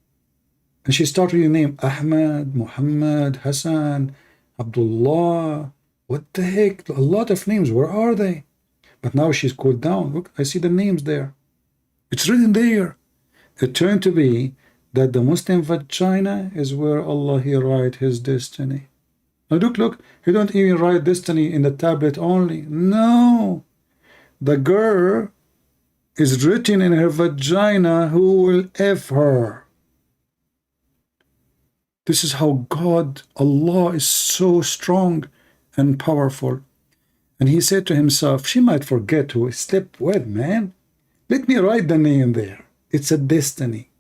And she started reading name Ahmad, Muhammad, Hassan, Abdullah. What the heck? A lot of names. Where are they? But now she's cooled down. Look, I see the names there. It's written there. It turned to be that the Muslim vagina is where Allah he write his destiny. Now look, he don't even write destiny in the tablet only. No. The girl is written in her vagina who will F her. This is how God, Allah is so strong and powerful. And he said to himself, she might forget who slept with, man. Let me write the name there. It's a destiny.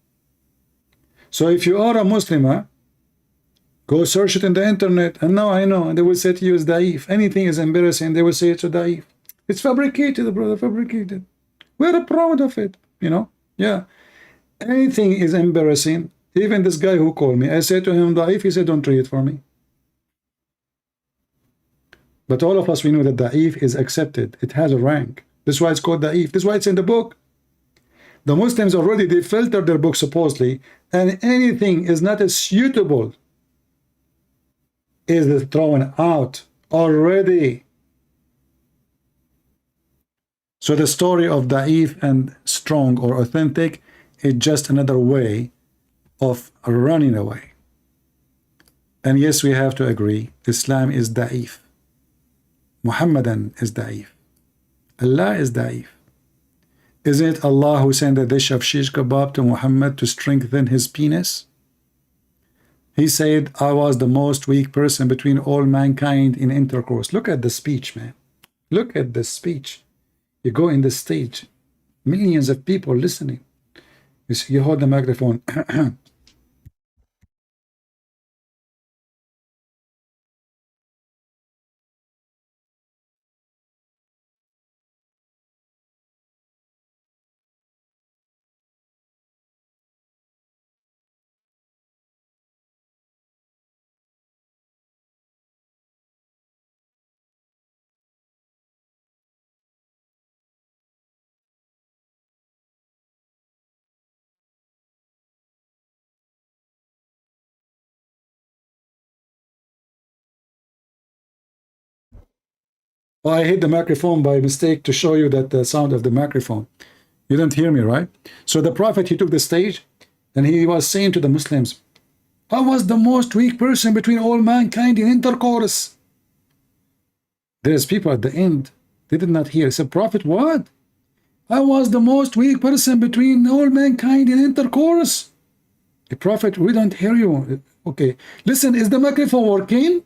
So if you are a Muslim, go search it in the internet. And now I know. And they will say to you, it's da'if. Anything is embarrassing, they will say it's a da'if. It's fabricated, brother, fabricated. We're proud of it, you know. Yeah. Anything is embarrassing. Even this guy who called me, I said to him, da'if, he said, don't read it for me. But all of us, we know that da'if is accepted. It has a rank. That's why it's called da'if. That's why it's in the book. The Muslims already, they filtered their book supposedly, and anything is not as suitable is thrown out already. So the story of da'if and strong or authentic is just another way of running away. And yes, we have to agree, Islam is da'if. Muhammadan is da'if. Allah is da'if. Isn't it Allah who sent a dish of shish kebab to Muhammad to strengthen his penis? He said, I was the most weak person between all mankind in intercourse. Look at the speech, man. Look at the speech. You go in the stage, millions of people listening. You hold the microphone. Oh, I hit the microphone by mistake to show you that the sound of the microphone. You didn't hear me, right? So the Prophet, he took the stage and he was saying to the Muslims, I was the most weak person between all mankind in intercourse. There's people at the end, they did not hear. He said, Prophet, what? I was the most weak person between all mankind in intercourse. The Prophet, we don't hear you. Okay, listen, is the microphone working?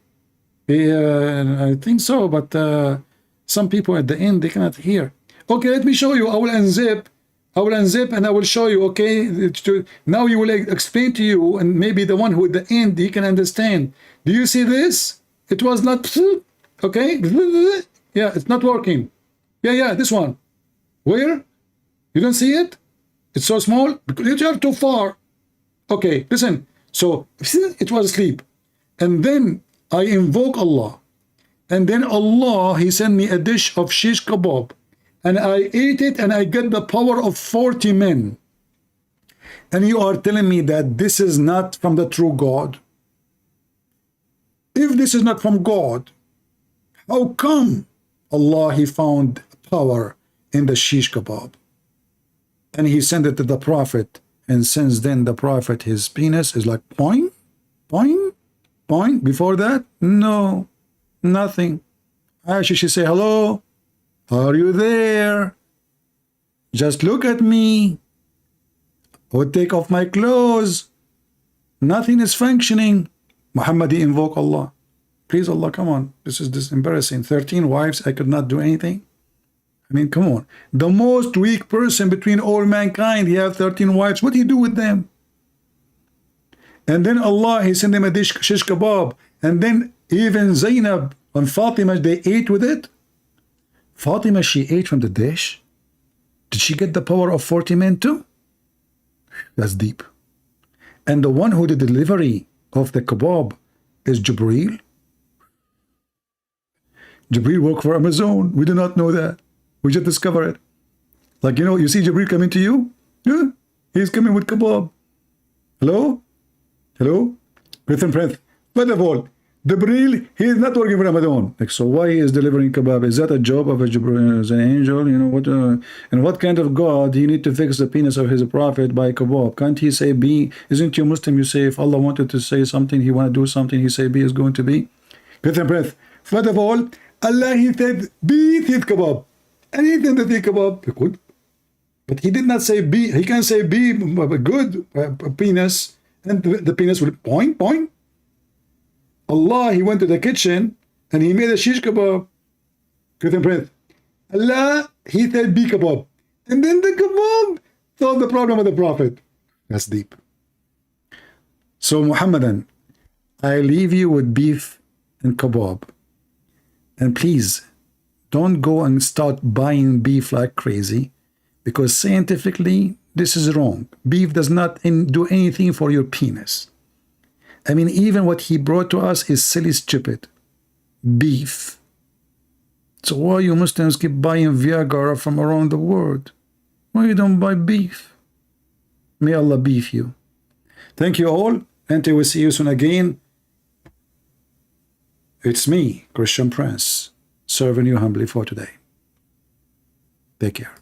I think so, but some people at the end, they cannot hear. Okay, let me show you. I will unzip and I will show you, okay? Now you will explain to you, and maybe the one who at the end, he can understand. Do you see this? It was not, okay? Yeah, it's not working. Yeah, this one. Where? You don't see it? It's so small? Because you are too far. Okay, listen. So, it was asleep. And then I invoke Allah. And then Allah, he sent me a dish of shish kebab. And I ate it and I get the power of 40 men. And you are telling me that this is not from the true God? If this is not from God, how come Allah, he found power in the shish kebab? And he sent it to the Prophet. And since then, the Prophet, his penis is like point, point, point. Before that, no, nothing. Aisha, she say, hello, are you there? Just look at me. I would take off my clothes. Nothing is functioning. Muhammad, he invoke Allah. Please, Allah, come on. This is embarrassing. 13 wives, I could not do anything. I mean, come on. The most weak person between all mankind, he have 13 wives. What do you do with them? And then Allah, he sent them a dish, shish kebab. And then even Zainab and Fatima, they ate with it. Fatima, she ate from the dish. Did she get the power of 40 men too? That's deep. And the one who did the delivery of the kebab is Jibreel. Jibreel worked for Amazon. We do not know that. We just discover it. Like, you know, you see Jibreel coming to you? Yeah, he's coming with kebab. Hello? Hello? Listen, friends. First of all, Jibreel, he is not working for Ramadan. Like, so why he is delivering kebab? Is that a job of a Jibreel as an angel? You know, what? And what kind of God you need to fix the penis of his prophet by kebab? Can't he say B? Isn't you Muslim? You say if Allah wanted to say something, he want to do something, he say B is going to be. Listen, friends. First of all, Allah, he said B is kebab. Anything that he kebab, he could. But he did not say B. He can say B, good penis, and the penis will point, point. Allah, he went to the kitchen and he made a shish kebab. Allah, he said B kebab. And then the kebab solved the problem of the Prophet. That's deep. So Muhammadan, I leave you with beef and kebab. And please, don't go and start buying beef like crazy, because scientifically, this is wrong. Beef does not do anything for your penis. I mean, even what he brought to us is silly stupid. Beef. So why you Muslims keep buying Viagra from around the world? Why you don't buy beef? May Allah beef you. Thank you all. Until we see you soon again. It's me, Christian Prince, serving you humbly for today. Take care.